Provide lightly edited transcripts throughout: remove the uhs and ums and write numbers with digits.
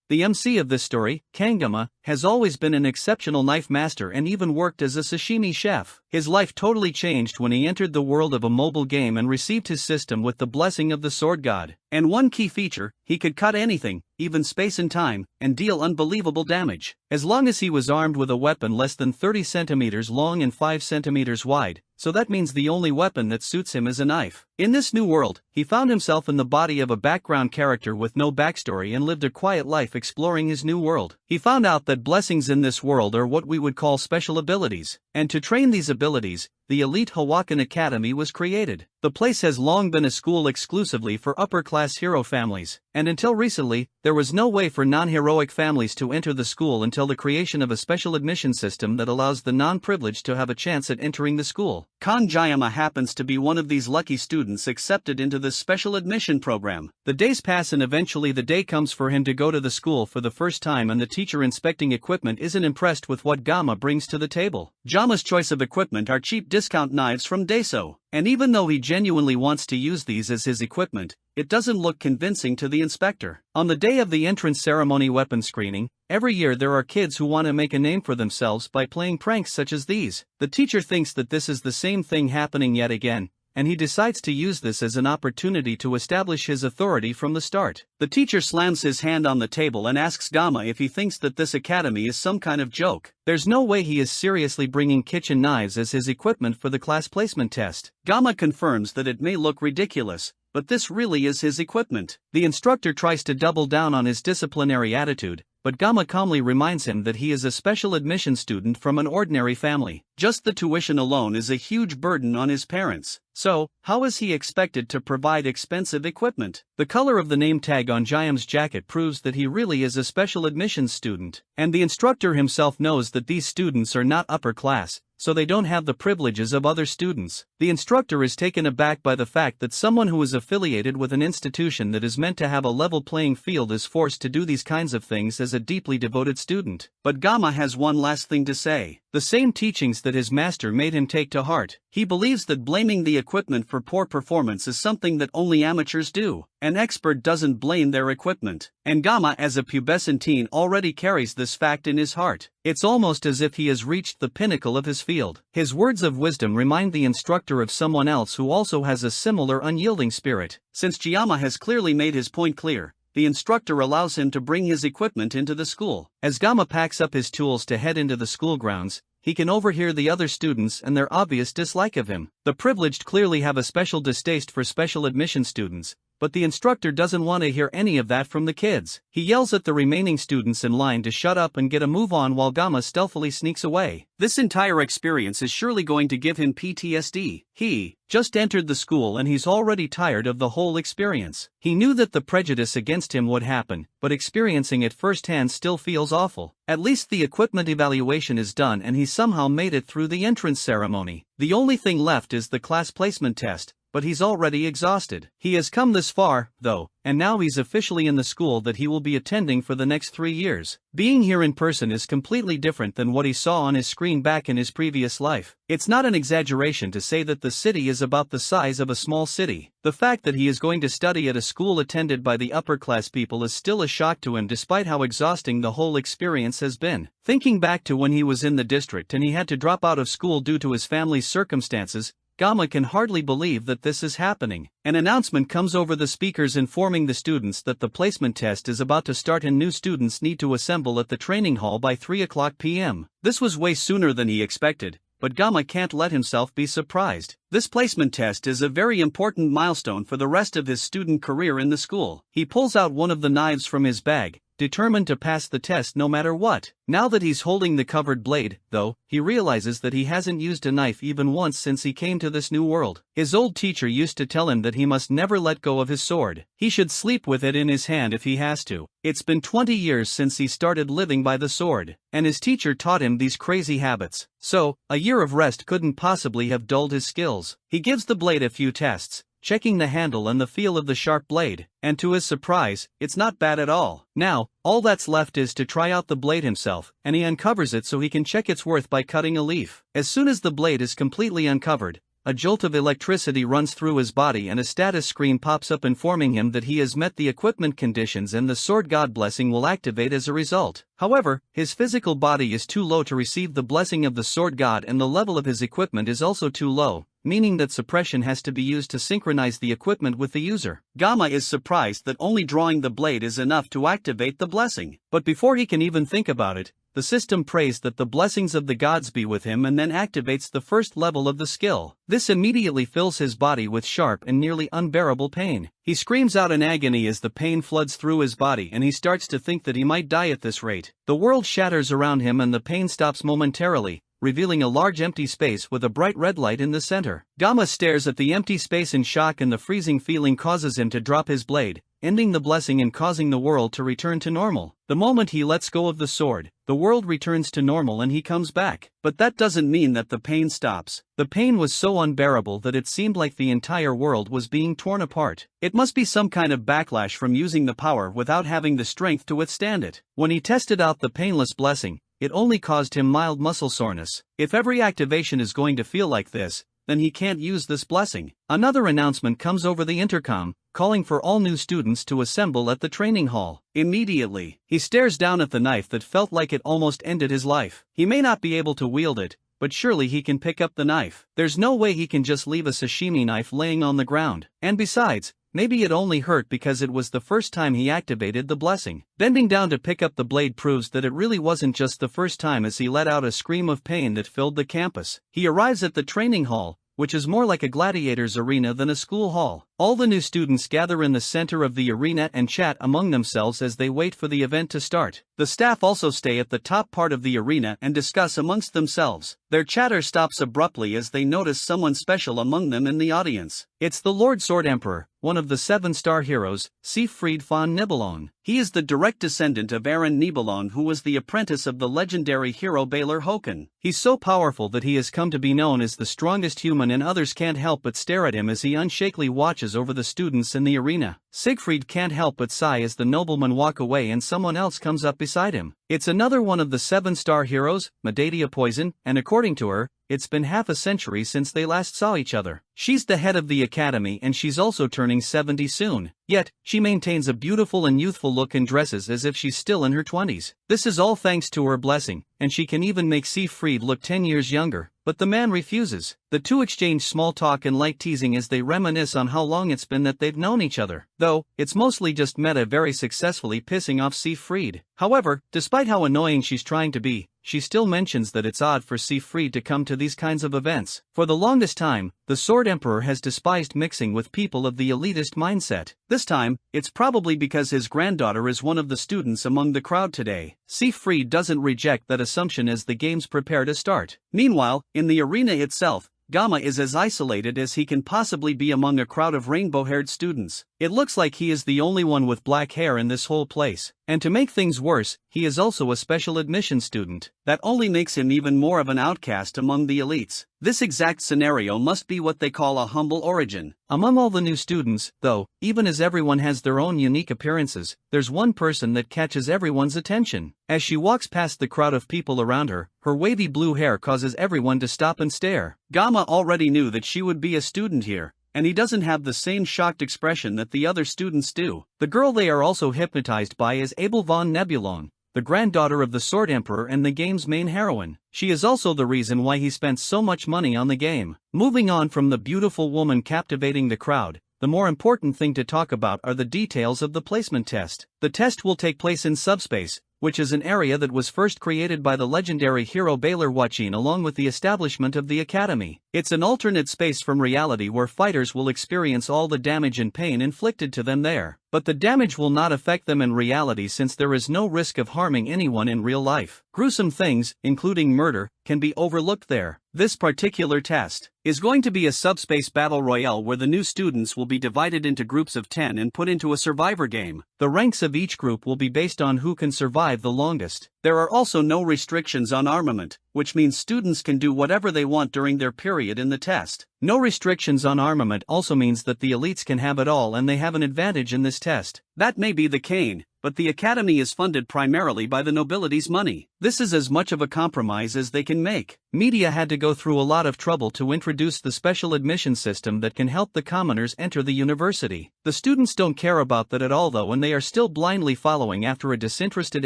The MC of this story, Kangama, has always been an exceptional knife master and even worked as a sashimi chef. His life totally changed when he entered the world of a mobile game and received his system with the blessing of the sword god. And one key feature, he could cut anything, even space and time, and deal unbelievable damage. As long as he was armed with a weapon less than 30 centimeters long and 5 centimeters wide, so that means the only weapon that suits him is a knife. In this new world, he found himself in the body of a background character with no backstory and lived a quiet life exploring his new world. He found out that blessings in this world are what we would call special abilities, and to train these abilities, the elite Hawakan Academy was created. The place has long been a school exclusively for upper-class hero families, and until recently, there was no way for non-heroic families to enter the school until the creation of a special admission system that allows the non-privileged to have a chance at entering the school. Kanjayama happens to be one of these lucky students accepted into this special admission program. The days pass and eventually the day comes for him to go to the school for the first time, and the teacher inspecting equipment isn't impressed with what Gama brings to the table. Jama's choice of equipment are cheap discount knives from Daiso, and even though he genuinely wants to use these as his equipment, it doesn't look convincing to the inspector. On the day of the entrance ceremony weapon screening, every year there are kids who want to make a name for themselves by playing pranks such as these. The teacher thinks that this is the same thing happening yet again, and he decides to use this as an opportunity to establish his authority from the start. The teacher slams his hand on the table and asks Gama if he thinks that this academy is some kind of joke. There's no way he is seriously bringing kitchen knives as his equipment for the class placement test. Gama confirms that it may look ridiculous, but this really is his equipment. The instructor tries to double down on his disciplinary attitude, but Gama calmly reminds him that he is a special admission student from an ordinary family. Just the tuition alone is a huge burden on his parents. So, how is he expected to provide expensive equipment? The color of the name tag on Jayam's jacket proves that he really is a special admissions student, and the instructor himself knows that these students are not upper class, so they don't have the privileges of other students. The instructor is taken aback by the fact that someone who is affiliated with an institution that is meant to have a level playing field is forced to do these kinds of things as a deeply devoted student. But Gama has one last thing to say. The same teachings that his master made him take to heart. He believes that blaming the equipment for poor performance is something that only amateurs do. An expert doesn't blame their equipment, and Gama as a pubescent teen already carries this fact in his heart. It's almost as if he has reached the pinnacle of his field. His words of wisdom remind the instructor of someone else who also has a similar unyielding spirit. Since Chiyama has clearly made his point clear, the instructor allows him to bring his equipment into the school. As Gama packs up his tools to head into the school grounds, he can overhear the other students and their obvious dislike of him. The privileged clearly have a special distaste for special admission students, but the instructor doesn't want to hear any of that from the kids. He yells at the remaining students in line to shut up and get a move on while Gama stealthily sneaks away. This entire experience is surely going to give him PTSD. He just entered the school and he's already tired of the whole experience. He knew that the prejudice against him would happen, but experiencing it firsthand still feels awful. At least the equipment evaluation is done and he somehow made it through the entrance ceremony. The only thing left is the class placement test, but he's already exhausted. He has come this far, though, and now he's officially in the school that he will be attending for the next 3 years. Being here in person is completely different than what he saw on his screen back in his previous life. It's not an exaggeration to say that the city is about the size of a small city. The fact that he is going to study at a school attended by the upper-class people is still a shock to him despite how exhausting the whole experience has been. Thinking back to when he was in the district and he had to drop out of school due to his family's circumstances, Gama can hardly believe that this is happening. An announcement comes over the speakers informing the students that the placement test is about to start and new students need to assemble at the training hall by 3:00 p.m. This was way sooner than he expected, but Gama can't let himself be surprised. This placement test is a very important milestone for the rest of his student career in the school. He pulls out one of the knives from his bag, determined to pass the test no matter what. Now that he's holding the covered blade, though, he realizes that he hasn't used a knife even once since he came to this new world. His old teacher used to tell him that he must never let go of his sword. He should sleep with it in his hand if he has to. It's been 20 years since he started living by the sword, and his teacher taught him these crazy habits. So, a year of rest couldn't possibly have dulled his skills. He gives the blade a few tests, checking the handle and the feel of the sharp blade, and to his surprise, it's not bad at all. Now, all that's left is to try out the blade himself, and he uncovers it so he can check its worth by cutting a leaf. As soon as the blade is completely uncovered, a jolt of electricity runs through his body and a status screen pops up informing him that he has met the equipment conditions and the sword god blessing will activate as a result. However, his physical body is too low to receive the blessing of the sword god and the level of his equipment is also too low, meaning that suppression has to be used to synchronize the equipment with the user. Gamma is surprised that only drawing the blade is enough to activate the blessing. But before he can even think about it, the system prays that the blessings of the gods be with him and then activates the first level of the skill. This immediately fills his body with sharp and nearly unbearable pain. He screams out in agony as the pain floods through his body and he starts to think that he might die at this rate. The world shatters around him and the pain stops momentarily, revealing a large empty space with a bright red light in the center. Gamma stares at the empty space in shock and the freezing feeling causes him to drop his blade, ending the blessing and causing the world to return to normal. The moment he lets go of the sword, the world returns to normal and he comes back. But that doesn't mean that the pain stops. The pain was so unbearable that it seemed like the entire world was being torn apart. It must be some kind of backlash from using the power without having the strength to withstand it. When he tested out the painless blessing, it only caused him mild muscle soreness. If every activation is going to feel like this, then he can't use this blessing. Another announcement comes over the intercom, calling for all new students to assemble at the training hall. Immediately, he stares down at the knife that felt like it almost ended his life. He may not be able to wield it, but surely he can pick up the knife. There's no way he can just leave a sashimi knife laying on the ground. And besides, maybe it only hurt because it was the first time he activated the blessing. Bending down to pick up the blade proves that it really wasn't just the first time as he let out a scream of pain that filled the campus. He arrives at the training hall, which is more like a gladiator's arena than a school hall. All the new students gather in the center of the arena and chat among themselves as they wait for the event to start. The staff also stay at the top part of the arena and discuss amongst themselves. Their chatter stops abruptly as they notice someone special among them in the audience. It's the Lord Sword Emperor, one of the 7-star heroes, Siegfried von Nibelung. He is the direct descendant of Aaron Nibelung, who was the apprentice of the legendary hero Balor Håkon. He's so powerful that he has come to be known as the strongest human and others can't help but stare at him as he unshakily watches over the students in the arena. Siegfried can't help but sigh as the nobleman walk away and someone else comes up beside him. It's another one of the 7-star heroes, Medea Poison, and according to her, it's been half a century since they last saw each other. She's the head of the academy and she's also turning 70 soon. Yet, she maintains a beautiful and youthful look and dresses as if she's still in her 20s. This is all thanks to her blessing, and she can even make Siegfried look 10 years younger. But the man refuses. The two exchange small talk and light teasing as they reminisce on how long it's been that they've known each other. Though, it's mostly just Meta very successfully pissing off Siegfried. However, despite how annoying she's trying to be, she still mentions that it's odd for Siegfried to come to these kinds of events. For the longest time, the Sword Emperor has despised mixing with people of the elitist mindset. This time, it's probably because his granddaughter is one of the students among the crowd today. Siegfried doesn't reject that assumption as the games prepare to start. Meanwhile, in the arena itself, Gamma is as isolated as he can possibly be among a crowd of rainbow-haired students. It looks like he is the only one with black hair in this whole place. And to make things worse, he is also a special admission student. That only makes him even more of an outcast among the elites. This exact scenario must be what they call a humble origin. Among all the new students, though, even as everyone has their own unique appearances, there's one person that catches everyone's attention. As she walks past the crowd of people around her, her wavy blue hair causes everyone to stop and stare. Gamma already knew that she would be a student here, and he doesn't have the same shocked expression that the other students do. The girl they are also hypnotized by is Abel von Nebulon, the granddaughter of the Sword Emperor and the game's main heroine. She is also the reason why he spent so much money on the game. Moving on from the beautiful woman captivating the crowd, the more important thing to talk about are the details of the placement test. The test will take place in subspace, which is an area that was first created by the legendary hero Balor Håkon along with the establishment of the academy. It's an alternate space from reality where fighters will experience all the damage and pain inflicted to them there. But the damage will not affect them in reality since there is no risk of harming anyone in real life. Gruesome things, including murder, can be overlooked there. This particular test is going to be a subspace battle royale where the new students will be divided into groups of 10 and put into a survivor game. The ranks of each group will be based on who can survive the longest. There are also no restrictions on armament, which means students can do whatever they want during their period in the test. No restrictions on armament also means that the elites can have it all and they have an advantage in this test. That may be the case, but the academy is funded primarily by the nobility's money. This is as much of a compromise as they can make. Media had to go through a lot of trouble to introduce the special admission system that can help the commoners enter the university. The students don't care about that at all though, and they are still blindly following after a disinterested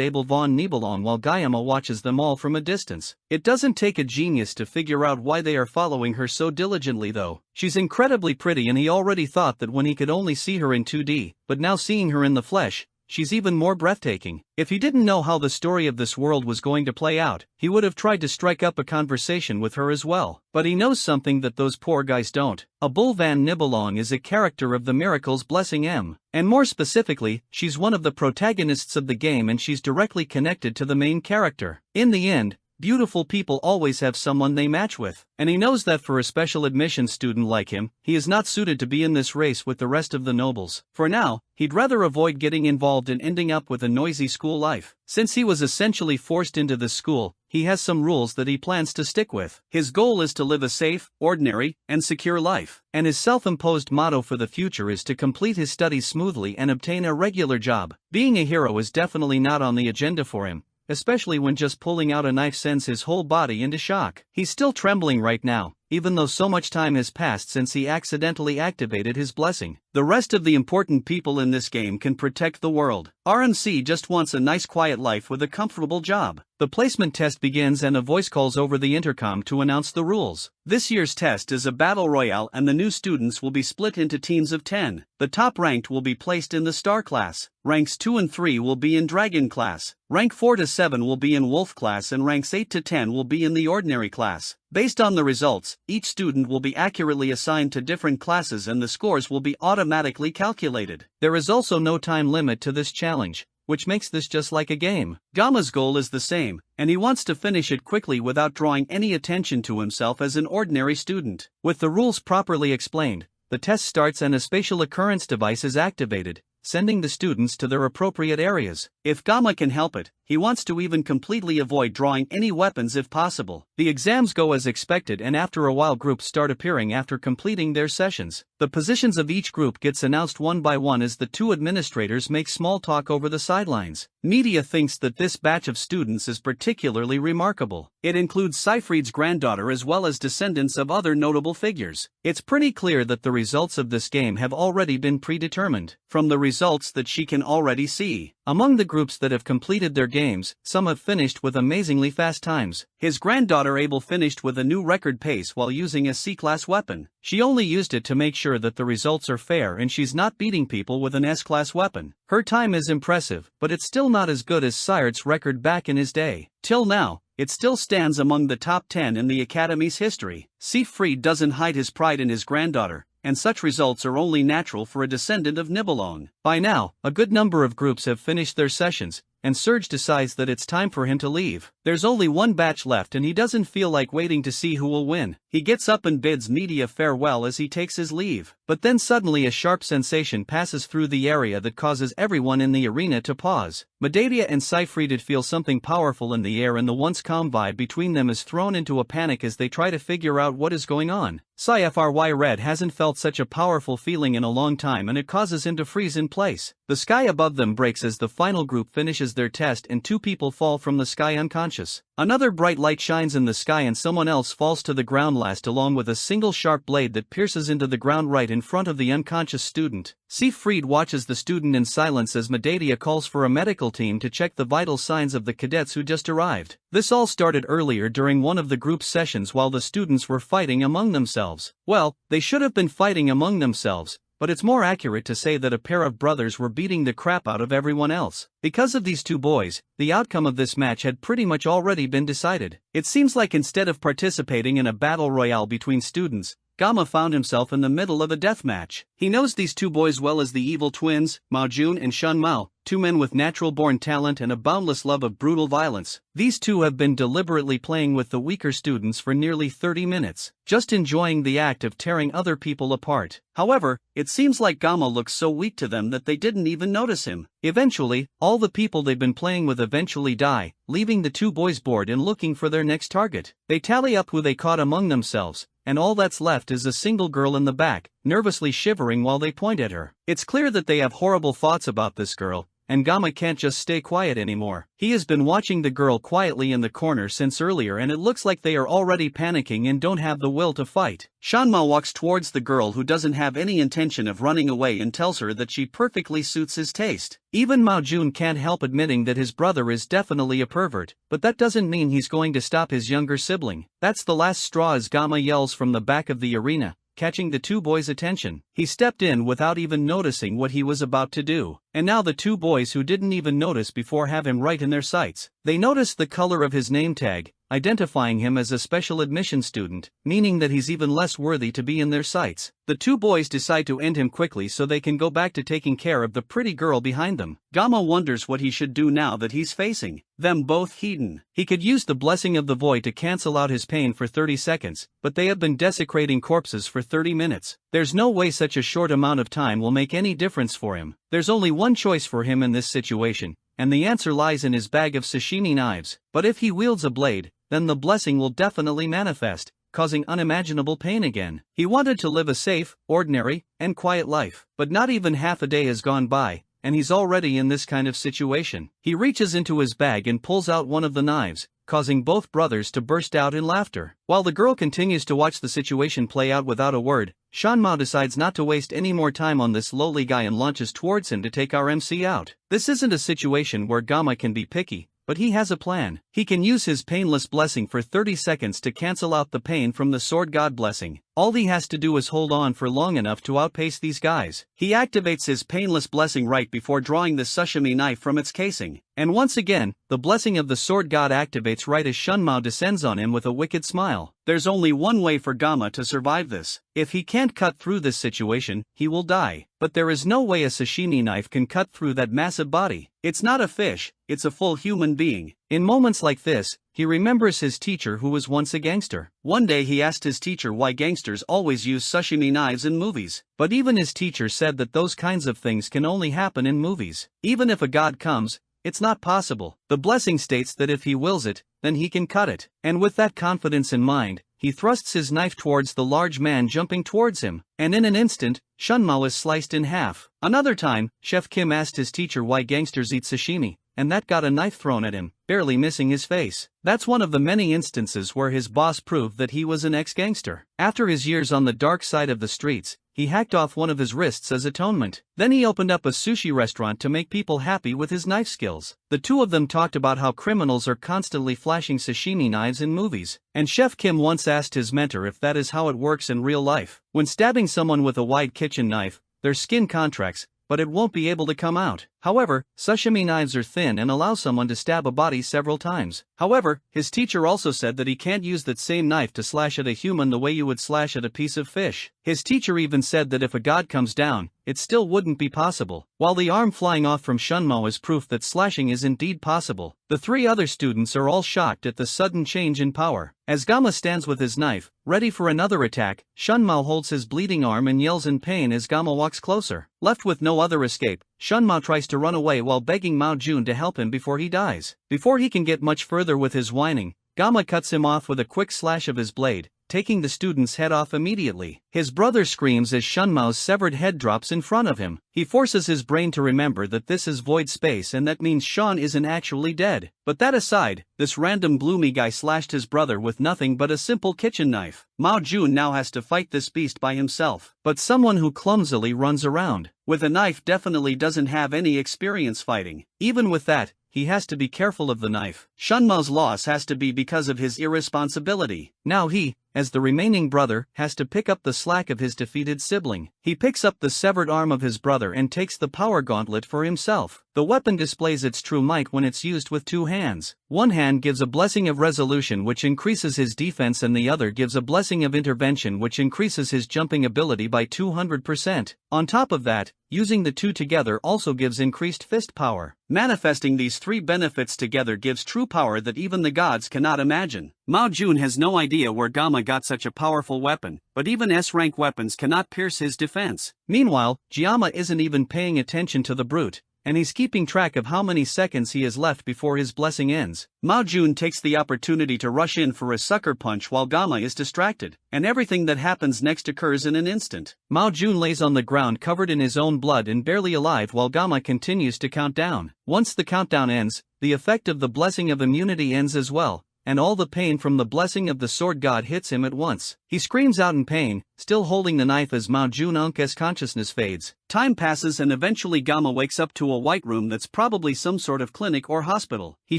Abel von Nibelung while Guillermo watches them all from a distance. It doesn't take a genius to figure out why they are following her so diligently though. She's incredibly pretty and he already thought that when he could only see her in 2D, but now seeing her in the flesh, she's even more breathtaking. If he didn't know how the story of this world was going to play out, he would have tried to strike up a conversation with her as well. But he knows something that those poor guys don't. Abul van Nibelung is a character of the Miracle's Blessing M. And more specifically, she's one of the protagonists of the game and she's directly connected to the main character. In the end, beautiful people always have someone they match with, and he knows that for a special admissions student like him, he is not suited to be in this race with the rest of the nobles. For now, he'd rather avoid getting involved and ending up with a noisy school life. Since he was essentially forced into this school, he has some rules that he plans to stick with. His goal is to live a safe, ordinary, and secure life, and his self-imposed motto for the future is to complete his studies smoothly and obtain a regular job. Being a hero is definitely not on the agenda for him, especially when just pulling out a knife sends his whole body into shock. He's still trembling right now, even though so much time has passed since he accidentally activated his blessing. The rest of the important people in this game can protect the world. RMC just wants a nice quiet life with a comfortable job. The placement test begins and a voice calls over the intercom to announce the rules. This year's test is a battle royale and the new students will be split into teams of 10. The top ranked will be placed in the Star class. Ranks 2 and 3 will be in Dragon class. Rank 4 to 7 will be in Wolf class and ranks 8 to 10 will be in the Ordinary class. Based on the results, each student will be accurately assigned to different classes and the scores will be automatically calculated. There is also no time limit to this challenge, which makes this just like a game. Gamma's goal is the same, and he wants to finish it quickly without drawing any attention to himself as an ordinary student. With the rules properly explained, the test starts and a spatial occurrence device is activated, sending the students to their appropriate areas. If Gamma can help it, he wants to even completely avoid drawing any weapons if possible. The exams go as expected and after a while groups start appearing after completing their sessions. The positions of each group gets announced one by one as the two administrators make small talk over the sidelines. Media thinks that this batch of students is particularly remarkable. It includes Seyfried's granddaughter as well as descendants of other notable figures. It's pretty clear that the results of this game have already been predetermined, from the results that she can already see. Among the groups that have completed their games, some have finished with amazingly fast times. His granddaughter Abel finished with a new record pace while using a C-class weapon. She only used it to make sure that the results are fair and she's not beating people with an S-class weapon. Her time is impressive, but it's still not as good as Seyert's record back in his day. Till now, it still stands among the top 10 in the Academy's history. Seyfried doesn't hide his pride in his granddaughter, and such results are only natural for a descendant of Nibelung. By now, a good number of groups have finished their sessions, and Serge decides that it's time for him to leave. There's only one batch left and he doesn't feel like waiting to see who will win. He gets up and bids media farewell as he takes his leave. But then suddenly a sharp sensation passes through the area that causes everyone in the arena to pause. Medavia and Seyfried feel something powerful in the air and the once calm vibe between them is thrown into a panic as they try to figure out what is going on. Seyfried Red hasn't felt such a powerful feeling in a long time and it causes him to freeze in place. The sky above them breaks as the final group finishes their test and two people fall from the sky unconscious. Another bright light shines in the sky and someone else falls to the ground last along with a single sharp blade that pierces into the ground right in front of the unconscious student. Seyfried watches the student in silence as Medavia calls for a medical team to check the vital signs of the cadets who just arrived. This all started earlier during one of the group's sessions while the students were fighting among themselves. Well, they should have been fighting among themselves, but it's more accurate to say that a pair of brothers were beating the crap out of everyone else. Because of these two boys, the outcome of this match had pretty much already been decided. It seems like instead of participating in a battle royale between students, Gamma found himself in the middle of a death match. He knows these two boys well as the evil twins, Mao Jun and Shun Mao, two men with natural-born talent and a boundless love of brutal violence. These two have been deliberately playing with the weaker students for nearly 30 minutes, just enjoying the act of tearing other people apart. However, it seems like Gamma looks so weak to them that they didn't even notice him. Eventually, all the people they've been playing with eventually die, leaving the two boys bored and looking for their next target. They tally up who they caught among themselves, and all that's left is a single girl in the back, nervously shivering while they point at her. It's clear that they have horrible thoughts about this girl, and Gamma can't just stay quiet anymore. He has been watching the girl quietly in the corner since earlier, and it looks like they are already panicking and don't have the will to fight. Shanma walks towards the girl, who doesn't have any intention of running away, and tells her that she perfectly suits his taste. Even Mao Jun can't help admitting that his brother is definitely a pervert, but that doesn't mean he's going to stop his younger sibling. That's the last straw, as Gamma yells from the back of the arena, catching the two boys' attention. He stepped in without even noticing what he was about to do, and now the two boys who didn't even notice before have him right in their sights. They noticed the color of his name tag, identifying him as a special admission student, meaning that he's even less worthy to be in their sights. The two boys decide to end him quickly so they can go back to taking care of the pretty girl behind them. Gamma wonders what he should do now that he's facing them both hidden. He could use the blessing of the void to cancel out his pain for 30 seconds, but they have been desecrating corpses for 30 minutes. There's no way such a short amount of time will make any difference for him. There's only one choice for him in this situation, and the answer lies in his bag of sashimi knives. But if he wields a blade, then the blessing will definitely manifest, causing unimaginable pain again. He wanted to live a safe, ordinary, and quiet life, but not even half a day has gone by, and he's already in this kind of situation. He reaches into his bag and pulls out one of the knives, causing both brothers to burst out in laughter. While the girl continues to watch the situation play out without a word, Shanmao decides not to waste any more time on this lowly guy and launches towards him to take our MC out. This isn't a situation where Gamma can be picky, but he has a plan. He can use his painless blessing for 30 seconds to cancel out the pain from the sword god blessing. All he has to do is hold on for long enough to outpace these guys. He activates his painless blessing right before drawing the sashimi knife from its casing, and once again, the blessing of the sword god activates right as Shanmao descends on him with a wicked smile. There's only one way for Gamma to survive this. If he can't cut through this situation, he will die. But there is no way a sashimi knife can cut through that massive body. It's not a fish, it's a full human being. In moments like this, he remembers his teacher, who was once a gangster. One day he asked his teacher why gangsters always use sashimi knives in movies. But even his teacher said that those kinds of things can only happen in movies. Even if a god comes, it's not possible. The blessing states that if he wills it, then he can cut it. And with that confidence in mind, he thrusts his knife towards the large man jumping towards him, and in an instant, Shanmao is sliced in half. Another time, Chef Kim asked his teacher why gangsters eat sashimi, and that got a knife thrown at him, barely missing his face. That's one of the many instances where his boss proved that he was an ex-gangster. After his years on the dark side of the streets, he hacked off one of his wrists as atonement. Then he opened up a sushi restaurant to make people happy with his knife skills. The two of them talked about how criminals are constantly flashing sashimi knives in movies, and Chef Kim once asked his mentor if that is how it works in real life. When stabbing someone with a wide kitchen knife, their skin contracts, but it won't be able to come out. However, sashimi knives are thin and allow someone to stab a body several times. However, his teacher also said that he can't use that same knife to slash at a human the way you would slash at a piece of fish. His teacher even said that if a god comes down, it still wouldn't be possible. While the arm flying off from Shanmao is proof that slashing is indeed possible, the three other students are all shocked at the sudden change in power. As Gamma stands with his knife, ready for another attack, Shanmao holds his bleeding arm and yells in pain as Gamma walks closer. Left with no other escape, Shanmao tries to run away while begging Mao Jun to help him before he dies. Before he can get much further with his whining, Gamma cuts him off with a quick slash of his blade, taking the student's head off immediately. His brother screams as Shanmao's severed head drops in front of him. He forces his brain to remember that this is void space and that means Sean isn't actually dead. But that aside, this random bloomy guy slashed his brother with nothing but a simple kitchen knife. Mao Jun now has to fight this beast by himself. But someone who clumsily runs around with a knife definitely doesn't have any experience fighting. Even with that, he has to be careful of the knife. Shanmao's loss has to be because of his irresponsibility. Now he, as the remaining brother, has to pick up the slack of his defeated sibling. He picks up the severed arm of his brother and takes the power gauntlet for himself. The weapon displays its true might when it's used with two hands. One hand gives a blessing of resolution which increases his defense, and the other gives a blessing of intervention which increases his jumping ability by 200%. On top of that, using the two together also gives increased fist power. Manifesting these three benefits together gives true power that even the gods cannot imagine. Mao Jun has no idea where Gamma got such a powerful weapon, but even S-rank weapons cannot pierce his defense. Meanwhile, Giamma isn't even paying attention to the brute, and he's keeping track of how many seconds he has left before his blessing ends. Mao Jun takes the opportunity to rush in for a sucker punch while Gamma is distracted, and everything that happens next occurs in an instant. Mao Jun lays on the ground covered in his own blood and barely alive while Gamma continues to count down. Once the countdown ends, the effect of the blessing of immunity ends as well, and all the pain from the blessing of the sword god hits him at once. He screams out in pain, still holding the knife as Mao Jun-unk's consciousness fades. Time passes and eventually Gamma wakes up to a white room that's probably some sort of clinic or hospital. He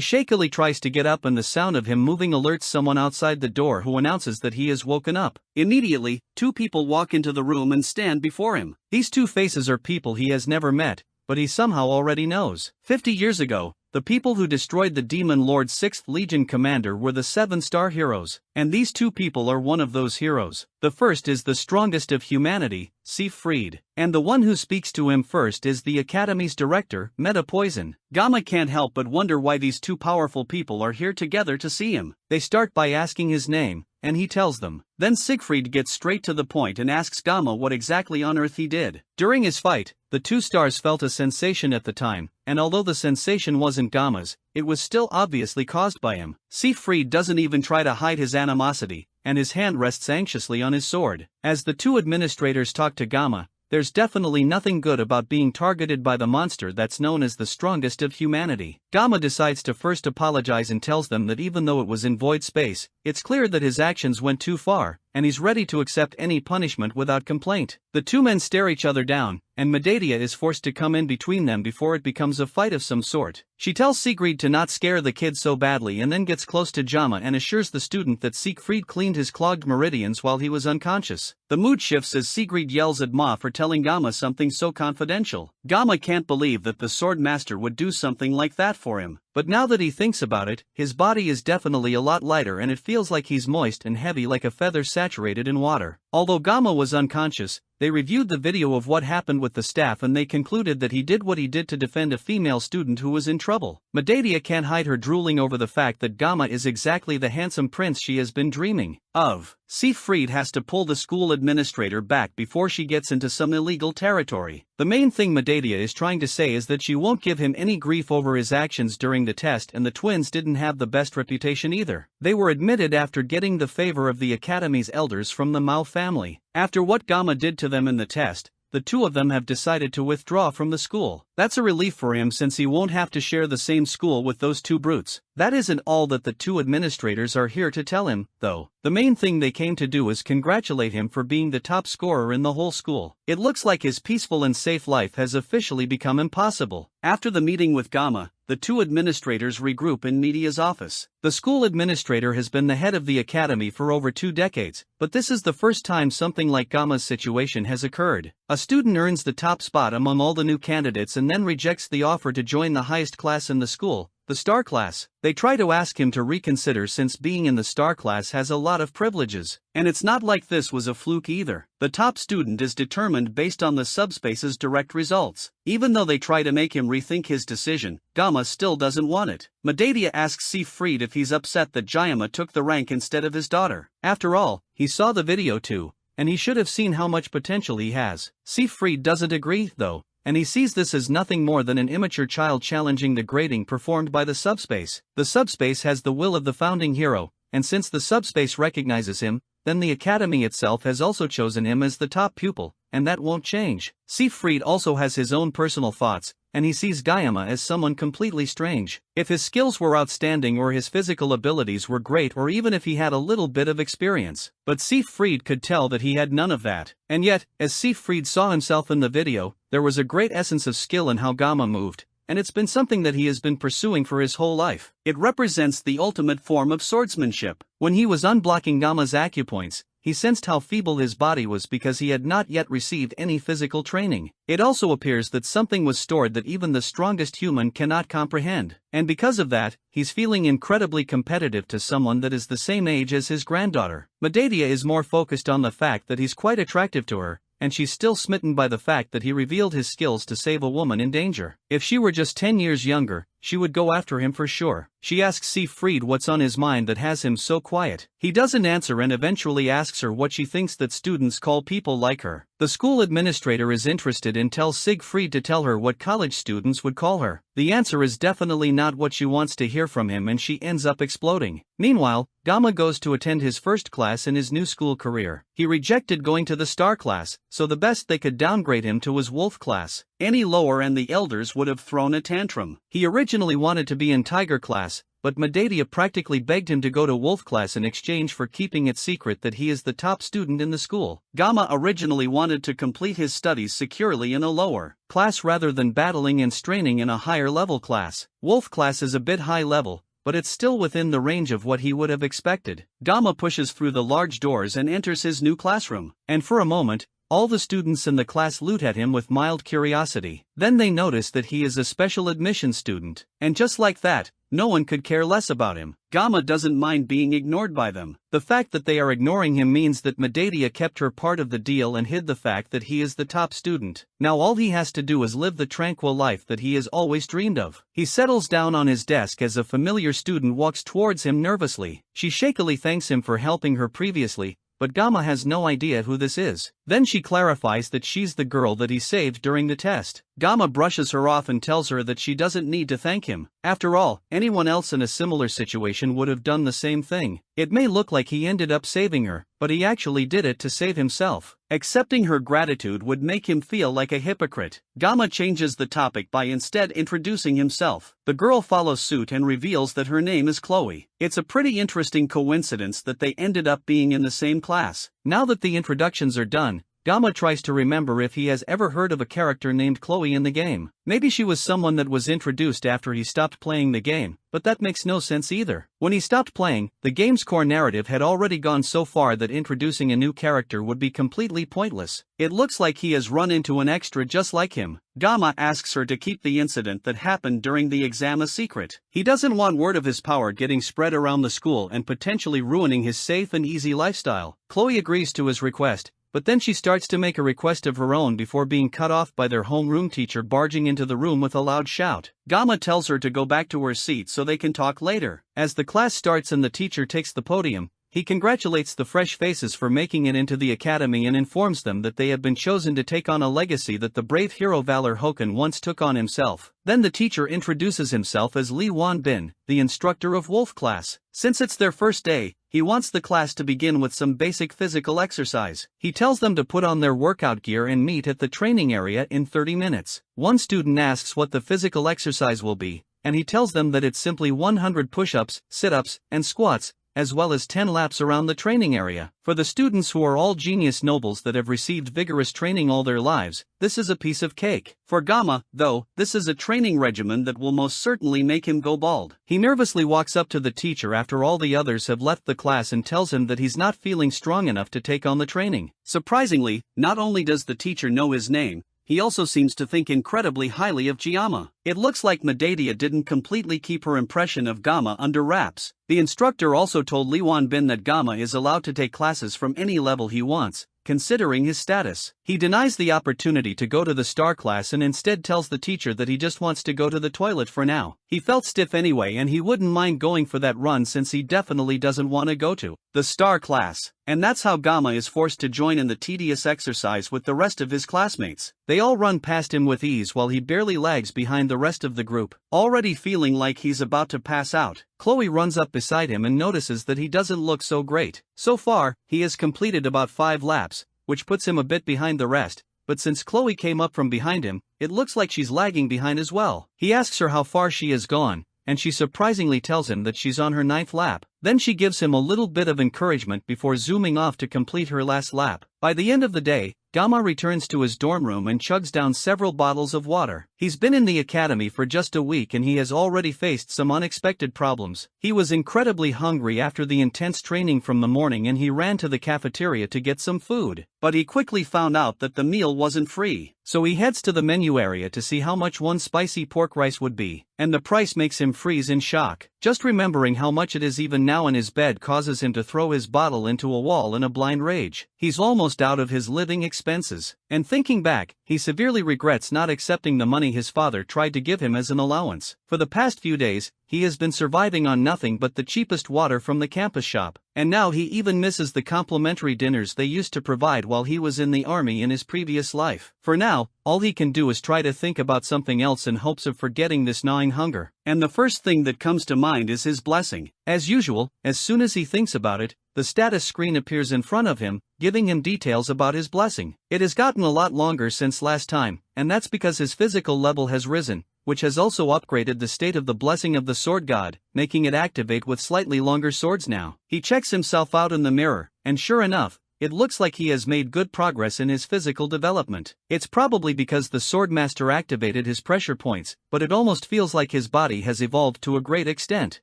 shakily tries to get up and the sound of him moving alerts someone outside the door who announces that he is woken up. Immediately, two people walk into the room and stand before him. These two faces are people he has never met, but he somehow already knows. 50 years ago, the people who destroyed the Demon Lord's 6th Legion commander were the 7-star heroes, and these two people are one of those heroes. The first is the strongest of humanity, Siegfried, and the one who speaks to him first is the Academy's director, Meta Poison. Gamma can't help but wonder why these two powerful people are here together to see him. They start by asking his name, and he tells them. Then Siegfried gets straight to the point and asks Gamma what exactly on earth he did. During his fight, the two stars felt a sensation at the time, and although the sensation wasn't Gamma's, it was still obviously caused by him. Siegfried doesn't even try to hide his animosity, and his hand rests anxiously on his sword. As the two administrators talk to Gamma, there's definitely nothing good about being targeted by the monster that's known as the strongest of humanity. Gamma decides to first apologize and tells them that even though it was in void space, it's clear that his actions went too far, and he's ready to accept any punishment without complaint. The two men stare each other down, and Medea is forced to come in between them before it becomes a fight of some sort. She tells Siegfried to not scare the kid so badly and then gets close to Gamma and assures the student that Siegfried cleaned his clogged meridians while he was unconscious. The mood shifts as Siegfried yells at Ma for telling Gamma something so confidential. Gamma can't believe that the sword master would do something like that for him. But now that he thinks about it, his body is definitely a lot lighter and it feels like he's moist and heavy like a feather saturated in water. Although Gamma was unconscious, they reviewed the video of what happened with the staff and they concluded that he did what he did to defend a female student who was in trouble. Medea can't hide her drooling over the fact that Gamma is exactly the handsome prince she has been dreaming of. Siegfried has to pull the school administrator back before she gets into some illegal territory. The main thing Medea is trying to say is that she won't give him any grief over his actions during the test, and the twins didn't have the best reputation either. They were admitted after getting the favor of the Academy's elders from the Mao family. After what Gamma did to them in the test, the two of them have decided to withdraw from the school. That's a relief for him since he won't have to share the same school with those two brutes. That isn't all that the two administrators are here to tell him, though. The main thing they came to do is congratulate him for being the top scorer in the whole school. It looks like his peaceful and safe life has officially become impossible. After the meeting with Gamma, the two administrators regroup in Media's office. The school administrator has been the head of the academy for over 2 decades, but this is the first time something like Gamma's situation has occurred. A student earns the top spot among all the new candidates and then rejects the offer to join the highest class in the school, the star class. They try to ask him to reconsider since being in the star class has a lot of privileges. And it's not like this was a fluke either. The top student is determined based on the subspace's direct results. Even though they try to make him rethink his decision, Gamma still doesn't want it. Medea asks Siegfried if he's upset that Jayama took the rank instead of his daughter. After all, he saw the video too, and he should have seen how much potential he has. Siegfried doesn't agree, though, and he sees this as nothing more than an immature child challenging the grading performed by the subspace. The subspace has the will of the founding hero, and since the subspace recognizes him, then the academy itself has also chosen him as the top pupil, and that won't change. Siegfried also has his own personal thoughts, and he sees Jayama as someone completely strange. If his skills were outstanding or his physical abilities were great or even if he had a little bit of experience. But Siegfried could tell that he had none of that. And yet, as Siegfried saw himself in the video, there was a great essence of skill in how Gamma moved, and it's been something that he has been pursuing for his whole life. It represents the ultimate form of swordsmanship. When he was unblocking Gamma's acupoints, he sensed how feeble his body was because he had not yet received any physical training. It also appears that something was stored that even the strongest human cannot comprehend. And because of that, he's feeling incredibly competitive to someone that is the same age as his granddaughter. Medea is more focused on the fact that he's quite attractive to her, and she's still smitten by the fact that he revealed his skills to save a woman in danger. If she were just 10 years younger, she would go after him for sure. She asks Siegfried what's on his mind that has him so quiet. He doesn't answer and eventually asks her what she thinks that students call people like her. The school administrator is interested and tells Siegfried to tell her what college students would call her. The answer is definitely not what she wants to hear from him and she ends up exploding. Meanwhile, Gamma goes to attend his first class in his new school career. He rejected going to the star class, so the best they could downgrade him to was wolf class. Any lower and the elders would have thrown a tantrum. He originally wanted to be in tiger class, but Medea practically begged him to go to wolf class in exchange for keeping it secret that he is the top student in the school. Gamma originally wanted to complete his studies securely in a lower class rather than battling and straining in a higher level class. Wolf class is a bit high level, but it's still within the range of what he would have expected. Gamma pushes through the large doors and enters his new classroom, and for a moment, all the students in the class look at him with mild curiosity. Then they notice that he is a special admission student, and just like that, no one could care less about him. Gamma doesn't mind being ignored by them. The fact that they are ignoring him means that Medea kept her part of the deal and hid the fact that he is the top student. Now all he has to do is live the tranquil life that he has always dreamed of. He settles down on his desk as a familiar student walks towards him nervously. She shakily thanks him for helping her previously, but Gamma has no idea who this is. Then she clarifies that she's the girl that he saved during the test. Gamma brushes her off and tells her that she doesn't need to thank him. After all, anyone else in a similar situation would have done the same thing. It may look like he ended up saving her, but he actually did it to save himself. Accepting her gratitude would make him feel like a hypocrite. Gamma changes the topic by instead introducing himself. The girl follows suit and reveals that her name is Chloe. It's a pretty interesting coincidence that they ended up being in the same class. Now that the introductions are done, Gamma tries to remember if he has ever heard of a character named Chloe in the game. Maybe she was someone that was introduced after he stopped playing the game, but that makes no sense either. When he stopped playing, the game's core narrative had already gone so far that introducing a new character would be completely pointless. It looks like he has run into an extra just like him. Gamma asks her to keep the incident that happened during the exam a secret. He doesn't want word of his power getting spread around the school and potentially ruining his safe and easy lifestyle. Chloe agrees to his request, but then she starts to make a request of her own before being cut off by their homeroom teacher barging into the room with a loud shout. Gamma tells her to go back to her seat so they can talk later. As the class starts and the teacher takes the podium, he congratulates the fresh faces for making it into the academy and informs them that they have been chosen to take on a legacy that the brave hero Valor Hoken once took on himself. Then the teacher introduces himself as Lee Wan Bin, the instructor of Wolf class. Since it's their first day, he wants the class to begin with some basic physical exercise. He tells them to put on their workout gear and meet at the training area in 30 minutes. One student asks what the physical exercise will be, and he tells them that it's simply 100 push-ups, sit-ups, and squats, as well as 10 laps around the training area. For the students who are all genius nobles that have received vigorous training all their lives, this is a piece of cake. For Gamma, though, this is a training regimen that will most certainly make him go bald. He nervously walks up to the teacher after all the others have left the class and tells him that he's not feeling strong enough to take on the training. Surprisingly, not only does the teacher know his name, he also seems to think incredibly highly of Gamma. It looks like Medea didn't completely keep her impression of Gamma under wraps. The instructor also told Lee Wan Bin that Gamma is allowed to take classes from any level he wants, considering his status. He denies the opportunity to go to the star class and instead tells the teacher that he just wants to go to the toilet for now. He felt stiff anyway and he wouldn't mind going for that run since he definitely doesn't want to go to the star class. And that's how Gamma is forced to join in the tedious exercise with the rest of his classmates. They all run past him with ease while he barely lags behind the rest of the group. Already feeling like he's about to pass out, Chloe runs up beside him and notices that he doesn't look so great. So far, he has completed about 5 laps, which puts him a bit behind the rest, but since Chloe came up from behind him, it looks like she's lagging behind as well. He asks her how far she has gone, and she surprisingly tells him that she's on her 9th lap. Then she gives him a little bit of encouragement before zooming off to complete her last lap. By the end of the day, Gamma returns to his dorm room and chugs down several bottles of water. He's been in the academy for just a week and he has already faced some unexpected problems. He was incredibly hungry after the intense training from the morning and he ran to the cafeteria to get some food. But he quickly found out that the meal wasn't free. So he heads to the menu area to see how much one spicy pork rice would be, and the price makes him freeze in shock. Just remembering how much it is even now in his bed causes him to throw his bottle into a wall in a blind rage. He's almost almost out of his living expenses. And thinking back, he severely regrets not accepting the money his father tried to give him as an allowance. For the past few days, he has been surviving on nothing but the cheapest water from the campus shop, and now he even misses the complimentary dinners they used to provide while he was in the army in his previous life. For now, all he can do is try to think about something else in hopes of forgetting this gnawing hunger. And the first thing that comes to mind is his blessing. As usual, as soon as he thinks about it, the status screen appears in front of him, giving him details about his blessing. It has gotten a lot longer since last time, and that's because his physical level has risen, which has also upgraded the state of the blessing of the sword god, making it activate with slightly longer swords now. He checks himself out in the mirror, and sure enough, it looks like he has made good progress in his physical development. It's probably because the swordmaster activated his pressure points, but it almost feels like his body has evolved to a great extent.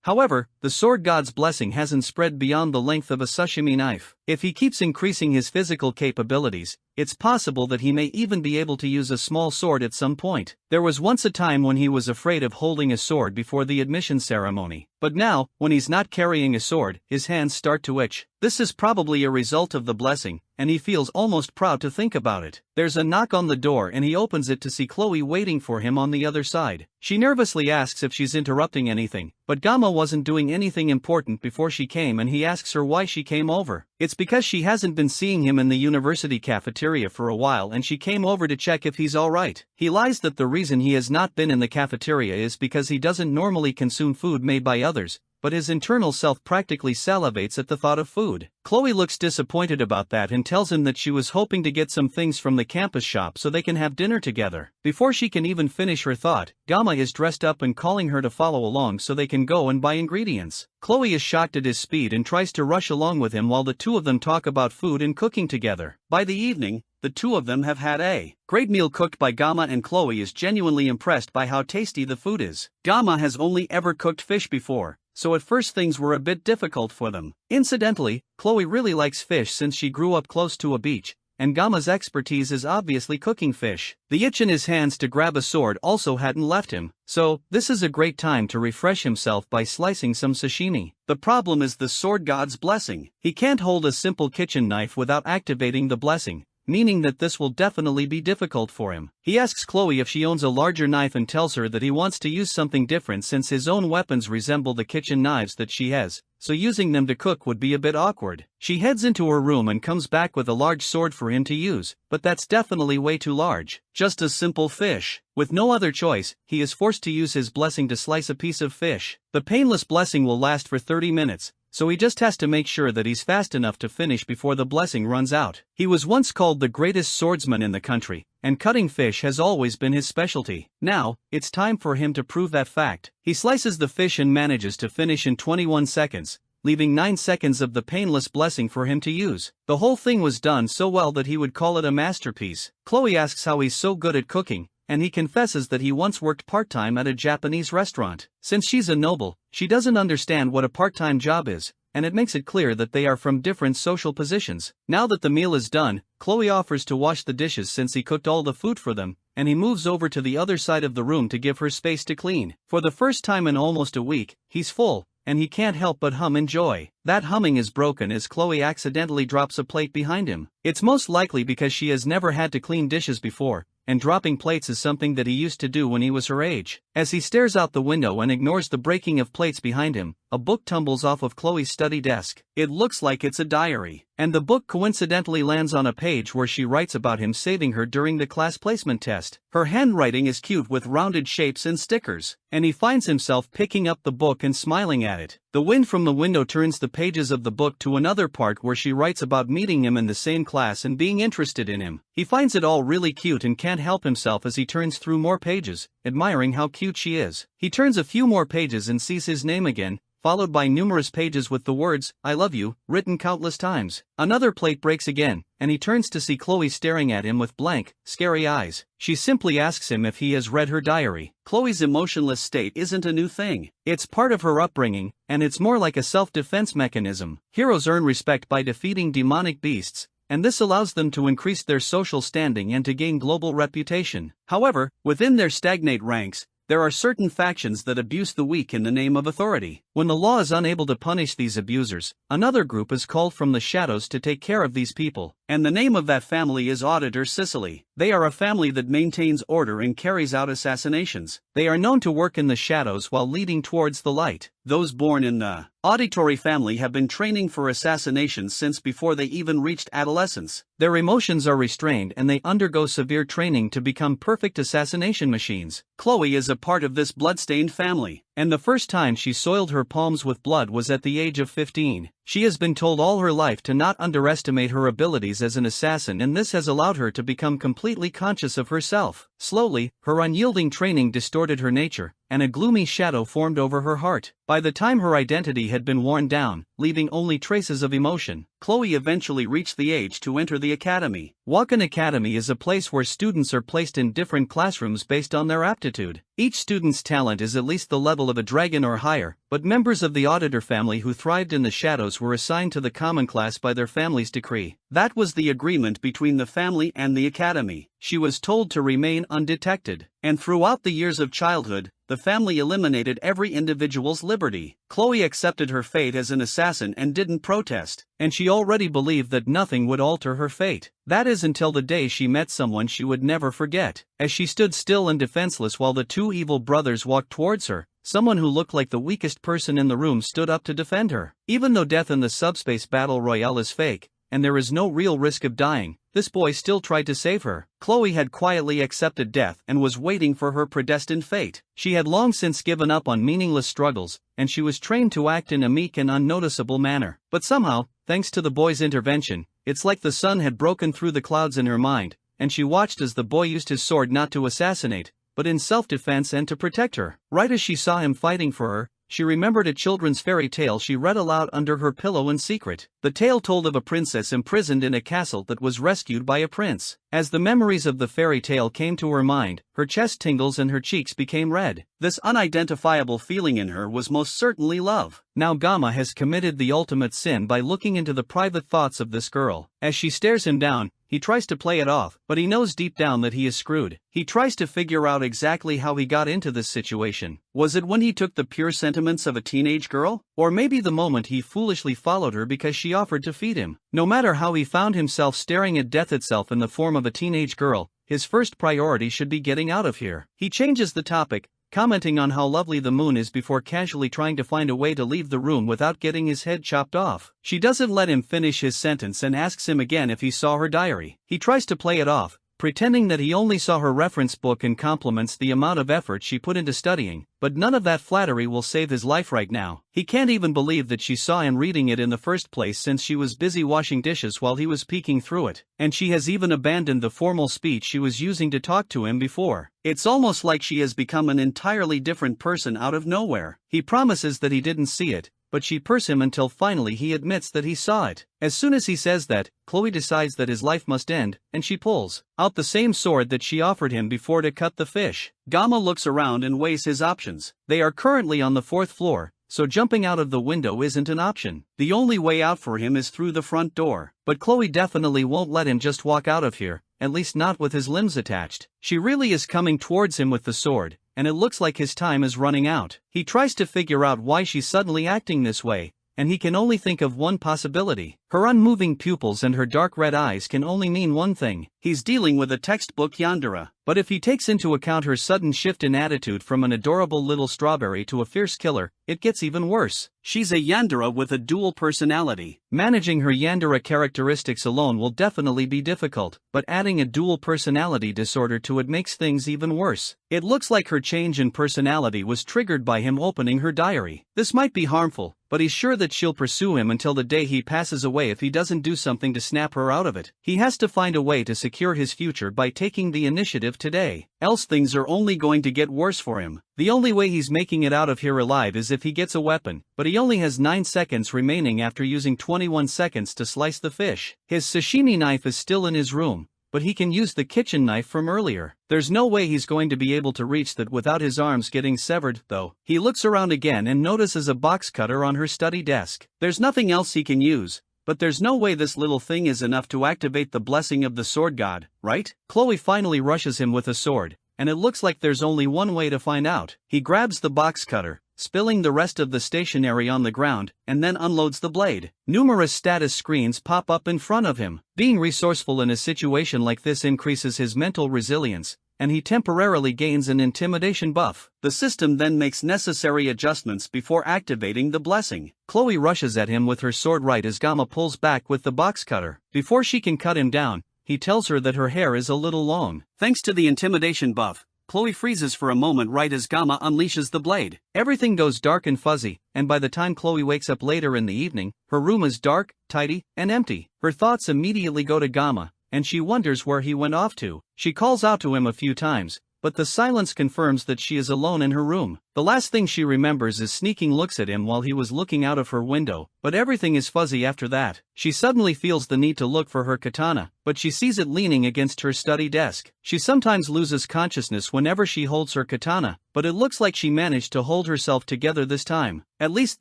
However, the sword god's blessing hasn't spread beyond the length of a sashimi knife. If he keeps increasing his physical capabilities, it's possible that he may even be able to use a small sword at some point. There was once a time when he was afraid of holding a sword before the admission ceremony, but now, when he's not carrying a sword, his hands start to itch. This is probably a result of the blessing, and he feels almost proud to think about it. There's a knock on the door and he opens it to see Chloe waiting for him on the other side. She nervously asks if she's interrupting anything, but Gamma wasn't doing anything important before she came, and he asks her why she came over. It's because she hasn't been seeing him in the university cafeteria for a while and she came over to check if he's alright. He lies that the reason he has not been in the cafeteria is because he doesn't normally consume food made by others, but his internal self practically salivates at the thought of food. Chloe looks disappointed about that and tells him that she was hoping to get some things from the campus shop so they can have dinner together. Before she can even finish her thought, Gamma is dressed up and calling her to follow along so they can go and buy ingredients. Chloe is shocked at his speed and tries to rush along with him while the two of them talk about food and cooking together. By the evening, the two of them have had a great meal cooked by Gamma, and Chloe is genuinely impressed by how tasty the food is. Gamma has only ever cooked fish before, so at first things were a bit difficult for them. Incidentally, Chloe really likes fish since she grew up close to a beach, and Gamma's expertise is obviously cooking fish. The itch in his hands to grab a sword also hadn't left him, so this is a great time to refresh himself by slicing some sashimi. The problem is the sword god's blessing. He can't hold a simple kitchen knife without activating the blessing, meaning that this will definitely be difficult for him. He asks Chloe if she owns a larger knife and tells her that he wants to use something different since his own weapons resemble the kitchen knives that she has, so using them to cook would be a bit awkward. She heads into her room and comes back with a large sword for him to use, but that's definitely way too large. Just a simple fish. With no other choice, he is forced to use his blessing to slice a piece of fish. The painless blessing will last for 30 minutes. So he just has to make sure that he's fast enough to finish before the blessing runs out. He was once called the greatest swordsman in the country, and cutting fish has always been his specialty. Now, it's time for him to prove that fact. He slices the fish and manages to finish in 21 seconds, leaving 9 seconds of the painless blessing for him to use. The whole thing was done so well that he would call it a masterpiece. Chloe asks how he's so good at cooking, and he confesses that he once worked part-time at a Japanese restaurant. Since she's a noble, she doesn't understand what a part-time job is, and it makes it clear that they are from different social positions. Now that the meal is done, Chloe offers to wash the dishes since he cooked all the food for them, and he moves over to the other side of the room to give her space to clean. For the first time in almost a week, he's full, and he can't help but hum in joy. That humming is broken as Chloe accidentally drops a plate behind him. It's most likely because she has never had to clean dishes before, and dropping plates is something that he used to do when he was her age. As he stares out the window and ignores the breaking of plates behind him, a book tumbles off of Chloe's study desk. It looks like it's a diary, and the book coincidentally lands on a page where she writes about him saving her during the class placement test. Her handwriting is cute with rounded shapes and stickers, and he finds himself picking up the book and smiling at it. The wind from the window turns the pages of the book to another part where she writes about meeting him in the same class and being interested in him. He finds it all really cute and can't help himself as he turns through more pages, admiring how cute she is. He turns a few more pages and sees his name again, followed by numerous pages with the words, "I love you," written countless times. Another plate breaks again, and he turns to see Chloe staring at him with blank, scary eyes. She simply asks him if he has read her diary. Chloe's emotionless state isn't a new thing. It's part of her upbringing, and it's more like a self-defense mechanism. Heroes earn respect by defeating demonic beasts, and this allows them to increase their social standing and to gain global reputation. However, within their stagnate ranks, there are certain factions that abuse the weak in the name of authority. When the law is unable to punish these abusers, another group is called from the shadows to take care of these people, and the name of that family is Auditor Sicily. They are a family that maintains order and carries out assassinations. They are known to work in the shadows while leading towards the light. Those born in the auditory family have been training for assassinations since before they even reached adolescence. Their emotions are restrained and they undergo severe training to become perfect assassination machines. Chloe is a part of this bloodstained family, and the first time she soiled her palms with blood was at the age of 15. She has been told all her life to not underestimate her abilities as an assassin, and this has allowed her to become completely conscious of herself. Slowly, her unyielding training distorted her nature, and a gloomy shadow formed over her heart. By the time her identity had been worn down, leaving only traces of emotion, Chloe eventually reached the age to enter the academy. Wakan Academy is a place where students are placed in different classrooms based on their aptitude. Each student's talent is at least the level of a dragon or higher, but members of the auditor family who thrived in the shadows were assigned to the common class by their family's decree. That was the agreement between the family and the academy. She was told to remain undetected, and throughout the years of childhood, the family eliminated every individual's liberty. Chloe accepted her fate as an assassin and didn't protest, and she already believed that nothing would alter her fate. That is until the day she met someone she would never forget. As she stood still and defenseless while the two evil brothers walked towards her, someone who looked like the weakest person in the room stood up to defend her. Even though death in the subspace battle royale is fake, and there is no real risk of dying, this boy still tried to save her. Chloe had quietly accepted death and was waiting for her predestined fate. She had long since given up on meaningless struggles, and she was trained to act in a meek and unnoticeable manner. But somehow, thanks to the boy's intervention, it's like the sun had broken through the clouds in her mind, and she watched as the boy used his sword not to assassinate, but in self-defense and to protect her. Right as she saw him fighting for her, she remembered a children's fairy tale she read aloud under her pillow in secret. The tale told of a princess imprisoned in a castle that was rescued by a prince. As the memories of the fairy tale came to her mind, her chest tingles and her cheeks became red. This unidentifiable feeling in her was most certainly love. Now Gamma has committed the ultimate sin by looking into the private thoughts of this girl. As she stares him down, he tries to play it off, but he knows deep down that he is screwed. He tries to figure out exactly how he got into this situation. Was it when he took the pure sentiments of a teenage girl? Or maybe the moment he foolishly followed her because she offered to feed him? No matter how he found himself staring at death itself in the form of a teenage girl, his first priority should be getting out of here. He changes the topic, commenting on how lovely the moon is before casually trying to find a way to leave the room without getting his head chopped off. She doesn't let him finish his sentence and asks him again if he saw her diary. He tries to play it off, pretending that he only saw her reference book and compliments the amount of effort she put into studying, but none of that flattery will save his life right now. He can't even believe that she saw him reading it in the first place since she was busy washing dishes while he was peeking through it, and she has even abandoned the formal speech she was using to talk to him before. It's almost like she has become an entirely different person out of nowhere. He promises that he didn't see it, but she purrs him until finally he admits that he saw it. As soon as he says that, Chloe decides that his life must end, and she pulls out the same sword that she offered him before to cut the fish. Gamma looks around and weighs his options. They are currently on the 4th floor, so jumping out of the window isn't an option. The only way out for him is through the front door. But Chloe definitely won't let him just walk out of here, at least not with his limbs attached. She really is coming towards him with the sword, and it looks like his time is running out. He tries to figure out why she's suddenly acting this way, and he can only think of one possibility. Her unmoving pupils and her dark red eyes can only mean one thing. He's dealing with a textbook yandere. But if he takes into account her sudden shift in attitude from an adorable little strawberry to a fierce killer, it gets even worse. She's a yandere with a dual personality. Managing her yandere characteristics alone will definitely be difficult, but adding a dual personality disorder to it makes things even worse. It looks like her change in personality was triggered by him opening her diary. This might be harmful, but he's sure that she'll pursue him until the day he passes away if he doesn't do something to snap her out of it. He has to find a way to secure his future by taking the initiative today, else things are only going to get worse for him. The only way he's making it out of here alive is if he gets a weapon, but he only has 9 seconds remaining after using 21 seconds to slice the fish. His sashimi knife is still in his room, but he can use the kitchen knife from earlier. There's no way he's going to be able to reach that without his arms getting severed, though. He looks around again and notices a box cutter on her study desk. There's nothing else he can use, but there's no way this little thing is enough to activate the blessing of the sword god, right? Chloe finally rushes him with a sword, and it looks like there's only one way to find out. He grabs the box cutter, spilling the rest of the stationery on the ground, and then unloads the blade. Numerous status screens pop up in front of him. Being resourceful in a situation like this increases his mental resilience, and he temporarily gains an intimidation buff. The system then makes necessary adjustments before activating the blessing. Chloe rushes at him with her sword right as Gamma pulls back with the box cutter. Before she can cut him down, he tells her that her hair is a little long. Thanks to the intimidation buff, Chloe freezes for a moment right as Gamma unleashes the blade. Everything goes dark and fuzzy, and by the time Chloe wakes up later in the evening, her room is dark, tidy, and empty. Her thoughts immediately go to Gamma, and she wonders where he went off to. She calls out to him a few times, but the silence confirms that she is alone in her room. The last thing she remembers is sneaking looks at him while he was looking out of her window, but everything is fuzzy after that. She suddenly feels the need to look for her katana, but she sees it leaning against her study desk. She sometimes loses consciousness whenever she holds her katana, but it looks like she managed to hold herself together this time. At least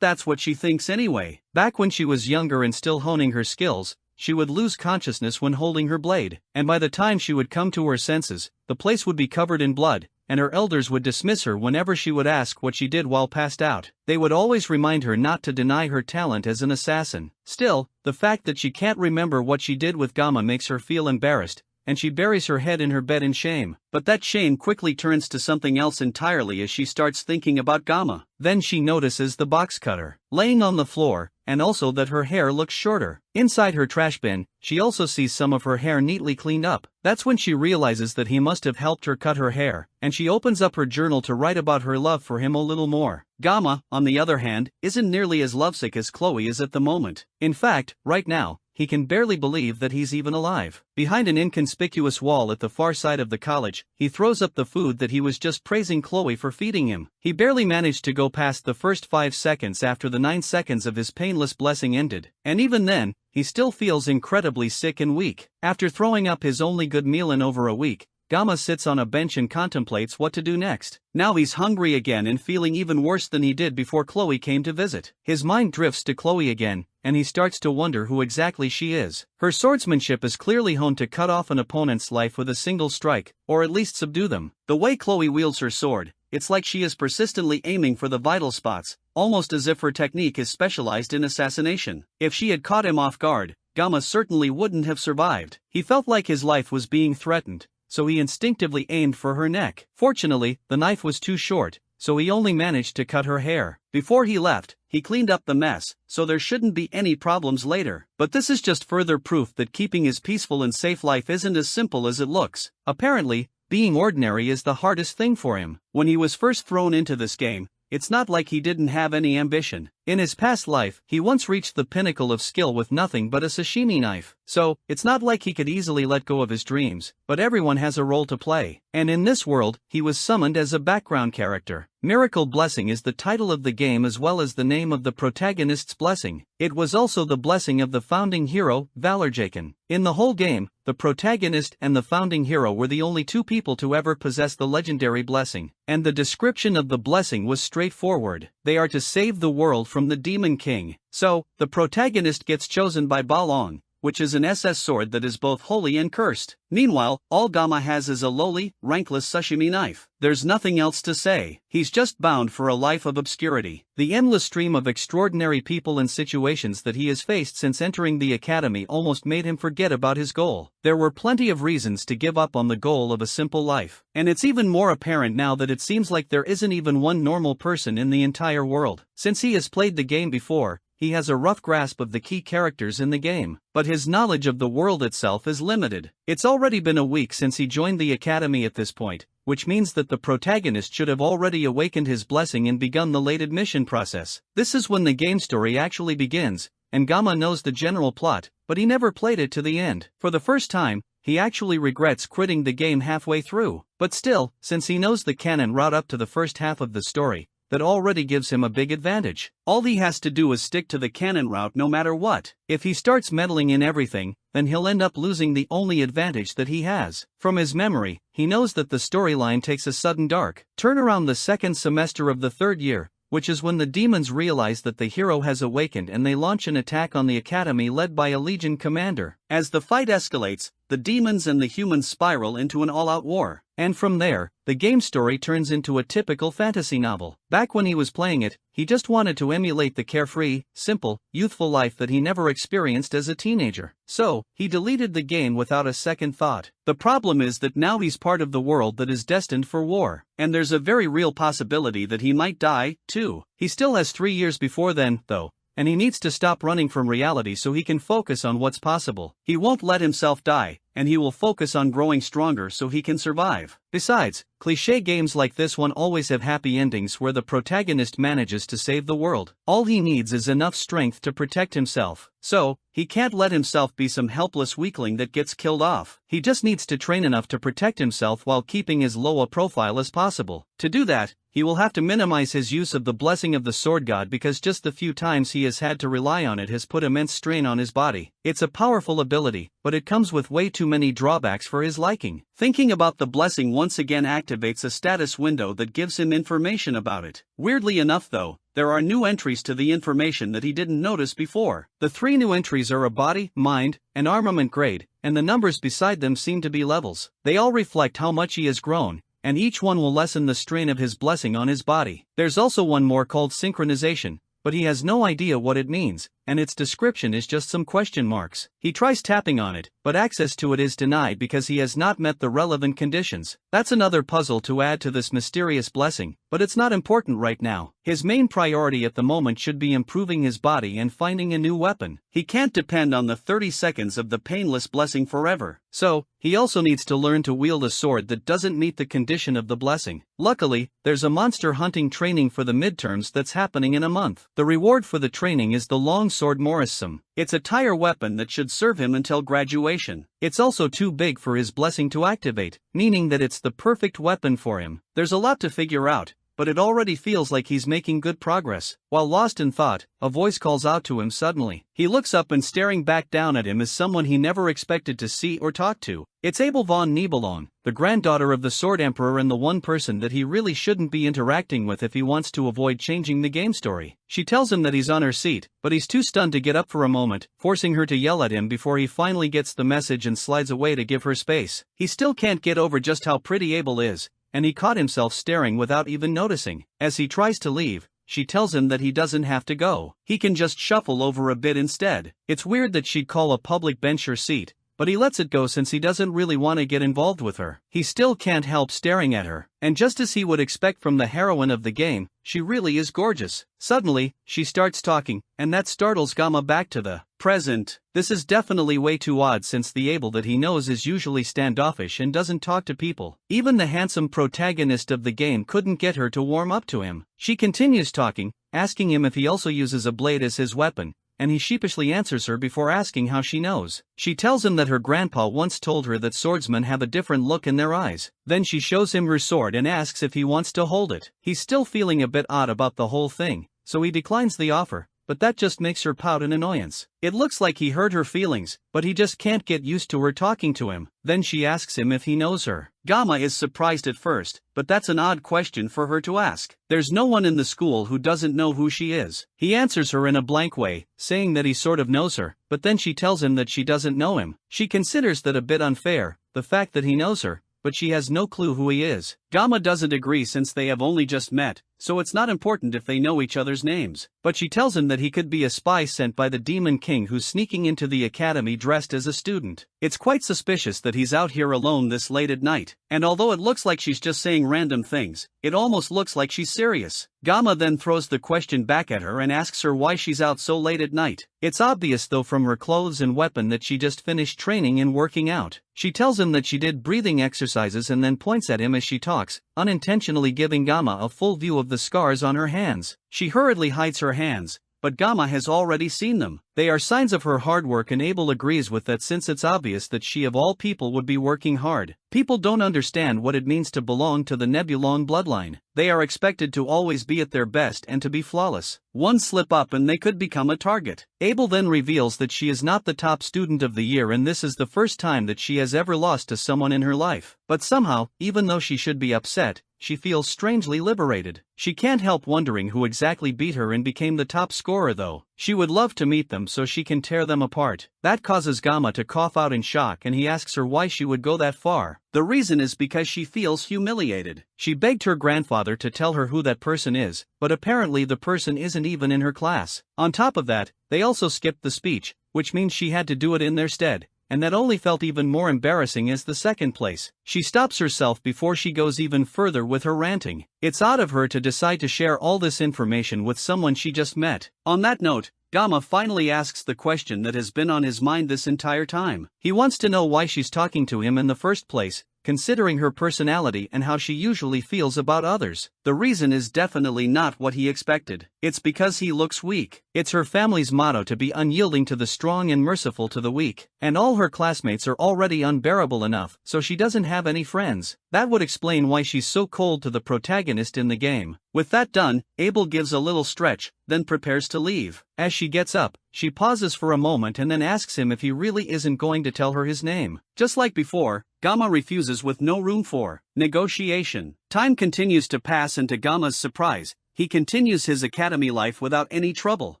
that's what she thinks anyway. Back when she was younger and still honing her skills, she would lose consciousness when holding her blade, and by the time she would come to her senses, the place would be covered in blood, and her elders would dismiss her whenever she would ask what she did while passed out. They would always remind her not to deny her talent as an assassin. Still, the fact that she can't remember what she did with Gamma makes her feel embarrassed, and she buries her head in her bed in shame. But that shame quickly turns to something else entirely as she starts thinking about Gamma. Then she notices the box cutter laying on the floor, and also that her hair looks shorter. Inside her trash bin, she also sees some of her hair neatly cleaned up. That's when she realizes that he must have helped her cut her hair, and she opens up her journal to write about her love for him a little more. Gamma, on the other hand, isn't nearly as lovesick as Chloe is at the moment. In fact, right now, he can barely believe that he's even alive. Behind an inconspicuous wall at the far side of the college, he throws up the food that he was just praising Chloe for feeding him. He barely managed to go past the first 5 seconds after the 9 seconds of his painless blessing ended, and even then, he still feels incredibly sick and weak. After throwing up his only good meal in over a week, Gamma sits on a bench and contemplates what to do next. Now he's hungry again and feeling even worse than he did before Chloe came to visit. His mind drifts to Chloe again, and he starts to wonder who exactly she is. Her swordsmanship is clearly honed to cut off an opponent's life with a single strike, or at least subdue them. The way Chloe wields her sword, it's like she is persistently aiming for the vital spots, almost as if her technique is specialized in assassination. If she had caught him off guard, Gamma certainly wouldn't have survived. He felt like his life was being threatened, so he instinctively aimed for her neck. Fortunately, the knife was too short, so he only managed to cut her hair. Before he left, he cleaned up the mess, so there shouldn't be any problems later. But this is just further proof that keeping his peaceful and safe life isn't as simple as it looks. Apparently, being ordinary is the hardest thing for him. When he was first thrown into this game, it's not like he didn't have any ambition. In his past life, he once reached the pinnacle of skill with nothing but a sashimi knife. So, it's not like he could easily let go of his dreams, but everyone has a role to play. And in this world, he was summoned as a background character. Miracle Blessing is the title of the game as well as the name of the protagonist's blessing. It was also the blessing of the founding hero, Valorjaken. In the whole game, the protagonist and the founding hero were the only 2 people to ever possess the legendary blessing, and the description of the blessing was straightforward. They are to save the world from the Demon King. So, the protagonist gets chosen by Balong, which is an SS sword that is both holy and cursed. Meanwhile, all Gamma has is a lowly, rankless sashimi knife. There's nothing else to say. He's just bound for a life of obscurity. The endless stream of extraordinary people and situations that he has faced since entering the academy almost made him forget about his goal. There were plenty of reasons to give up on the goal of a simple life, and it's even more apparent now that it seems like there isn't even one normal person in the entire world. Since he has played the game before, he has a rough grasp of the key characters in the game, but his knowledge of the world itself is limited. It's already been a week since he joined the academy at this point, which means that the protagonist should have already awakened his blessing and begun the late admission process. This is when the game story actually begins, and Gamma knows the general plot, but he never played it to the end. For the first time, he actually regrets quitting the game halfway through. But still, since he knows the canon route up to the first half of the story, that already gives him a big advantage. All he has to do is stick to the canon route no matter what. If he starts meddling in everything, then he'll end up losing the only advantage that he has. From his memory, he knows that the storyline takes a sudden dark turn around the second semester of the 3rd year, which is when the demons realize that the hero has awakened and they launch an attack on the academy led by a legion commander. As the fight escalates, the demons and the humans spiral into an all-out war, And from there, the game story turns into a typical fantasy novel. Back when he was playing it, he just wanted to emulate the carefree, simple, youthful life that he never experienced as a teenager. So, he deleted the game without a second thought. The problem is that now he's part of the world that is destined for war. And there's a very real possibility that he might die, too. He still has 3 years before then, though. And he needs to stop running from reality so he can focus on what's possible. He won't let himself die, and he will focus on growing stronger so he can survive. Besides, cliché games like this one always have happy endings where the protagonist manages to save the world. All he needs is enough strength to protect himself. So, he can't let himself be some helpless weakling that gets killed off. He just needs to train enough to protect himself while keeping as low a profile as possible. To do that, he will have to minimize his use of the blessing of the sword god because just the few times he has had to rely on it has put immense strain on his body. It's a powerful ability, but it comes with way too many drawbacks for his liking. Thinking about the blessing once again activates a status window that gives him information about it. Weirdly enough though, there are new entries to the information that he didn't notice before. The 3 new entries are a body, mind, and armament grade, and the numbers beside them seem to be levels. They all reflect how much he has grown, and each one will lessen the strain of his blessing on his body. There's also one more called synchronization, but he has no idea what it means, and its description is just some question marks. He tries tapping on it, but access to it is denied because he has not met the relevant conditions. That's another puzzle to add to this mysterious blessing, but it's not important right now. His main priority at the moment should be improving his body and finding a new weapon. He can't depend on the 30 seconds of the painless blessing forever. So, he also needs to learn to wield a sword that doesn't meet the condition of the blessing. Luckily, there's a monster hunting training for the midterms that's happening in a month. The reward for the training is the longsword Morrissum. It's a tire weapon that should serve him until graduation. It's also too big for his blessing to activate, meaning that it's the perfect weapon for him. There's a lot to figure out, but it already feels like he's making good progress. While lost in thought, a voice calls out to him suddenly. He looks up and staring back down at him is someone he never expected to see or talk to. It's Abel von Nibelung, the granddaughter of the Sword Emperor and the one person that he really shouldn't be interacting with if he wants to avoid changing the game story. She tells him that he's on her seat, but he's too stunned to get up for a moment, forcing her to yell at him before he finally gets the message and slides away to give her space. He still can't get over just how pretty Abel is, and he caught himself staring without even noticing. As he tries to leave, she tells him that he doesn't have to go. He can just shuffle over a bit instead. It's weird that she'd call a public bench her seat, but he lets it go since he doesn't really want to get involved with her. He still can't help staring at her, and just as he would expect from the heroine of the game, she really is gorgeous. Suddenly, she starts talking, and that startles Gamma back to the present. This is definitely way too odd since the Abel that he knows is usually standoffish and doesn't talk to people. Even the handsome protagonist of the game couldn't get her to warm up to him. She continues talking, asking him if he also uses a blade as his weapon, and he sheepishly answers her before asking how she knows. She tells him that her grandpa once told her that swordsmen have a different look in their eyes. Then she shows him her sword and asks if he wants to hold it. He's still feeling a bit odd about the whole thing, so he declines the offer, but that just makes her pout in annoyance. It looks like he hurt her feelings, but he just can't get used to her talking to him. Then she asks him if he knows her. Gamma is surprised at first, but that's an odd question for her to ask. There's no one in the school who doesn't know who she is. He answers her in a blank way, saying that he sort of knows her, but then she tells him that she doesn't know him. She considers that a bit unfair, the fact that he knows her, but she has no clue who he is. Gamma doesn't agree since they have only just met, so it's not important if they know each other's names. But she tells him that he could be a spy sent by the Demon King who's sneaking into the academy dressed as a student. It's quite suspicious that he's out here alone this late at night, and although it looks like she's just saying random things, it almost looks like she's serious. Gamma then throws the question back at her and asks her why she's out so late at night. It's obvious though from her clothes and weapon that she just finished training and working out. She tells him that she did breathing exercises and then points at him as she talks, unintentionally giving Gamma a full view of the scars on her hands. She hurriedly hides her hands, but Gamma has already seen them. They are signs of her hard work, and Abel agrees with that since it's obvious that she of all people would be working hard. People don't understand what it means to belong to the Nebulon bloodline. They are expected to always be at their best and to be flawless. One slip up and they could become a target. Abel then reveals that she is not the top student of the year, and this is the first time that she has ever lost to someone in her life. But somehow, even though she should be upset, she feels strangely liberated. She can't help wondering who exactly beat her and became the top scorer though. She would love to meet them so she can tear them apart. That causes Gamma to cough out in shock, and he asks her why she would go that far. The reason is because she feels humiliated. She begged her grandfather to tell her who that person is, but apparently the person isn't even in her class. On top of that, they also skipped the speech, which means she had to do it in their stead, and that only felt even more embarrassing as the second place. She stops herself before she goes even further with her ranting. It's odd of her to decide to share all this information with someone she just met. On that note, Gamma finally asks the question that has been on his mind this entire time. He wants to know why she's talking to him in the first place, considering her personality and how she usually feels about others. The reason is definitely not what he expected. It's because he looks weak. It's her family's motto to be unyielding to the strong and merciful to the weak. And all her classmates are already unbearable enough, so she doesn't have any friends. That would explain why she's so cold to the protagonist in the game. With that done, Abel gives a little stretch, then prepares to leave. As she gets up, she pauses for a moment and then asks him if he really isn't going to tell her his name. Just like before, Gamma refuses with no room for negotiation. Time continues to pass, and to Gamma's surprise, he continues his academy life without any trouble.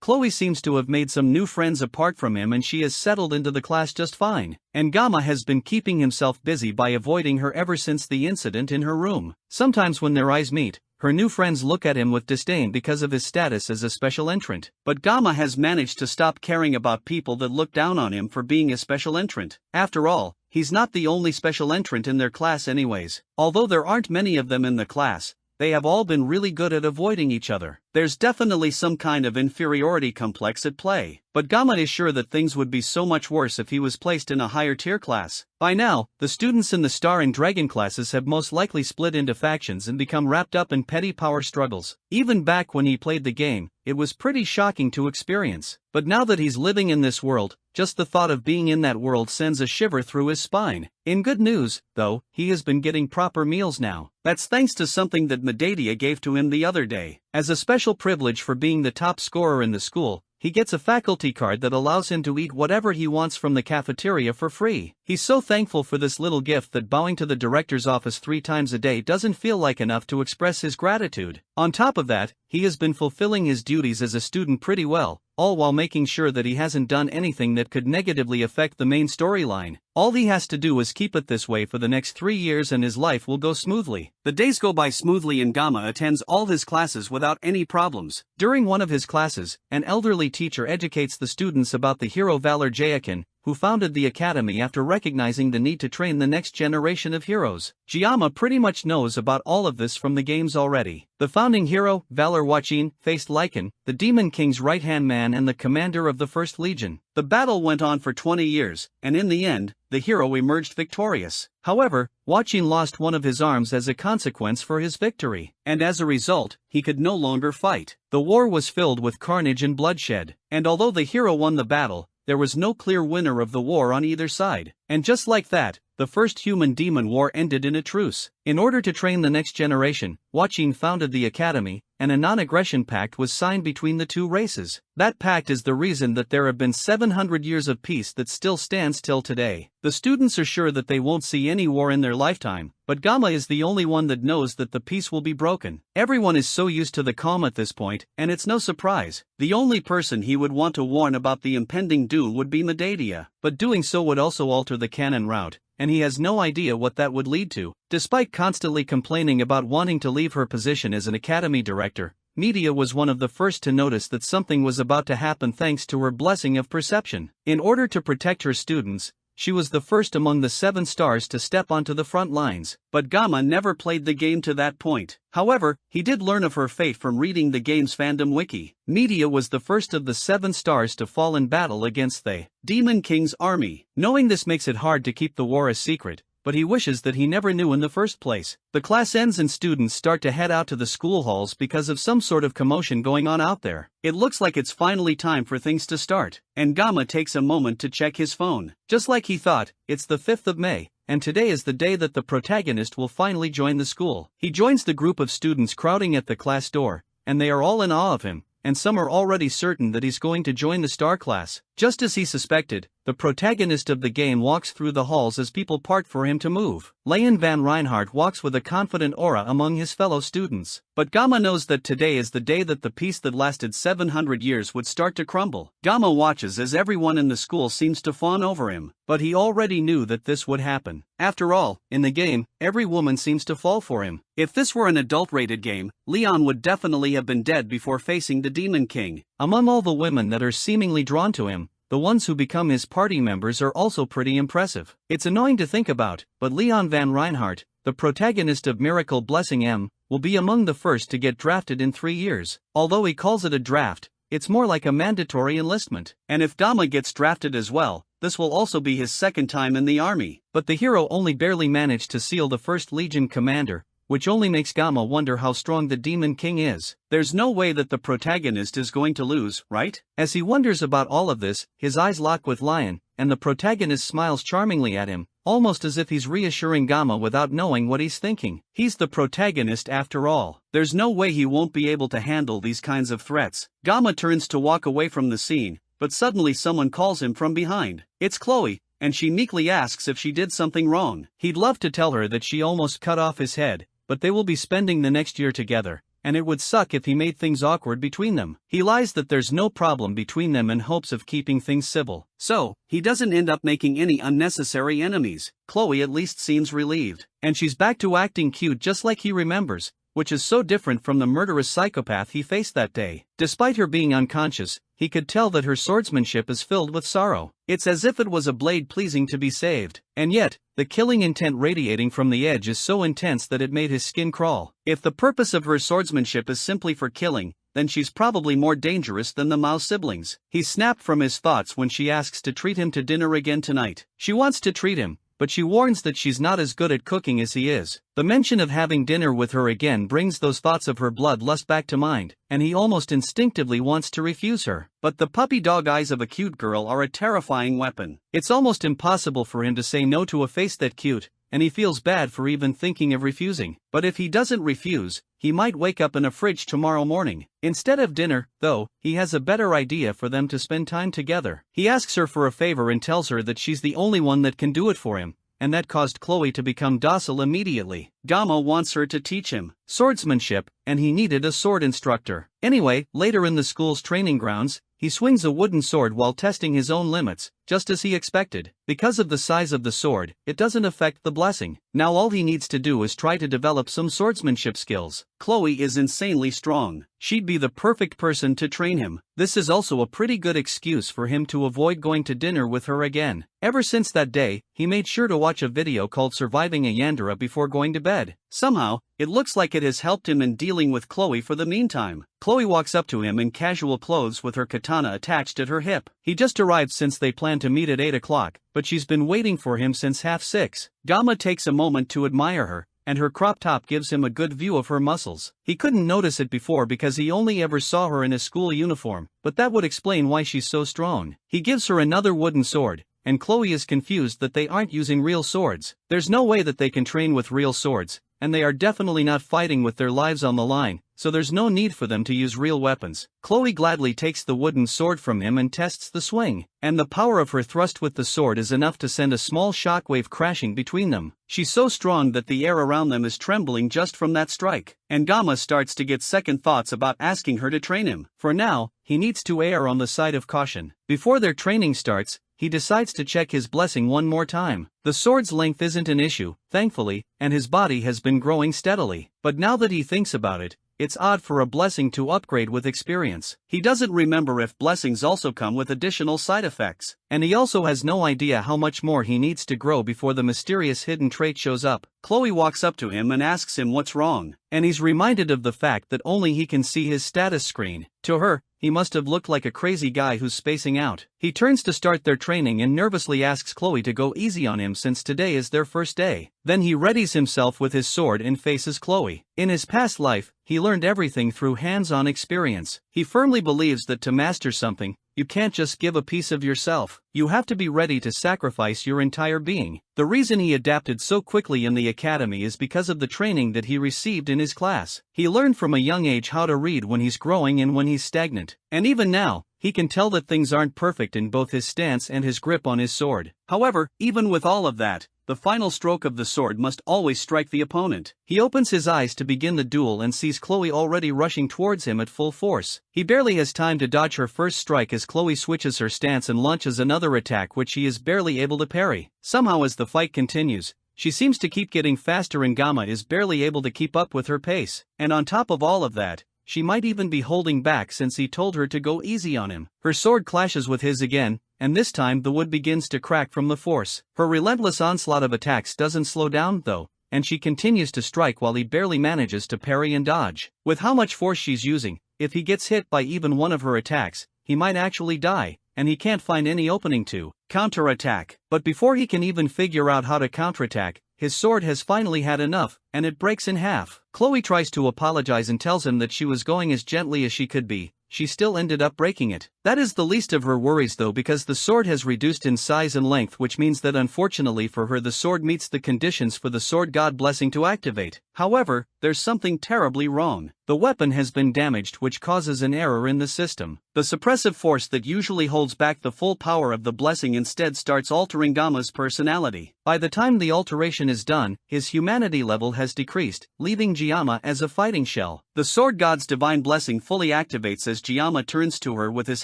Chloe seems to have made some new friends apart from him, and she has settled into the class just fine. And Gamma has been keeping himself busy by avoiding her ever since the incident in her room. Sometimes when their eyes meet, her new friends look at him with disdain because of his status as a special entrant. But Gamma has managed to stop caring about people that look down on him for being a special entrant. After all, he's not the only special entrant in their class anyways. Although there aren't many of them in the class, they have all been really good at avoiding each other. There's definitely some kind of inferiority complex at play. But Gamma is sure that things would be so much worse if he was placed in a higher tier class. By now, the students in the Star and Dragon classes have most likely split into factions and become wrapped up in petty power struggles. Even back when he played the game, it was pretty shocking to experience. But now that he's living in this world, just the thought of being in that world sends a shiver through his spine. In good news, though, he has been getting proper meals now. That's thanks to something that Medeidia gave to him the other day. As a special privilege for being the top scorer in the school, he gets a faculty card that allows him to eat whatever he wants from the cafeteria for free. He's so thankful for this little gift that bowing to the director's office 3 times a day doesn't feel like enough to express his gratitude. On top of that, he has been fulfilling his duties as a student pretty well, all while making sure that he hasn't done anything that could negatively affect the main storyline. All he has to do is keep it this way for the next 3 years and his life will go smoothly. The days go by smoothly and Gamma attends all his classes without any problems. During one of his classes, an elderly teacher educates the students about the hero Valor Jayakin, who founded the academy after recognizing the need to train the next generation of heroes. Giamma pretty much knows about all of this from the games already. The founding hero, Valor Wachin, faced Lycan, the Demon King's right-hand man and the commander of the First Legion. The battle went on for 20 years, and in the end, the hero emerged victorious. However, Wachin lost one of his arms as a consequence for his victory, and as a result, he could no longer fight. The war was filled with carnage and bloodshed, and although the hero won the battle, there was no clear winner of the war on either side. And just like that, the first human-demon war ended in a truce. In order to train the next generation, Wachin founded the academy, and a non-aggression pact was signed between the two races. That pact is the reason that there have been 700 years of peace that still stands till today. The students are sure that they won't see any war in their lifetime, but Gamma is the only one that knows that the peace will be broken. Everyone is so used to the calm at this point, and it's no surprise. The only person he would want to warn about the impending doom would be Medeidia, but doing so would also alter the canon route, and he has no idea what that would lead to. Despite constantly complaining about wanting to leave her position as an academy director, Medea was one of the first to notice that something was about to happen thanks to her blessing of perception. In order to protect her students, she was the first among the 7 stars to step onto the front lines. But Gamma never played the game to that point. However, he did learn of her fate from reading the game's fandom wiki. Medea was the first of the 7 stars to fall in battle against the Demon King's army. Knowing this makes it hard to keep the war a secret, but he wishes that he never knew in the first place. The class ends and students start to head out to the school halls because of some sort of commotion going on out there. It looks like it's finally time for things to start, and Gamma takes a moment to check his phone. Just like he thought, it's the 5th of May, and today is the day that the protagonist will finally join the school. He joins the group of students crowding at the class door, and they are all in awe of him, and some are already certain that he's going to join the star class. Just as he suspected, the protagonist of the game walks through the halls as people part for him to move. Leon van Reinhardt walks with a confident aura among his fellow students. But Gamma knows that today is the day that the peace that lasted 700 years would start to crumble. Gamma watches as everyone in the school seems to fawn over him, but he already knew that this would happen. After all, in the game, every woman seems to fall for him. If this were an adult-rated game, Leon would definitely have been dead before facing the Demon King. Among all the women that are seemingly drawn to him, the ones who become his party members are also pretty impressive. It's annoying to think about, but Leon van Reinhardt, the protagonist of Miracle Blessing M, will be among the first to get drafted in 3 years. Although he calls it a draft, it's more like a mandatory enlistment. And if Dama gets drafted as well, this will also be his second time in the army. But the hero only barely managed to seal the 1st Legion commander, which only makes Gamma wonder how strong the Demon King is. There's no way that the protagonist is going to lose, right? As he wonders about all of this, his eyes lock with Lion, and the protagonist smiles charmingly at him, almost as if he's reassuring Gamma without knowing what he's thinking. He's the protagonist after all. There's no way he won't be able to handle these kinds of threats. Gamma turns to walk away from the scene, but suddenly someone calls him from behind. It's Chloe, and she meekly asks if she did something wrong. He'd love to tell her that she almost cut off his head, but they will be spending the next year together, and it would suck if he made things awkward between them. He lies that there's no problem between them in hopes of keeping things civil. So, he doesn't end up making any unnecessary enemies. Chloe at least seems relieved. And she's back to acting cute just like he remembers, which is so different from the murderous psychopath he faced that day. Despite her being unconscious, he could tell that her swordsmanship is filled with sorrow. It's as if it was a blade pleasing to be saved. And yet, the killing intent radiating from the edge is so intense that it made his skin crawl. If the purpose of her swordsmanship is simply for killing, then she's probably more dangerous than the Mao siblings. He snapped from his thoughts when she asks to treat him to dinner again tonight. She wants to treat him, but she warns that she's not as good at cooking as he is. The mention of having dinner with her again brings those thoughts of her bloodlust back to mind, and he almost instinctively wants to refuse her. But the puppy dog eyes of a cute girl are a terrifying weapon. It's almost impossible for him to say no to a face that cute, and he feels bad for even thinking of refusing. But if he doesn't refuse, he might wake up in a fridge tomorrow morning. Instead of dinner, though, he has a better idea for them to spend time together. He asks her for a favor and tells her that she's the only one that can do it for him, and that caused Chloe to become docile immediately. Gamma wants her to teach him swordsmanship, and he needed a sword instructor. Anyway, later in the school's training grounds, he swings a wooden sword while testing his own limits, just as he expected. Because of the size of the sword, it doesn't affect the blessing. Now all he needs to do is try to develop some swordsmanship skills. Chloe is insanely strong. She'd be the perfect person to train him. This is also a pretty good excuse for him to avoid going to dinner with her again. Ever since that day, he made sure to watch a video called Surviving a Yandere before going to bed. Somehow, it looks like it has helped him in dealing with Chloe for the meantime. Chloe walks up to him in casual clothes with her katana attached at her hip. He just arrived since they planned to meet at 8 o'clock, but she's been waiting for him since 5:30. Gamma takes a moment to admire her, and her crop top gives him a good view of her muscles. He couldn't notice it before because he only ever saw her in a school uniform, but that would explain why she's so strong. He gives her another wooden sword, and Chloe is confused that they aren't using real swords. There's no way that they can train with real swords, and they are definitely not fighting with their lives on the line, so there's no need for them to use real weapons. Chloe gladly takes the wooden sword from him and tests the swing, and the power of her thrust with the sword is enough to send a small shockwave crashing between them. She's so strong that the air around them is trembling just from that strike, and Gamma starts to get second thoughts about asking her to train him. For now, he needs to err on the side of caution. Before their training starts, he decides to check his blessing one more time. The sword's length isn't an issue, thankfully, and his body has been growing steadily. But now that he thinks about it, it's odd for a blessing to upgrade with experience. He doesn't remember if blessings also come with additional side effects, and he also has no idea how much more he needs to grow before the mysterious hidden trait shows up. Chloe walks up to him and asks him what's wrong, and he's reminded of the fact that only he can see his status screen. To her, he must have looked like a crazy guy who's spacing out. He turns to start their training and nervously asks Chloe to go easy on him since today is their first day. Then he readies himself with his sword and faces Chloe. In his past life, he learned everything through hands-on experience. He firmly believes that to master something, you can't just give a piece of yourself. You have to be ready to sacrifice your entire being. The reason he adapted so quickly in the academy is because of the training that he received in his class. He learned from a young age how to read when he's growing and when he's stagnant. And even now, he can tell that things aren't perfect in both his stance and his grip on his sword. However, even with all of that, the final stroke of the sword must always strike the opponent. He opens his eyes to begin the duel and sees Chloe already rushing towards him at full force. He barely has time to dodge her first strike as Chloe switches her stance and launches another attack which he is barely able to parry. Somehow as the fight continues, she seems to keep getting faster and Gamma is barely able to keep up with her pace. And on top of all of that, she might even be holding back since he told her to go easy on him. Her sword clashes with his again, and this time the wood begins to crack from the force. Her relentless onslaught of attacks doesn't slow down though, and she continues to strike while he barely manages to parry and dodge. With how much force she's using, if he gets hit by even one of her attacks, he might actually die, and he can't find any opening to counterattack. But before he can even figure out how to counterattack, his sword has finally had enough, and it breaks in half. Chloe tries to apologize and tells him that she was going as gently as she could be. She still ended up breaking it. That is the least of her worries though, because the sword has reduced in size and length, which means that unfortunately for her the sword meets the conditions for the sword god blessing to activate. However, there's something terribly wrong. The weapon has been damaged, which causes an error in the system. The suppressive force that usually holds back the full power of the blessing instead starts altering Gamma's personality. By the time the alteration is done, his humanity level has decreased, leaving Giamma as a fighting shell. The sword god's divine blessing fully activates as Giamma turns to her with his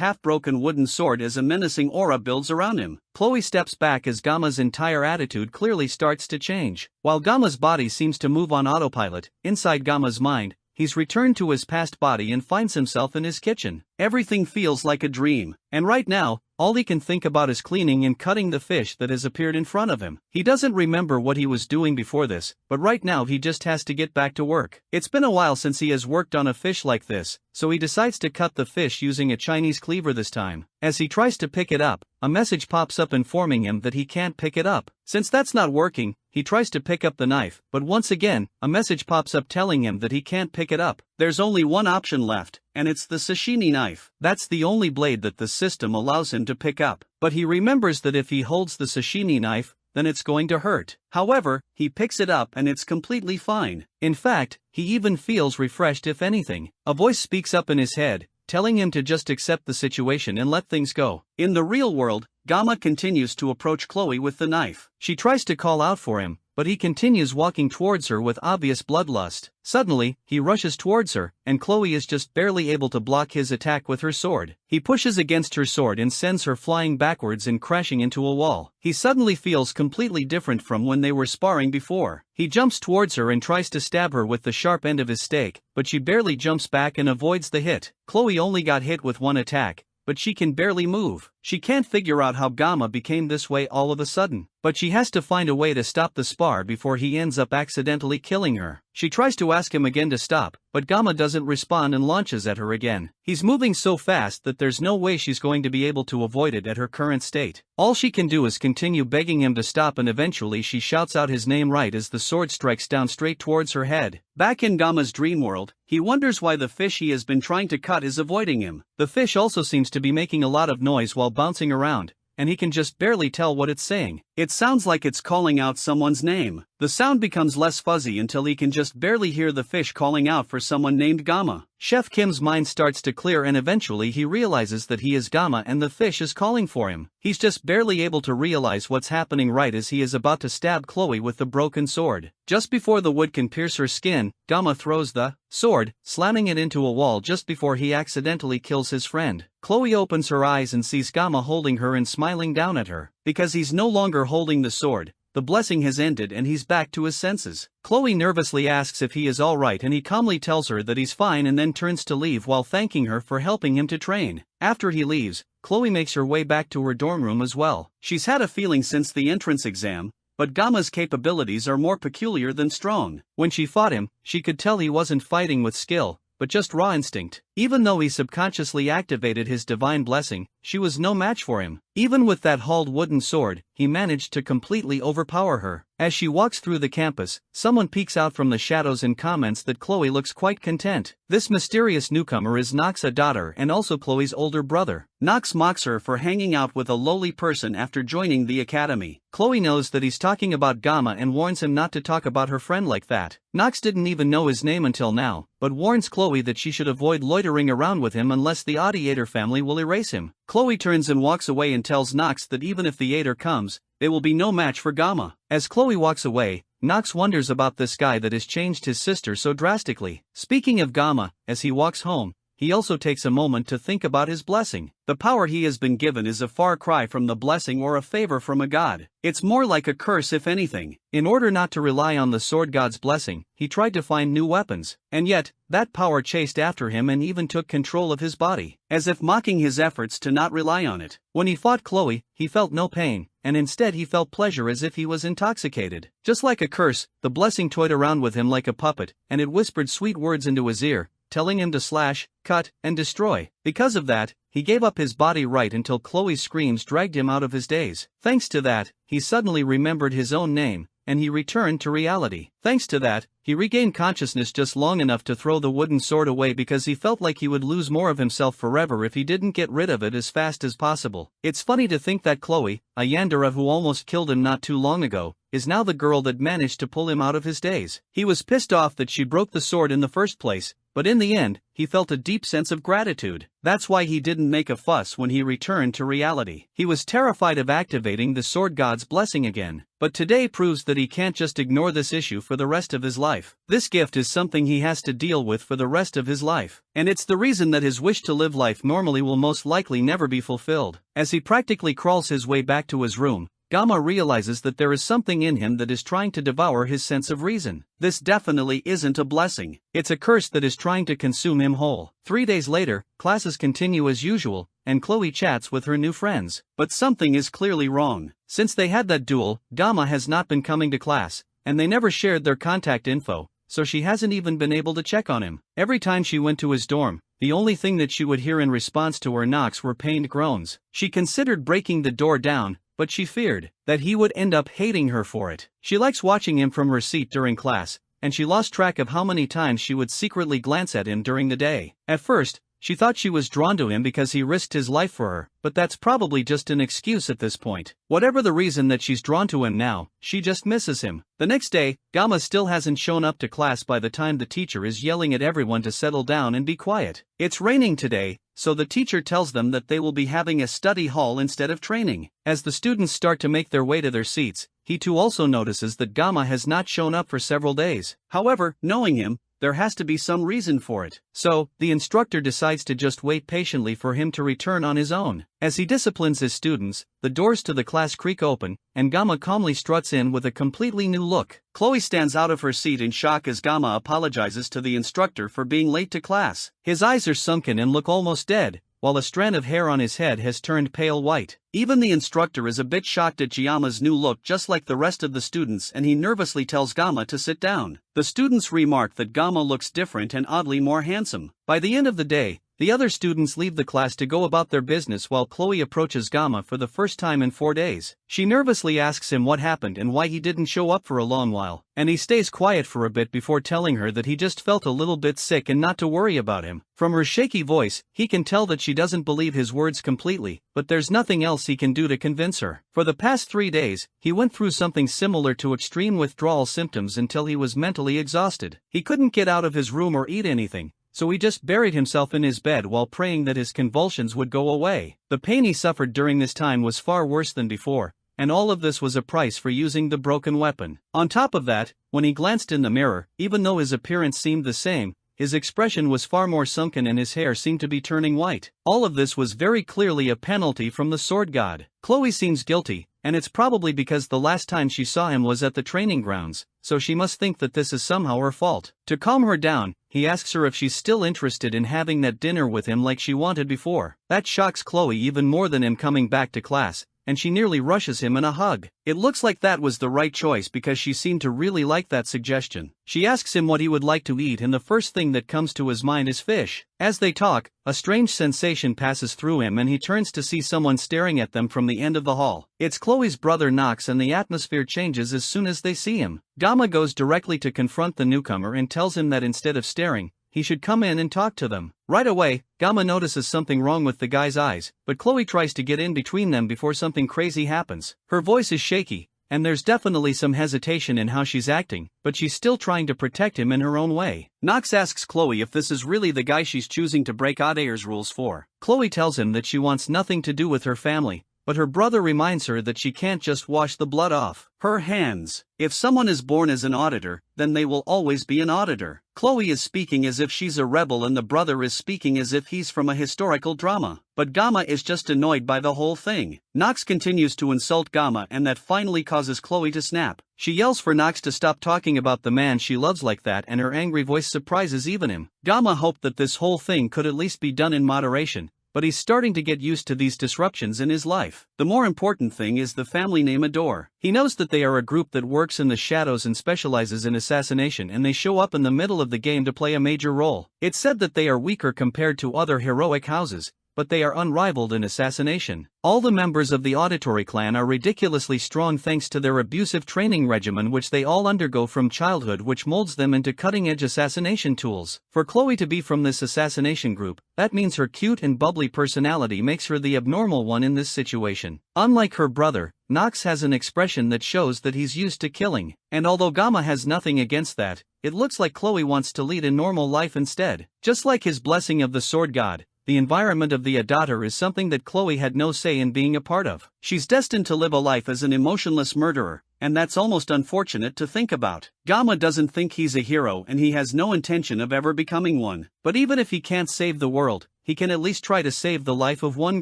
half-broken wooden sword as a menacing aura builds around him. Chloe steps back as Gamma's entire attitude clearly starts to change. While Gamma's body seems to move on autopilot, inside Gamma's mind, he's returned to his past body and finds himself in his kitchen. Everything feels like a dream, and right now, all he can think about is cleaning and cutting the fish that has appeared in front of him. He doesn't remember what he was doing before this, but right now he just has to get back to work. It's been a while since he has worked on a fish like this, so he decides to cut the fish using a Chinese cleaver this time. As he tries to pick it up, a message pops up informing him that he can't pick it up. Since that's not working, he tries to pick up the knife, but once again, a message pops up telling him that he can't pick it up. There's only one option left, and it's the sashimi knife. That's the only blade that the system allows him to pick up. But he remembers that if he holds the sashimi knife, then it's going to hurt. However, he picks it up and it's completely fine. In fact, he even feels refreshed if anything. A voice speaks up in his head, telling him to just accept the situation and let things go. In the real world, Gamma continues to approach Chloe with the knife. She tries to call out for him, but he continues walking towards her with obvious bloodlust. Suddenly, he rushes towards her, and Chloe is just barely able to block his attack with her sword. He pushes against her sword and sends her flying backwards and crashing into a wall. He suddenly feels completely different from when they were sparring before. He jumps towards her and tries to stab her with the sharp end of his stake, but she barely jumps back and avoids the hit. Chloe only got hit with one attack, but she can barely move. She can't figure out how Gamma became this way all of a sudden, but she has to find a way to stop the spar before he ends up accidentally killing her. She tries to ask him again to stop, but Gamma doesn't respond and launches at her again. He's moving so fast that there's no way she's going to be able to avoid it at her current state. All she can do is continue begging him to stop, and eventually she shouts out his name right as the sword strikes down straight towards her head. Back in Gamma's dream world, he wonders why the fish he has been trying to cut is avoiding him. The fish also seems to be making a lot of noise while bouncing around, and he can just barely tell what it's saying. It sounds like it's calling out someone's name. The sound becomes less fuzzy until he can just barely hear the fish calling out for someone named Gamma. Chef Kim's mind starts to clear and eventually he realizes that he is Gamma and the fish is calling for him. He's just barely able to realize what's happening right as he is about to stab Chloe with the broken sword. Just before the wood can pierce her skin, Gamma throws the sword, slamming it into a wall just before he accidentally kills his friend. Chloe opens her eyes and sees Gamma holding her and smiling down at her. Because he's no longer holding the sword, the blessing has ended and he's back to his senses. Chloe nervously asks if he is alright and he calmly tells her that he's fine and then turns to leave while thanking her for helping him to train. After he leaves, Chloe makes her way back to her dorm room as well. She's had a feeling since the entrance exam, but Gamma's capabilities are more peculiar than strong. When she fought him, she could tell he wasn't fighting with skill, but just raw instinct. Even though he subconsciously activated his divine blessing, she was no match for him. Even with that hauled wooden sword, he managed to completely overpower her. As she walks through the campus, someone peeks out from the shadows and comments that Chloe looks quite content. This mysterious newcomer is Nox's daughter and also Chloe's older brother. Nox mocks her for hanging out with a lowly person after joining the academy. Chloe knows that he's talking about Gamma and warns him not to talk about her friend like that. Nox didn't even know his name until now, but warns Chloe that she should avoid loitering around with him unless the Audiator family will erase him. Chloe turns and walks away and tells Nox that even if the Ator comes, they will be no match for Gamma. As Chloe walks away, Nox wonders about this guy that has changed his sister so drastically. Speaking of Gamma, as he walks home, he also takes a moment to think about his blessing. The power he has been given is a far cry from the blessing or a favor from a god. It's more like a curse if anything. In order not to rely on the sword god's blessing, he tried to find new weapons, and yet, that power chased after him and even took control of his body, as if mocking his efforts to not rely on it. When he fought Chloe, he felt no pain, and instead he felt pleasure as if he was intoxicated. Just like a curse, the blessing toyed around with him like a puppet, and it whispered sweet words into his ear, telling him to slash, cut, and destroy. Because of that, he gave up his body right until Chloe's screams dragged him out of his daze. Thanks to that, he suddenly remembered his own name, and he returned to reality. Thanks to that, he regained consciousness just long enough to throw the wooden sword away because he felt like he would lose more of himself forever if he didn't get rid of it as fast as possible. It's funny to think that Chloe, a Yandere who almost killed him not too long ago, is now the girl that managed to pull him out of his daze. He was pissed off that she broke the sword in the first place, but in the end, he felt a deep sense of gratitude. That's why he didn't make a fuss when he returned to reality. He was terrified of activating the sword god's blessing again, but today proves that he can't just ignore this issue for the rest of his life. This gift is something he has to deal with for the rest of his life, and it's the reason that his wish to live life normally will most likely never be fulfilled. As he practically crawls his way back to his room, Gamma realizes that there is something in him that is trying to devour his sense of reason. This definitely isn't a blessing. It's a curse that is trying to consume him whole. 3 days later, classes continue as usual, and Chloe chats with her new friends. But something is clearly wrong. Since they had that duel, Gamma has not been coming to class, and they never shared their contact info, so she hasn't even been able to check on him. Every time she went to his dorm, the only thing that she would hear in response to her knocks were pained groans. She considered breaking the door down, but she feared that he would end up hating her for it. She likes watching him from her seat during class, and she lost track of how many times she would secretly glance at him during the day. At first, she thought she was drawn to him because he risked his life for her, but that's probably just an excuse at this point. Whatever the reason that she's drawn to him now, she just misses him. The next day, Gamma still hasn't shown up to class by the time the teacher is yelling at everyone to settle down and be quiet. It's raining today, so the teacher tells them that they will be having a study hall instead of training. As the students start to make their way to their seats, he too also notices that Gamma has not shown up for several days. However, knowing him, there has to be some reason for it. So, the instructor decides to just wait patiently for him to return on his own. As he disciplines his students, the doors to the class creak open, and Gamma calmly struts in with a completely new look. Chloe stands out of her seat in shock as Gamma apologizes to the instructor for being late to class. His eyes are sunken and look almost dead, while a strand of hair on his head has turned pale white. Even the instructor is a bit shocked at Gamma's new look just like the rest of the students, and he nervously tells Gamma to sit down. The students remark that Gamma looks different and oddly more handsome. By the end of the day, the other students leave the class to go about their business while Chloe approaches Gamma for the first time in 4 days. She nervously asks him what happened and why he didn't show up for a long while, and he stays quiet for a bit before telling her that he just felt a little bit sick and not to worry about him. From her shaky voice, he can tell that she doesn't believe his words completely, but there's nothing else he can do to convince her. For the past 3 days, he went through something similar to extreme withdrawal symptoms until he was mentally exhausted. He couldn't get out of his room or eat anything, so he just buried himself in his bed while praying that his convulsions would go away. The pain he suffered during this time was far worse than before, and all of this was a price for using the broken weapon. On top of that, when he glanced in the mirror, even though his appearance seemed the same, his expression was far more sunken and his hair seemed to be turning white. All of this was very clearly a penalty from the sword god. Chloe seems guilty, and it's probably because the last time she saw him was at the training grounds, so she must think that this is somehow her fault. To calm her down, he asks her if she's still interested in having that dinner with him like she wanted before. That shocks Chloe even more than him coming back to class, and she nearly rushes him in a hug. It looks like that was the right choice because she seemed to really like that suggestion. She asks him what he would like to eat, and the first thing that comes to his mind is fish. As they talk, a strange sensation passes through him and he turns to see someone staring at them from the end of the hall. It's Chloe's brother Knox, and the atmosphere changes as soon as they see him. Gamma goes directly to confront the newcomer and tells him that instead of staring, he should come in and talk to them. Right away, Gamma notices something wrong with the guy's eyes, but Chloe tries to get in between them before something crazy happens. Her voice is shaky, and there's definitely some hesitation in how she's acting, but she's still trying to protect him in her own way. Knox asks Chloe if this is really the guy she's choosing to break Adair's rules for. Chloe tells him that she wants nothing to do with her family, but her brother reminds her that she can't just wash the blood off her hands. If someone is born as an auditor, then they will always be an auditor. Chloe is speaking as if she's a rebel and the brother is speaking as if he's from a historical drama. But Gamma is just annoyed by the whole thing. Knox continues to insult Gamma, and that finally causes Chloe to snap. She yells for Knox to stop talking about the man she loves like that, and her angry voice surprises even him. Gamma hoped that this whole thing could at least be done in moderation, but he's starting to get used to these disruptions in his life. The more important thing is the family name Adore. He knows that they are a group that works in the shadows and specializes in assassination, and they show up in the middle of the game to play a major role. It's said that they are weaker compared to other heroic houses, but they are unrivaled in assassination. All the members of the auditory clan are ridiculously strong thanks to their abusive training regimen which they all undergo from childhood, which molds them into cutting-edge assassination tools. For Chloe to be from this assassination group, that means her cute and bubbly personality makes her the abnormal one in this situation. Unlike her brother, Knox has an expression that shows that he's used to killing, and although Gamma has nothing against that, it looks like Chloe wants to lead a normal life instead. Just like his blessing of the sword god, the environment of the Adater is something that Chloe had no say in being a part of. She's destined to live a life as an emotionless murderer, and that's almost unfortunate to think about. Gamma doesn't think he's a hero, and he has no intention of ever becoming one. But even if he can't save the world, he can at least try to save the life of one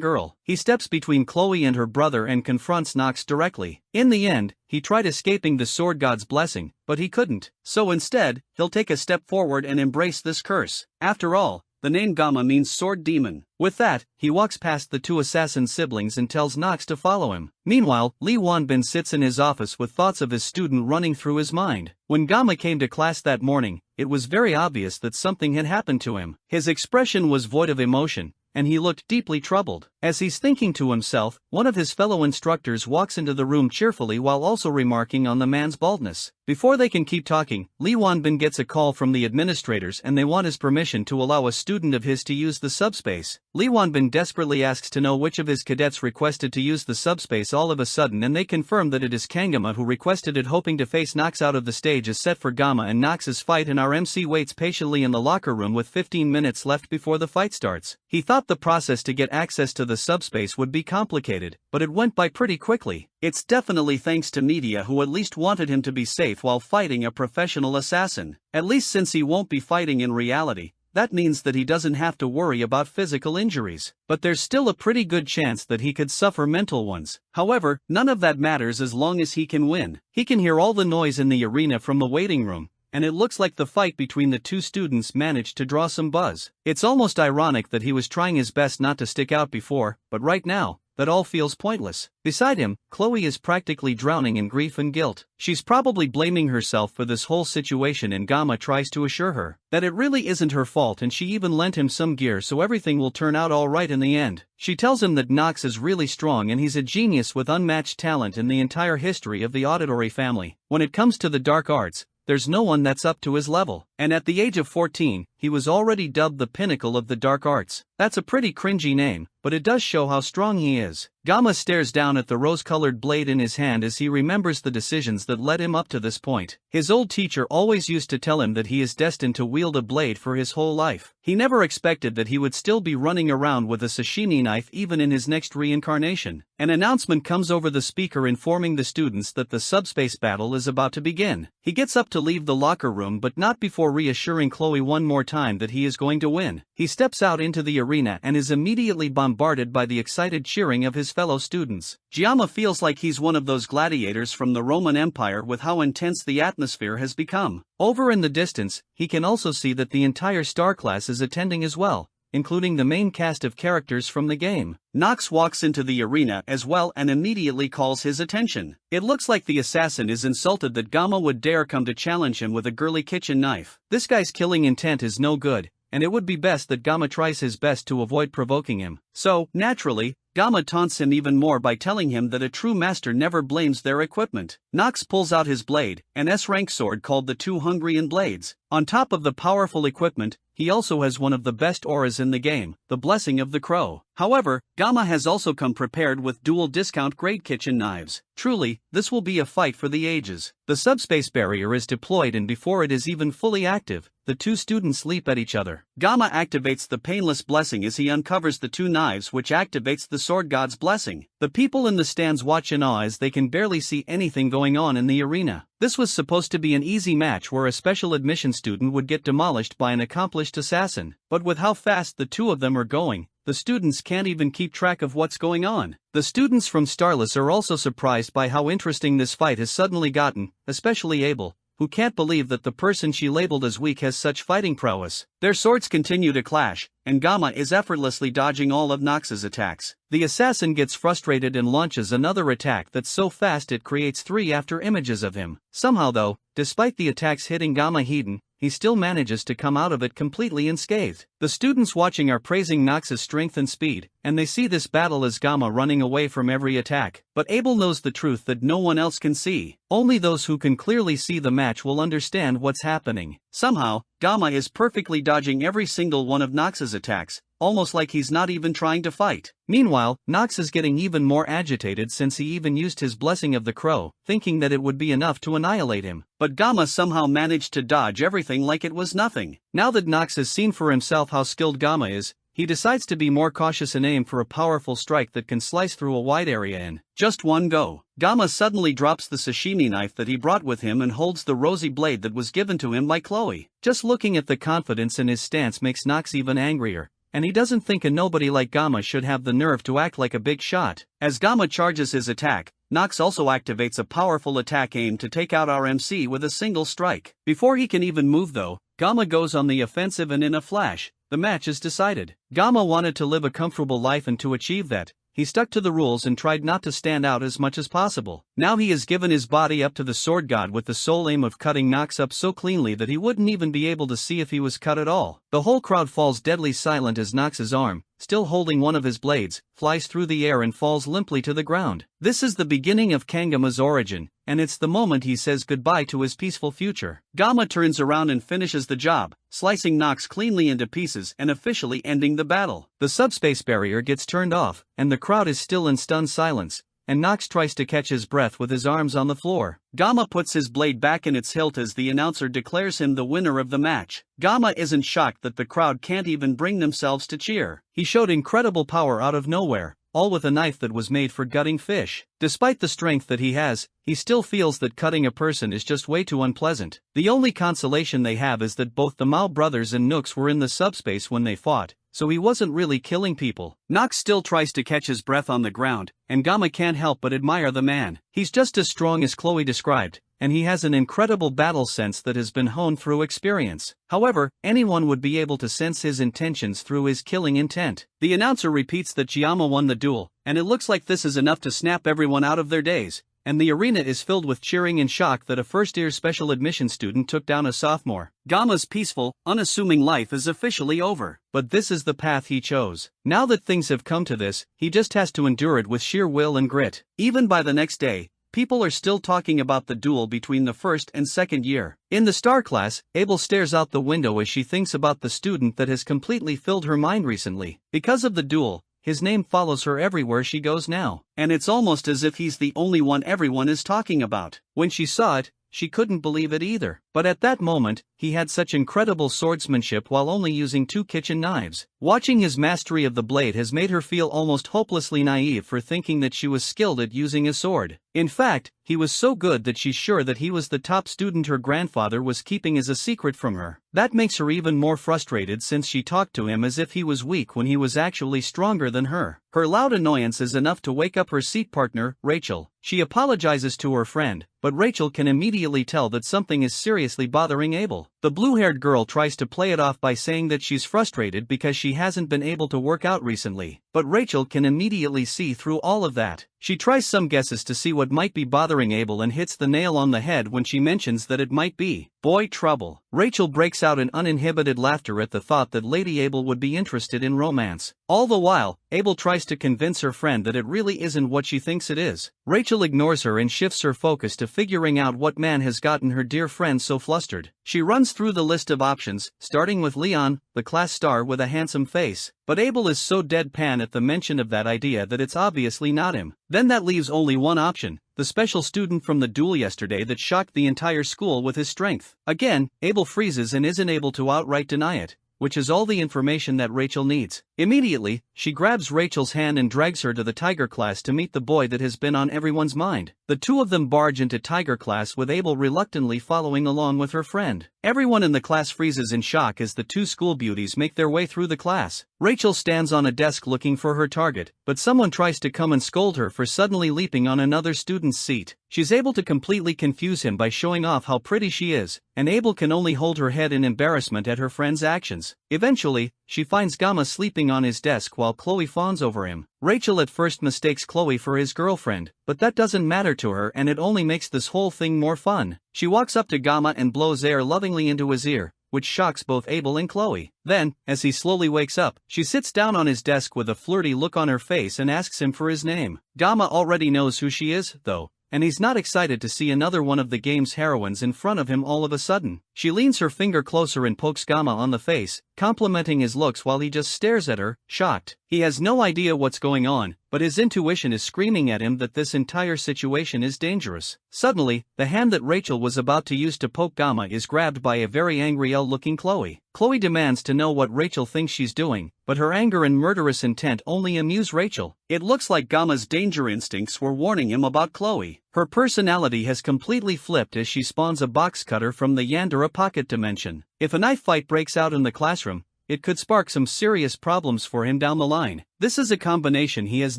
girl. He steps between Chloe and her brother and confronts Knox directly. In the end, he tried escaping the sword god's blessing, but he couldn't. So instead, he'll take a step forward and embrace this curse. After all, the name Gamma means sword demon. With that, he walks past the two assassin siblings and tells Knox to follow him. Meanwhile, Lee Wanbin sits in his office with thoughts of his student running through his mind. When Gamma came to class that morning, it was very obvious that something had happened to him. His expression was void of emotion, and he looked deeply troubled. As he's thinking to himself, one of his fellow instructors walks into the room cheerfully while also remarking on the man's baldness. Before they can keep talking, Lee Wanbin gets a call from the administrators and they want his permission to allow a student of his to use the subspace. Lee Wanbin desperately asks to know which of his cadets requested to use the subspace all of a sudden, and they confirm that it is Kangama who requested it, hoping to face Knox out of the stage as set for Gamma and Knox's fight, and our MC waits patiently in the locker room with 15 minutes left before the fight starts. He thought the process to get access to the subspace would be complicated, but it went by pretty quickly. It's definitely thanks to media, who at least wanted him to be safe while fighting a professional assassin. At least since he won't be fighting in reality, that means that he doesn't have to worry about physical injuries. But there's still a pretty good chance that he could suffer mental ones. However, none of that matters as long as he can win. He can hear all the noise in the arena from the waiting room, and it looks like the fight between the two students managed to draw some buzz. It's almost ironic that he was trying his best not to stick out before, but right now, that all feels pointless. Beside him, Chloe is practically drowning in grief and guilt. She's probably blaming herself for this whole situation, and Gamma tries to assure her that it really isn't her fault, and she even lent him some gear so everything will turn out alright in the end. She tells him that Knox is really strong and he's a genius with unmatched talent in the entire history of the auditory family. When it comes to the dark arts, there's no one that's up to his level. And at the age of 14, he was already dubbed the pinnacle of the dark arts. That's a pretty cringy name, but it does show how strong he is. Gamma stares down at the rose-colored blade in his hand as he remembers the decisions that led him up to this point. His old teacher always used to tell him that he is destined to wield a blade for his whole life. He never expected that he would still be running around with a sashimi knife even in his next reincarnation. An announcement comes over the speaker informing the students that the subspace battle is about to begin. He gets up to leave the locker room, but not before reassuring Chloe one more time that he is going to win. He steps out into the arena and is immediately bombarded by the excited cheering of his fellow students. Giamma feels like he's one of those gladiators from the Roman Empire with how intense the atmosphere has become. Over in the distance, he can also see that the entire star class is attending as well, including the main cast of characters from the game. Nox walks into the arena as well and immediately calls his attention. It looks like the assassin is insulted that Gamma would dare come to challenge him with a girly kitchen knife. This guy's killing intent is no good, and it would be best that Gamma tries his best to avoid provoking him. So, naturally, Gamma taunts him even more by telling him that a true master never blames their equipment. Nox pulls out his blade, an S-rank sword called the Two Hungarian Blades. On top of the powerful equipment, he also has one of the best auras in the game, the Blessing of the Crow. However, Gamma has also come prepared with dual discount-grade kitchen knives. Truly, this will be a fight for the ages. The subspace barrier is deployed, and before it is even fully active, the two students leap at each other. Gamma activates the Painless Blessing as he uncovers the two knives, which activates the Sword God's Blessing. The people in the stands watch in awe as they can barely see anything going on in the arena. This was supposed to be an easy match where a special admission student would get demolished by an accomplished assassin, but with how fast the two of them are going, the students can't even keep track of what's going on. The students from Starless are also surprised by how interesting this fight has suddenly gotten, especially Abel, who can't believe that the person she labeled as weak has such fighting prowess. Their swords continue to clash, and Gamma is effortlessly dodging all of Nox's attacks. The assassin gets frustrated and launches another attack that's so fast it creates 3 after images of him. Somehow though, despite the attacks hitting Gamma hidden, he still manages to come out of it completely unscathed. The students watching are praising Nox's strength and speed, and they see this battle as Gamma running away from every attack. But Abel knows the truth that no one else can see. Only those who can clearly see the match will understand what's happening. Somehow, Gamma is perfectly dodging every single one of Nox's attacks, almost like he's not even trying to fight. Meanwhile, Nox is getting even more agitated since he even used his Blessing of the Crow, thinking that it would be enough to annihilate him. But Gamma somehow managed to dodge everything like it was nothing. Now that Nox has seen for himself how skilled Gamma is, he decides to be more cautious and aim for a powerful strike that can slice through a wide area in just one go. Gamma suddenly drops the sashimi knife that he brought with him and holds the rosy blade that was given to him by Chloe. Just looking at the confidence in his stance makes Nox even angrier, and he doesn't think a nobody like Gamma should have the nerve to act like a big shot. As Gamma charges his attack, Nox also activates a powerful attack aimed to take out our MC with a single strike. Before he can even move though, Gamma goes on the offensive and in a flash, the match is decided. Gamma wanted to live a comfortable life, and to achieve that, he stuck to the rules and tried not to stand out as much as possible. Now he has given his body up to the Sword God with the sole aim of cutting Nox up so cleanly that he wouldn't even be able to see if he was cut at all. The whole crowd falls deadly silent as Nox's arm, still holding one of his blades, flies through the air and falls limply to the ground. This is the beginning of Kangama's origin, and it's the moment he says goodbye to his peaceful future. Gamma turns around and finishes the job, slicing Nox cleanly into pieces and officially ending the battle. The subspace barrier gets turned off, and the crowd is still in stunned silence, and Nox tries to catch his breath with his arms on the floor. Gamma puts his blade back in its hilt as the announcer declares him the winner of the match. Gamma isn't shocked that the crowd can't even bring themselves to cheer. He showed incredible power out of nowhere, all with a knife that was made for gutting fish. Despite the strength that he has, he still feels that cutting a person is just way too unpleasant. The only consolation they have is that both the Mao brothers and Nooks were in the subspace when they fought, so he wasn't really killing people. Nox still tries to catch his breath on the ground, and Gamma can't help but admire the man. He's just as strong as Chloe described, and he has an incredible battle sense that has been honed through experience. However, anyone would be able to sense his intentions through his killing intent. The announcer repeats that Giamma won the duel, and it looks like this is enough to snap everyone out of their daze, and the arena is filled with cheering and shock that a first-year special admission student took down a sophomore. Gamma's peaceful, unassuming life is officially over, but this is the path he chose. Now that things have come to this, he just has to endure it with sheer will and grit. Even by the next day, people are still talking about the duel between the first and second year. In the star class, Abel stares out the window as she thinks about the student that has completely filled her mind recently. Because of the duel, his name follows her everywhere she goes now, and it's almost as if he's the only one everyone is talking about. When she saw it, she couldn't believe it either. But at that moment, he had such incredible swordsmanship while only using 2 kitchen knives. Watching his mastery of the blade has made her feel almost hopelessly naive for thinking that she was skilled at using a sword. In fact, he was so good that she's sure that he was the top student her grandfather was keeping as a secret from her. That makes her even more frustrated since she talked to him as if he was weak when he was actually stronger than her. Her loud annoyance is enough to wake up her seat partner, Rachel. She apologizes to her friend, but Rachel can immediately tell that something is seriously bothering Abel. The blue-haired girl tries to play it off by saying that she's frustrated because she hasn't been able to work out recently, but Rachel can immediately see through all of that. She tries some guesses to see what might be bothering Abel and hits the nail on the head when she mentions that it might be boy trouble. Rachel breaks out in uninhibited laughter at the thought that Lady Abel would be interested in romance. All the while, Abel tries to convince her friend that it really isn't what she thinks it is. Rachel ignores her and shifts her focus to figuring out what man has gotten her dear friend so flustered. She runs through the list of options, starting with Leon, the class star with a handsome face. But Abel is so deadpan at the mention of that idea that it's obviously not him. Then that leaves only one option, the special student from the duel yesterday that shocked the entire school with his strength. Again, Abel freezes and isn't able to outright deny it, which is all the information that Rachel needs. Immediately, she grabs Rachel's hand and drags her to the Tiger class to meet the boy that has been on everyone's mind. The two of them barge into Tiger class with Abel reluctantly following along with her friend. Everyone in the class freezes in shock as the two school beauties make their way through the class. Rachel stands on a desk looking for her target, but someone tries to come and scold her for suddenly leaping on another student's seat. She's able to completely confuse him by showing off how pretty she is, and Abel can only hold her head in embarrassment at her friend's actions. Eventually, she finds Gamma sleeping on his desk while Chloe fawns over him. Rachel at first mistakes Chloe for his girlfriend, but that doesn't matter to her and it only makes this whole thing more fun. She walks up to Gamma and blows air lovingly into his ear, which shocks both Abel and Chloe. Then, as he slowly wakes up, she sits down on his desk with a flirty look on her face and asks him for his name. Gamma already knows who she is, though, and he's not excited to see another one of the game's heroines in front of him all of a sudden. She leans her finger closer and pokes Gamma on the face, complimenting his looks while he just stares at her, shocked. He has no idea what's going on, but his intuition is screaming at him that this entire situation is dangerous. Suddenly, the hand that Rachel was about to use to poke Gamma is grabbed by a very angry ill-looking Chloe. Chloe demands to know what Rachel thinks she's doing, but her anger and murderous intent only amuse Rachel. It looks like Gamma's danger instincts were warning him about Chloe. Her personality has completely flipped as she spawns a box cutter from the Yandere pocket dimension. If a knife fight breaks out in the classroom, it could spark some serious problems for him down the line. This is a combination he has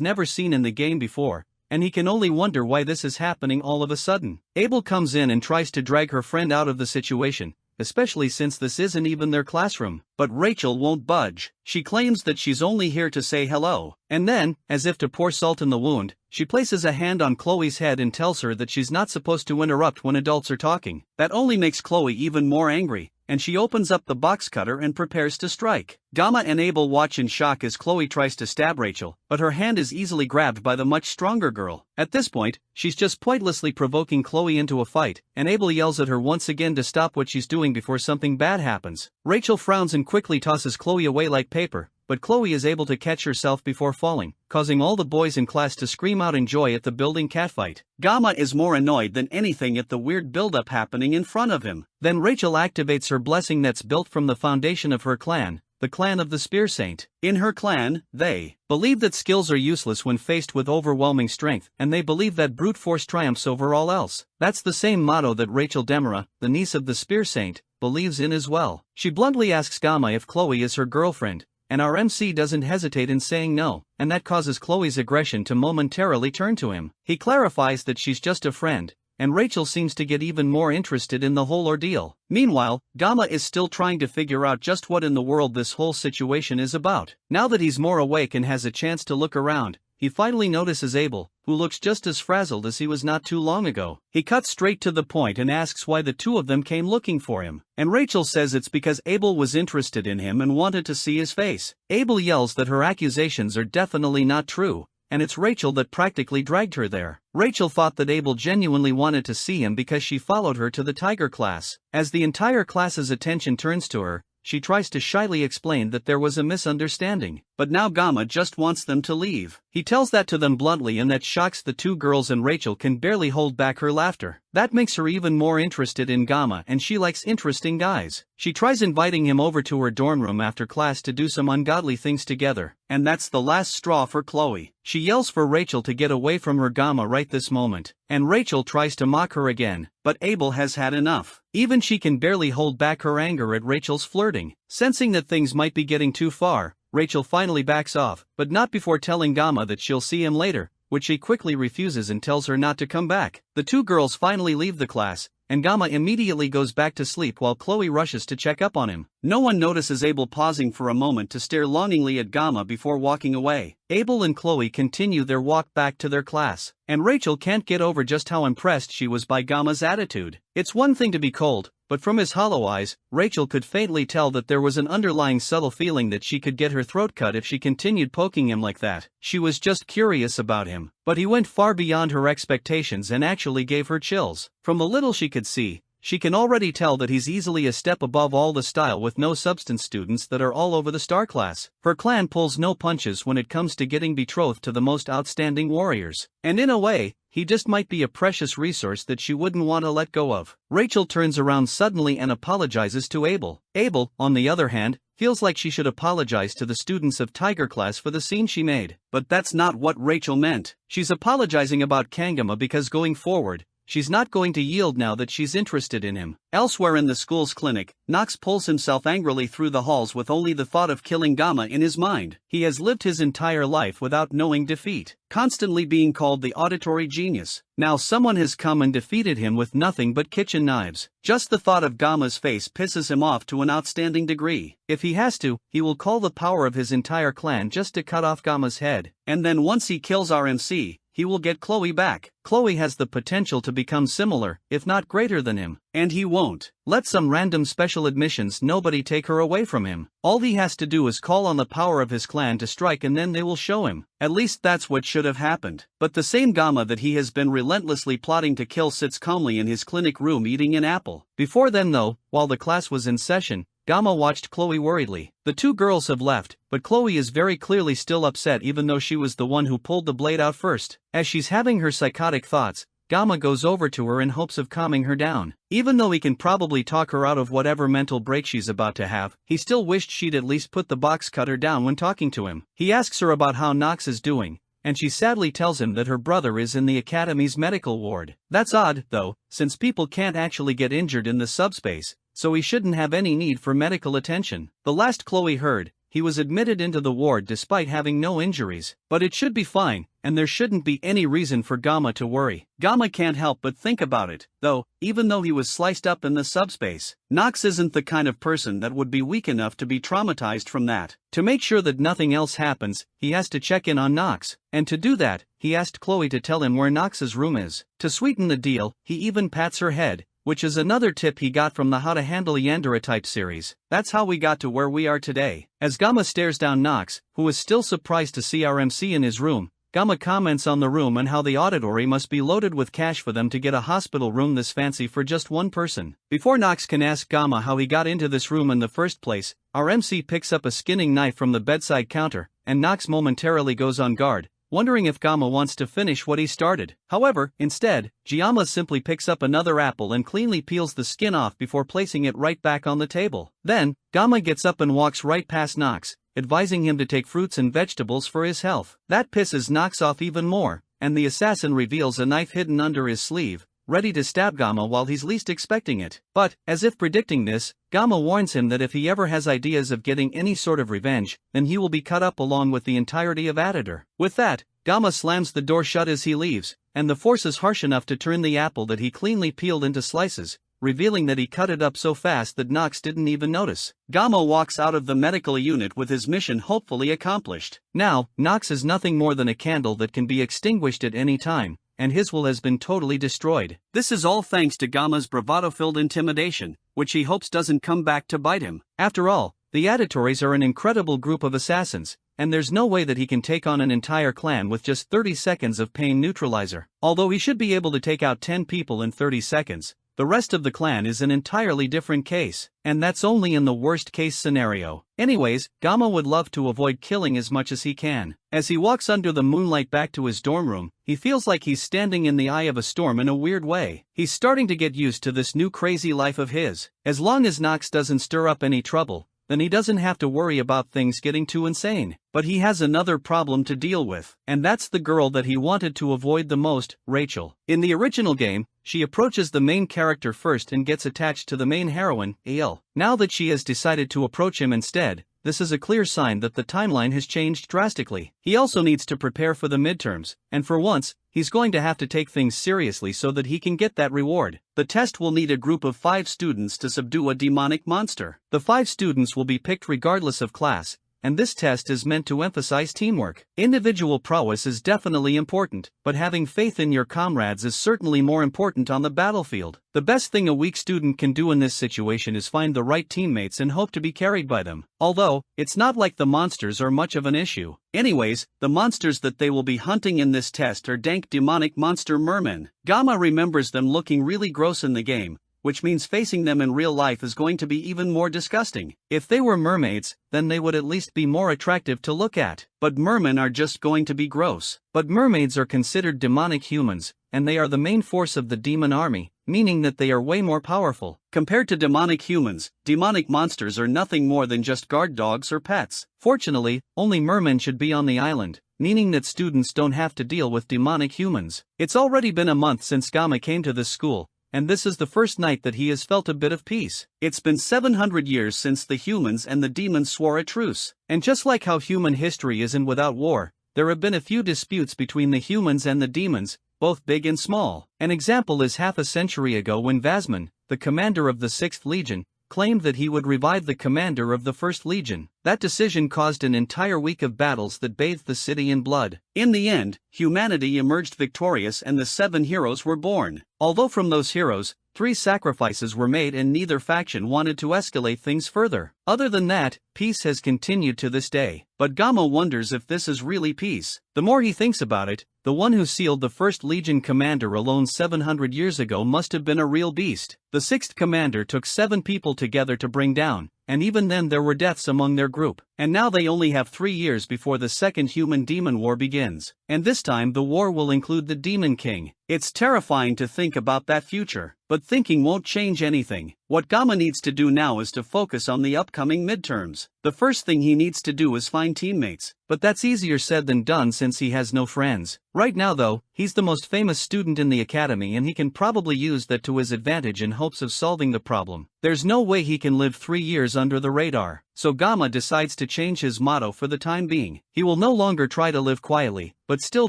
never seen in the game before, and he can only wonder why this is happening all of a sudden. Abel comes in and tries to drag her friend out of the situation, especially since this isn't even their classroom. But Rachel won't budge. She claims that she's only here to say hello, and then, as if to pour salt in the wound, she places a hand on Chloe's head and tells her that she's not supposed to interrupt when adults are talking. That only makes Chloe even more angry, and she opens up the box cutter and prepares to strike. Gamma and Abel watch in shock as Chloe tries to stab Rachel, but her hand is easily grabbed by the much stronger girl. At this point, she's just pointlessly provoking Chloe into a fight, and Abel yells at her once again to stop what she's doing before something bad happens. Rachel frowns and quickly tosses Chloe away like paper, but Chloe is able to catch herself before falling, causing all the boys in class to scream out in joy at the building catfight. Gamma is more annoyed than anything at the weird buildup happening in front of him. Then Rachel activates her blessing that's built from the foundation of her clan, the clan of the Spear Saint. In her clan, they believe that skills are useless when faced with overwhelming strength, and they believe that brute force triumphs over all else. That's the same motto that Rachel Demera, the niece of the Spear Saint, believes in as well. She bluntly asks Gamma if Chloe is her girlfriend, and our MC doesn't hesitate in saying no, and that causes Chloe's aggression to momentarily turn to him. He clarifies that she's just a friend, and Rachel seems to get even more interested in the whole ordeal. Meanwhile, Gamma is still trying to figure out just what in the world this whole situation is about. Now that he's more awake and has a chance to look around, he finally notices Abel, who looks just as frazzled as he was not too long ago. He cuts straight to the point and asks why the two of them came looking for him, and Rachel says it's because Abel was interested in him and wanted to see his face. Abel yells that her accusations are definitely not true, and it's Rachel that practically dragged her there. Rachel thought that Abel genuinely wanted to see him because she followed her to the Tiger class. As the entire class's attention turns to her, she tries to shyly explain that there was a misunderstanding, but now Gamma just wants them to leave. He tells that to them bluntly, and that shocks the two girls, and Rachel can barely hold back her laughter. That makes her even more interested in Gamma, and she likes interesting guys. She tries inviting him over to her dorm room after class to do some ungodly things together, and that's the last straw for Chloe. She yells for Rachel to get away from her Gamma right this moment, and Rachel tries to mock her again, but Abel has had enough. Even she can barely hold back her anger at Rachel's flirting. Sensing that things might be getting too far, Rachel finally backs off, but not before telling Gamma that she'll see him later, which she quickly refuses and tells her not to come back. The two girls finally leave the class, and Gamma immediately goes back to sleep while Chloe rushes to check up on him. No one notices Abel pausing for a moment to stare longingly at Gamma before walking away. Abel and Chloe continue their walk back to their class, and Rachel can't get over just how impressed she was by Gamma's attitude. It's one thing to be cold, but from his hollow eyes, Rachel could faintly tell that there was an underlying subtle feeling that she could get her throat cut if she continued poking him like that. She was just curious about him, but he went far beyond her expectations and actually gave her chills. From the little she could see, she can already tell that he's easily a step above all the style with no substance students that are all over the star class. Her clan pulls no punches when it comes to getting betrothed to the most outstanding warriors, and in a way, he just might be a precious resource that she wouldn't want to let go of. Rachel turns around suddenly and apologizes to Abel. Abel, on the other hand, feels like she should apologize to the students of Tiger class for the scene she made. But that's not what Rachel meant. She's apologizing about Kangama because going forward, she's not going to yield now that she's interested in him. Elsewhere in the school's clinic, Nox pulls himself angrily through the halls with only the thought of killing Gamma in his mind. He has lived his entire life without knowing defeat, constantly being called the auditory genius. Now someone has come and defeated him with nothing but kitchen knives. Just the thought of Gamma's face pisses him off to an outstanding degree. If he has to, he will call the power of his entire clan just to cut off Gamma's head. And then once he kills our MC, he will get Chloe back. Chloe has the potential to become similar, if not greater than him, and he won't let some random special admissions nobody take her away from him. All he has to do is call on the power of his clan to strike, and then they will show him. At least that's what should have happened. But the same Gamma that he has been relentlessly plotting to kill sits calmly in his clinic room eating an apple. Before then though, while the class was in session, Gamma watched Chloe worriedly. The two girls have left, but Chloe is very clearly still upset even though she was the one who pulled the blade out first. As she's having her psychotic thoughts, Gamma goes over to her in hopes of calming her down. Even though he can probably talk her out of whatever mental break she's about to have, he still wished she'd at least put the box cutter down when talking to him. He asks her about how Nox is doing, and she sadly tells him that her brother is in the academy's medical ward. That's odd, though, since people can't actually get injured in the subspace, so he shouldn't have any need for medical attention. The last Chloe heard, he was admitted into the ward despite having no injuries. But it should be fine, and there shouldn't be any reason for Gamma to worry. Gamma can't help but think about it, though, even though he was sliced up in the subspace, Nox isn't the kind of person that would be weak enough to be traumatized from that. To make sure that nothing else happens, he has to check in on Nox, and to do that, he asked Chloe to tell him where Nox's room is. To sweeten the deal, he even pats her head, which is another tip he got from the How to Handle Yandere type series. That's how we got to where we are today. As Gamma stares down Nox, who is still surprised to see our MC in his room, Gamma comments on the room and how the auditory must be loaded with cash for them to get a hospital room this fancy for just one person. Before Nox can ask Gamma how he got into this room in the first place, our MC picks up a skinning knife from the bedside counter, and Nox momentarily goes on guard, wondering if Gamma wants to finish what he started. However, instead, Giamma simply picks up another apple and cleanly peels the skin off before placing it right back on the table. Then, Gamma gets up and walks right past Nox, advising him to take fruits and vegetables for his health. That pisses Nox off even more, and the assassin reveals a knife hidden under his sleeve, ready to stab Gamma while he's least expecting it. But, as if predicting this, Gamma warns him that if he ever has ideas of getting any sort of revenge, then he will be cut up along with the entirety of Editor. With that, Gamma slams the door shut as he leaves, and the force is harsh enough to turn the apple that he cleanly peeled into slices, revealing that he cut it up so fast that Nox didn't even notice. Gamma walks out of the medical unit with his mission hopefully accomplished. Now, Nox is nothing more than a candle that can be extinguished at any time, and his will has been totally destroyed. This is all thanks to Gamma's bravado-filled intimidation, which he hopes doesn't come back to bite him. After all, the Auditories are an incredible group of assassins, and there's no way that he can take on an entire clan with just 30 seconds of pain neutralizer. Although he should be able to take out 10 people in 30 seconds, the rest of the clan is an entirely different case, and that's only in the worst case scenario. Anyways, Gamma would love to avoid killing as much as he can. As he walks under the moonlight back to his dorm room, he feels like he's standing in the eye of a storm in a weird way. He's starting to get used to this new crazy life of his. As long as Nox doesn't stir up any trouble, then he doesn't have to worry about things getting too insane. But he has another problem to deal with, and that's the girl that he wanted to avoid the most, Rachel. In the original game, she approaches the main character first and gets attached to the main heroine, Ael. Now that she has decided to approach him instead, this is a clear sign that the timeline has changed drastically. He also needs to prepare for the midterms, and for once, he's going to have to take things seriously so that he can get that reward. The test will need a group of 5 students to subdue a demonic monster. The 5 students will be picked regardless of class, and this test is meant to emphasize teamwork. Individual prowess is definitely important, but having faith in your comrades is certainly more important on the battlefield. The best thing a weak student can do in this situation is find the right teammates and hope to be carried by them. Although, it's not like the monsters are much of an issue. Anyways, the monsters that they will be hunting in this test are dank demonic monster mermen. Gamma remembers them looking really gross in the game, which means facing them in real life is going to be even more disgusting. If they were mermaids, then they would at least be more attractive to look at. But mermen are just going to be gross. But mermaids are considered demonic humans, and they are the main force of the demon army, meaning that they are way more powerful. Compared to demonic humans, demonic monsters are nothing more than just guard dogs or pets. Fortunately, only mermen should be on the island, meaning that students don't have to deal with demonic humans. It's already been a month since Gamma came to this school, and this is the first night that he has felt a bit of peace. It's been 700 years since the humans and the demons swore a truce. And just like how human history isn't without war, there have been a few disputes between the humans and the demons, both big and small. An example is half a century ago when Vasman, the commander of the 6th Legion, claimed that he would revive the commander of the 1st Legion. That decision caused an entire week of battles that bathed the city in blood. In the end, humanity emerged victorious and the 7 heroes were born. Although from those heroes, 3 sacrifices were made and neither faction wanted to escalate things further. Other than that, peace has continued to this day. But Gamma wonders if this is really peace. The more he thinks about it, the one who sealed the 1st Legion commander alone 700 years ago must have been a real beast. The 6th commander took 7 people together to bring down, and even then there were deaths among their group. And now they only have 3 years before the second human-demon war begins. And this time the war will include the Demon King. It's terrifying to think about that future. But thinking won't change anything. What Gamma needs to do now is to focus on the upcoming midterms. The first thing he needs to do is find teammates. But that's easier said than done since he has no friends. Right now though, he's the most famous student in the academy and he can probably use that to his advantage in hopes of solving the problem. There's no way he can live 3 years under the radar. So Gamma decides to change his motto for the time being. He will no longer try to live quietly, but still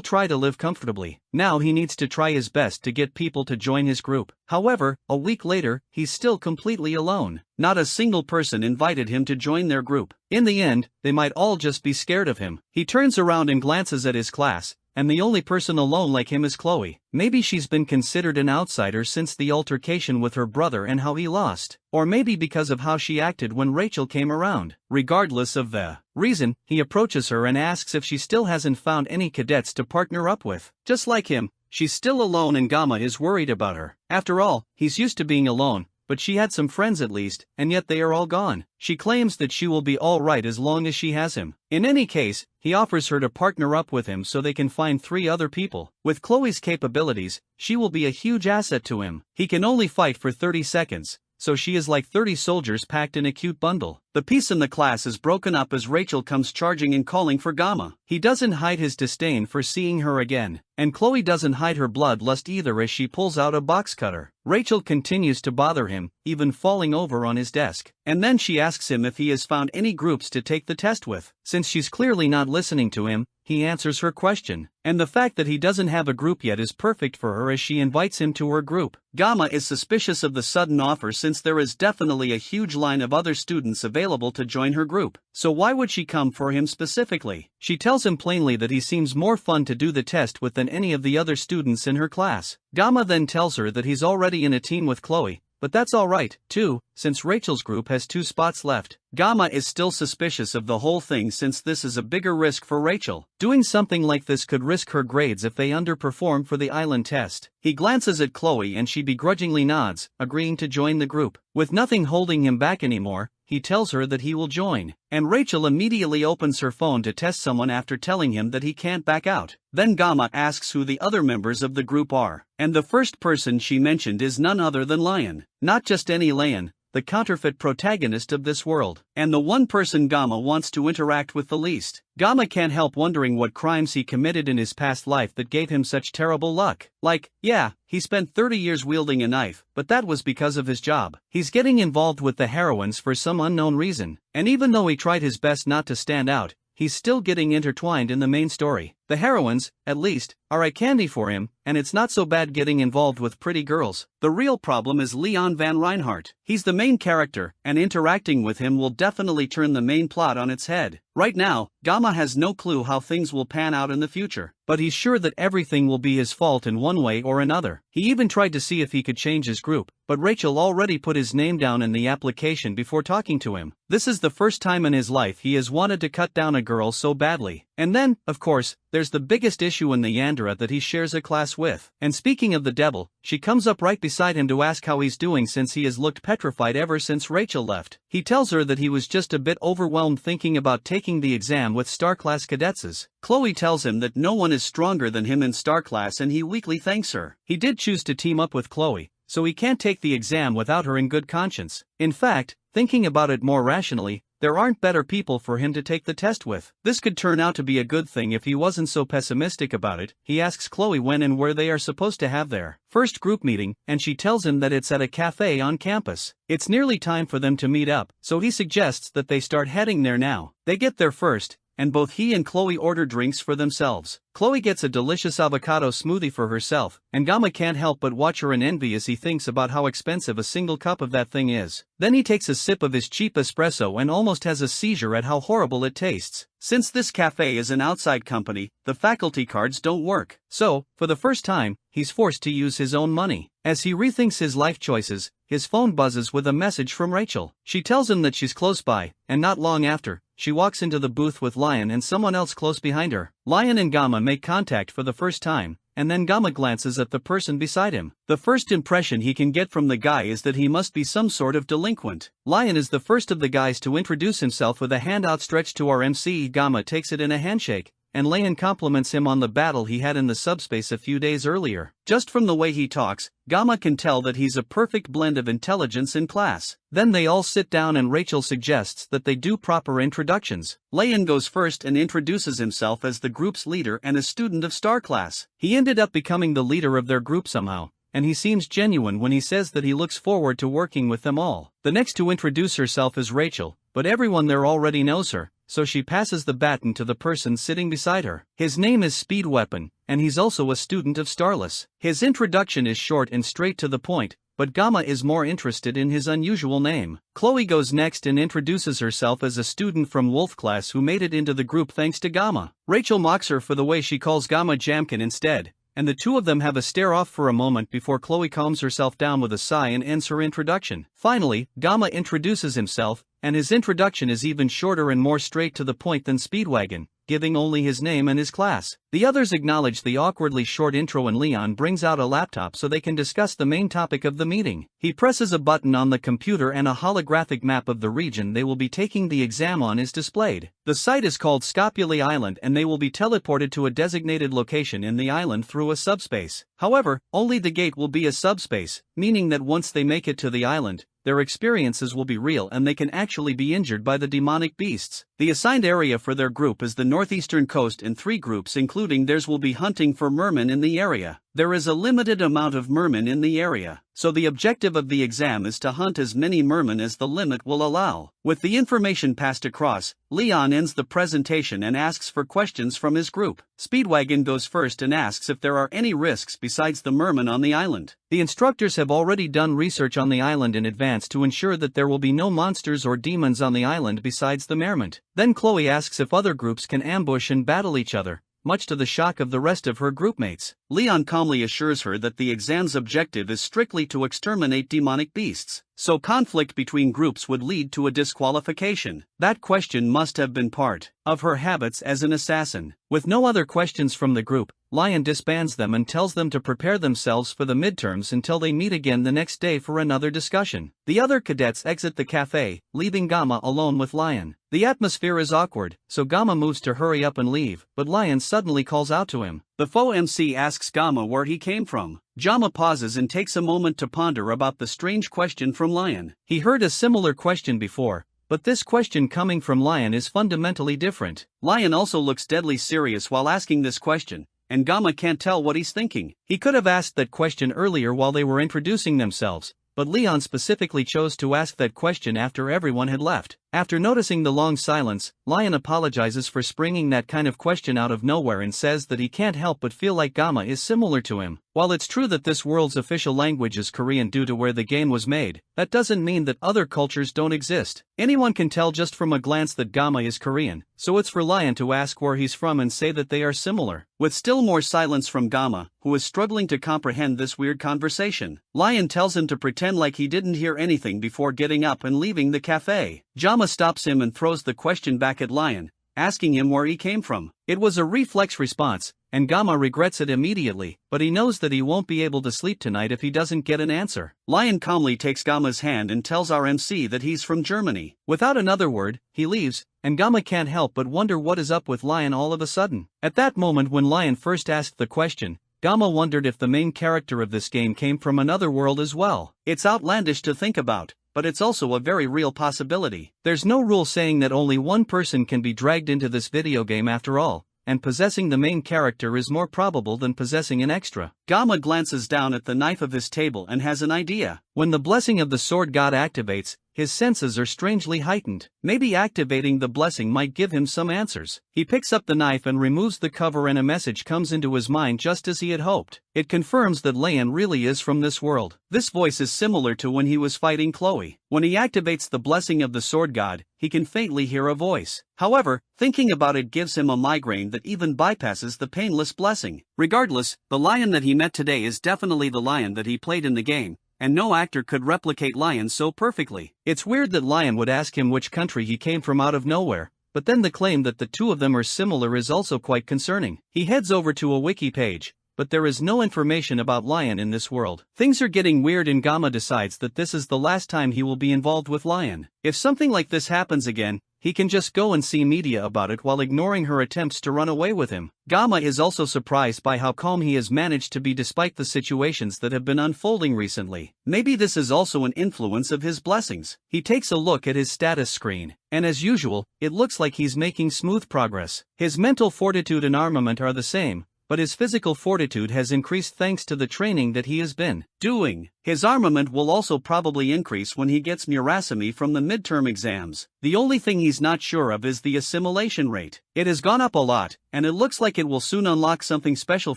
try to live comfortably. Now he needs to try his best to get people to join his group. However, a week later, he's still completely alone. Not a single person invited him to join their group. In the end, they might all just be scared of him. He turns around and glances at his class, and the only person alone like him is Chloe. Maybe she's been considered an outsider since the altercation with her brother and how he lost. Or maybe because of how she acted when Rachel came around. Regardless of the reason, he approaches her and asks if she still hasn't found any cadets to partner up with. Just like him, she's still alone and Gamma is worried about her. After all, he's used to being alone, but she had some friends at least, and yet they are all gone. She claims that she will be alright as long as she has him. In any case, he offers her to partner up with him so they can find 3 other people. With Chloe's capabilities, she will be a huge asset to him. He can only fight for 30 seconds. So she is like 30 soldiers packed in a cute bundle. The peace in the class is broken up as Rachel comes charging and calling for Gamma. He doesn't hide his disdain for seeing her again, and Chloe doesn't hide her bloodlust either as she pulls out a box cutter. Rachel continues to bother him, even falling over on his desk. And then she asks him if he has found any groups to take the test with. Since she's clearly not listening to him, he answers her question. And the fact that he doesn't have a group yet is perfect for her as she invites him to her group. Gamma is suspicious of the sudden offer since there is definitely a huge line of other students available to join her group. So why would she come for him specifically? She tells him plainly that he seems more fun to do the test with than any of the other students in her class. Gamma then tells her that he's already in a team with Chloe, but that's alright, too, since Rachel's group has 2 spots left. Gamma is still suspicious of the whole thing since this is a bigger risk for Rachel. Doing something like this could risk her grades if they underperform for the island test. He glances at Chloe and she begrudgingly nods, agreeing to join the group. With nothing holding him back anymore, he tells her that he will join. And Rachel immediately opens her phone to test someone after telling him that he can't back out. Then Gamma asks who the other members of the group are. And the first person she mentioned is none other than Lion. Not just any Lion, the counterfeit protagonist of this world, and the one person Gamma wants to interact with the least. Gamma can't help wondering what crimes he committed in his past life that gave him such terrible luck. Like, yeah, he spent 30 years wielding a knife, but that was because of his job. He's getting involved with the heroines for some unknown reason, and even though he tried his best not to stand out, he's still getting intertwined in the main story. The heroines, at least, are eye candy for him, and it's not so bad getting involved with pretty girls. The real problem is Leon Van Reinhardt. He's the main character, and interacting with him will definitely turn the main plot on its head. Right now, Gamma has no clue how things will pan out in the future, but he's sure that everything will be his fault in one way or another. He even tried to see if he could change his group, but Rachel already put his name down in the application before talking to him. This is the first time in his life he has wanted to cut down a girl so badly. And then, of course, there's the biggest issue in the Yandere that he shares a class with. And speaking of the devil, she comes up right beside him to ask how he's doing since he has looked petrified ever since Rachel left. He tells her that he was just a bit overwhelmed thinking about taking the exam with Star Class cadets. Chloe tells him that no one is stronger than him in Star Class and he weakly thanks her. He did choose to team up with Chloe, so he can't take the exam without her in good conscience. In fact, thinking about it more rationally, there aren't better people for him to take the test with. This could turn out to be a good thing if he wasn't so pessimistic about it. He asks Chloe when and where they are supposed to have their first group meeting, and she tells him that it's at a cafe on campus. It's nearly time for them to meet up, so he suggests that they start heading there now. They get there first, and both he and Chloe order drinks for themselves. Chloe gets a delicious avocado smoothie for herself, and Gamma can't help but watch her in envy as he thinks about how expensive a single cup of that thing is. Then he takes a sip of his cheap espresso and almost has a seizure at how horrible it tastes. Since this cafe is an outside company, the faculty cards don't work. So, for the first time, he's forced to use his own money. As he rethinks his life choices, his phone buzzes with a message from Rachel. She tells him that she's close by, and not long after, she walks into the booth with Lion and someone else close behind her. Lion and Gamma make contact for the first time, and then Gamma glances at the person beside him. The first impression he can get from the guy is that he must be some sort of delinquent. Lion is the first of the guys to introduce himself with a hand outstretched to our MC. Gamma takes it in a handshake, and Lion compliments him on the battle he had in the subspace a few days earlier. Just from the way he talks, Gamma can tell that he's a perfect blend of intelligence and class. Then they all sit down and Rachel suggests that they do proper introductions. Lion goes first and introduces himself as the group's leader and a student of Star Class. He ended up becoming the leader of their group somehow, and he seems genuine when he says that he looks forward to working with them all. The next to introduce herself is Rachel, but everyone there already knows her, so she passes the baton to the person sitting beside her. His name is Speed Weapon, and he's also a student of Starless. His introduction is short and straight to the point, but Gamma is more interested in his unusual name. Chloe goes next and introduces herself as a student from Wolf Class who made it into the group thanks to Gamma. Rachel mocks her for the way she calls Gamma Jamkin instead, and the two of them have a stare-off for a moment before Chloe calms herself down with a sigh and ends her introduction. Finally, Gamma introduces himself, and his introduction is even shorter and more straight to the point than Speedwagon, giving only his name and his class. The others acknowledge the awkwardly short intro and Leon brings out a laptop so they can discuss the main topic of the meeting. He presses a button on the computer and a holographic map of the region they will be taking the exam on is displayed. The site is called Scopuli Island and they will be teleported to a designated location in the island through a subspace. However, only the gate will be a subspace, meaning that once they make it to the island, their experiences will be real and they can actually be injured by the demonic beasts. The assigned area for their group is the northeastern coast and 3 groups including theirs will be hunting for mermen in the area. There is a limited amount of mermen in the area, so the objective of the exam is to hunt as many mermen as the limit will allow. With the information passed across, Leon ends the presentation and asks for questions from his group. Speedwagon goes first and asks if there are any risks besides the mermen on the island. The instructors have already done research on the island in advance to ensure that there will be no monsters or demons on the island besides the merment. Then Chloe asks if other groups can ambush and battle each other, much to the shock of the rest of her groupmates. Leon calmly assures her that the exam's objective is strictly to exterminate demonic beasts, so conflict between groups would lead to a disqualification. That question must have been part of her habits as an assassin. With no other questions from the group, Lion disbands them and tells them to prepare themselves for the midterms until they meet again the next day for another discussion. The other cadets exit the cafe, leaving Gamma alone with Lion. The atmosphere is awkward, so Gamma moves to hurry up and leave, but Lion suddenly calls out to him. The faux MC asks Gamma where he came from. Jama pauses and takes a moment to ponder about the strange question from Lion. He heard a similar question before, but this question coming from Lion is fundamentally different. Lion also looks deadly serious while asking this question, and Gamma can't tell what he's thinking. He could have asked that question earlier while they were introducing themselves, but Leon specifically chose to ask that question after everyone had left. After noticing the long silence, Lion apologizes for springing that kind of question out of nowhere and says that he can't help but feel like Gamma is similar to him. While it's true that this world's official language is Korean due to where the game was made, that doesn't mean that other cultures don't exist. Anyone can tell just from a glance that Gamma is Korean, so it's for Lion to ask where he's from and say that they are similar. With still more silence from Gamma, who is struggling to comprehend this weird conversation, Lion tells him to pretend like he didn't hear anything before getting up and leaving the cafe. Gamma stops him and throws the question back at Lion, asking him where he came from. It was a reflex response, and Gamma regrets it immediately, but he knows that he won't be able to sleep tonight if he doesn't get an answer. Lion calmly takes Gamma's hand and tells our MC that he's from Germany. Without another word, he leaves, and Gamma can't help but wonder what is up with Lion all of a sudden. At that moment when Lion first asked the question, Gamma wondered if the main character of this game came from another world as well. It's outlandish to think about, but it's also a very real possibility. There's no rule saying that only one person can be dragged into this video game after all, and possessing the main character is more probable than possessing an extra. Gamma glances down at the knife of his table and has an idea. When the blessing of the sword god activates, his senses are strangely heightened. Maybe activating the blessing might give him some answers. He picks up the knife and removes the cover, and a message comes into his mind just as he had hoped. It confirms that Lion really is from this world. This voice is similar to when he was fighting Chloe. When he activates the blessing of the sword god, he can faintly hear a voice. However, thinking about it gives him a migraine that even bypasses the painless blessing. Regardless, the Lion that he met today is definitely the Lion that he played in the game, and no actor could replicate Lion so perfectly. It's weird that Lion would ask him which country he came from out of nowhere, but then the claim that the two of them are similar is also quite concerning. He heads over to a wiki page, but there is no information about Lion in this world. Things are getting weird, and Gamma decides that this is the last time he will be involved with Lion. If something like this happens again, he can just go and see media about it while ignoring her attempts to run away with him. Gamma is also surprised by how calm he has managed to be despite the situations that have been unfolding recently. Maybe this is also an influence of his blessings. He takes a look at his status screen, and as usual, it looks like he's making smooth progress. His mental fortitude and armament are the same, but his physical fortitude has increased thanks to the training that he has been doing. His armament will also probably increase when he gets Murasame from the midterm exams. The only thing he's not sure of is the assimilation rate. It has gone up a lot, and it looks like it will soon unlock something special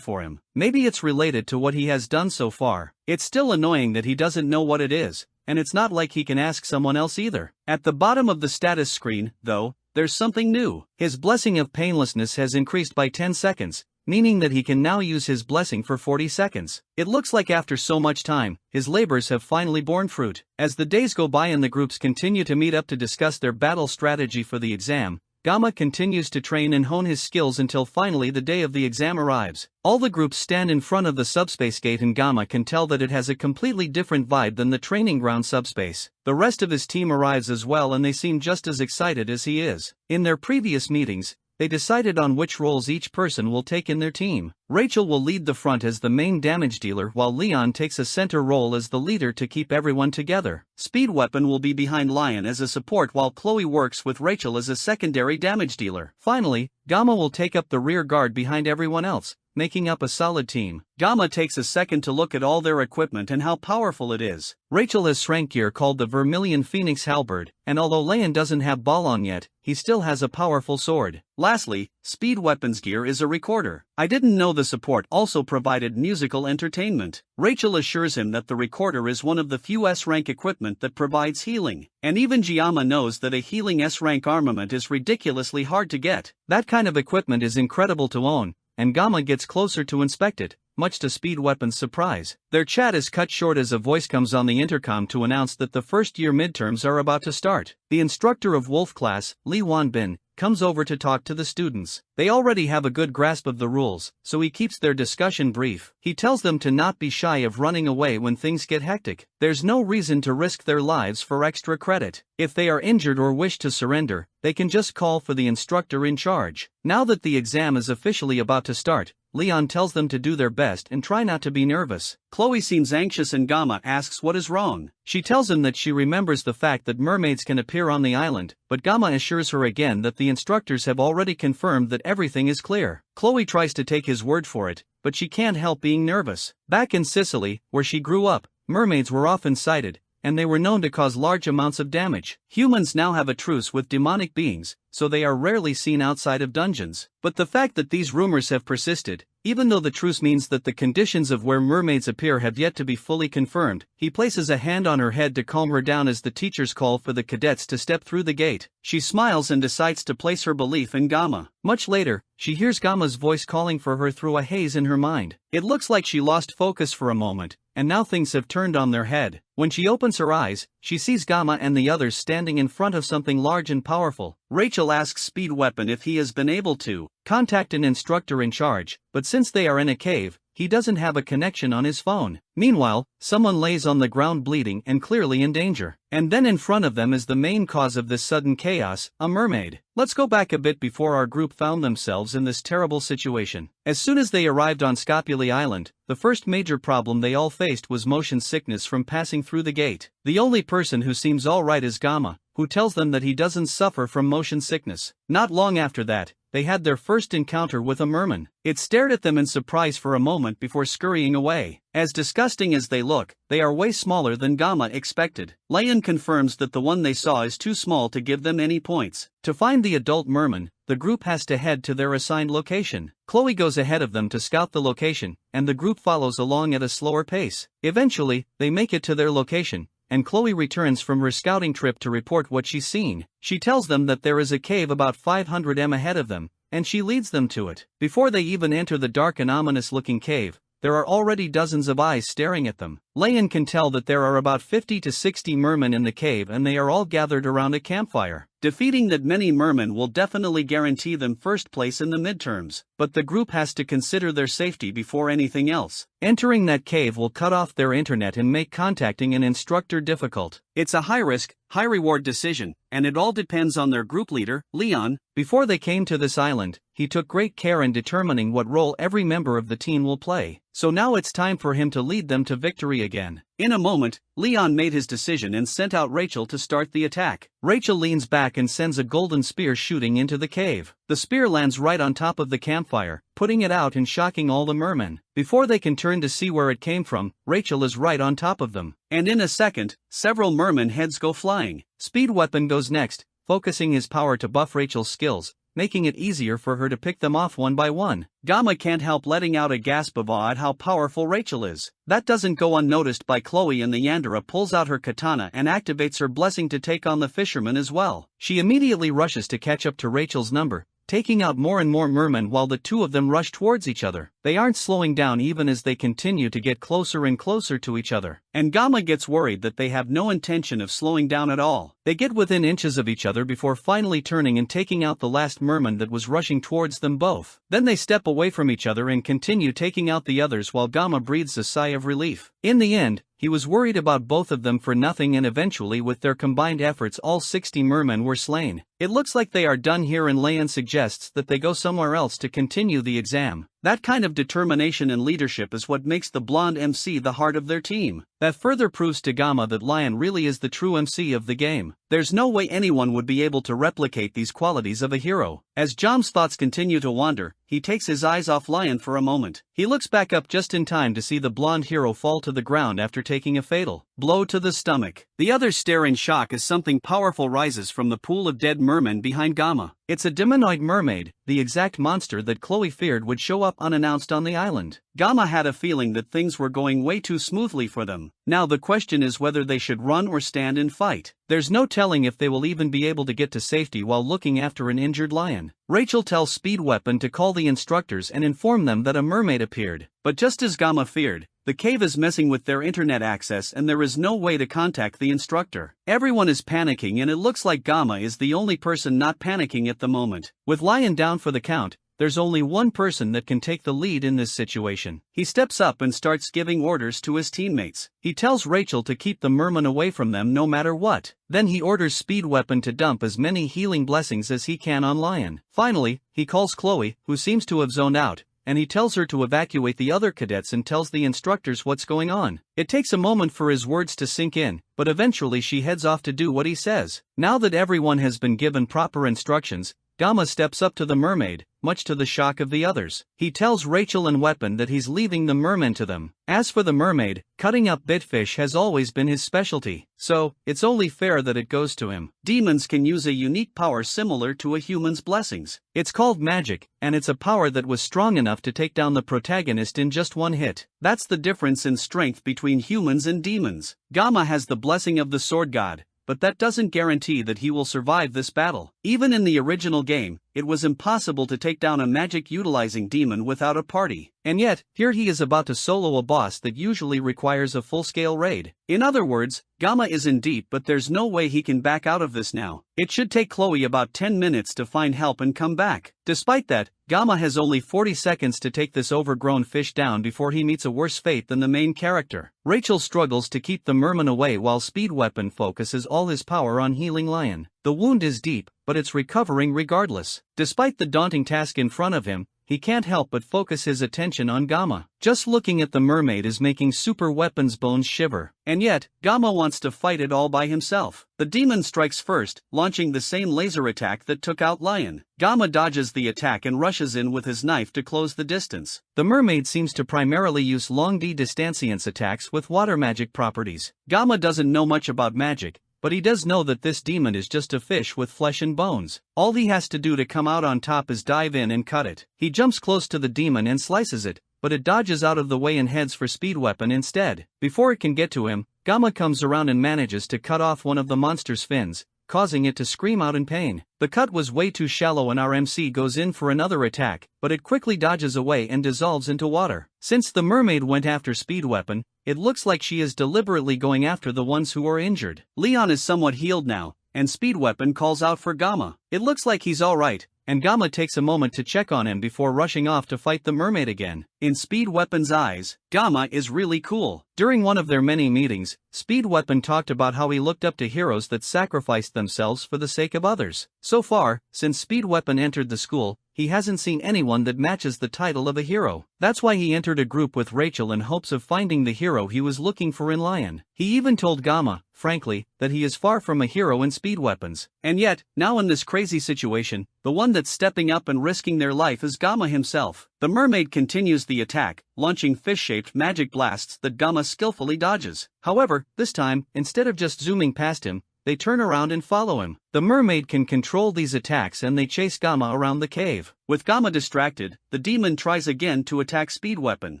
for him. Maybe it's related to what he has done so far. It's still annoying that he doesn't know what it is, and it's not like he can ask someone else either. At the bottom of the status screen, though, there's something new. His blessing of painlessness has increased by 10 seconds. Meaning that he can now use his blessing for 40 seconds. It looks like after so much time, his labors have finally borne fruit. As the days go by and the groups continue to meet up to discuss their battle strategy for the exam, Gamma continues to train and hone his skills until finally the day of the exam arrives. All the groups stand in front of the subspace gate, and Gamma can tell that it has a completely different vibe than the training ground subspace. The rest of his team arrives as well, and they seem just as excited as he is. In their previous meetings, they decided on which roles each person will take in their team. Rachel will lead the front as the main damage dealer, while Leon takes a center role as the leader to keep everyone together. Speed Weapon will be behind Lion as a support, while Chloe works with Rachel as a secondary damage dealer. Finally, Gamma will take up the rear guard behind everyone else, making up a solid team. Gamma takes a second to look at all their equipment and how powerful it is. Rachel has Shrank gear called the Vermilion Phoenix Halberd, and although Leon doesn't have ball on yet, he still has a powerful sword. Lastly, Speed Weapon's gear is a recorder. I didn't know the support also provided musical entertainment. Rachel assures him that the recorder is one of the few S-rank equipment that provides healing, and even Giamma knows that a healing S-rank armament is ridiculously hard to get. That kind of equipment is incredible to own, and Gamma gets closer to inspect it, much to Speed Weapon's surprise. Their chat is cut short as a voice comes on the intercom to announce that the first-year midterms are about to start. The instructor of Wolf class, Lee Won-bin, comes over to talk to the students. They already have a good grasp of the rules, so he keeps their discussion brief. He tells them to not be shy of running away when things get hectic. There's no reason to risk their lives for extra credit. If they are injured or wish to surrender, they can just call for the instructor in charge. Now that the exam is officially about to start, Leon tells them to do their best and try not to be nervous. Chloe seems anxious and Gamma asks what is wrong. She tells him that she remembers the fact that mermaids can appear on the island, but Gamma assures her again that the instructors have already confirmed that everything is clear. Chloe tries to take his word for it, but she can't help being nervous. Back in Sicily, where she grew up, mermaids were often sighted, and they were known to cause large amounts of damage. Humans now have a truce with demonic beings, so they are rarely seen outside of dungeons. But the fact that these rumors have persisted, even though the truce means that the conditions of where mermaids appear have yet to be fully confirmed, he places a hand on her head to calm her down as the teachers call for the cadets to step through the gate. She smiles and decides to place her belief in Gamma. Much later, she hears Gamma's voice calling for her through a haze in her mind. It looks like she lost focus for a moment, and now things have turned on their head. When she opens her eyes, she sees Gamma and the others standing in front of something large and powerful. Rachel asks Speed Weapon if he has been able to contact an instructor in charge, but since they are in a cave, he doesn't have a connection on his phone. Meanwhile, someone lays on the ground bleeding and clearly in danger. And then in front of them is the main cause of this sudden chaos, a mermaid. Let's go back a bit before our group found themselves in this terrible situation. As soon as they arrived on Scopuli Island, the first major problem they all faced was motion sickness from passing through the gate. The only person who seems alright is Gamma, who tells them that he doesn't suffer from motion sickness. Not long after that, they had their first encounter with a merman. It stared at them in surprise for a moment before scurrying away. As disgusting as they look, they are way smaller than Gamma expected. Lion confirms that the one they saw is too small to give them any points. To find the adult merman, the group has to head to their assigned location. Chloe goes ahead of them to scout the location, and the group follows along at a slower pace. Eventually, they make it to their location, and Chloe returns from her scouting trip to report what she's seen. She tells them that there is a cave about 500 m ahead of them, and she leads them to it. Before they even enter the dark and ominous-looking cave, there are already dozens of eyes staring at them. Leon can tell that there are about 50 to 60 mermen in the cave and they are all gathered around a campfire. Defeating that many mermen will definitely guarantee them first place in the midterms, but the group has to consider their safety before anything else. Entering that cave will cut off their internet and make contacting an instructor difficult. It's a high-risk, high-reward decision, and it all depends on their group leader, Leon. Before they came to this island, he took great care in determining what role every member of the team will play. So now it's time for him to lead them to victory again. In a moment, Leon made his decision and sent out Rachel to start the attack. Rachel leans back and sends a golden spear shooting into the cave. The spear lands right on top of the campfire, putting it out and shocking all the mermen. Before they can turn to see where it came from, Rachel is right on top of them. And in a second, several merman heads go flying. Speed Weapon goes next, focusing his power to buff Rachel's skills, making it easier for her to pick them off one by one. Gamma can't help letting out a gasp of awe at how powerful Rachel is. That doesn't go unnoticed by Chloe, and the Yandere pulls out her katana and activates her blessing to take on the fisherman as well. She immediately rushes to catch up to Rachel's number, taking out more and more mermen while the two of them rush towards each other. They aren't slowing down even as they continue to get closer and closer to each other. And Gamma gets worried that they have no intention of slowing down at all. They get within inches of each other before finally turning and taking out the last merman that was rushing towards them both. Then they step away from each other and continue taking out the others while Gamma breathes a sigh of relief. In the end, he was worried about both of them for nothing, and eventually with their combined efforts all 60 mermen were slain. It looks like they are done here, and Leon suggests that they go somewhere else to continue the exam. That kind of determination and leadership is what makes the blonde MC the heart of their team. That further proves to Gamma that Lion really is the true MC of the game. There's no way anyone would be able to replicate these qualities of a hero. As Jom's thoughts continue to wander, he takes his eyes off Lion for a moment. He looks back up just in time to see the blonde hero fall to the ground after taking a fatal blow to the stomach. The others stare in shock as something powerful rises from the pool of dead mermen behind Gamma. It's a demonoid mermaid, the exact monster that Chloe feared would show up unannounced on the island. Gamma had a feeling that things were going way too smoothly for them. Now the question is whether they should run or stand and fight. There's no telling if they will even be able to get to safety while looking after an injured lion. Rachel tells Speed Weapon to call the instructors and inform them that a mermaid appeared. But just as Gamma feared, the cave is messing with their internet access and there is no way to contact the instructor. Everyone is panicking, and it looks like Gamma is the only person not panicking at the moment. With Lion down for the count, there's only one person that can take the lead in this situation. He steps up and starts giving orders to his teammates. He tells Rachel to keep the merman away from them no matter what. Then he orders Speed Weapon to dump as many healing blessings as he can on Lion. Finally, he calls Chloe, who seems to have zoned out, and he tells her to evacuate the other cadets and tells the instructors what's going on. It takes a moment for his words to sink in, but eventually she heads off to do what he says. Now that everyone has been given proper instructions, Gamma steps up to the mermaid, much to the shock of the others. He tells Rachel and Weapon that he's leaving the mermen to them. As for the mermaid, cutting up bitfish has always been his specialty, so it's only fair that it goes to him. Demons can use a unique power similar to a human's blessings. It's called magic, and it's a power that was strong enough to take down the protagonist in just one hit. That's the difference in strength between humans and demons. Gamma has the blessing of the sword god, but that doesn't guarantee that he will survive this battle. Even in the original game, it was impossible to take down a magic-utilizing demon without a party. And yet, here he is about to solo a boss that usually requires a full-scale raid. In other words, Gamma is in deep, but there's no way he can back out of this now. It should take Chloe about 10 minutes to find help and come back. Despite that, Gamma has only 40 seconds to take this overgrown fish down before he meets a worse fate than the main character. Rachel struggles to keep the merman away while Speed Weapon focuses all his power on healing Lion. The wound is deep, but it's recovering regardless. Despite the daunting task in front of him, he can't help but focus his attention on Gamma. Just looking at the mermaid is making Super Weapon's bones shiver. And yet, Gamma wants to fight it all by himself. The demon strikes first, launching the same laser attack that took out Lion. Gamma dodges the attack and rushes in with his knife to close the distance. The mermaid seems to primarily use long distanciance attacks with water magic properties. Gamma doesn't know much about magic, but he does know that this demon is just a fish with flesh and bones. All he has to do to come out on top is dive in and cut it. He jumps close to the demon and slices it, but it dodges out of the way and heads for Speed Weapon instead. Before it can get to him, Gamma comes around and manages to cut off one of the monster's fins, causing it to scream out in pain. The cut was way too shallow and our MC goes in for another attack, but it quickly dodges away and dissolves into water. Since the mermaid went after Speed Weapon, it looks like she is deliberately going after the ones who are injured. Leon is somewhat healed now, and Speed Weapon calls out for Gamma. It looks like he's alright, and Gamma takes a moment to check on him before rushing off to fight the mermaid again. In Speed Weapon's eyes, Gamma is really cool. During one of their many meetings, Speed Weapon talked about how he looked up to heroes that sacrificed themselves for the sake of others. So far, since Speed Weapon entered the school, he hasn't seen anyone that matches the title of a hero. That's why he entered a group with Rachel in hopes of finding the hero he was looking for in Lion. He even told Gamma, frankly, that he is far from a hero in Speed Weapons. And yet, now in this crazy situation, the one that's stepping up and risking their life is Gamma himself. The mermaid continues the attack, launching fish-shaped magic blasts that Gamma skillfully dodges. However, this time, instead of just zooming past him, they turn around and follow him. The mermaid can control these attacks and they chase Gamma around the cave. With Gamma distracted, the demon tries again to attack Speed Weapon.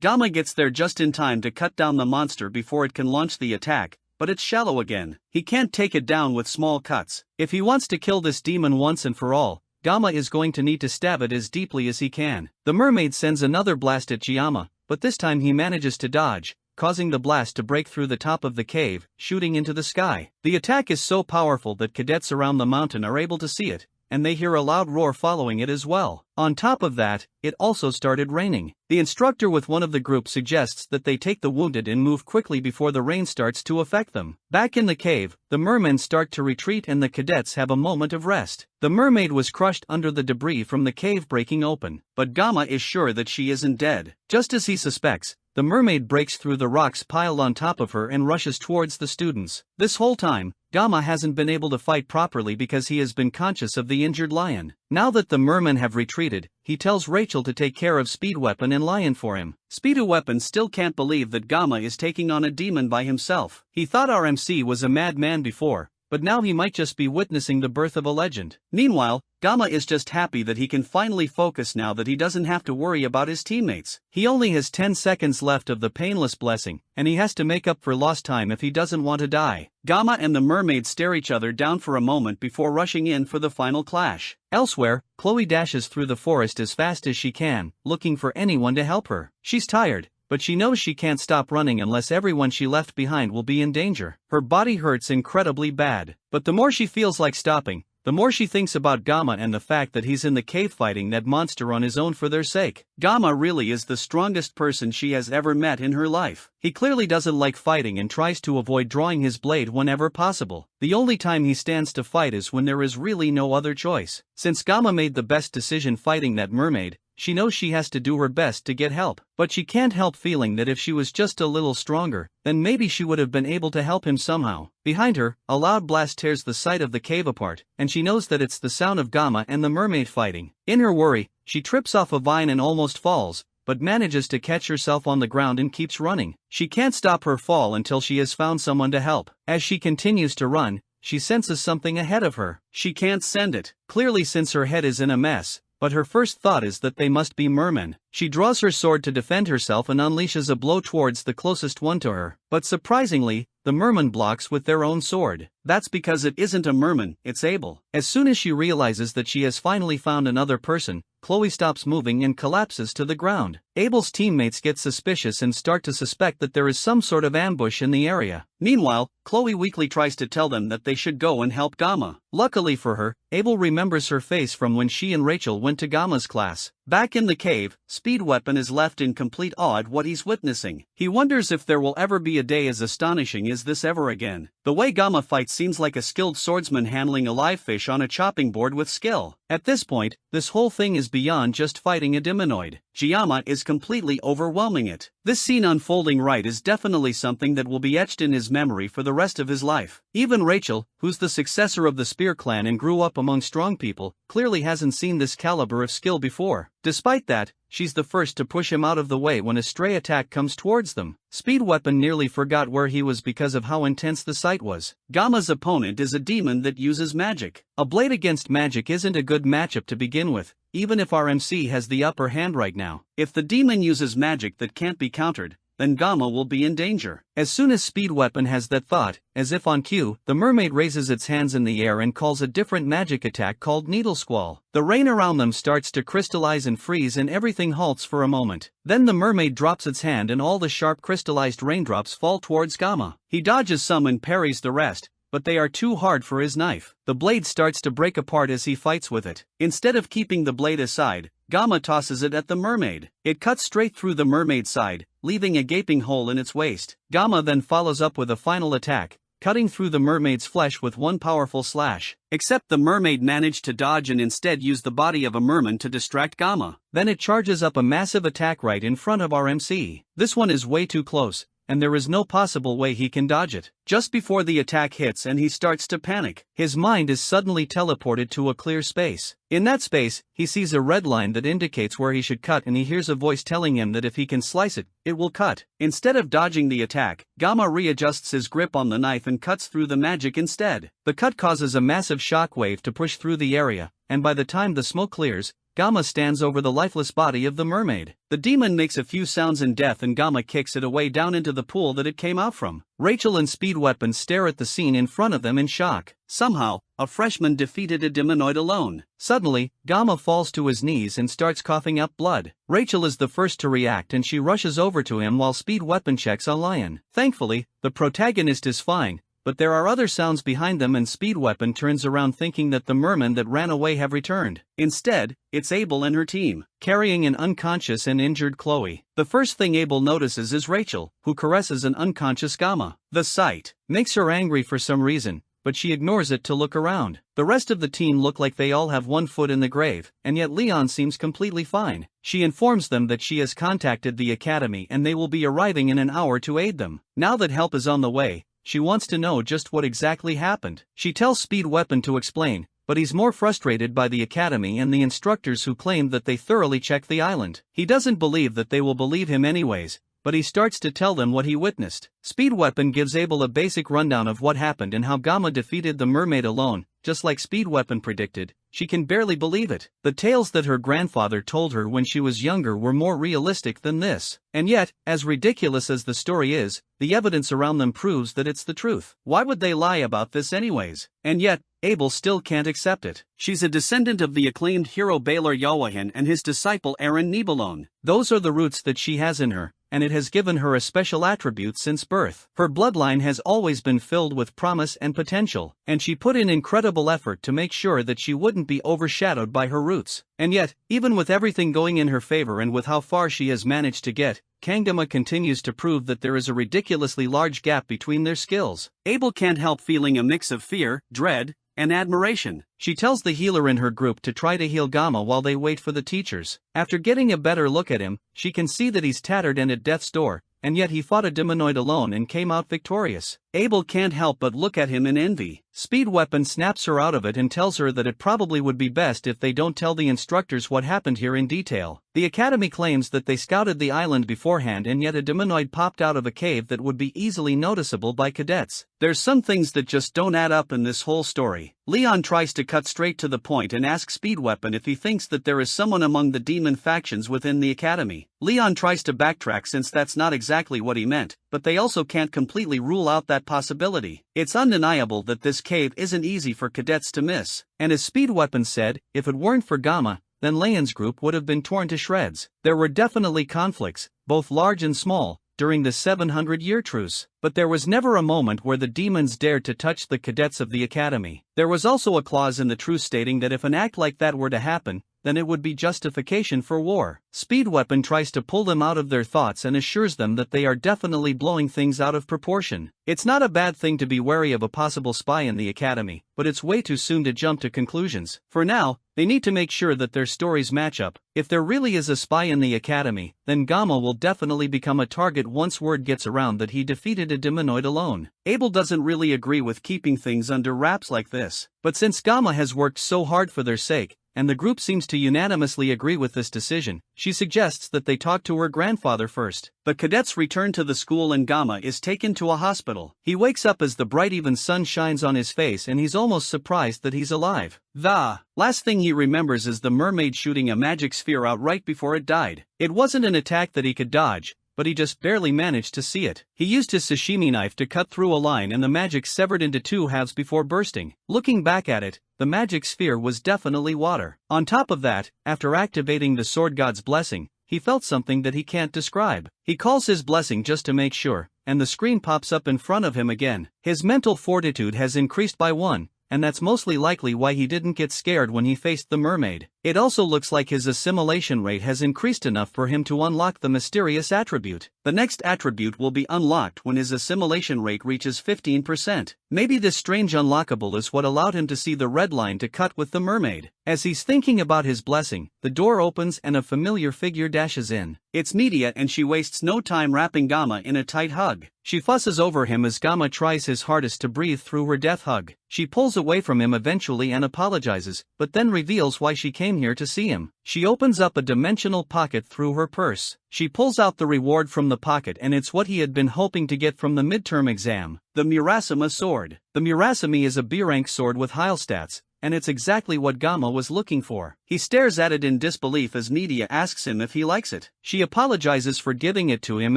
Gamma gets there just in time to cut down the monster before it can launch the attack, but it's shallow again. He can't take it down with small cuts. If he wants to kill this demon once and for all, Gamma is going to need to stab it as deeply as he can. The mermaid sends another blast at Gamma, but this time he manages to dodge, causing the blast to break through the top of the cave, shooting into the sky. The attack is so powerful that cadets around the mountain are able to see it, and they hear a loud roar following it as well. On top of that, it also started raining. The instructor with one of the group suggests that they take the wounded and move quickly before the rain starts to affect them. Back in the cave, the mermen start to retreat and the cadets have a moment of rest. The mermaid was crushed under the debris from the cave breaking open, but Gamma is sure that she isn't dead. Just as he suspects, the mermaid breaks through the rocks piled on top of her and rushes towards the students. This whole time, Gamma hasn't been able to fight properly because he has been conscious of the injured Lion. Now that the mermen have retreated, he tells Rachel to take care of Speed Weapon and Lion for him. Speed Weapon still can't believe that Gamma is taking on a demon by himself. He thought our MC was a madman before, but now he might just be witnessing the birth of a legend. Meanwhile, Gamma is just happy that he can finally focus now that he doesn't have to worry about his teammates. He only has 10 seconds left of the painless blessing, and he has to make up for lost time if he doesn't want to die. Gamma and the mermaid stare each other down for a moment before rushing in for the final clash. Elsewhere, Chloe dashes through the forest as fast as she can, looking for anyone to help her. She's tired, but she knows she can't stop running unless everyone she left behind will be in danger. Her body hurts incredibly bad, but the more she feels like stopping, the more she thinks about Gamma and the fact that he's in the cave fighting that monster on his own for their sake. Gamma really is the strongest person she has ever met in her life. He clearly doesn't like fighting and tries to avoid drawing his blade whenever possible. The only time he stands to fight is when there is really no other choice. Since Gamma made the best decision fighting that mermaid, she knows she has to do her best to get help. But she can't help feeling that if she was just a little stronger, then maybe she would have been able to help him somehow. Behind her, a loud blast tears the side of the cave apart, and she knows that it's the sound of Gamma and the mermaid fighting. In her worry, she trips off a vine and almost falls, but manages to catch herself on the ground and keeps running. She can't stop her fall until she has found someone to help. As she continues to run, she senses something ahead of her. She can't send it, clearly since her head is in a mess, but her first thought is that they must be mermen. She draws her sword to defend herself and unleashes a blow towards the closest one to her. But surprisingly, the merman blocks with their own sword. That's because it isn't a merman, it's Abel. As soon as she realizes that she has finally found another person, Chloe stops moving and collapses to the ground. Abel's teammates get suspicious and start to suspect that there is some sort of ambush in the area. Meanwhile, Chloe weakly tries to tell them that they should go and help Gamma. Luckily for her, Abel remembers her face from when she and Rachel went to Gamma's class. Back in the cave, Speedweapon is left in complete awe at what he's witnessing. He wonders if there will ever be a day as astonishing as this ever again. The way Gamma fights seems like a skilled swordsman handling a live fish on a chopping board with skill. At this point, this whole thing is beyond just fighting a demonoid. Giamma is completely overwhelming it. This scene unfolding right is definitely something that will be etched in his memory for the rest of his life. Even Rachel, who's the successor of the Spear clan and grew up among strong people, clearly hasn't seen this caliber of skill before. Despite that, she's the first to push him out of the way when a stray attack comes towards them. Speedweapon nearly forgot where he was because of how intense the sight was. Gamma's opponent is a demon that uses magic. A blade against magic isn't a good matchup to begin with, even if our MC has the upper hand right now. If the demon uses magic that can't be countered, then Gamma will be in danger. As soon as Speedweapon has that thought, as if on cue, the mermaid raises its hands in the air and calls a different magic attack called Needle Squall. The rain around them starts to crystallize and freeze and everything halts for a moment. Then the mermaid drops its hand and all the sharp crystallized raindrops fall towards Gamma. He dodges some and parries the rest, but they are too hard for his knife. The blade starts to break apart as he fights with it. Instead of keeping the blade aside, Gamma tosses it at the mermaid. It cuts straight through the mermaid's side, leaving a gaping hole in its waist. Gamma then follows up with a final attack, cutting through the mermaid's flesh with one powerful slash. Except the mermaid managed to dodge and instead use the body of a merman to distract Gamma. Then it charges up a massive attack right in front of our MC. This one is way too close, and there is no possible way he can dodge it. Just before the attack hits and he starts to panic, his mind is suddenly teleported to a clear space. In that space, he sees a red line that indicates where he should cut and he hears a voice telling him that if he can slice it, it will cut. Instead of dodging the attack, Gamma readjusts his grip on the knife and cuts through the magic instead. The cut causes a massive shockwave to push through the area, and by the time the smoke clears, Gamma stands over the lifeless body of the mermaid. The demon makes a few sounds in death and Gamma kicks it away down into the pool that it came out from. Rachel and Speedweapon stare at the scene in front of them in shock. Somehow, a freshman defeated a demonoid alone. Suddenly, Gamma falls to his knees and starts coughing up blood. Rachel is the first to react and she rushes over to him while Speedweapon checks on Lion. Thankfully, the protagonist is fine, but there are other sounds behind them and Speedweapon turns around thinking that the mermen that ran away have returned. Instead, it's Abel and her team, carrying an unconscious and injured Chloe. The first thing Abel notices is Rachel, who caresses an unconscious Gamma. The sight makes her angry for some reason, but she ignores it to look around. The rest of the team look like they all have one foot in the grave, and yet Leon seems completely fine. She informs them that she has contacted the academy and they will be arriving in an hour to aid them. Now that help is on the way, she wants to know just what exactly happened. She tells Speedweapon to explain, but he's more frustrated by the academy and the instructors who claim that they thoroughly checked the island. He doesn't believe that they will believe him anyways, but he starts to tell them what he witnessed. Speedweapon gives Abel a basic rundown of what happened and how Gamma defeated the mermaid alone. Just like Speedweapon predicted, she can barely believe it. The tales that her grandfather told her when she was younger were more realistic than this. And yet, as ridiculous as the story is, the evidence around them proves that it's the truth. Why would they lie about this anyways? And yet, Abel still can't accept it. She's a descendant of the acclaimed hero Baylor Yawahan and his disciple Aaron Nibalone. Those are the roots that she has in her, and it has given her a special attribute since birth. Her bloodline has always been filled with promise and potential, and she put in incredible effort to make sure that she wouldn't be overshadowed by her roots. And yet, even with everything going in her favor and with how far she has managed to get, Kangama continues to prove that there is a ridiculously large gap between their skills. Abel can't help feeling a mix of fear, dread, and admiration. She tells the healer in her group to try to heal Gamma while they wait for the teachers. After getting a better look at him, she can see that he's tattered and at death's door, and yet he fought a demonoid alone and came out victorious. Abel can't help but look at him in envy. Speed Weapon snaps her out of it and tells her that it probably would be best if they don't tell the instructors what happened here in detail. The academy claims that they scouted the island beforehand and yet a demonoid popped out of a cave that would be easily noticeable by cadets. There's some things that just don't add up in this whole story. Leon tries to cut straight to the point and asks Speed Weapon if he thinks that there is someone among the demon factions within the academy. Leon tries to backtrack since that's not exactly what he meant, but they also can't completely rule out that possibility. It's undeniable that this cave isn't easy for cadets to miss, and as Speed Weapon said, if it weren't for Gamma, then Leon's group would have been torn to shreds. There were definitely conflicts, both large and small, during the 700-year truce, but there was never a moment where the demons dared to touch the cadets of the academy. There was also a clause in the truce stating that if an act like that were to happen, then it would be justification for war. Speed Weapon tries to pull them out of their thoughts and assures them that they are definitely blowing things out of proportion. It's not a bad thing to be wary of a possible spy in the academy, but it's way too soon to jump to conclusions. For now, they need to make sure that their stories match up. If there really is a spy in the academy, then Gamma will definitely become a target once word gets around that he defeated a demonoid alone. Abel doesn't really agree with keeping things under wraps like this, but since Gamma has worked so hard for their sake, and the group seems to unanimously agree with this decision, she suggests that they talk to her grandfather first. The cadets return to the school and Gamma is taken to a hospital. He wakes up as the bright even sun shines on his face and he's almost surprised that he's alive. The last thing he remembers is the mermaid shooting a magic sphere out right before it died. It wasn't an attack that he could dodge, but he just barely managed to see it. He used his sashimi knife to cut through a line and the magic severed into two halves before bursting. Looking back at it, the magic sphere was definitely water. On top of that, after activating the sword god's blessing, he felt something that he can't describe. He calls his blessing just to make sure, and the screen pops up in front of him again. His mental fortitude has increased by 1. And that's mostly likely why he didn't get scared when he faced the mermaid. It also looks like his assimilation rate has increased enough for him to unlock the mysterious attribute. The next attribute will be unlocked when his assimilation rate reaches 15%. Maybe this strange unlockable is what allowed him to see the red line to cut with the mermaid. As he's thinking about his blessing, the door opens and a familiar figure dashes in. It's Media and she wastes no time wrapping Gamma in a tight hug. She fusses over him as Gamma tries his hardest to breathe through her death hug. She pulls away from him eventually and apologizes, but then reveals why she came here to see him. She opens up a dimensional pocket through her purse. She pulls out the reward from the pocket and it's what he had been hoping to get from the midterm exam, the Murasame sword. The Murasame is a B-rank sword with Heil stats, and it's exactly what Gamma was looking for. He stares at it in disbelief as Media asks him if he likes it. She apologizes for giving it to him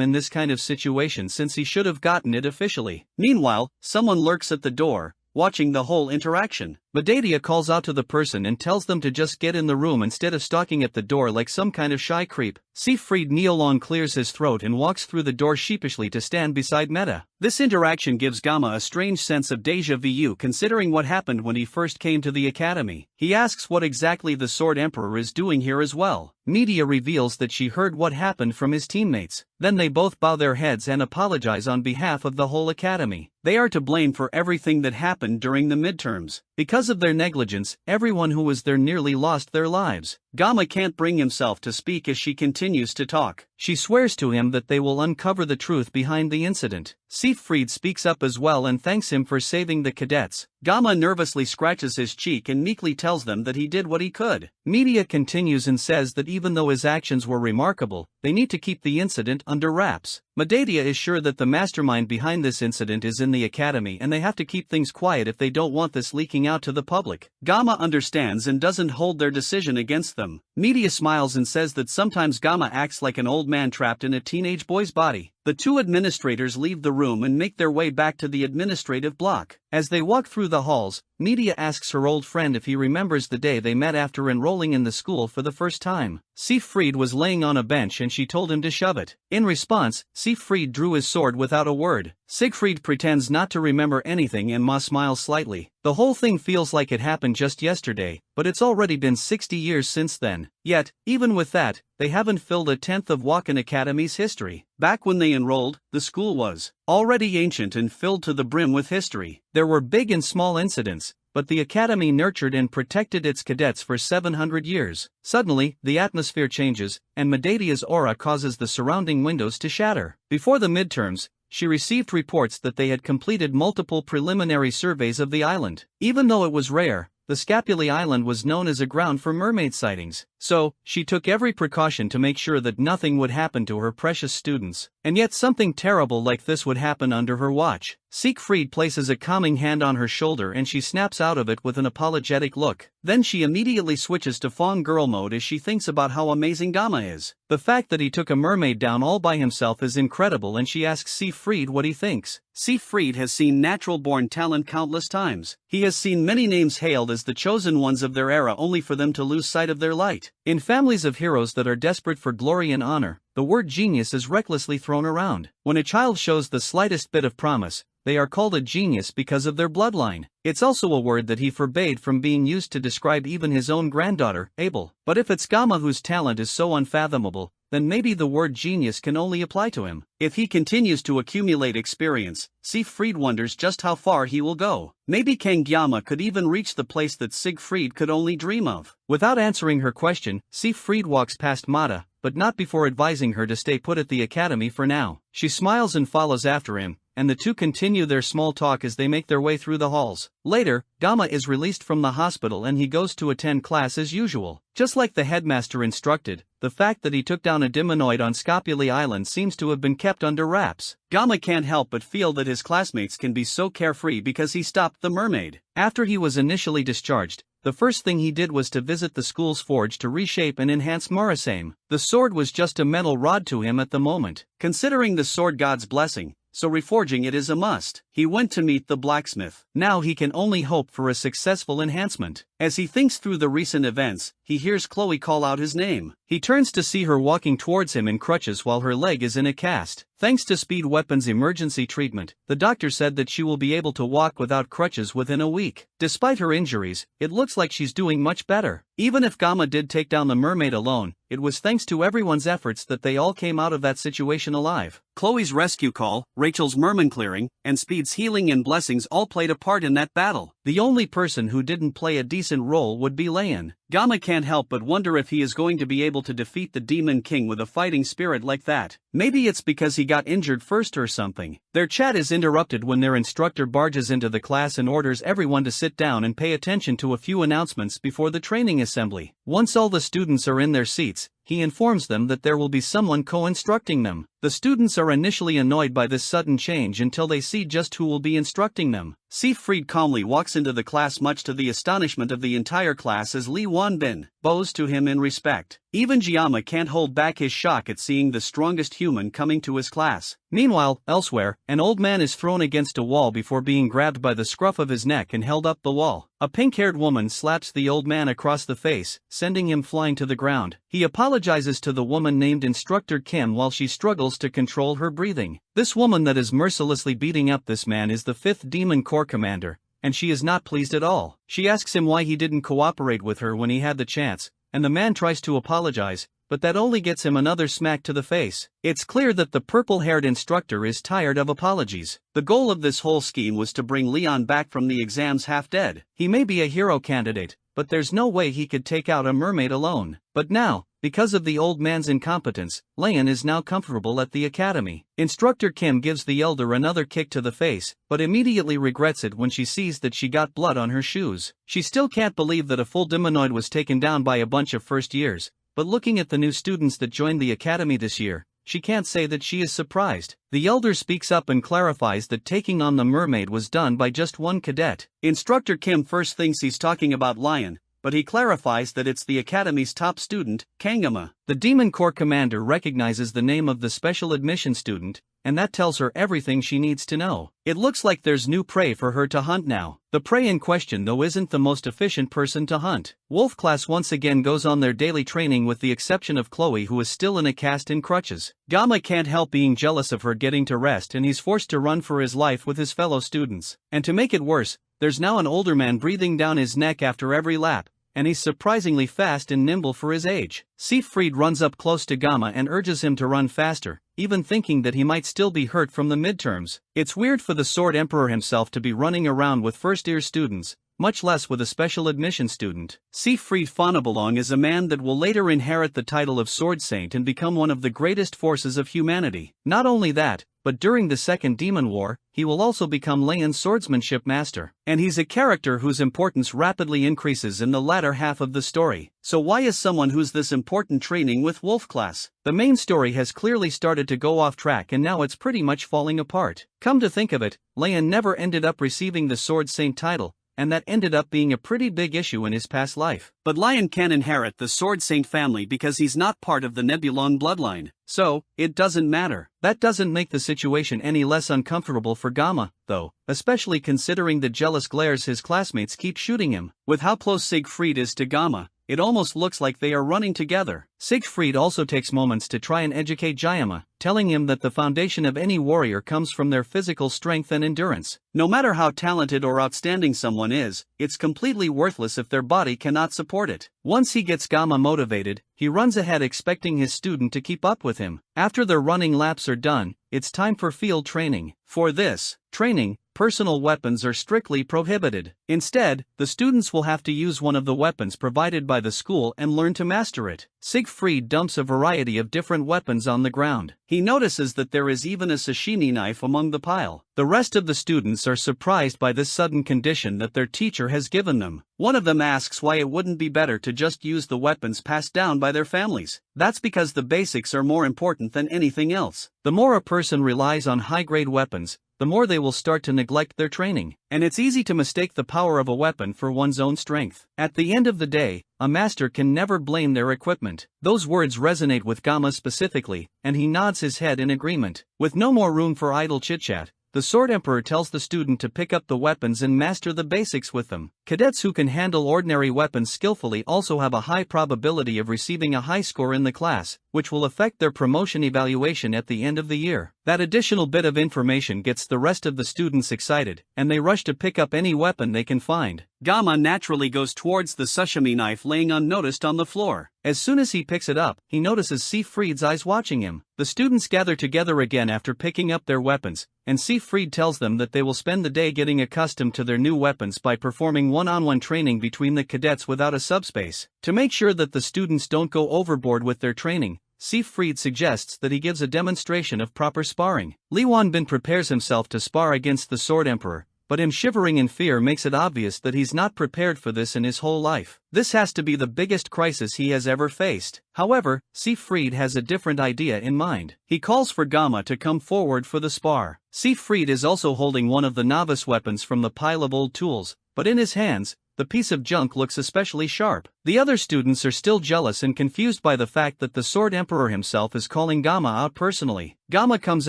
in this kind of situation since he should have gotten it officially. Meanwhile, someone lurks at the door, watching the whole interaction. Medadia calls out to the person and tells them to just get in the room instead of stalking at the door like some kind of shy creep. Siegfried Neolon clears his throat and walks through the door sheepishly to stand beside Meta. This interaction gives Gamma a strange sense of déjà vu considering what happened when he first came to the academy. He asks what exactly the Sword Emperor is doing here as well. Media reveals that she heard what happened from his teammates. Then they both bow their heads and apologize on behalf of the whole academy. They are to blame for everything that happened during the midterms. Because of their negligence, everyone who was there nearly lost their lives. Gamma can't bring himself to speak as she continues to talk. She swears to him that they will uncover the truth behind the incident. Siegfried speaks up as well and thanks him for saving the cadets. Gamma nervously scratches his cheek and meekly tells them that he did what he could. Media continues and says that even though his actions were remarkable, they need to keep the incident under wraps. Medadia is sure that the mastermind behind this incident is in the academy and they have to keep things quiet if they don't want this leaking out to the public. Gamma understands and doesn't hold their decision against them. Media smiles and says that sometimes Gamma acts like an old man trapped in a teenage boy's body. The two administrators leave the room and make their way back to the administrative block. As they walk through the halls, Media asks her old friend if he remembers the day they met after enrolling in the school for the first time. Siegfried was laying on a bench and she told him to shove it. In response, Siegfried drew his sword without a word. Siegfried pretends not to remember anything and Ma smiles slightly. The whole thing feels like it happened just yesterday, but it's already been 60 years since then. Yet, even with that, they haven't filled a tenth of Wakan Academy's history. Back when they enrolled, the school was already ancient and filled to the brim with history. There were big and small incidents, but the academy nurtured and protected its cadets for 700 years. Suddenly, the atmosphere changes, and Medadia's aura causes the surrounding windows to shatter. Before the midterms, she received reports that they had completed multiple preliminary surveys of the island. Even though it was rare, the Scapuli Island was known as a ground for mermaid sightings, so she took every precaution to make sure that nothing would happen to her precious students. And yet something terrible like this would happen under her watch. Siegfried places a calming hand on her shoulder and she snaps out of it with an apologetic look. Then she immediately switches to fawn girl mode as she thinks about how amazing Gamma is. The fact that he took a mermaid down all by himself is incredible, and she asks Siegfried what he thinks. Siegfried has seen natural-born talent countless times. He has seen many names hailed as the chosen ones of their era only for them to lose sight of their light. In families of heroes that are desperate for glory and honor, the word genius is recklessly thrown around. When a child shows the slightest bit of promise, they are called a genius because of their bloodline. It's also a word that he forbade from being used to describe even his own granddaughter, Abel. But if it's Gamma whose talent is so unfathomable, then maybe the word genius can only apply to him. If he continues to accumulate experience, Siegfried wonders just how far he will go. Maybe Gamma could even reach the place that Siegfried could only dream of. Without answering her question, Siegfried walks past Mata, but not before advising her to stay put at the academy for now. She smiles and follows after him, and the two continue their small talk as they make their way through the halls. Later, Gamma is released from the hospital and he goes to attend class as usual. Just like the headmaster instructed, the fact that he took down a demonoid on Scapuli Island seems to have been kept under wraps. Gamma can't help but feel that his classmates can be so carefree because he stopped the mermaid. After he was initially discharged, the first thing he did was to visit the school's forge to reshape and enhance Morrisame. The sword was just a metal rod to him at the moment, considering the sword god's blessing, so reforging it is a must. He went to meet the blacksmith. Now he can only hope for a successful enhancement. As he thinks through the recent events, he hears Chloe call out his name. He turns to see her walking towards him in crutches while her leg is in a cast. Thanks to Speed Weapon's emergency treatment, the doctor said that she will be able to walk without crutches within a week. Despite her injuries, it looks like she's doing much better. Even if Gamma did take down the mermaid alone, it was thanks to everyone's efforts that they all came out of that situation alive. Chloe's rescue call, Rachel's merman clearing, and Speed's healing and blessings all played a part in that battle. The only person who didn't play a decent role would be Leon. Gamma can't help but wonder if he is going to be able to defeat the Demon King with a fighting spirit like that. Maybe it's because he got injured first or something. Their chat is interrupted when their instructor barges into the class and orders everyone to sit down and pay attention to a few announcements before the training assembly. Once all the students are in their seats, he informs them that there will be someone co-instructing them. The students are initially annoyed by this sudden change until they see just who will be instructing them. Siegfried calmly walks into the class much to the astonishment of the entire class as Li Wanbin bows to him in respect. Even Giamma can't hold back his shock at seeing the strongest human coming to his class. Meanwhile, elsewhere, an old man is thrown against a wall before being grabbed by the scruff of his neck and held up the wall. A pink-haired woman slaps the old man across the face, sending him flying to the ground. He apologizes to the woman named Instructor Kim while she struggles to control her breathing. This woman that is mercilessly beating up this man is the 5th Demon Corps commander, and she is not pleased at all. She asks him why he didn't cooperate with her when he had the chance, and the man tries to apologize, but that only gets him another smack to the face. It's clear that the purple-haired instructor is tired of apologies. The goal of this whole scheme was to bring Leon back from the exams half dead. He may be a hero candidate, but there's no way he could take out a mermaid alone. But now, because of the old man's incompetence, Leon is now comfortable at the academy. Instructor Kim gives the elder another kick to the face, but immediately regrets it when she sees that she got blood on her shoes. She still can't believe that a full demonoid was taken down by a bunch of first years, but looking at the new students that joined the academy this year, she can't say that she is surprised. The elder speaks up and clarifies that taking on the mermaid was done by just one cadet. Instructor Kim first thinks he's talking about Lion, but he clarifies that it's the academy's top student, Kangama. The Demon Corps commander recognizes the name of the special admission student, and that tells her everything she needs to know. It looks like there's new prey for her to hunt now. The prey in question though isn't the most efficient person to hunt. Wolf class once again goes on their daily training with the exception of Chloe, who is still in a cast in crutches. Gamma can't help being jealous of her getting to rest, and he's forced to run for his life with his fellow students. And to make it worse, there's now an older man breathing down his neck after every lap, and he's surprisingly fast and nimble for his age. Siegfried runs up close to Gamma and urges him to run faster, even thinking that he might still be hurt from the midterms. It's weird for the Sword Emperor himself to be running around with first-year students, much less with a special admission student. Siegfried Faunabalong is a man that will later inherit the title of Sword Saint and become one of the greatest forces of humanity. Not only that, but during the Second Demon War, he will also become Leon's swordsmanship master. And he's a character whose importance rapidly increases in the latter half of the story. So why is someone who's this important training with Wolf class? The main story has clearly started to go off track and now it's pretty much falling apart. Come to think of it, Leon never ended up receiving the Sword Saint title, and that ended up being a pretty big issue in his past life. But Lion can inherit the Sword Saint family because he's not part of the Nebulon bloodline. So, it doesn't matter. That doesn't make the situation any less uncomfortable for Gamma, though, especially considering the jealous glares his classmates keep shooting him. With how close Siegfried is to Gamma, it almost looks like they are running together. Siegfried also takes moments to try and educate Jayama, telling him that the foundation of any warrior comes from their physical strength and endurance. No matter how talented or outstanding someone is, it's completely worthless if their body cannot support it. Once he gets Gamma motivated, he runs ahead expecting his student to keep up with him. After their running laps are done, it's time for field training. For this training, personal weapons are strictly prohibited. Instead, the students will have to use one of the weapons provided by the school and learn to master it. Siegfried dumps a variety of different weapons on the ground. He notices that there is even a sashimi knife among the pile. The rest of the students are surprised by this sudden condition that their teacher has given them. One of them asks why it wouldn't be better to just use the weapons passed down by their families. That's because the basics are more important than anything else. The more a person relies on high-grade weapons, the more they will start to neglect their training. And it's easy to mistake the power of a weapon for one's own strength. At the end of the day, a master can never blame their equipment. Those words resonate with Gamma specifically, and he nods his head in agreement. With no more room for idle chit-chat, the Sword Emperor tells the student to pick up the weapons and master the basics with them. Cadets who can handle ordinary weapons skillfully also have a high probability of receiving a high score in the class, which will affect their promotion evaluation at the end of the year. That additional bit of information gets the rest of the students excited, and they rush to pick up any weapon they can find. Gamma naturally goes towards the sashimi knife laying unnoticed on the floor. As soon as he picks it up, he notices Siegfried's eyes watching him. The students gather together again after picking up their weapons, and Siegfried tells them that they will spend the day getting accustomed to their new weapons by performing one-on-one training between the cadets without a subspace. To make sure that the students don't go overboard with their training, Siegfried suggests that he gives a demonstration of proper sparring. Li Wanbin prepares himself to spar against the Sword Emperor, but him shivering in fear makes it obvious that he's not prepared for this in his whole life. This has to be the biggest crisis he has ever faced. However, Siegfried has a different idea in mind. He calls for Gamma to come forward for the spar. Siegfried is also holding one of the novice weapons from the pile of old tools, but in his hands, the piece of junk looks especially sharp. The other students are still jealous and confused by the fact that the Sword Emperor himself is calling Gamma out personally. Gamma comes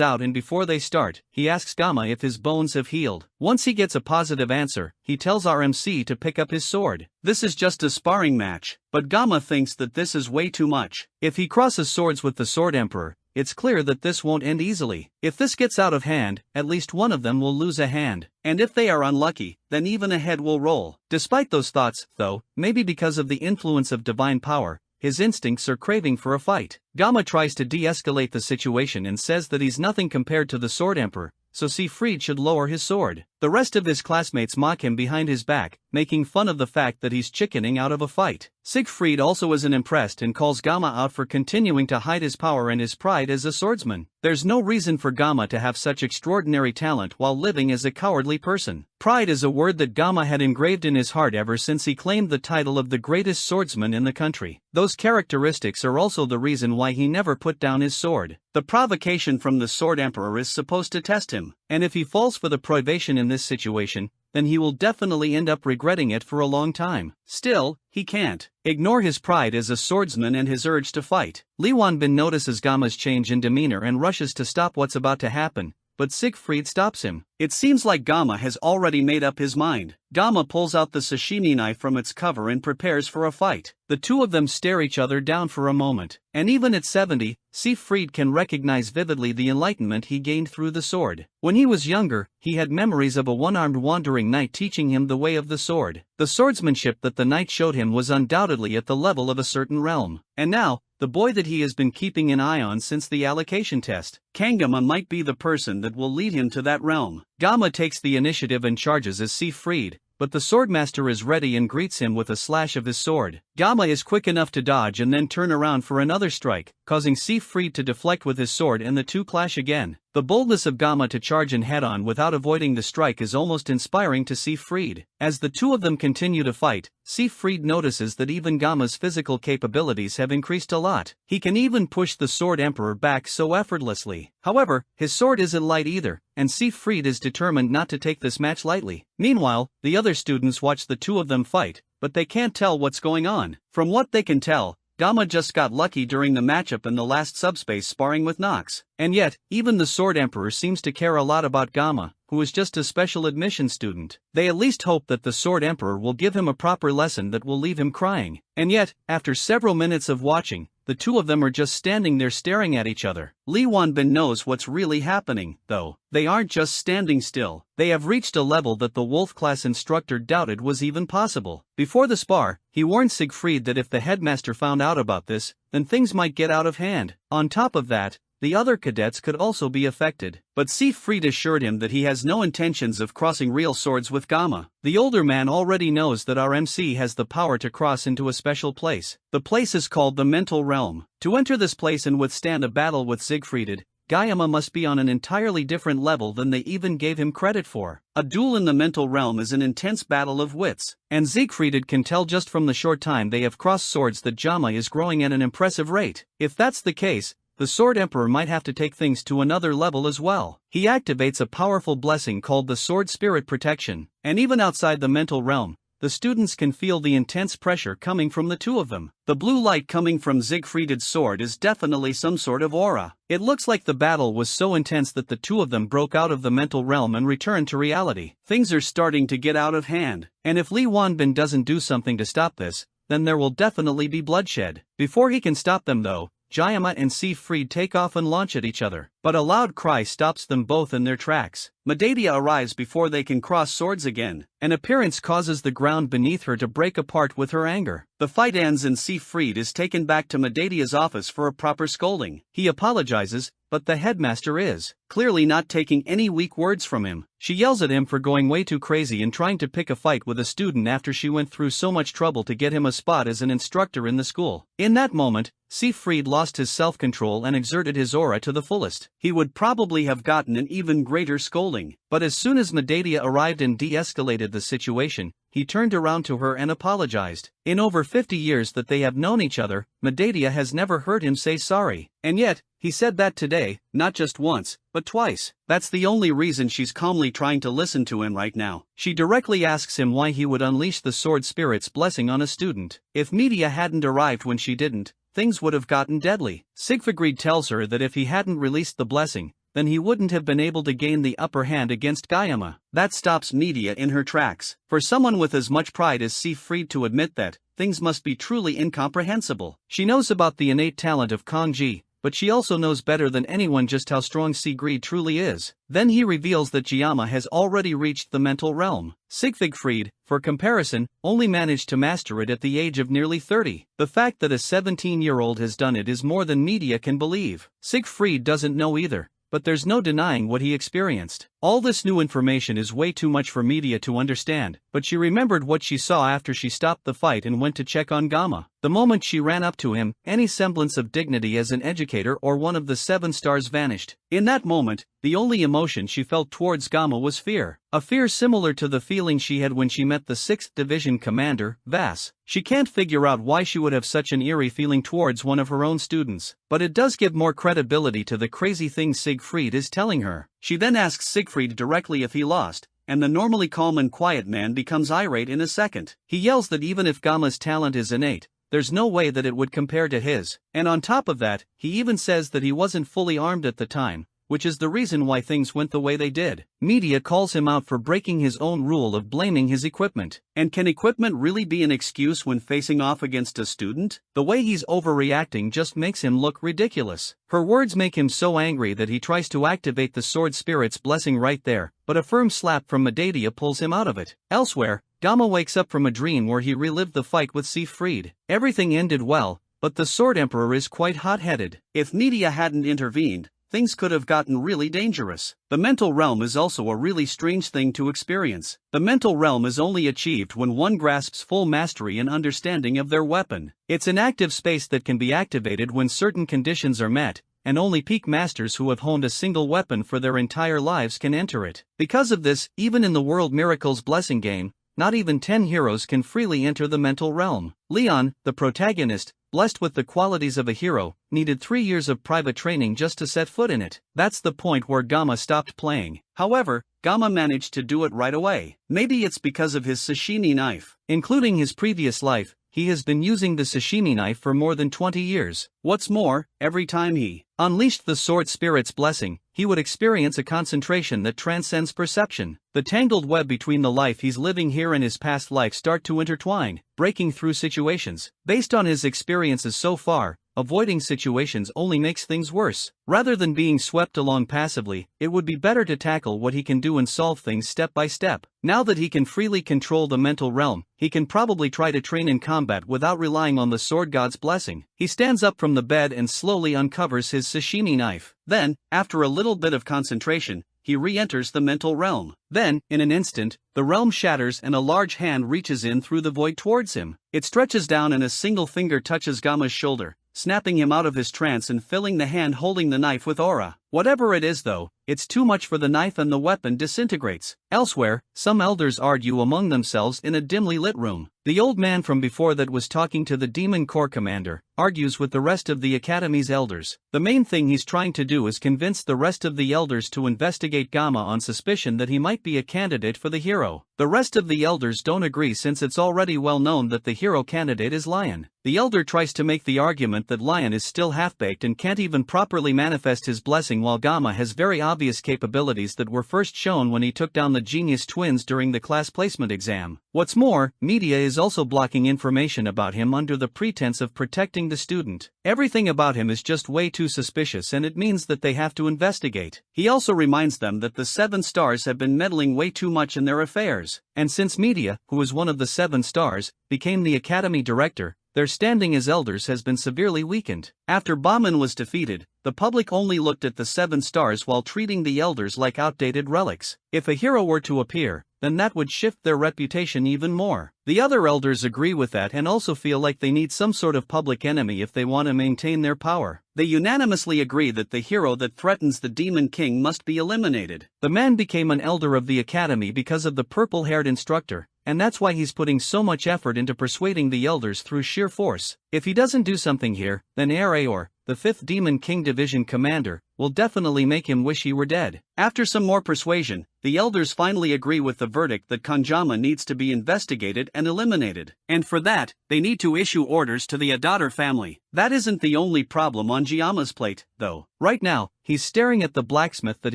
out and before they start, he asks Gamma if his bones have healed. Once he gets a positive answer, he tells RMC to pick up his sword. This is just a sparring match, but Gamma thinks that this is way too much. If he crosses swords with the Sword Emperor, it's clear that this won't end easily. If this gets out of hand, at least one of them will lose a hand. And if they are unlucky, then even a head will roll. Despite those thoughts, though, maybe because of the influence of divine power, his instincts are craving for a fight. Gamma tries to de-escalate the situation and says that he's nothing compared to the Sword Emperor, so Siegfried should lower his sword. The rest of his classmates mock him behind his back, making fun of the fact that he's chickening out of a fight. Siegfried also isn't impressed and calls Gamma out for continuing to hide his power and his pride as a swordsman. There's no reason for Gamma to have such extraordinary talent while living as a cowardly person. Pride is a word that Gamma had engraved in his heart ever since he claimed the title of the greatest swordsman in the country. Those characteristics are also the reason why he never put down his sword. The provocation from the Sword Emperor is supposed to test him, and if he falls for the privation in this situation, then he will definitely end up regretting it for a long time. Still, he can't ignore his pride as a swordsman and his urge to fight. Li Wanbin notices Gamma's change in demeanor and rushes to stop what's about to happen, but Siegfried stops him. It seems like Gamma has already made up his mind. Gamma pulls out the sashimi knife from its cover and prepares for a fight. The two of them stare each other down for a moment, and even at 70, Siegfried can recognize vividly the enlightenment he gained through the sword. When he was younger, he had memories of a one-armed wandering knight teaching him the way of the sword. The swordsmanship that the knight showed him was undoubtedly at the level of a certain realm. And now, the boy that he has been keeping an eye on since the allocation test, Kangama, might be the person that will lead him to that realm. Gamma takes the initiative and charges as Siegfried, but the swordmaster is ready and greets him with a slash of his sword. Gamma is quick enough to dodge and then turn around for another strike, causing Siegfried to deflect with his sword and the two clash again. The boldness of Gamma to charge in head-on without avoiding the strike is almost inspiring to Siegfried. As the two of them continue to fight, Siegfried notices that even Gamma's physical capabilities have increased a lot. He can even push the Sword Emperor back so effortlessly. However, his sword isn't light either, and Siegfried is determined not to take this match lightly. Meanwhile, the other students watch the two of them fight, but they can't tell what's going on. From what they can tell, Gamma just got lucky during the matchup in the last subspace sparring with Nox. And yet, even the Sword Emperor seems to care a lot about Gamma, who is just a special admission student. They at least hope that the Sword Emperor will give him a proper lesson that will leave him crying. And yet, after several minutes of watching, the two of them are just standing there staring at each other. Lee Wanbin knows what's really happening, though. They aren't just standing still. They have reached a level that the Wolf class instructor doubted was even possible. Before the spar, he warned Siegfried that if the headmaster found out about this, then things might get out of hand. On top of that, the other cadets could also be affected. But Siegfried assured him that he has no intentions of crossing real swords with Gamma. The older man already knows that our MC has the power to cross into a special place. The place is called the Mental Realm. To enter this place and withstand a battle with Siegfried, Gamma must be on an entirely different level than they even gave him credit for. A duel in the Mental Realm is an intense battle of wits, and Siegfried can tell just from the short time they have crossed swords that Gamma is growing at an impressive rate. If that's the case, the Sword Emperor might have to take things to another level as well. He activates a powerful blessing called the Sword Spirit Protection, and even outside the Mental Realm, the students can feel the intense pressure coming from the two of them. The blue light coming from Siegfried's sword is definitely some sort of aura. It looks like the battle was so intense that the two of them broke out of the Mental Realm and returned to reality. Things are starting to get out of hand, and if Lee Wanbin doesn't do something to stop this, then there will definitely be bloodshed. Before he can stop them though, Gamma and Siegfried take off and launch at each other, but a loud cry stops them both in their tracks. Medea arrives before they can cross swords again. An appearance causes the ground beneath her to break apart with her anger. The fight ends and Siegfried is taken back to Medea's office for a proper scolding. He apologizes, but the headmaster is clearly not taking any weak words from him. She yells at him for going way too crazy and trying to pick a fight with a student after she went through so much trouble to get him a spot as an instructor in the school. In that moment, Siegfried lost his self-control and exerted his aura to the fullest. He would probably have gotten an even greater scolding, but as soon as Medea arrived and de-escalated the situation, he turned around to her and apologized. In over 50 years that they have known each other, Medea has never heard him say sorry. And yet, he said that today, not just once, but twice. That's the only reason she's calmly trying to listen to him right now. She directly asks him why he would unleash the Sword Spirit's blessing on a student. If Medea hadn't arrived when she didn't, things would have gotten deadly. Siegfried tells her that if he hadn't released the blessing, then he wouldn't have been able to gain the upper hand against Gamma. That stops Medea in her tracks. For someone with as much pride as Siegfried to admit that, things must be truly incomprehensible. She knows about the innate talent of Kangji, but she also knows better than anyone just how strong Siegfried truly is. Then he reveals that Gamma has already reached the Mental Realm. Siegfried, for comparison, only managed to master it at the age of nearly 30. The fact that a 17-year-old has done it is more than Medea can believe. Siegfried doesn't know either, but there's no denying what he experienced. All this new information is way too much for Medea to understand, but she remembered what she saw after she stopped the fight and went to check on Gamma. The moment she ran up to him, any semblance of dignity as an educator or one of the 7 stars vanished. In that moment, the only emotion she felt towards Gamma was fear. A fear similar to the feeling she had when she met the 6th Division commander, Vass. She can't figure out why she would have such an eerie feeling towards one of her own students, but it does give more credibility to the crazy things Siegfried is telling her. She then asks Siegfried directly if he lost, and the normally calm and quiet man becomes irate in a second. He yells that even if Gamma's talent is innate, there's no way that it would compare to his, and on top of that, he even says that he wasn't fully armed at the time, which is the reason why things went the way they did. Medea calls him out for breaking his own rule of blaming his equipment. And can equipment really be an excuse when facing off against a student? The way he's overreacting just makes him look ridiculous. Her words make him so angry that he tries to activate the Sword Spirit's blessing right there, but a firm slap from Medea pulls him out of it. Elsewhere, Gamma wakes up from a dream where he relived the fight with Siegfried. Everything ended well, but the Sword Emperor is quite hot-headed. If Medea hadn't intervened, things could have gotten really dangerous. The mental realm is also a really strange thing to experience. The mental realm is only achieved when one grasps full mastery and understanding of their weapon. It's an active space that can be activated when certain conditions are met, and only peak masters who have honed a single weapon for their entire lives can enter it. Because of this, even in the World Miracles Blessing game, not even 10 heroes can freely enter the mental realm. Leon, the protagonist, blessed with the qualities of a hero, needed 3 years of private training just to set foot in it. That's the point where Gamma stopped playing. However, Gamma managed to do it right away. Maybe it's because of his sashimi knife. Including his previous life, he has been using the sashimi knife for more than 20 years. What's more, every time he unleashed the sword spirit's blessing, he would experience a concentration that transcends perception. The tangled web between the life he's living here and his past life start to intertwine, breaking through situations. Based on his experiences so far, avoiding situations only makes things worse. Rather than being swept along passively, it would be better to tackle what he can do and solve things step by step. Now that he can freely control the mental realm, he can probably try to train in combat without relying on the sword god's blessing. He stands up from the bed and slowly uncovers his sashimi knife. Then, after a little bit of concentration, he re-enters the mental realm. Then, in an instant, the realm shatters and a large hand reaches in through the void towards him. It stretches down and a single finger touches Gamma's shoulder, snapping him out of his trance and filling the hand holding the knife with aura. Whatever it is though, it's too much for the knife and the weapon disintegrates. Elsewhere, some elders argue among themselves in a dimly lit room. The old man from before that was talking to the Demon Corps commander argues with the rest of the Academy's elders. The main thing he's trying to do is convince the rest of the elders to investigate Gamma on suspicion that he might be a candidate for the hero. The rest of the elders don't agree since it's already well known that the hero candidate is Lion. The elder tries to make the argument that Lion is still half-baked and can't even properly manifest his blessing, while Gamma has very obvious capabilities that were first shown when he took down the Genius Twins during the class placement exam. What's more, media is also blocking information about him under the pretense of protecting the student. Everything about him is just way too suspicious, and it means that they have to investigate. He also reminds them that the 7 stars have been meddling way too much in their affairs. And since Media, who is one of the 7 stars, became the Academy director, their standing as elders has been severely weakened. After Bauman was defeated, the public only looked at the 7 stars while treating the elders like outdated relics. If a hero were to appear, then that would shift their reputation even more. The other elders agree with that and also feel like they need some sort of public enemy if they want to maintain their power. They unanimously agree that the hero that threatens the Demon King must be eliminated. The man became an elder of the Academy because of the purple-haired instructor, and that's why he's putting so much effort into persuading the elders through sheer force. If he doesn't do something here, then Aor, the 5th Demon King Division commander, will definitely make him wish he were dead. After some more persuasion, the elders finally agree with the verdict that Kanjama needs to be investigated and eliminated. And for that, they need to issue orders to the Adater family. That isn't the only problem on Giama's plate, though. Right now, he's staring at the blacksmith that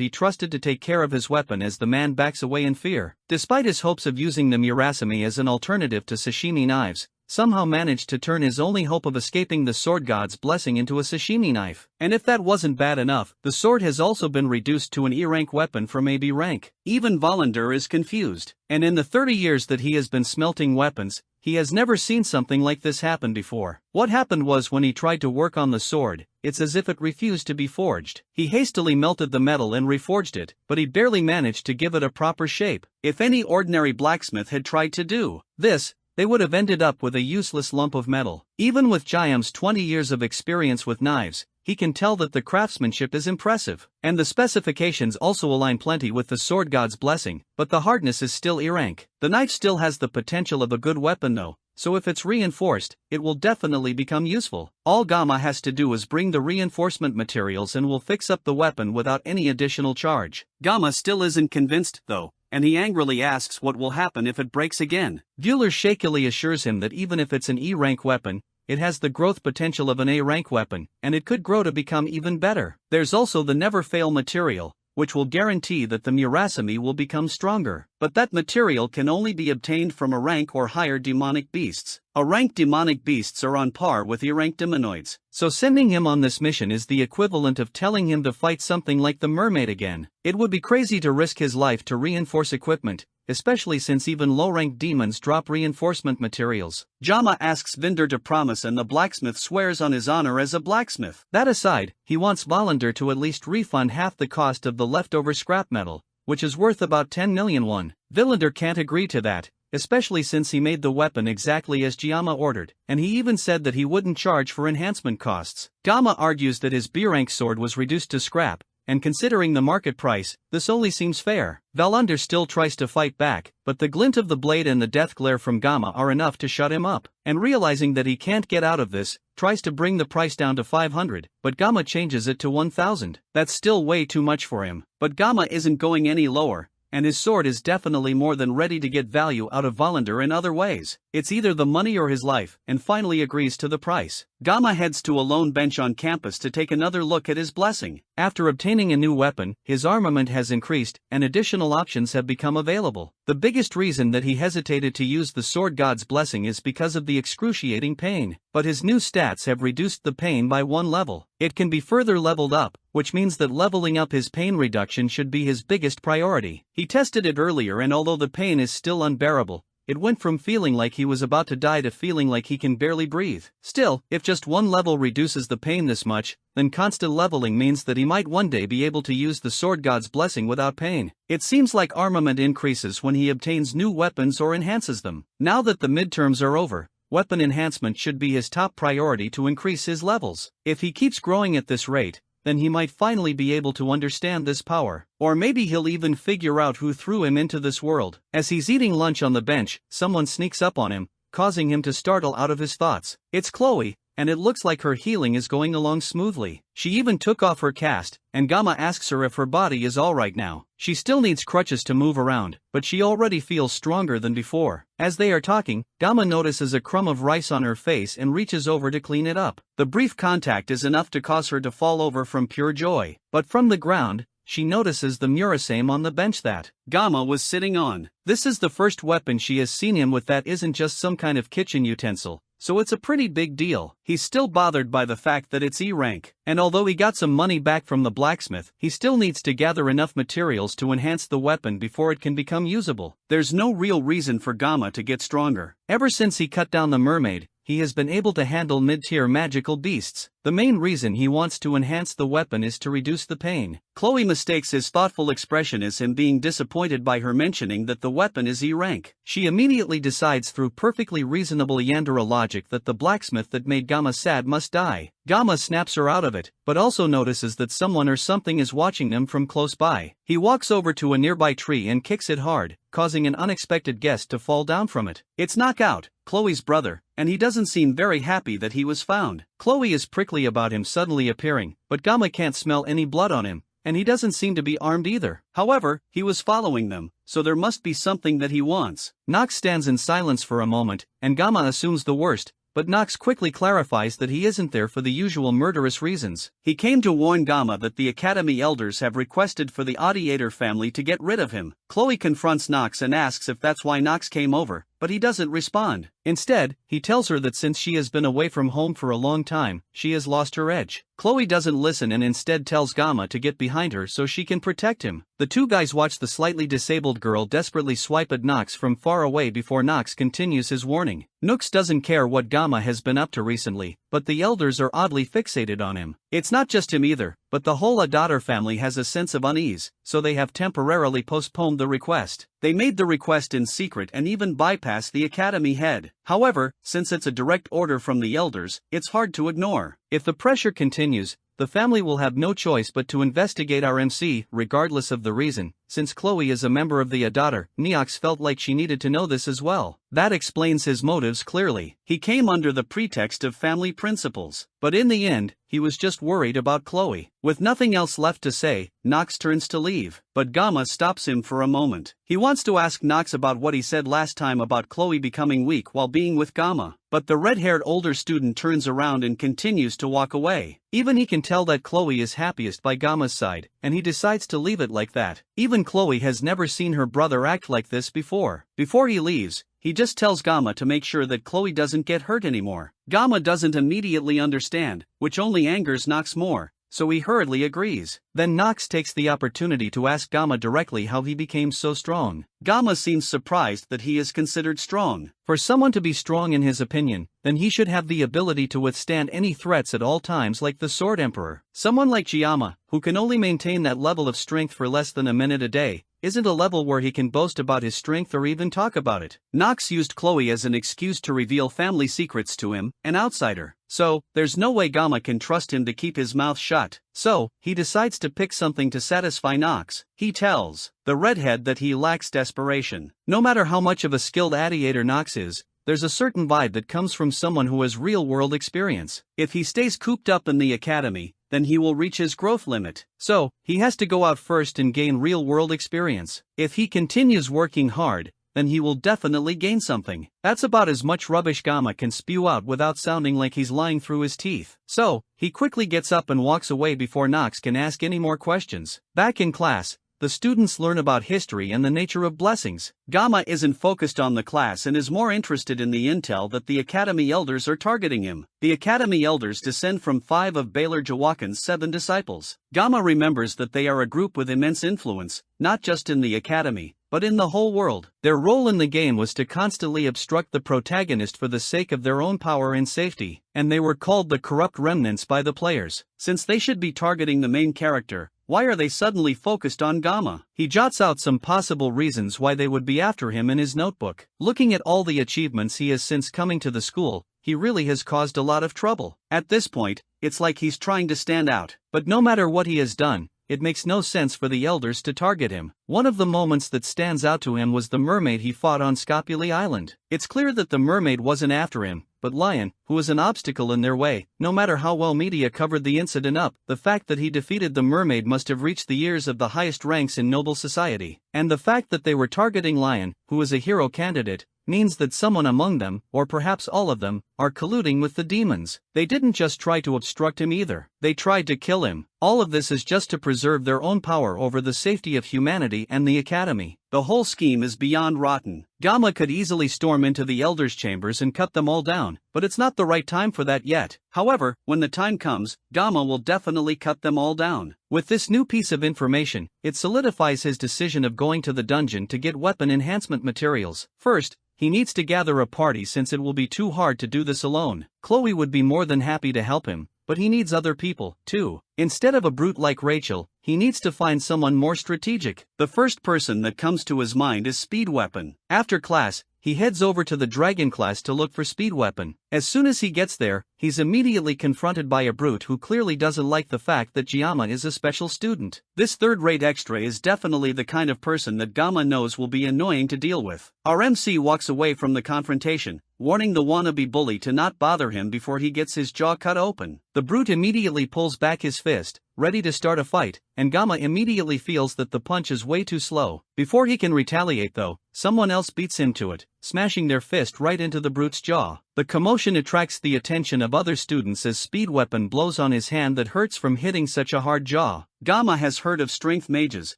he trusted to take care of his weapon as the man backs away in fear. Despite his hopes of using the Murasame as an alternative to sashimi knives, somehow managed to turn his only hope of escaping the sword god's blessing into a sashimi knife. And if that wasn't bad enough, the sword has also been reduced to an E-rank weapon from AB rank. Even Volander is confused. And in the 30 years that he has been smelting weapons, he has never seen something like this happen before. What happened was when he tried to work on the sword, it's as if it refused to be forged. He hastily melted the metal and reforged it, but he barely managed to give it a proper shape. If any ordinary blacksmith had tried to do this, they would have ended up with a useless lump of metal. Even with Jayam's 20 years of experience with knives, he can tell that the craftsmanship is impressive, and the specifications also align plenty with the sword god's blessing, but the hardness is still E-rank. The knife still has the potential of a good weapon though, so if it's reinforced, it will definitely become useful. All Gamma has to do is bring the reinforcement materials and will fix up the weapon without any additional charge. Gamma still isn't convinced though, and he angrily asks what will happen if it breaks again. Bueller shakily assures him that even if it's an E-rank weapon, it has the growth potential of an A-rank weapon, and it could grow to become even better. There's also the never-fail material, which will guarantee that the Murasame will become stronger. But that material can only be obtained from a rank or higher demonic beasts. A-rank demonic beasts are on par with E-rank demonoids, so sending him on this mission is the equivalent of telling him to fight something like the mermaid again. It would be crazy to risk his life to reinforce equipment, especially since even low-ranked demons drop reinforcement materials. Gamma asks vendor to promise and the blacksmith swears on his honor as a blacksmith. That aside, he wants Volander to at least refund half the cost of the leftover scrap metal, which is worth about 10 million won. Volander can't agree to that, especially since he made the weapon exactly as Gamma ordered, and he even said that he wouldn't charge for enhancement costs. Gamma argues that his B-rank sword was reduced to scrap, and considering the market price, this only seems fair. Volander still tries to fight back, but the glint of the blade and the death glare from Gamma are enough to shut him up, and realizing that he can't get out of this, tries to bring the price down to 500, but Gamma changes it to 1000. That's still way too much for him, but Gamma isn't going any lower, and his sword is definitely more than ready to get value out of Volander in other ways. It's either the money or his life, and finally agrees to the price. Gamma heads to a lone bench on campus to take another look at his blessing. After obtaining a new weapon, his armament has increased, and additional options have become available. The biggest reason that he hesitated to use the sword god's blessing is because of the excruciating pain, but his new stats have reduced the pain by 1 level. It can be further leveled up, which means that leveling up his pain reduction should be his biggest priority. He tested it earlier and although the pain is still unbearable, it went from feeling like he was about to die to feeling like he can barely breathe. Still, if just 1 level reduces the pain this much, then constant leveling means that he might one day be able to use the sword god's blessing without pain. It seems like armament increases when he obtains new weapons or enhances them. Now that the midterms are over, weapon enhancement should be his top priority to increase his levels. If he keeps growing at this rate, then he might finally be able to understand this power. Or maybe he'll even figure out who threw him into this world. As he's eating lunch on the bench, someone sneaks up on him, causing him to startle out of his thoughts. It's Chloe, and it looks like her healing is going along smoothly. She even took off her cast, and Gamma asks her if her body is alright now. She still needs crutches to move around, but she already feels stronger than before. As they are talking, Gamma notices a crumb of rice on her face and reaches over to clean it up. The brief contact is enough to cause her to fall over from pure joy. But from the ground, she notices the Murasame on the bench that Gamma was sitting on. This is the first weapon she has seen him with that isn't just some kind of kitchen utensil, so it's a pretty big deal. He's still bothered by the fact that it's E-rank, and although he got some money back from the blacksmith, he still needs to gather enough materials to enhance the weapon before it can become usable. There's no real reason for Gamma to get stronger. Ever since he cut down the mermaid, he has been able to handle mid-tier magical beasts. The main reason he wants to enhance the weapon is to reduce the pain. Chloe mistakes his thoughtful expression as him being disappointed by her mentioning that the weapon is E-rank. She immediately decides through perfectly reasonable Yandere logic that the blacksmith that made Gamma sad must die. Gamma snaps her out of it, but also notices that someone or something is watching them from close by. He walks over to a nearby tree and kicks it hard, causing an unexpected guest to fall down from it. It's Knockout, Chloe's brother, and he doesn't seem very happy that he was found. Chloe is prickly about him suddenly appearing, but Gamma can't smell any blood on him, and he doesn't seem to be armed either. However, he was following them, so there must be something that he wants. Nox stands in silence for a moment, and Gamma assumes the worst, but Nox quickly clarifies that he isn't there for the usual murderous reasons. He came to warn Gamma that the Academy elders have requested for the Audiator family to get rid of him. Chloe confronts Nox and asks if that's why Nox came over, but he doesn't respond. Instead, he tells her that since she has been away from home for a long time, she has lost her edge. Chloe doesn't listen and instead tells Gamma to get behind her so she can protect him. The two guys watch the slightly disabled girl desperately swipe at Nox from far away before Nox continues his warning. Nux doesn't care what Gamma has been up to recently, but the elders are oddly fixated on him. It's not just him either, but the whole Adater family has a sense of unease, so they have temporarily postponed the request. They made the request in secret and even bypassed the Academy head. However, since it's a direct order from the elders, it's hard to ignore. If the pressure continues, the family will have no choice but to investigate our MC, regardless of the reason. Since Chloe is a member of the Adater, Neox felt like she needed to know this as well. That explains his motives clearly. He came under the pretext of family principles, but in the end, he was just worried about Chloe. With nothing else left to say, Nox turns to leave, but Gamma stops him for a moment. He wants to ask Nox about what he said last time about Chloe becoming weak while being with Gamma, but the red-haired older student turns around and continues to walk away. Even he can tell that Chloe is happiest by Gamma's side, and he decides to leave it like that. Even Chloe has never seen her brother act like this before. Before he leaves, he just tells Gamma to make sure that Chloe doesn't get hurt anymore. Gamma doesn't immediately understand, which only angers Nox more, so he hurriedly agrees. Then Nox takes the opportunity to ask Gamma directly how he became so strong. Gamma seems surprised that he is considered strong. For someone to be strong in his opinion, then he should have the ability to withstand any threats at all times like the Sword Emperor. Someone like Giamma, who can only maintain that level of strength for less than a minute a day, isn't a level where he can boast about his strength or even talk about it. Nox used Chloe as an excuse to reveal family secrets to him, an outsider. So, there's no way Gamma can trust him to keep his mouth shut. So, he decides to pick something to satisfy Nox. He tells the redhead that he lacks desperation. No matter how much of a skilled aviator Nox is, there's a certain vibe that comes from someone who has real-world experience. If he stays cooped up in the academy, then he will reach his growth limit. So, he has to go out first and gain real-world experience. If he continues working hard, then he will definitely gain something. That's about as much rubbish Gamma can spew out without sounding like he's lying through his teeth. So, he quickly gets up and walks away before Nox can ask any more questions. Back in class, the students learn about history and the nature of blessings. Gamma isn't focused on the class and is more interested in the intel that the Academy Elders are targeting him. The Academy Elders descend from 5 of Baylor Jawakan's 7 disciples. Gamma remembers that they are a group with immense influence, not just in the Academy, but in the whole world. Their role in the game was to constantly obstruct the protagonist for the sake of their own power and safety, and they were called the corrupt remnants by the players. Since they should be targeting the main character, why are they suddenly focused on Gamma? He jots out some possible reasons why they would be after him in his notebook. Looking at all the achievements he has since coming to the school, he really has caused a lot of trouble. At this point, it's like he's trying to stand out. But no matter what he has done, it makes no sense for the elders to target him. One of the moments that stands out to him was the mermaid he fought on Scopuli Island. It's clear that the mermaid wasn't after him, but Lion, who was an obstacle in their way. No matter how well media covered the incident up, the fact that he defeated the mermaid must have reached the ears of the highest ranks in noble society. And the fact that they were targeting Lion, who was a hero candidate, means that someone among them, or perhaps all of them, are colluding with the demons. They didn't just try to obstruct him either. They tried to kill him. All of this is just to preserve their own power over the safety of humanity and the Academy. The whole scheme is beyond rotten. Gamma could easily storm into the Elders' chambers and cut them all down, but it's not the right time for that yet. However, when the time comes, Gamma will definitely cut them all down. With this new piece of information, it solidifies his decision of going to the dungeon to get weapon enhancement materials. First, he needs to gather a party since it will be too hard to do this alone. Chloe would be more than happy to help him, but he needs other people, too. Instead of a brute like Rachel, he needs to find someone more strategic. The first person that comes to his mind is Speed Weapon. After class, he heads over to the Dragon class to look for Speed Weapon. As soon as he gets there, he's immediately confronted by a brute who clearly doesn't like the fact that Giamma is a special student. This third-rate extra is definitely the kind of person that Gamma knows will be annoying to deal with. Our MC walks away from the confrontation, warning the wannabe bully to not bother him before he gets his jaw cut open. The brute immediately pulls back his fist, ready to start a fight, and Gamma immediately feels that the punch is way too slow. Before he can retaliate though, someone else beats him to it, smashing their fist right into the brute's jaw. The commotion attracts the attention of other students as Speed Weapon blows on his hand that hurts from hitting such a hard jaw. Gamma has heard of strength mages,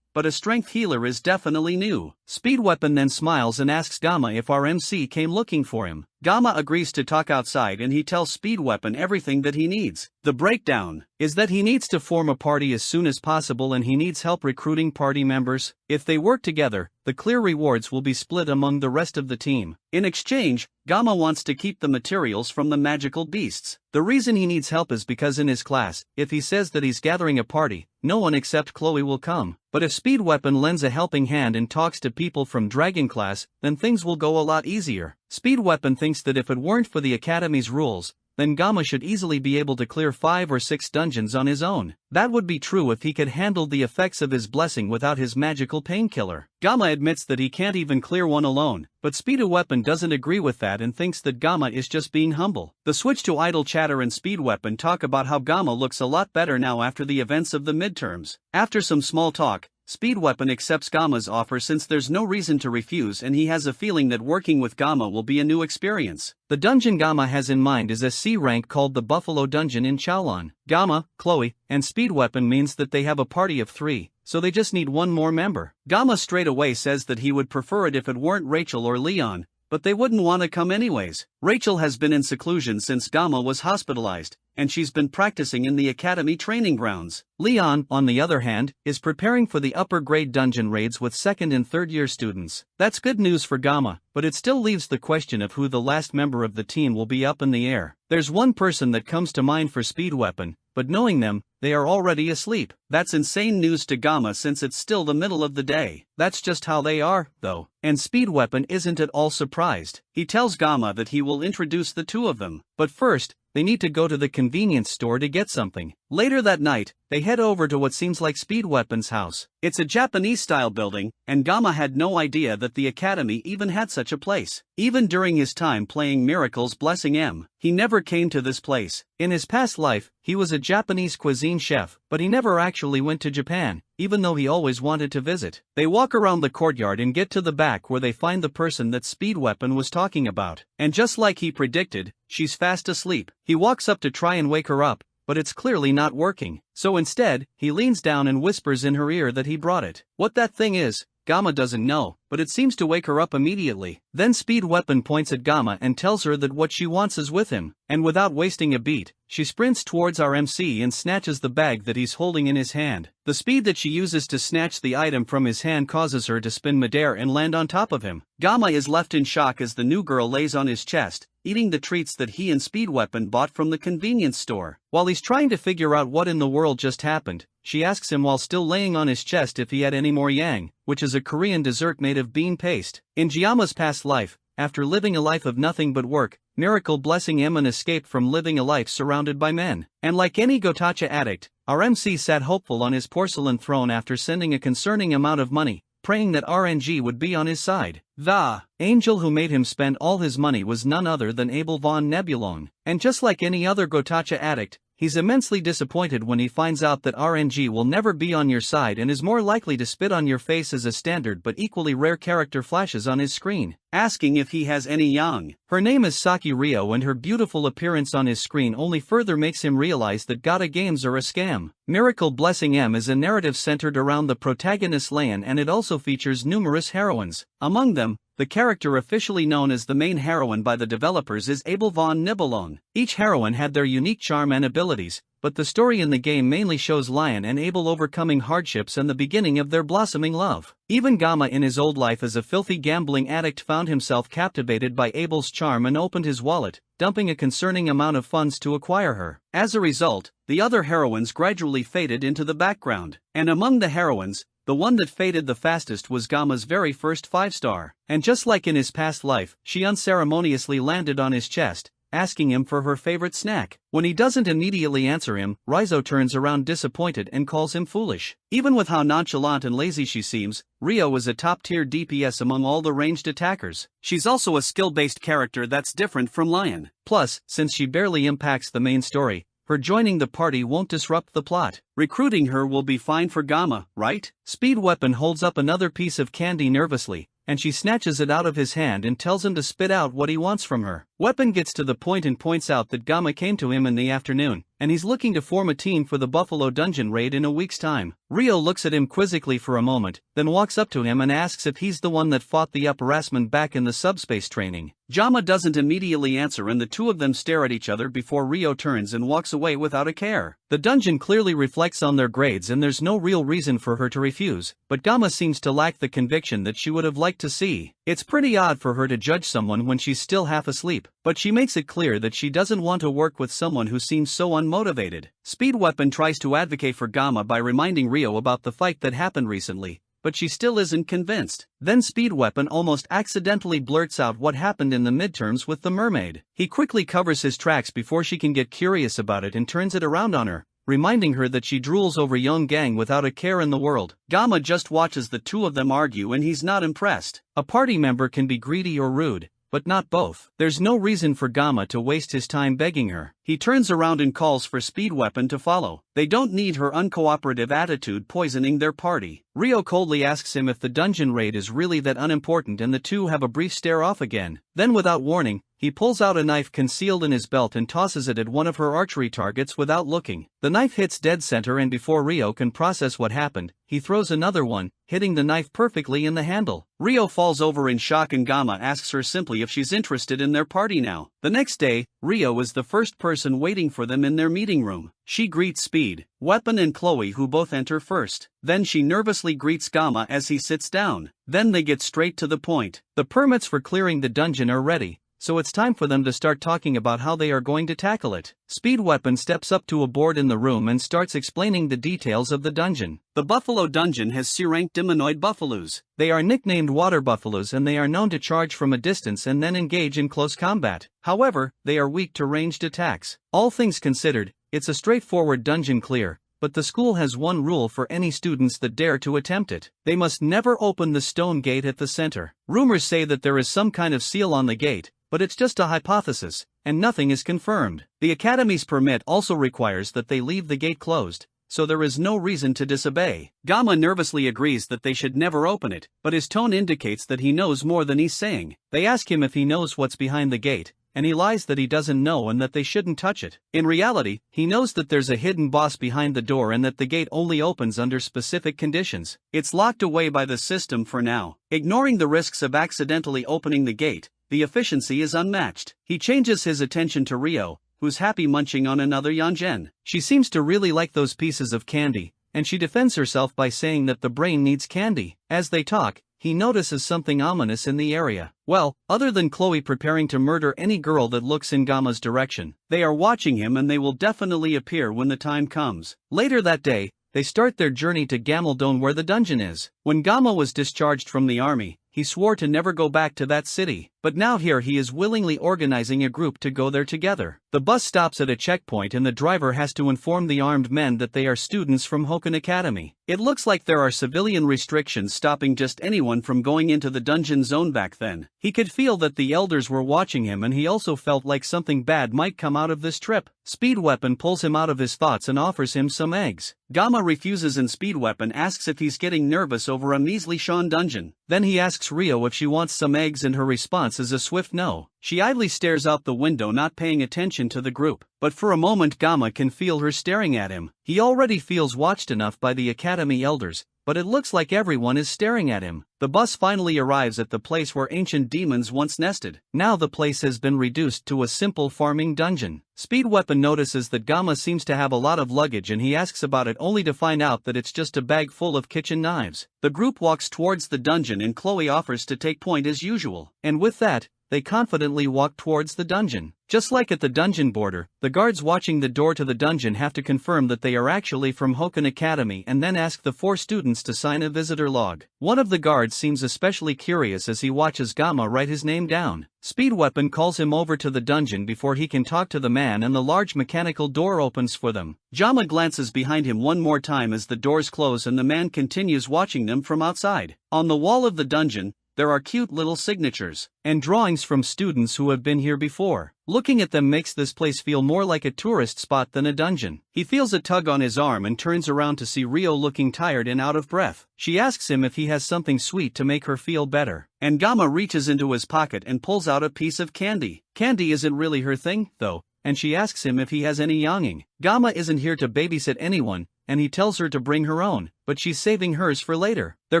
but a strength healer is definitely new. Speed Weapon then smiles and asks Gamma if our MC came looking for him. Gamma agrees to talk outside and he tells Speed Weapon everything that he needs. The breakdown is that he needs to form a party as soon as possible and he needs help recruiting party members. If they work together, the clear rewards will be split among the rest of the team. In exchange, Gamma wants to keep the materials from the magical beasts. The reason he needs help is because in his class, if he says that he's gathering a party, no one except Chloe will come. But if Speed Weapon lends a helping hand and talks to people from Dragon class, then things will go a lot easier. Speed Weapon thinks that if it weren't for the Academy's rules, then Gamma should easily be able to clear 5 or 6 dungeons on his own. That would be true if he could handle the effects of his blessing without his magical painkiller. Gamma admits that he can't even clear one alone, but Speed Weapon doesn't agree with that and thinks that Gamma is just being humble. The switch to idle chatter and Speed Weapon talk about how Gamma looks a lot better now after the events of the midterms. After some small talk, Speed Weapon accepts Gamma's offer since there's no reason to refuse and he has a feeling that working with Gamma will be a new experience. The dungeon Gamma has in mind is a C rank called the Buffalo Dungeon in Shaolin. Gamma, Chloe, and Speed Weapon means that they have a party of 3, so they just need one more member. Gamma straight away says that he would prefer it if it weren't Rachel or Leon, but they wouldn't want to come anyways. Rachel has been in seclusion since Gamma was hospitalized, and she's been practicing in the academy training grounds. Leon, on the other hand, is preparing for the upper grade dungeon raids with second and third year students. That's good news for Gamma, but it still leaves the question of who the last member of the team will be up in the air. There's one person that comes to mind for Speed Weapon, but knowing them, they are already asleep. That's insane news to Gamma since it's still the middle of the day. That's just how they are, though. And Speed Weapon isn't at all surprised. He tells Gamma that he will introduce the two of them. But first, they need to go to the convenience store to get something. Later that night, they head over to what seems like Speed Weapon's house. It's a Japanese-style building, and Gamma had no idea that the academy even had such a place. Even during his time playing Miracle's Blessing M, he never came to this place. In his past life, he was a Japanese cuisine chef, but he never actually went to Japan, even though he always wanted to visit. They walk around the courtyard and get to the back where they find the person that Speed Weapon was talking about. And just like he predicted, she's fast asleep. He walks up to try and wake her up, but it's clearly not working. So instead, he leans down and whispers in her ear that he brought it. What that thing is, Gamma doesn't know, but it seems to wake her up immediately. Then Speed Weapon points at Gamma and tells her that what she wants is with him, and without wasting a beat, she sprints towards our MC and snatches the bag that he's holding in his hand. The speed that she uses to snatch the item from his hand causes her to spin midair and land on top of him. Gamma is left in shock as the new girl lays on his chest, eating the treats that he and Speed Weapon bought from the convenience store. While he's trying to figure out what in the world just happened, she asks him while still laying on his chest if he had any more yang, which is a Korean dessert made of bean paste. In Giama's past life, after living a life of nothing but work, Miracle Blessing Emin escaped from living a life surrounded by men. And like any Gotacha addict, our MC sat hopeful on his porcelain throne after sending a concerning amount of money, praying that RNG would be on his side. The angel who made him spend all his money was none other than Abel von Nebulon. And just like any other Gotacha addict, he's immensely disappointed when he finds out that RNG will never be on your side and is more likely to spit on your face as a standard but equally rare character flashes on his screen, asking if he has any yang. Her name is Saki Rio, and her beautiful appearance on his screen only further makes him realize that Gata games are a scam. Miracle Blessing M is a narrative centered around the protagonist Leon, and it also features numerous heroines. Among them, the character officially known as the main heroine by the developers is Abel von Nibelung. Each heroine had their unique charm and abilities, but the story in the game mainly shows Lion and Abel overcoming hardships and the beginning of their blossoming love. Even Gamma in his old life as a filthy gambling addict found himself captivated by Abel's charm and opened his wallet, dumping a concerning amount of funds to acquire her. As a result, the other heroines gradually faded into the background. And among the heroines, the one that faded the fastest was Gamma's very first 5-star. And just like in his past life, she unceremoniously landed on his chest, asking him for her favorite snack. When he doesn't immediately answer him, Rizzo turns around disappointed and calls him foolish. Even with how nonchalant and lazy she seems, Rio is a top-tier DPS among all the ranged attackers. She's also a skill-based character that's different from Lion. Plus, since she barely impacts the main story, her joining the party won't disrupt the plot. Recruiting her will be fine for Gamma, right? Speed Weapon holds up another piece of candy nervously, and she snatches it out of his hand and tells him to spit out what he wants from her. Weapon gets to the point and points out that Gamma came to him in the afternoon, and he's looking to form a team for the Buffalo Dungeon raid in a week's time. Rio looks at him quizzically for a moment, then walks up to him and asks if he's the one that fought the upperasman back in the subspace training. Gamma doesn't immediately answer, and the two of them stare at each other before Rio turns and walks away without a care. The dungeon clearly reflects on their grades and there's no real reason for her to refuse, but Gamma seems to lack the conviction that she would have liked to see. It's pretty odd for her to judge someone when she's still half asleep, but she makes it clear that she doesn't want to work with someone who seems so unmotivated. Speed Weapon tries to advocate for Gamma by reminding Rio about the fight that happened recently, but she still isn't convinced. Then Speed Weapon almost accidentally blurts out what happened in the midterms with the mermaid. He quickly covers his tracks before she can get curious about it and turns it around on her, reminding her that she drools over young gang without a care in the world. Gamma just watches the two of them argue and he's not impressed. A party member can be greedy or rude, but not both. There's no reason for Gamma to waste his time begging her. He turns around and calls for Speed Weapon to follow. They don't need her uncooperative attitude poisoning their party. Rio coldly asks him if the dungeon raid is really that unimportant, and the two have a brief stare-off again. Then without warning, he pulls out a knife concealed in his belt and tosses it at one of her archery targets without looking. The knife hits dead center, and before Rio can process what happened, he throws another one, hitting the knife perfectly in the handle. Rio falls over in shock and Gamma asks her simply if she's interested in their party now. The next day, Rio is the first person waiting for them in their meeting room. She greets Speed, Weapon and Chloe, who both enter first. Then she nervously greets Gamma as he sits down. Then they get straight to the point. The permits for clearing the dungeon are ready, so it's time for them to start talking about how they are going to tackle it. Speed Weapon steps up to a board in the room and starts explaining the details of the dungeon. The Buffalo Dungeon has C-rank demonoid buffaloes. They are nicknamed water buffaloes, and they are known to charge from a distance and then engage in close combat. However, they are weak to ranged attacks. All things considered, it's a straightforward dungeon clear, but the school has one rule for any students that dare to attempt it. They must never open the stone gate at the center. Rumors say that there is some kind of seal on the gate, but it's just a hypothesis, and nothing is confirmed. The Academy's permit also requires that they leave the gate closed, so there is no reason to disobey. Gamma nervously agrees that they should never open it, but his tone indicates that he knows more than he's saying. They ask him if he knows what's behind the gate, and he lies that he doesn't know and that they shouldn't touch it. In reality, he knows that there's a hidden boss behind the door and that the gate only opens under specific conditions. It's locked away by the system for now. Ignoring the risks of accidentally opening the gate, the efficiency is unmatched. He changes his attention to Rio, who's happy munching on another yangen. She seems to really like those pieces of candy, and she defends herself by saying that the brain needs candy. As they talk, he notices something ominous in the area. Well, other than Chloe preparing to murder any girl that looks in Gamma's direction, they are watching him, and they will definitely appear when the time comes. Later that day, they start their journey to Gamaldon, where the dungeon is. When Gamma was discharged from the army, he swore to never go back to that city, but now here he is willingly organizing a group to go there together. The bus stops at a checkpoint, and the driver has to inform the armed men that they are students from Hoken Academy. It looks like there are civilian restrictions stopping just anyone from going into the dungeon zone back then. He could feel that the elders were watching him, and he also felt like something bad might come out of this trip. Speed Weapon pulls him out of his thoughts and offers him some eggs. Gamma refuses, and Speed Weapon asks if he's getting nervous over a measly Sean dungeon. Then he asks Rio if she wants some eggs, and her response is a swift no. She idly stares out the window, not paying attention to the group. But for a moment Gamma can feel her staring at him. He already feels watched enough by the Academy elders, but it looks like everyone is staring at him. The bus finally arrives at the place where ancient demons once nested. Now the place has been reduced to a simple farming dungeon. Speed Weapon notices that Gamma seems to have a lot of luggage, and he asks about it only to find out that it's just a bag full of kitchen knives. The group walks towards the dungeon, and Chloe offers to take point as usual. And with that, they confidently walk towards the dungeon. Just like at the dungeon border, the guards watching the door to the dungeon have to confirm that they are actually from Hoken Academy and then ask the 4 students to sign a visitor log. One of the guards seems especially curious as he watches Gamma write his name down. Speed Weapon calls him over to the dungeon before he can talk to the man, and the large mechanical door opens for them. Gamma glances behind him one more time as the doors close, and the man continues watching them from outside. On the wall of the dungeon, there are cute little signatures and drawings from students who have been here before. Looking at them makes this place feel more like a tourist spot than a dungeon. He feels a tug on his arm and turns around to see Rio looking tired and out of breath. She asks him if he has something sweet to make her feel better, and Gamma reaches into his pocket and pulls out a piece of candy. Candy isn't really her thing, though, and she asks him if he has any yanging. Gamma isn't here to babysit anyone, and he tells her to bring her own, but she's saving hers for later. Their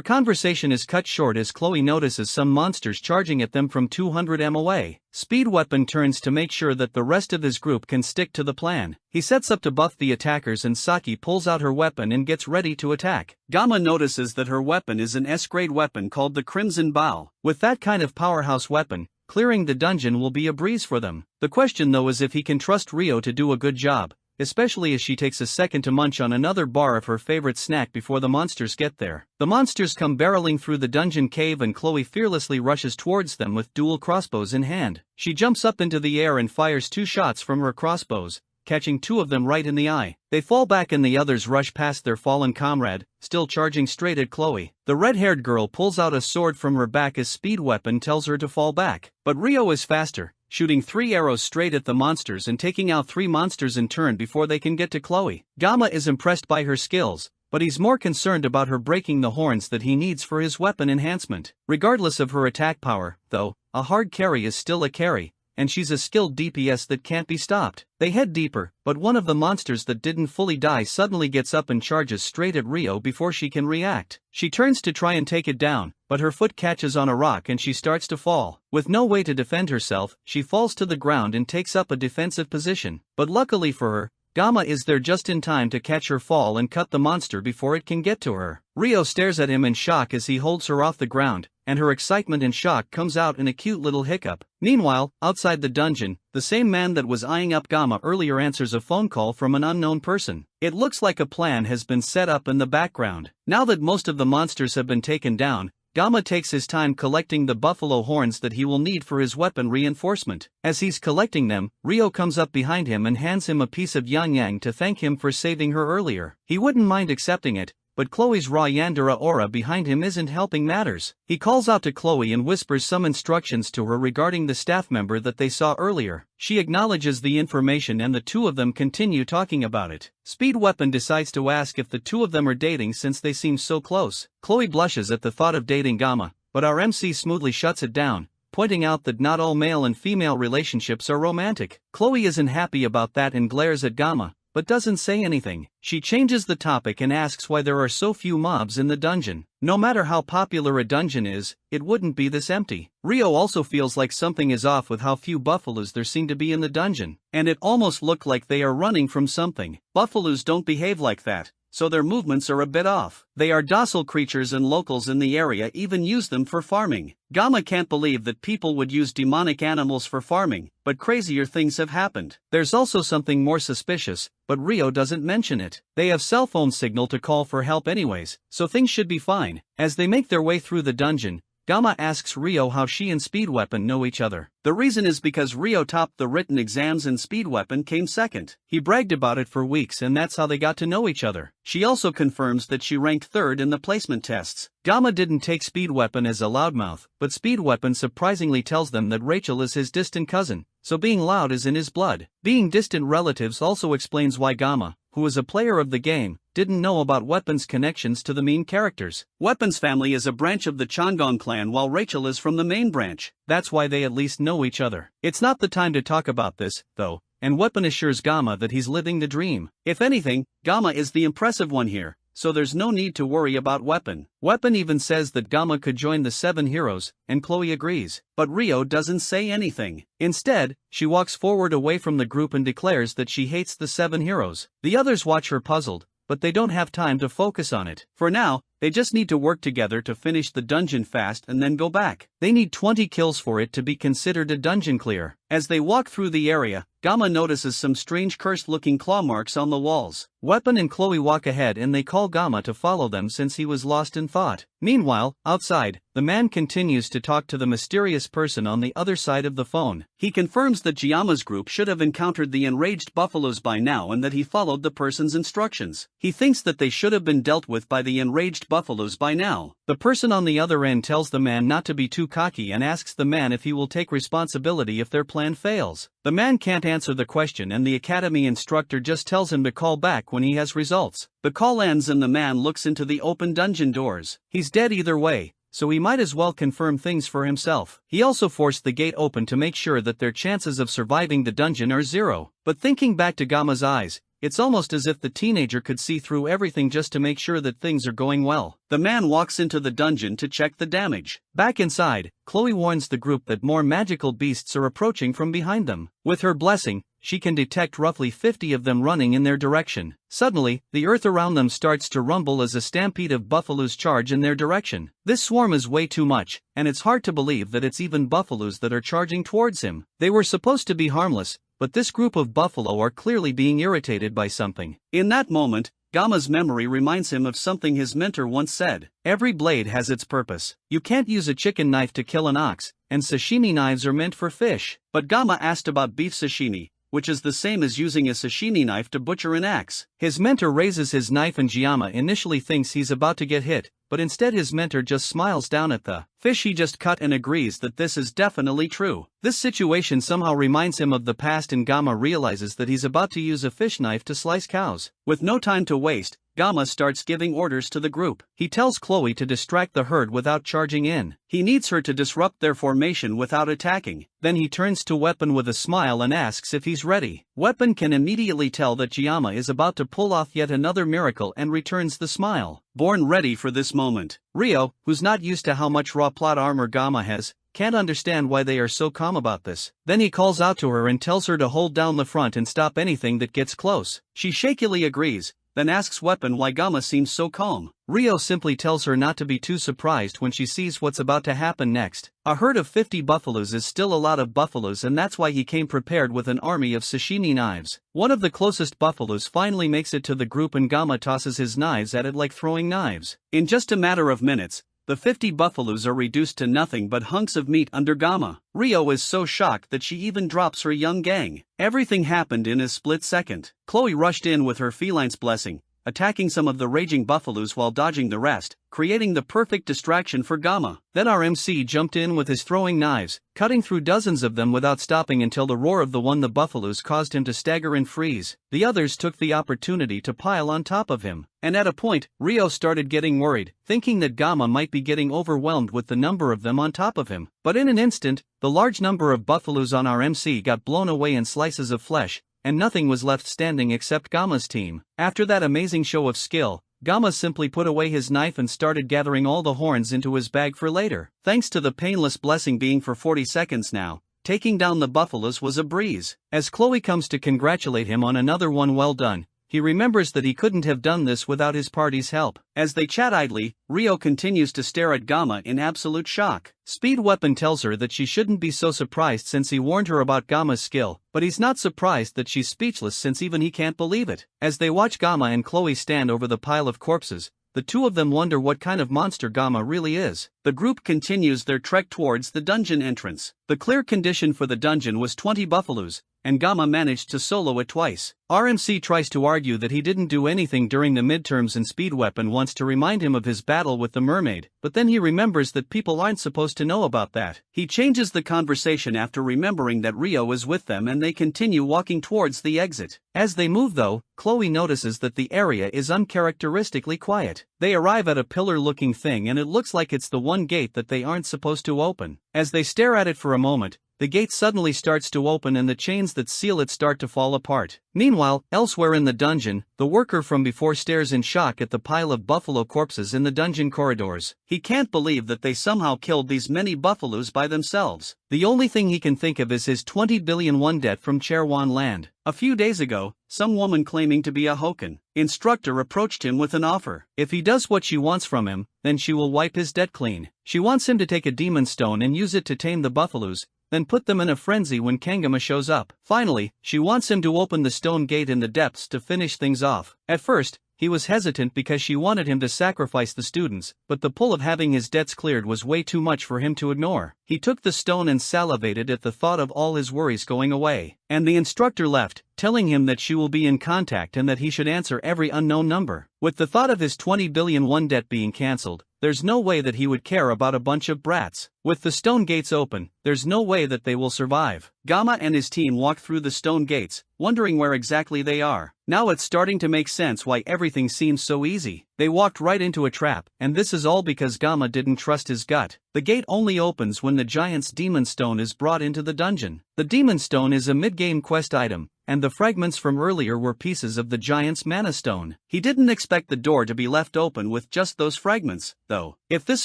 conversation is cut short as Chloe notices some monsters charging at them from 200 m away. Speed Weapon turns to make sure that the rest of his group can stick to the plan. He sets up to buff the attackers, and Saki pulls out her weapon and gets ready to attack. Gamma notices that her weapon is an S-grade weapon called the Crimson Bow. With that kind of powerhouse weapon, clearing the dungeon will be a breeze for them. The question though is if he can trust Rio to do a good job, especially as she takes a second to munch on another bar of her favorite snack before the monsters get there. The monsters come barreling through the dungeon cave, and Chloe fearlessly rushes towards them with dual crossbows in hand. She jumps up into the air and fires 2 shots from her crossbows, catching 2 of them right in the eye. They fall back, and the others rush past their fallen comrade, still charging straight at Chloe. The red-haired girl pulls out a sword from her back as Speed Weapon tells her to fall back. But Rio is faster, shooting 3 arrows straight at the monsters and taking out 3 monsters in turn before they can get to Chloe. Gamma is impressed by her skills, but he's more concerned about her breaking the horns that he needs for his weapon enhancement. Regardless of her attack power, though, a hard carry is still a carry, and she's a skilled DPS that can't be stopped. They head deeper, but one of the monsters that didn't fully die suddenly gets up and charges straight at Rio before she can react. She turns to try and take it down, but her foot catches on a rock and she starts to fall. With no way to defend herself, she falls to the ground and takes up a defensive position. But luckily for her, Gamma is there just in time to catch her fall and cut the monster before it can get to her. Rio stares at him in shock as he holds her off the ground, and her excitement and shock comes out in a cute little hiccup. Meanwhile, outside the dungeon, the same man that was eyeing up Gamma earlier answers a phone call from an unknown person. It looks like a plan has been set up in the background. Now that most of the monsters have been taken down, Gamma takes his time collecting the buffalo horns that he will need for his weapon reinforcement. As he's collecting them, Rio comes up behind him and hands him a piece of yang to thank him for saving her earlier. He wouldn't mind accepting it, but Chloe's raw Yandere aura behind him isn't helping matters. He calls out to Chloe and whispers some instructions to her regarding the staff member that they saw earlier. She acknowledges the information and the two of them continue talking about it. Speed Weapon decides to ask if the two of them are dating since they seem so close. Chloe blushes at the thought of dating Gamma, but our MC smoothly shuts it down, pointing out that not all male and female relationships are romantic. Chloe isn't happy about that and glares at Gamma, but doesn't say anything. She changes the topic and asks why there are so few mobs in the dungeon. No matter how popular a dungeon is, it wouldn't be this empty. Rio also feels like something is off with how few buffalos there seem to be in the dungeon, and it almost looked like they are running from something. Buffalos don't behave like that, so their movements are a bit off. They are docile creatures and locals in the area even use them for farming. Gamma can't believe that people would use demonic animals for farming, but crazier things have happened. There's also something more suspicious, but Rio doesn't mention it. They have cell phone signal to call for help anyways, so things should be fine. As they make their way through the dungeon, Gamma asks Rio how she and Speed Weapon know each other. The reason is because Rio topped the written exams and Speed Weapon came second. He bragged about it for weeks and that's how they got to know each other. She also confirms that she ranked third in the placement tests. Gamma didn't take Speed Weapon as a loudmouth, but Speed Weapon surprisingly tells them that Rachel is his distant cousin, so being loud is in his blood. Being distant relatives also explains why Gamma, who is a player of the game, didn't know about Weapon's connections to the main characters. Weapon's family is a branch of the Changong clan while Rachel is from the main branch. That's why they at least know each other. It's not the time to talk about this, though, and Weapon assures Gamma that he's living the dream. If anything, Gamma is the impressive one here, so there's no need to worry about Weapon. Weapon even says that Gamma could join the 7 heroes, and Chloe agrees. But Rio doesn't say anything. Instead, she walks forward away from the group and declares that she hates the 7 heroes. The others watch her puzzled, but they don't have time to focus on it. For now, they just need to work together to finish the dungeon fast and then go back. They need 20 kills for it to be considered a dungeon clear. As they walk through the area, Gamma notices some strange cursed-looking claw marks on the walls. Weapon and Chloe walk ahead and they call Gamma to follow them since he was lost in thought. Meanwhile, outside, the man continues to talk to the mysterious person on the other side of the phone. He confirms that Giama's group should have encountered the enraged buffalos by now and that he followed the person's instructions. He thinks that they should have been dealt with by the enraged buffalos by now. The person on the other end tells the man not to be too cocky and asks the man if he will take responsibility if their plan fails. The man can't answer the question and the academy instructor just tells him to call back when he has results. The call ends and the man looks into the open dungeon doors. He's dead either way, so he might as well confirm things for himself. He also forced the gate open to make sure that their chances of surviving the dungeon are 0. But thinking back to Gamma's eyes, it's almost as if the teenager could see through everything just to make sure that things are going well. The man walks into the dungeon to check the damage. Back inside, Chloe warns the group that more magical beasts are approaching from behind them. With her blessing, she can detect roughly 50 of them running in their direction. Suddenly, the earth around them starts to rumble as a stampede of buffalos charge in their direction. This swarm is way too much, and it's hard to believe that it's even buffalos that are charging towards him. They were supposed to be harmless, but this group of buffalo are clearly being irritated by something. In that moment, Gamma's memory reminds him of something his mentor once said. Every blade has its purpose. You can't use a chicken knife to kill an ox, and sashimi knives are meant for fish. But Gamma asked about beef sashimi, which is the same as using a sashimi knife to butcher an axe. His mentor raises his knife and Giama initially thinks he's about to get hit, but instead his mentor just smiles down at the fish he just cut and agrees that this is definitely true. This situation somehow reminds him of the past and Gamma realizes that he's about to use a fish knife to slice cows. With no time to waste, Gamma starts giving orders to the group. He tells Chloe to distract the herd without charging in. He needs her to disrupt their formation without attacking. Then he turns to Weapon with a smile and asks if he's ready. Weapon can immediately tell that Giamma is about to pull off yet another miracle and returns the smile. Born ready for this moment. Rio, who's not used to how much raw plot armor Gamma has, can't understand why they are so calm about this. Then he calls out to her and tells her to hold down the front and stop anything that gets close. She shakily agrees, then asks Weapon why Gamma seems so calm. Rio simply tells her not to be too surprised when she sees what's about to happen next. A herd of 50 buffaloes is still a lot of buffaloes, and that's why he came prepared with an army of sashimi knives. One of the closest buffaloes finally makes it to the group and Gamma tosses his knives at it like throwing knives. In just a matter of minutes, the 50 buffaloes are reduced to nothing but hunks of meat under Gamma. Rio is so shocked that she even drops her young gang. Everything happened in a split second. Chloe rushed in with her feline's blessing, attacking some of the raging buffaloes while dodging the rest, creating the perfect distraction for Gamma. Then our MC jumped in with his throwing knives, cutting through dozens of them without stopping until the roar of the buffaloes caused him to stagger and freeze. The others took the opportunity to pile on top of him, and at a point, Rio started getting worried, thinking that Gamma might be getting overwhelmed with the number of them on top of him. But in an instant, the large number of buffaloes on our MC got blown away in slices of flesh, and nothing was left standing except Gamma's team. After that amazing show of skill, Gamma simply put away his knife and started gathering all the horns into his bag for later. Thanks to the painless blessing being for 40 seconds now, taking down the buffaloes was a breeze. As Chloe comes to congratulate him on another one well done, he remembers that he couldn't have done this without his party's help. As they chat idly, Rio continues to stare at Gamma in absolute shock. Speed Weapon tells her that she shouldn't be so surprised since he warned her about Gamma's skill, but he's not surprised that she's speechless since even he can't believe it. As they watch Gamma and Chloe stand over the pile of corpses, the two of them wonder what kind of monster Gamma really is. The group continues their trek towards the dungeon entrance. The clear condition for the dungeon was 20 buffaloes, and Gamma managed to solo it twice. RMC tries to argue that he didn't do anything during the midterms and Speed Weapon wants to remind him of his battle with the mermaid, but then he remembers that people aren't supposed to know about that. He changes the conversation after remembering that Rio is with them and they continue walking towards the exit. As they move though, Chloe notices that the area is uncharacteristically quiet. They arrive at a pillar-looking thing and it looks like it's the one gate that they aren't supposed to open. As they stare at it for a moment, the gate suddenly starts to open and the chains that seal it start to fall apart. Meanwhile, elsewhere in the dungeon, the worker from before stares in shock at the pile of buffalo corpses in the dungeon corridors. He can't believe that they somehow killed these many buffaloes by themselves. The only thing he can think of is his 20 billion won debt from Cherwan land. A few days ago, some woman claiming to be a Hokan instructor approached him with an offer. If he does what she wants from him, then she will wipe his debt clean. She wants him to take a demon stone and use it to tame the buffaloes, then put them in a frenzy when Kangama shows up. Finally, she wants him to open the stone gate in the depths to finish things off. At first, he was hesitant because she wanted him to sacrifice the students, but the pull of having his debts cleared was way too much for him to ignore. He took the stone and salivated at the thought of all his worries going away. And the instructor left, telling him that she will be in contact and that he should answer every unknown number. With the thought of his 20 billion won debt being cancelled, there's no way that he would care about a bunch of brats. With the stone gates open, there's no way that they will survive. Gamma and his team walk through the stone gates, wondering where exactly they are. Now it's starting to make sense why everything seems so easy. They walked right into a trap, and this is all because Gamma didn't trust his gut. The gate only opens when the giant's demon stone is brought into the dungeon. The demon stone is a mid-game quest item, and the fragments from earlier were pieces of the giant's mana stone. He didn't expect the door to be left open with just those fragments, though. If this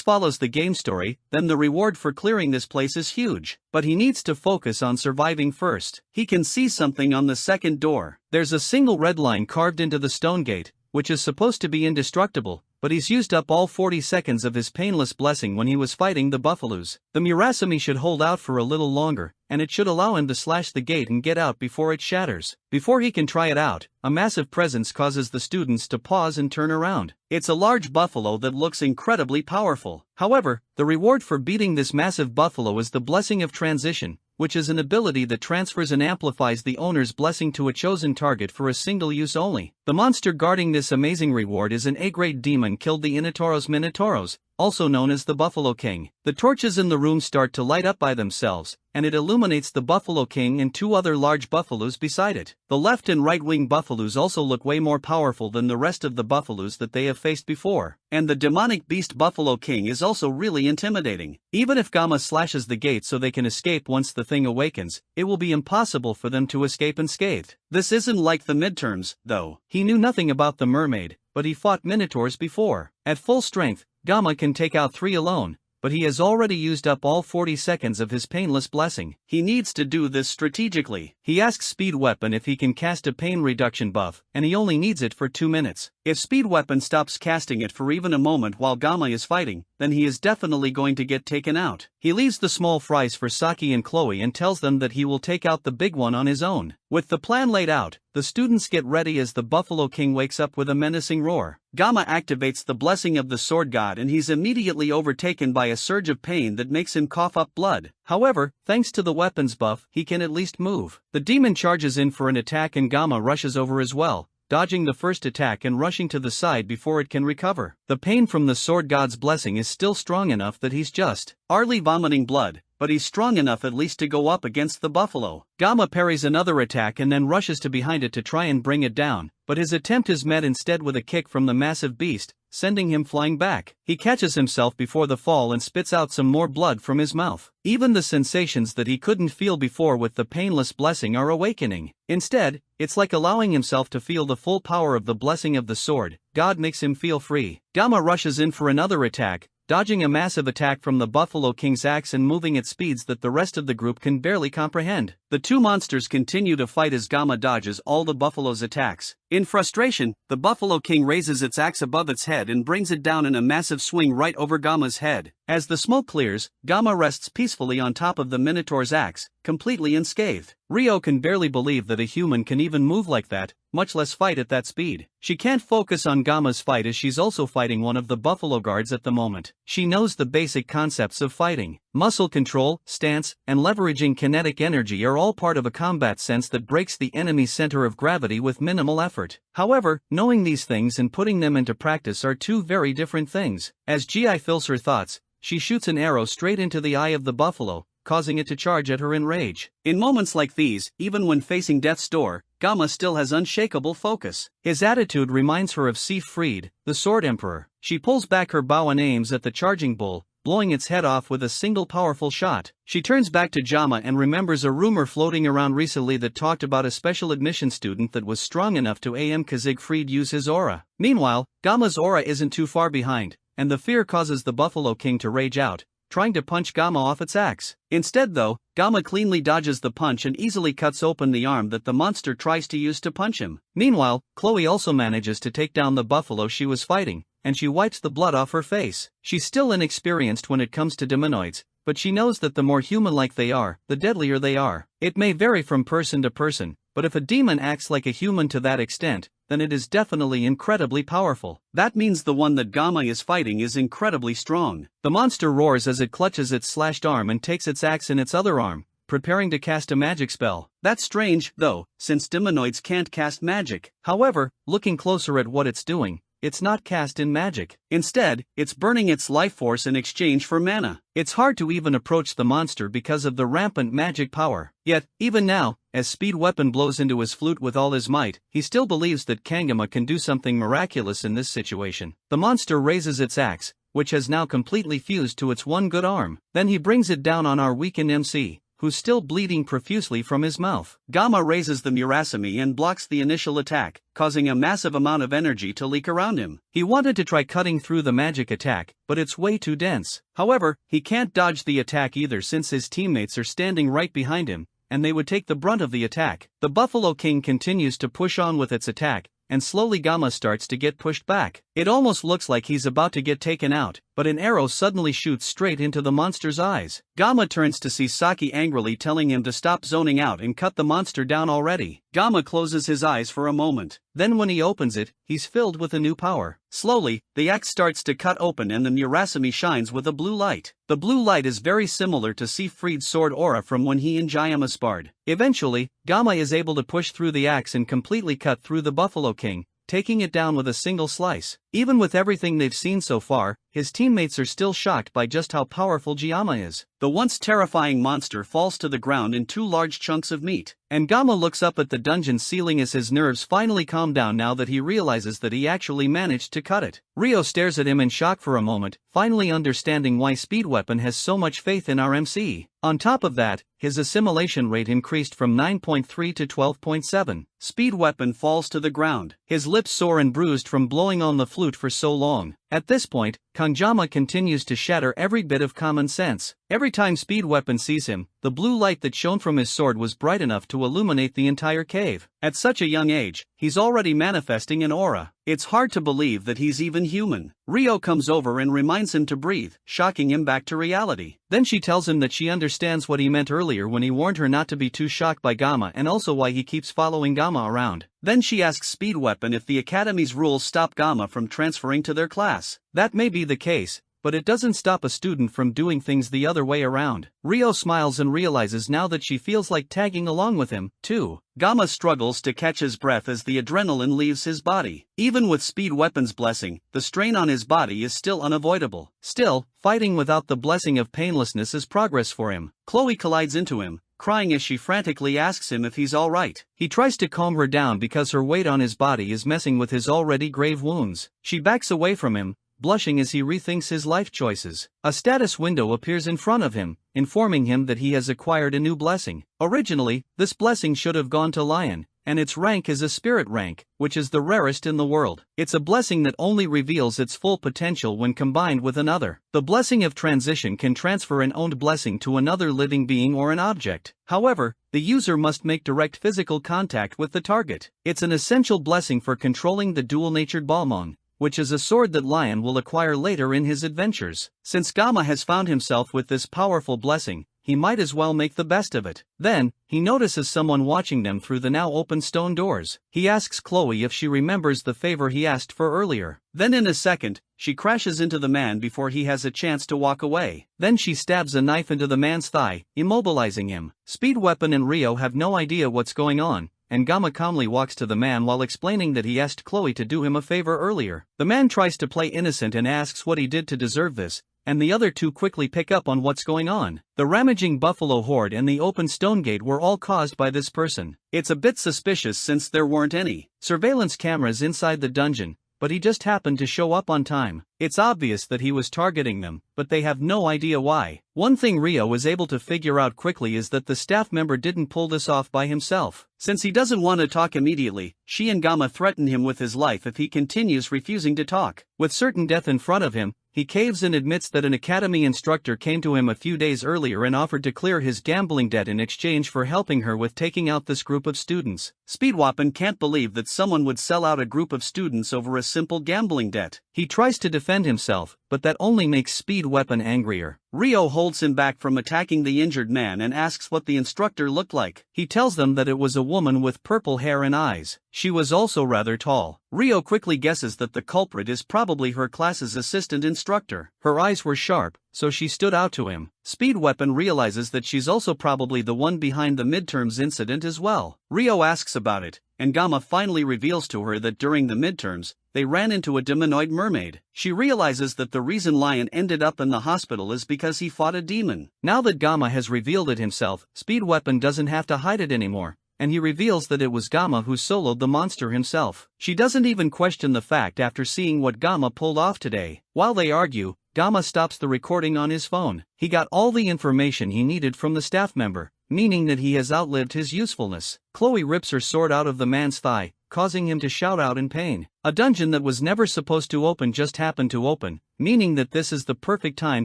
follows the game story, then the reward for clearing this place is huge. But he needs to focus on surviving first. He can see something on the second door. There's a single red line carved into the stone gate, which is supposed to be indestructible, but he's used up all 40 seconds of his painless blessing when he was fighting the buffaloes. The Murasame should hold out for a little longer, and it should allow him to slash the gate and get out before it shatters. Before he can try it out, a massive presence causes the students to pause and turn around. It's a large buffalo that looks incredibly powerful. However, the reward for beating this massive buffalo is the Blessing of Transition, which is an ability that transfers and amplifies the owner's blessing to a chosen target for a single use only. The monster guarding this amazing reward is an A-grade demon killed the Inatoros Minotauros, also known as the Buffalo King. The torches in the room start to light up by themselves, and it illuminates the Buffalo King and two other large buffaloes beside it. The left and right wing buffaloes also look way more powerful than the rest of the buffaloes that they have faced before. And the demonic beast Buffalo King is also really intimidating. Even if Gamma slashes the gate so they can escape once the thing awakens, it will be impossible for them to escape unscathed. This isn't like the midterms, though. He knew nothing about the mermaid, but he fought minotaurs before. At full strength, Gamma can take out 3 alone, but he has already used up all 40 seconds of his painless blessing. He needs to do this strategically. He asks Speed Weapon if he can cast a pain reduction buff, and he only needs it for 2 minutes. If Speed Weapon stops casting it for even a moment while Gamma is fighting, then he is definitely going to get taken out. He leaves the small fries for Saki and Chloe and tells them that he will take out the big one on his own. With the plan laid out, the students get ready as the Buffalo King wakes up with a menacing roar. Gamma activates the blessing of the sword god and he's immediately overtaken by a surge of pain that makes him cough up blood. However, thanks to the weapons buff, he can at least move. The demon charges in for an attack and Gamma rushes over as well, dodging the first attack and rushing to the side before it can recover. The pain from the sword god's blessing is still strong enough that he's just barely vomiting blood, but he's strong enough at least to go up against the buffalo. Gamma parries another attack and then rushes to behind it to try and bring it down, but his attempt is met instead with a kick from the massive beast, sending him flying back. He catches himself before the fall and spits out some more blood from his mouth. Even the sensations that he couldn't feel before with the painless blessing are awakening. Instead, it's like allowing himself to feel the full power of the blessing of the sword god makes him feel free. Gamma rushes in for another attack, dodging a massive attack from the Buffalo King's axe and moving at speeds that the rest of the group can barely comprehend. The two monsters continue to fight as Gamma dodges all the buffalo's attacks. In frustration, the Buffalo King raises its axe above its head and brings it down in a massive swing right over Gamma's head. As the smoke clears, Gamma rests peacefully on top of the Minotaur's axe, completely unscathed. Rio can barely believe that a human can even move like that, much less fight at that speed. She can't focus on Gamma's fight as she's also fighting one of the buffalo guards at the moment. She knows the basic concepts of fighting. Muscle control, stance, and leveraging kinetic energy are all part of a combat sense that breaks the enemy's center of gravity with minimal effort. However, knowing these things and putting them into practice are two very different things. As Gi fills her thoughts, she shoots an arrow straight into the eye of the buffalo, causing it to charge at her in rage. In moments like these, even when facing death's door, Gamma still has unshakable focus. His attitude reminds her of Siegfried, the Sword Emperor. She pulls back her bow and aims at the charging bull, blowing its head off with a single powerful shot. She turns back to Gamma and remembers a rumor floating around recently that talked about a special admission student that was strong enough to Siegfried use his aura. Meanwhile, Gamma's aura isn't too far behind, and the fear causes the Buffalo King to rage out, trying to punch Gamma off its axe. Instead though, Gamma cleanly dodges the punch and easily cuts open the arm that the monster tries to use to punch him. Meanwhile, Chloe also manages to take down the buffalo she was fighting, and she wipes the blood off her face. She's still inexperienced when it comes to demonoids, but she knows that the more human-like they are, the deadlier they are. It may vary from person to person, but if a demon acts like a human to that extent, then it is definitely incredibly powerful. That means the one that Gamma is fighting is incredibly strong. The monster roars as it clutches its slashed arm and takes its axe in its other arm, preparing to cast a magic spell. That's strange, though, since demonoids can't cast magic. However, looking closer at what it's doing, it's not cast in magic. Instead, it's burning its life force in exchange for mana. It's hard to even approach the monster because of the rampant magic power. Yet, even now, as Speed Weapon blows into his flute with all his might, he still believes that Kangama can do something miraculous in this situation. The monster raises its axe, which has now completely fused to its one good arm. Then he brings it down on our weakened MC, who's still bleeding profusely from his mouth. Gamma raises the Murasame and blocks the initial attack, causing a massive amount of energy to leak around him. He wanted to try cutting through the magic attack, but it's way too dense. However, he can't dodge the attack either since his teammates are standing right behind him, and they would take the brunt of the attack. The Buffalo King continues to push on with its attack, and slowly Gamma starts to get pushed back. It almost looks like he's about to get taken out, but an arrow suddenly shoots straight into the monster's eyes. Gamma turns to see Saki angrily telling him to stop zoning out and cut the monster down already. Gamma closes his eyes for a moment. Then when he opens it, he's filled with a new power. Slowly, the axe starts to cut open and the Murasame shines with a blue light. The blue light is very similar to Siegfried's sword aura from when he and Jayama sparred. Eventually, Gamma is able to push through the axe and completely cut through the Buffalo King, taking it down with a single slice. Even with everything they've seen so far, his teammates are still shocked by just how powerful Gyama is. The once terrifying monster falls to the ground in 2 large chunks of meat, and Gama looks up at the dungeon ceiling as his nerves finally calm down now that he realizes that he actually managed to cut it. Ryo stares at him in shock for a moment, finally understanding why Speed Weapon has so much faith in RMC. On top of that, his assimilation rate increased from 9.3 to 12.7. Speed Weapon falls to the ground, his lips sore and bruised from blowing on the flute for so long. At this point, Kanjama continues to shatter every bit of common sense. Every time Speed Weapon sees him, the blue light that shone from his sword was bright enough to illuminate the entire cave. At such a young age, he's already manifesting an aura. It's hard to believe that he's even human. Ryo comes over and reminds him to breathe, shocking him back to reality. Then she tells him that she understands what he meant earlier when he warned her not to be too shocked by Gama and also why he keeps following Gama around. Then she asks Speed Weapon if the Academy's rules stop Gama from transferring to their class. That may be the case, but it doesn't stop a student from doing things the other way around. Ryo smiles and realizes now that she feels like tagging along with him, too. Gama struggles to catch his breath as the adrenaline leaves his body. Even with Speed Weapon's blessing, the strain on his body is still unavoidable. Still, fighting without the blessing of painlessness is progress for him. Chloe collides into him, crying as she frantically asks him if he's alright. He tries to calm her down because her weight on his body is messing with his already grave wounds. She backs away from him, blushing as he rethinks his life choices. A status window appears in front of him, informing him that he has acquired a new blessing. Originally, this blessing should have gone to Lion, and its rank is a spirit rank, which is the rarest in the world. It's a blessing that only reveals its full potential when combined with another. The blessing of transition can transfer an owned blessing to another living being or an object. However, the user must make direct physical contact with the target. It's an essential blessing for controlling the dual-natured Balmong, which is a sword that Lion will acquire later in his adventures. Since Gama has found himself with this powerful blessing, he might as well make the best of it. Then, he notices someone watching them through the now open stone doors. He asks Chloe if she remembers the favor he asked for earlier. Then in a second, she crashes into the man before he has a chance to walk away. Then she stabs a knife into the man's thigh, immobilizing him. Speed Weapon and Ryo have no idea what's going on, and Gama calmly walks to the man while explaining that he asked Chloe to do him a favor earlier. The man tries to play innocent and asks what he did to deserve this, and the other two quickly pick up on what's going on. The ramaging buffalo horde and the open stone gate were all caused by this person. It's a bit suspicious since there weren't any surveillance cameras inside the dungeon, but he just happened to show up on time. It's obvious that he was targeting them, but they have no idea why. One thing Ryo was able to figure out quickly is that the staff member didn't pull this off by himself. Since he doesn't want to talk immediately, she and Gama threaten him with his life if he continues refusing to talk. With certain death in front of him, he caves and admits that an academy instructor came to him a few days earlier and offered to clear his gambling debt in exchange for helping her with taking out this group of students. Speed Weapon can't believe that someone would sell out a group of students over a simple gambling debt. He tries to defend himself, but that only makes Speed Weapon angrier. Ryo holds him back from attacking the injured man and asks what the instructor looked like. He tells them that it was a woman with purple hair and eyes. She was also rather tall. Ryo quickly guesses that the culprit is probably her class's assistant instructor. Her eyes were sharp, so she stood out to him. Speed Weapon realizes that she's also probably the one behind the midterms incident as well. Ryo asks about it, and Gama finally reveals to her that during the midterms, they ran into a demonoid mermaid. She realizes that the reason Lion ended up in the hospital is because he fought a demon. Now that Gama has revealed it himself, Speed Weapon doesn't have to hide it anymore, and he reveals that it was Gama who soloed the monster himself. She doesn't even question the fact after seeing what Gama pulled off today. While they argue, Gama stops the recording on his phone. He got all the information he needed from the staff member, meaning that he has outlived his usefulness. Chloe rips her sword out of the man's thigh, causing him to shout out in pain. A dungeon that was never supposed to open just happened to open, meaning that this is the perfect time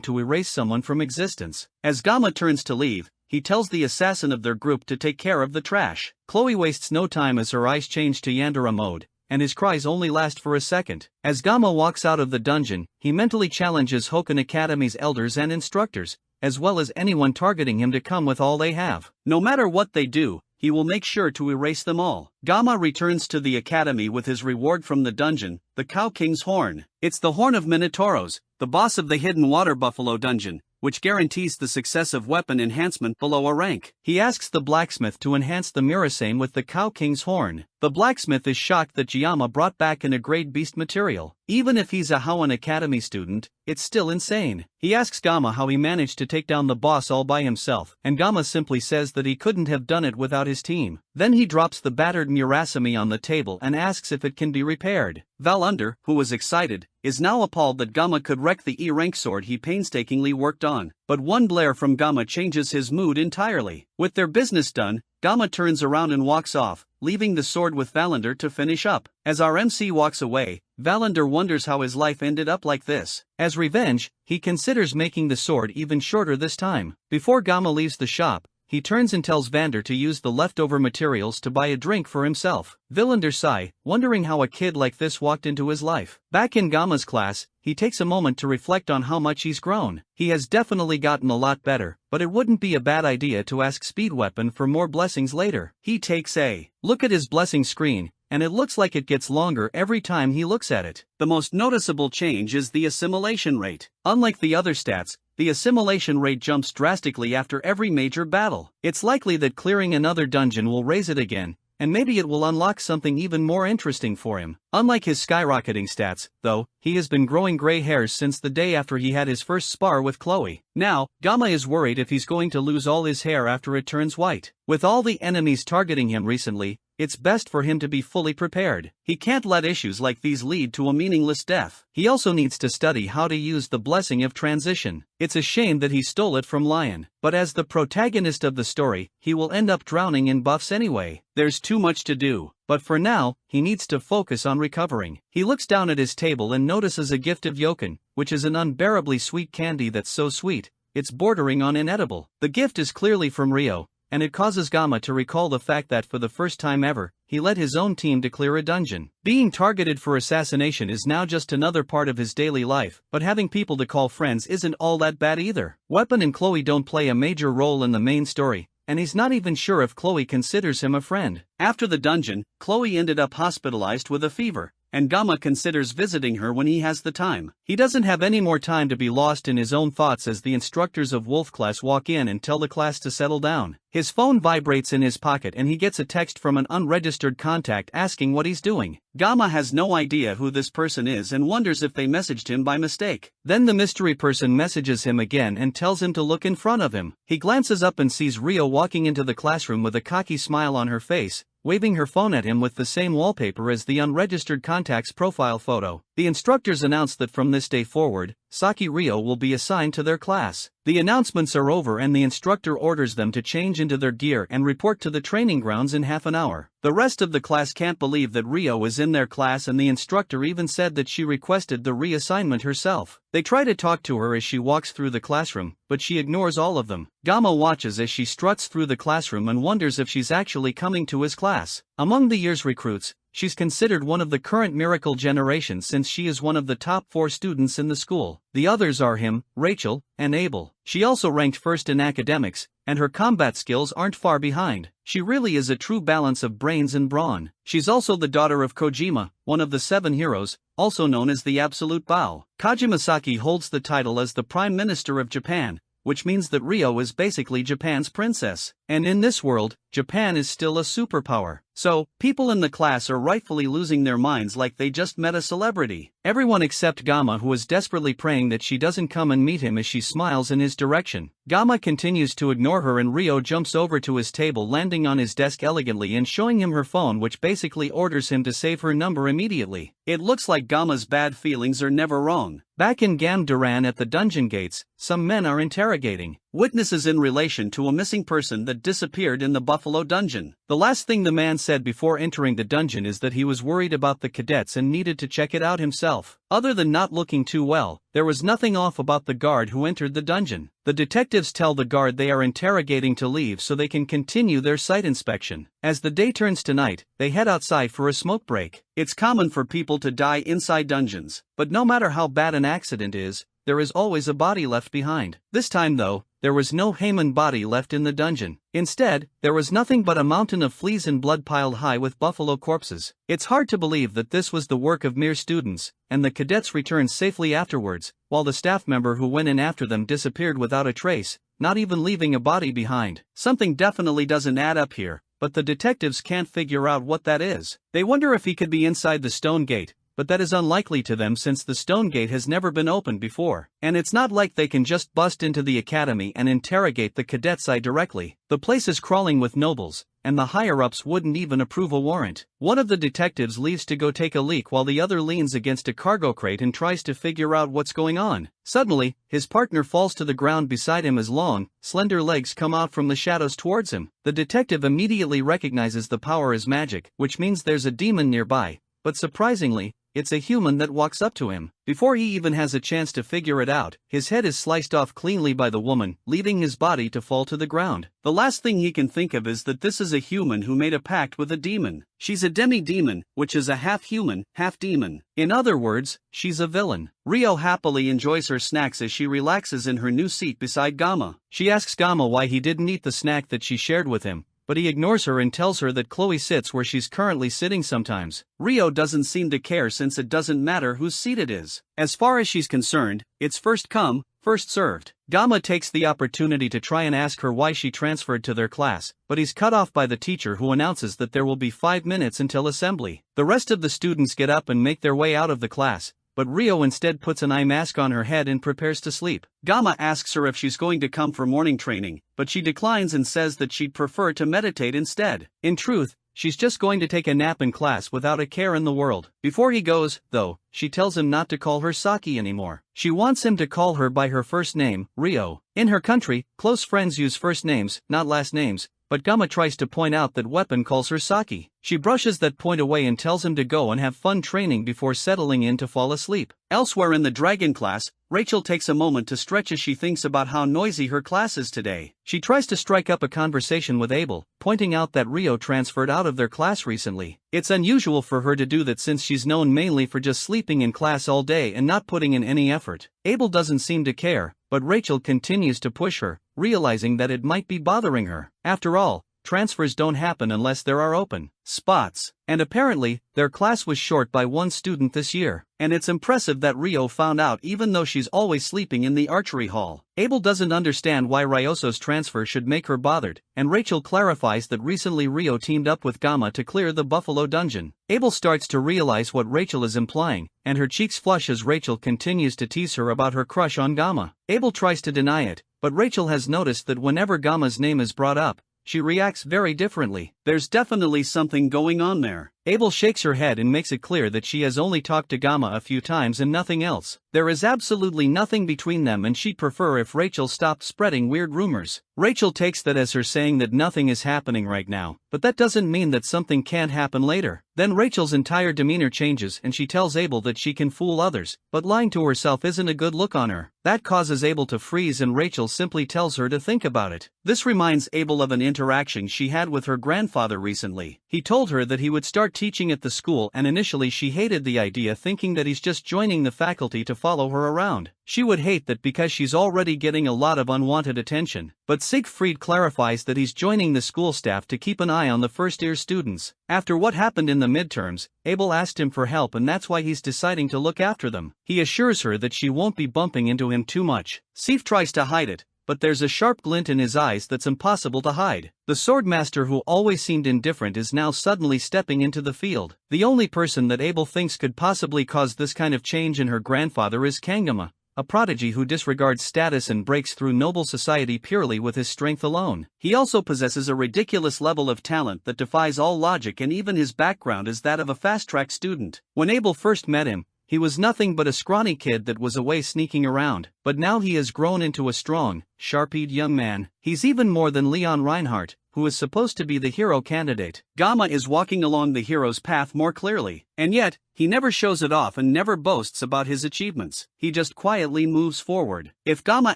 to erase someone from existence. As Gama turns to leave, he tells the assassin of their group to take care of the trash. Chloe wastes no time as her eyes change to Yandere mode, and his cries only last for a second. As Gama walks out of the dungeon, he mentally challenges Hoken Academy's elders and instructors, as well as anyone targeting him to come with all they have. No matter what they do, he will make sure to erase them all. Gama returns to the academy with his reward from the dungeon, the Cow King's horn. It's the horn of Minotauros, the boss of the hidden water buffalo dungeon, which guarantees the successive weapon enhancement below a rank. He asks the blacksmith to enhance the Mirasame with the Cow King's horn. The blacksmith is shocked that Jiyama brought back an grade beast material. Even if he's a Hoenn Academy student, it's still insane. He asks Gamma how he managed to take down the boss all by himself, and Gamma simply says that he couldn't have done it without his team. Then he drops the battered Murasame on the table and asks if it can be repaired. Valunder, who was excited, is now appalled that Gamma could wreck the E-rank sword he painstakingly worked on. But one glare from Gamma changes his mood entirely. With their business done, Gamma turns around and walks off, leaving the sword with Valunder to finish up. As our MC walks away, Valunder wonders how his life ended up like this. As revenge, he considers making the sword even shorter this time. Before Gamma leaves the shop, he turns and tells Vander to use the leftover materials to buy a drink for himself. Valunder sigh, wondering how a kid like this walked into his life. Back in Gamma's class, he takes a moment to reflect on how much he's grown. He has definitely gotten a lot better, but it wouldn't be a bad idea to ask Speed Weapon for more blessings later. He takes a look at his blessing screen, and it looks like it gets longer every time he looks at it. The most noticeable change is the assimilation rate. Unlike the other stats, the assimilation rate jumps drastically after every major battle. It's likely that clearing another dungeon will raise it again, and maybe it will unlock something even more interesting for him. Unlike his skyrocketing stats, though, he has been growing gray hairs since the day after he had his first spar with Chloe. Now, Gamma is worried if he's going to lose all his hair after it turns white. With all the enemies targeting him recently, it's best for him to be fully prepared. He can't let issues like these lead to a meaningless death. He also needs to study how to use the blessing of transition. It's a shame that he stole it from Lion, but as the protagonist of the story, he will end up drowning in buffs anyway. There's too much to do, but for now, he needs to focus on recovering. He looks down at his table and notices a gift of Yoken, which is an unbearably sweet candy that's so sweet, it's bordering on inedible. The gift is clearly from Rio, and it causes Gamma to recall the fact that for the first time ever, he led his own team to clear a dungeon. Being targeted for assassination is now just another part of his daily life, but having people to call friends isn't all that bad either. Weapon and Chloe don't play a major role in the main story, and he's not even sure if Chloe considers him a friend. After the dungeon, Chloe ended up hospitalized with a fever, and Gamma considers visiting her when he has the time. He doesn't have any more time to be lost in his own thoughts as the instructors of Wolf class walk in and tell the class to settle down. His phone vibrates in his pocket and he gets a text from an unregistered contact asking what he's doing. Gamma has no idea who this person is and wonders if they messaged him by mistake. Then the mystery person messages him again and tells him to look in front of him. He glances up and sees Rio walking into the classroom with a cocky smile on her face, waving her phone at him with the same wallpaper as the unregistered contact's profile photo. The instructors announce that from this day forward, Saki Rio will be assigned to their class. The announcements are over and the instructor orders them to change into their gear and report to the training grounds in half an hour. The rest of the class can't believe that Rio is in their class, and the instructor even said that she requested the reassignment herself. They try to talk to her as she walks through the classroom, but she ignores all of them. Gamma watches as she struts through the classroom and wonders if she's actually coming to his class. Among the year's recruits, she's considered one of the current miracle generation since she is one of the top 4 students in the school. The others are him, Rachel, and Abel. She also ranked first in academics, and her combat skills aren't far behind. She really is a true balance of brains and brawn. She's also the daughter of Kojima, one of the 7 heroes, also known as the Absolute Bao. Kajimasaki holds the title as the Prime Minister of Japan, which means that Rio is basically Japan's princess. And in this world, Japan is still a superpower. So, people in the class are rightfully losing their minds like they just met a celebrity. Everyone except Gamma, who is desperately praying that she doesn't come and meet him as she smiles in his direction. Gamma continues to ignore her and Rio jumps over to his table, landing on his desk elegantly and showing him her phone, which basically orders him to save her number immediately. It looks like Gamma's bad feelings are never wrong. Back in Gam Duran at the dungeon gates, some men are interrogating witnesses in relation to a missing person that disappeared in the Buffalo dungeon. The last thing the man said before entering the dungeon is that he was worried about the cadets and needed to check it out himself. Other than not looking too well, there was nothing off about the guard who entered the dungeon. The detectives tell the guard they are interrogating to leave so they can continue their site inspection. As the day turns to night, they head outside for a smoke break. It's common for people to die inside dungeons, but no matter how bad an accident is, there is always a body left behind. This time though, there was no human body left in the dungeon. Instead, there was nothing but a mountain of fleas and blood piled high with buffalo corpses. It's hard to believe that this was the work of mere students, and the cadets returned safely afterwards, while the staff member who went in after them disappeared without a trace, not even leaving a body behind. Something definitely doesn't add up here, but the detectives can't figure out what that is. They wonder if he could be inside the stone gate, but that is unlikely to them since the stone gate has never been opened before, and it's not like they can just bust into the academy and interrogate the cadets directly. The place is crawling with nobles, and the higher-ups wouldn't even approve a warrant. One of the detectives leaves to go take a leak while the other leans against a cargo crate and tries to figure out what's going on. Suddenly, his partner falls to the ground beside him as long, slender legs come out from the shadows towards him. The detective immediately recognizes the power as magic, which means there's a demon nearby, but surprisingly, it's a human that walks up to him. Before he even has a chance to figure it out, his head is sliced off cleanly by the woman, leaving his body to fall to the ground. The last thing he can think of is that this is a human who made a pact with a demon. She's a demi-demon, which is a half-human, half-demon. In other words, she's a villain. Rio happily enjoys her snacks as she relaxes in her new seat beside Gamma. She asks Gamma why he didn't eat the snack that she shared with him, but he ignores her and tells her that Chloe sits where she's currently sitting sometimes. Rio doesn't seem to care since it doesn't matter whose seat it is. As far as she's concerned, it's first come, first served. Gamma takes the opportunity to try and ask her why she transferred to their class, but he's cut off by the teacher who announces that there will be 5 minutes until assembly. The rest of the students get up and make their way out of the class, but Rio instead puts an eye mask on her head and prepares to sleep. Gamma asks her if she's going to come for morning training, but she declines and says that she'd prefer to meditate instead. In truth, she's just going to take a nap in class without a care in the world. Before he goes, though, she tells him not to call her Saki anymore. She wants him to call her by her first name, Rio. In her country, close friends use first names, not last names, but Gamma tries to point out that Weapon calls her Saki. She brushes that point away and tells him to go and have fun training before settling in to fall asleep. Elsewhere in the dragon class, Rachel takes a moment to stretch as she thinks about how noisy her class is today. She tries to strike up a conversation with Abel, pointing out that Rio transferred out of their class recently. It's unusual for her to do that since she's known mainly for just sleeping in class all day and not putting in any effort. Abel doesn't seem to care, but Rachel continues to push her, realizing that it might be bothering her. After all, transfers don't happen unless there are open spots, and apparently, their class was short by 1 student this year, and it's impressive that Rio found out even though she's always sleeping in the archery hall. Abel doesn't understand why Ryoso's transfer should make her bothered, and Rachel clarifies that recently Rio teamed up with Gamma to clear the Buffalo dungeon. Abel starts to realize what Rachel is implying, and her cheeks flush as Rachel continues to tease her about her crush on Gamma. Abel tries to deny it, but Rachel has noticed that whenever Gamma's name is brought up, she reacts very differently. There's definitely something going on there. Abel shakes her head and makes it clear that she has only talked to Gamma a few times and nothing else. There is absolutely nothing between them and she'd prefer if Rachel stopped spreading weird rumors. Rachel takes that as her saying that nothing is happening right now, but that doesn't mean that something can't happen later. Then Rachel's entire demeanor changes and she tells Abel that she can fool others, but lying to herself isn't a good look on her. That causes Abel to freeze and Rachel simply tells her to think about it. This reminds Abel of an interaction she had with her grandfather recently. He told her that he would start teaching at the school and initially she hated the idea, thinking that he's just joining the faculty to follow her around. She would hate that because she's already getting a lot of unwanted attention. But Siegfried clarifies that he's joining the school staff to keep an eye on the first-year students. After what happened in the midterms, Abel asked him for help and that's why he's deciding to look after them. He assures her that she won't be bumping into him too much. Sief tries to hide it, but there's a sharp glint in his eyes that's impossible to hide. The swordmaster who always seemed indifferent is now suddenly stepping into the field. The only person that Abel thinks could possibly cause this kind of change in her grandfather is Kangama, a prodigy who disregards status and breaks through noble society purely with his strength alone. He also possesses a ridiculous level of talent that defies all logic, and even his background is that of a fast-track student. When Abel first met him, he was nothing but a scrawny kid that was away sneaking around, but now he has grown into a strong, sharp-eyed young man. He's even more than Leon Reinhardt, who is supposed to be the hero candidate. Gamma is walking along the hero's path more clearly, and yet, he never shows it off and never boasts about his achievements. He just quietly moves forward. If Gamma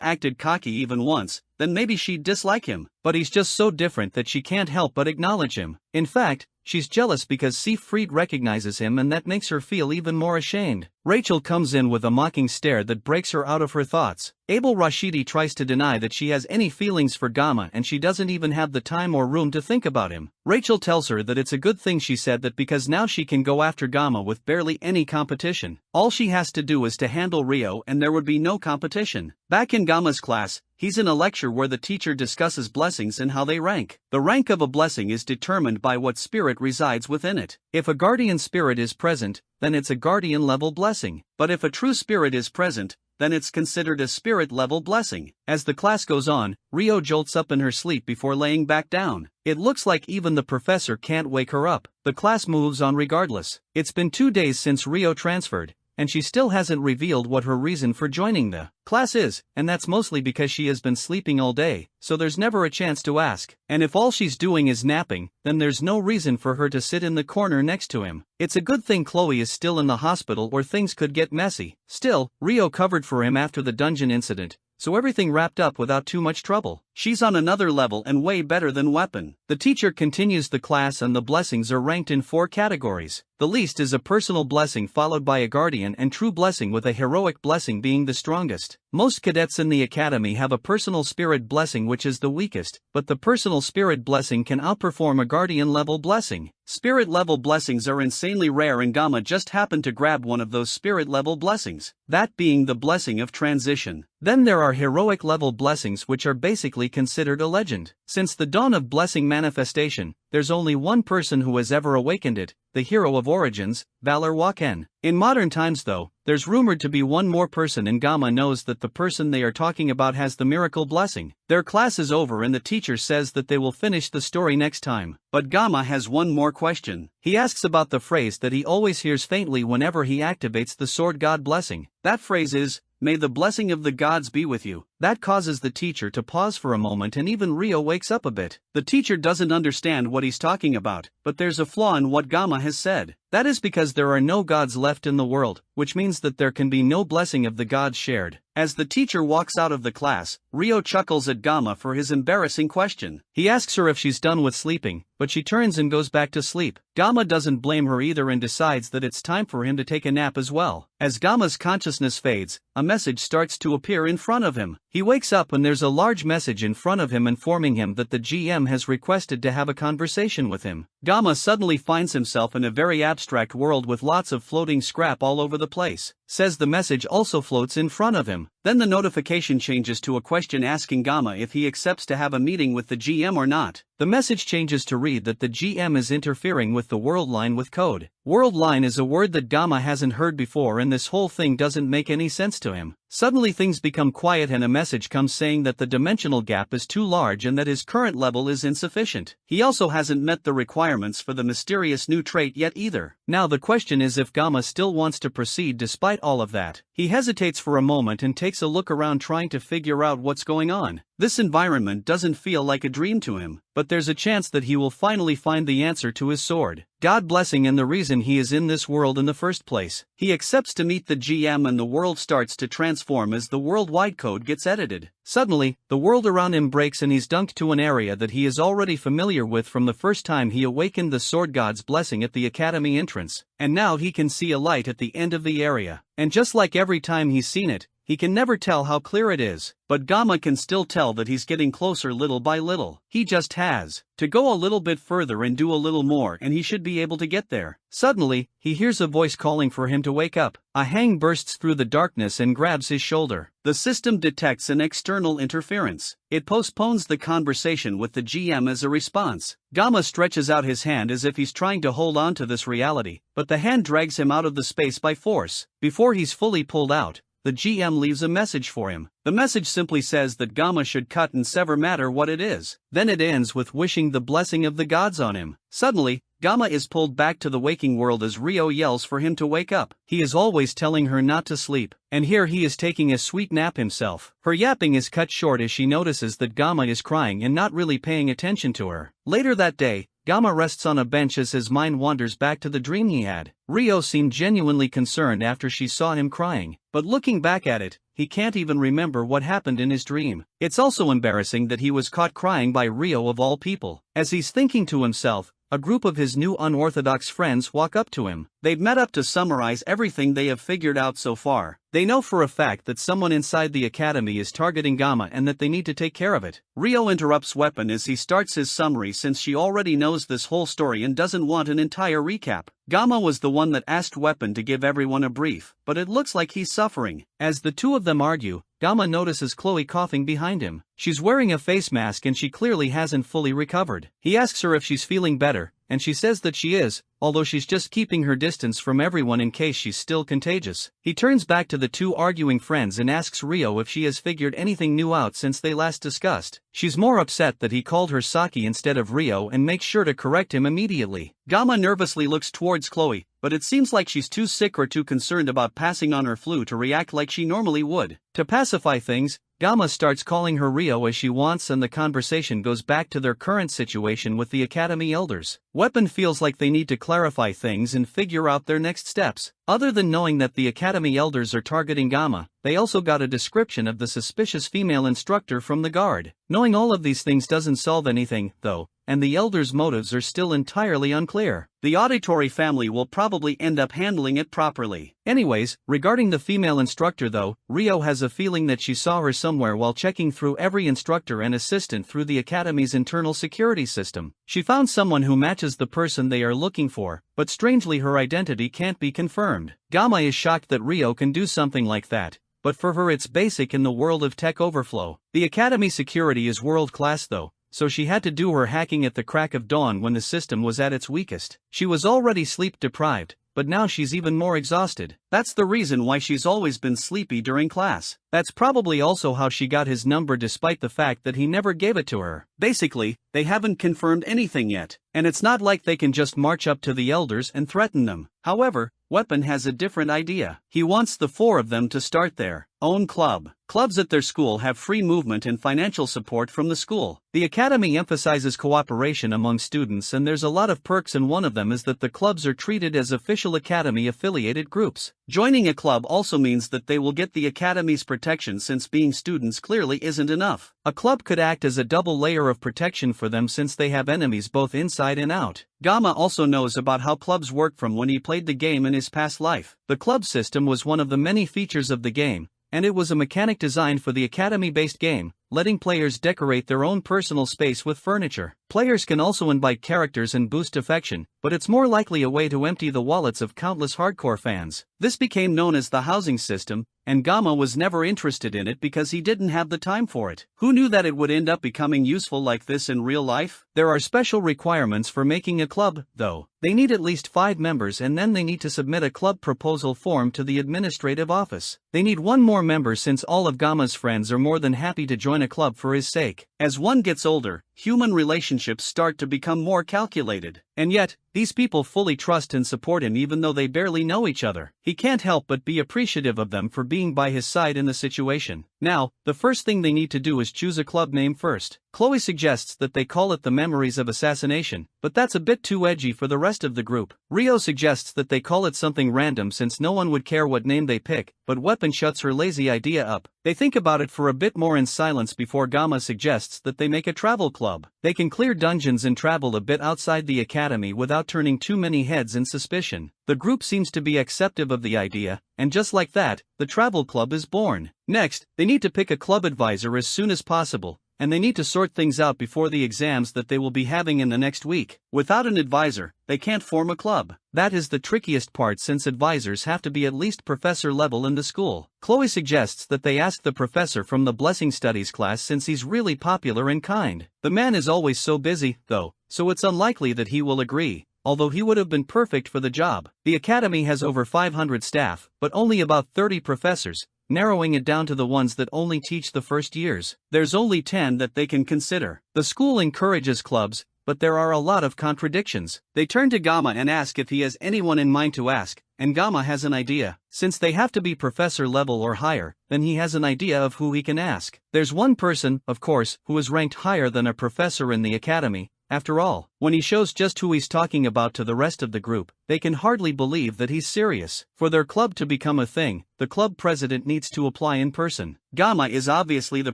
acted cocky even once, then maybe she'd dislike him, but he's just so different that she can't help but acknowledge him. In fact, she's jealous because Siegfried recognizes him and that makes her feel even more ashamed. Rachel comes in with a mocking stare that breaks her out of her thoughts. Abel Rashidi tries to deny that she has any feelings for Gamma and she doesn't even have the time or room to think about him. Rachel tells her that it's a good thing she said that because now she can go after Gamma with barely any competition. All she has to do is to handle Rio and there would be no competition. Back in Gamma's class, he's in a lecture where the teacher discusses blessings and how they rank. The rank of a blessing is determined by what spirit resides within it. If a guardian spirit is present, then it's a guardian level blessing. But if a true spirit is present, then it's considered a spirit-level blessing. As the class goes on, Rio jolts up in her sleep before laying back down. It looks like even the professor can't wake her up. The class moves on regardless. It's been 2 days since Rio transferred, and she still hasn't revealed what her reason for joining the class is, and that's mostly because she has been sleeping all day, so there's never a chance to ask. And if all she's doing is napping, then there's no reason for her to sit in the corner next to him. It's a good thing Chloe is still in the hospital or things could get messy. Still, Rio covered for him after the dungeon incident, so everything wrapped up without too much trouble. She's on another level and way better than Weapon. The teacher continues the class and the blessings are ranked in 4 categories. The least is a personal blessing followed by a guardian and true blessing, with a heroic blessing being the strongest. Most cadets in the academy have a personal spirit blessing which is the weakest, but the personal spirit blessing can outperform a guardian level blessing. Spirit level blessings are insanely rare and Gamma just happened to grab one of those spirit level blessings, that being the blessing of transition. Then there are heroic level blessings which are basically considered a legend. Since the dawn of blessing manifestation, there's only one person who has ever awakened it, the hero of Origins, Valor Waken. In modern times though, there's rumored to be one more person and Gamma knows that the person they are talking about has the miracle blessing. Their class is over and the teacher says that they will finish the story next time. But Gamma has one more question. He asks about the phrase that he always hears faintly whenever he activates the Sword God blessing. That phrase is, "May the blessing of the gods be with you." That causes the teacher to pause for a moment and even Rio wakes up a bit. The teacher doesn't understand what he's talking about, but there's a flaw in what Gamma has said. That is because there are no gods left in the world, which means that there can be no blessing of the gods shared. As the teacher walks out of the class, Rio chuckles at Gamma for his embarrassing question. He asks her if she's done with sleeping, but she turns and goes back to sleep. Gamma doesn't blame her either and decides that it's time for him to take a nap as well. As Gamma's consciousness fades, a message starts to appear in front of him. He wakes up and there's a large message in front of him informing him that the GM has requested to have a conversation with him. Gamma suddenly finds himself in a very abstract world with lots of floating scrap all over the place. Says the message also floats in front of him. Then the notification changes to a question asking Gamma if he accepts to have a meeting with the GM or not. The message changes to read that the GM is interfering with the world line with code. World line is a word that Gamma hasn't heard before and this whole thing doesn't make any sense to him. Suddenly things become quiet and a message comes saying that the dimensional gap is too large and that his current level is insufficient. He also hasn't met the requirements for the mysterious new trait yet either. Now the question is if Gamma still wants to proceed despite all of that. He hesitates for a moment and takes a look around trying to figure out what's going on. This environment doesn't feel like a dream to him, but there's a chance that he will finally find the answer to his sword God blessing and the reason he is in this world in the first place. He accepts to meet the GM and the world starts to transform as the worldwide code gets edited. Suddenly, the world around him breaks and he's dunked to an area that he is already familiar with from the first time he awakened the Sword God's blessing at the academy entrance, and now he can see a light at the end of the area. And just like every time he's seen it, he can never tell how clear it is, but Gamma can still tell that he's getting closer little by little. He just has to go a little bit further and do a little more and he should be able to get there. Suddenly, he hears a voice calling for him to wake up. A hang bursts through the darkness and grabs his shoulder. The system detects an external interference. It postpones the conversation with the GM as a response. Gamma stretches out his hand as if he's trying to hold on to this reality, but the hand drags him out of the space by force. Before he's fully pulled out, the GM leaves a message for him. The message simply says that Gamma should cut and sever matter what it is. Then it ends with wishing the blessing of the gods on him. Suddenly, Gamma is pulled back to the waking world as Rio yells for him to wake up. He is always telling her not to sleep, and here he is taking a sweet nap himself. Her yapping is cut short as she notices that Gamma is crying and not really paying attention to her. Later that day, Gamma rests on a bench as his mind wanders back to the dream he had. Rio seemed genuinely concerned after she saw him crying, but looking back at it, he can't even remember what happened in his dream. It's also embarrassing that he was caught crying by Rio of all people. As he's thinking to himself, a group of his new unorthodox friends walk up to him. They've met up to summarize everything they have figured out so far. They know for a fact that someone inside the academy is targeting Gamma and that they need to take care of it. Ryo interrupts Weapon as he starts his summary since she already knows this whole story and doesn't want an entire recap. Gamma was the one that asked Weapon to give everyone a brief, but it looks like he's suffering. As the two of them argue, Gamma notices Chloe coughing behind him. She's wearing a face mask and she clearly hasn't fully recovered. He asks her if she's feeling better, and she says that she is, although she's just keeping her distance from everyone in case she's still contagious. He turns back to the two arguing friends and asks Ryo if she has figured anything new out since they last discussed. She's more upset that he called her Saki instead of Ryo and makes sure to correct him immediately. Gamma nervously looks towards Chloe, but it seems like she's too sick or too concerned about passing on her flu to react like she normally would. To pacify things, Gamma starts calling her Ryo as she wants and the conversation goes back to their current situation with the Academy elders. Weapon feels like they need to clarify things and figure out their next steps. Other than knowing that the Academy elders are targeting Gamma, they also got a description of the suspicious female instructor from the guard. Knowing all of these things doesn't solve anything, though, and the elders' motives are still entirely unclear. The auditory family will probably end up handling it properly. Anyways, regarding the female instructor though, Ryo has a feeling that she saw her somewhere while checking through every instructor and assistant through the Academy's internal security system. She found someone who matches the person they are looking for, but strangely her identity can't be confirmed. Gamma is shocked that Ryo can do something like that, but for her it's basic in the world of tech overflow. The Academy security is world-class though, so she had to do her hacking at the crack of dawn when the system was at its weakest. She was already sleep-deprived, but now she's even more exhausted. That's the reason why she's always been sleepy during class. That's probably also how she got his number despite the fact that he never gave it to her. Basically, they haven't confirmed anything yet, and it's not like they can just march up to the elders and threaten them. However, Weapon has a different idea. He wants the four of them to start their own club. Clubs at their school have free movement and financial support from the school. The Academy emphasizes cooperation among students and there's a lot of perks, and one of them is that the clubs are treated as official Academy-affiliated groups. Joining a club also means that they will get the Academy's protection since being students clearly isn't enough. A club could act as a double layer of protection for them since they have enemies both inside and out. Gamma also knows about how clubs work from when he played the game in his past life. The club system was one of the many features of the game, and it was a mechanic designed for the Academy-based game, letting players decorate their own personal space with furniture. Players can also invite characters and boost affection, but it's more likely a way to empty the wallets of countless hardcore fans. This became known as the housing system, and Gamma was never interested in it because he didn't have the time for it. Who knew that it would end up becoming useful like this in real life? There are special requirements for making a club, though. They need at least 5 members and then they need to submit a club proposal form to the administrative office. They need one more member since all of Gamma's friends are more than happy to join a club for his sake. As one gets older, human relationships start to become more calculated. And yet, these people fully trust and support him even though they barely know each other. He can't help but be appreciative of them for being by his side in the situation. Now, the first thing they need to do is choose a club name first. Chloe suggests that they call it the Memories of Assassination, but that's a bit too edgy for the rest of the group. Ryo suggests that they call it something random since no one would care what name they pick, but Weapon shuts her lazy idea up. They think about it for a bit more in silence before Gamma suggests that they make a travel club. They can clear dungeons and travel a bit outside the academy without turning too many heads in suspicion. The group seems to be acceptive of the idea, and just like that, the travel club is born. Next, they need to pick a club advisor as soon as possible, and they need to sort things out before the exams that they will be having in the next week. Without an advisor, they can't form a club. That is the trickiest part since advisors have to be at least professor level in the school. Chloe suggests that they ask the professor from the Blessing Studies class since he's really popular and kind. The man is always so busy, though, so it's unlikely that he will agree, although he would have been perfect for the job. The academy has over 500 staff, but only about 30 professors, narrowing it down to the ones that only teach the first years. There's only 10 that they can consider. The school encourages clubs, but there are a lot of contradictions. They turn to Gamma and ask if he has anyone in mind to ask, and Gamma has an idea. Since they have to be professor level or higher, then he has an idea of who he can ask. There's one person, of course, who is ranked higher than a professor in the academy. After all, When he shows just who he's talking about to the rest of the group, they can hardly believe that he's serious. For their club to become a thing, the club president needs to apply in person. Gamma is obviously the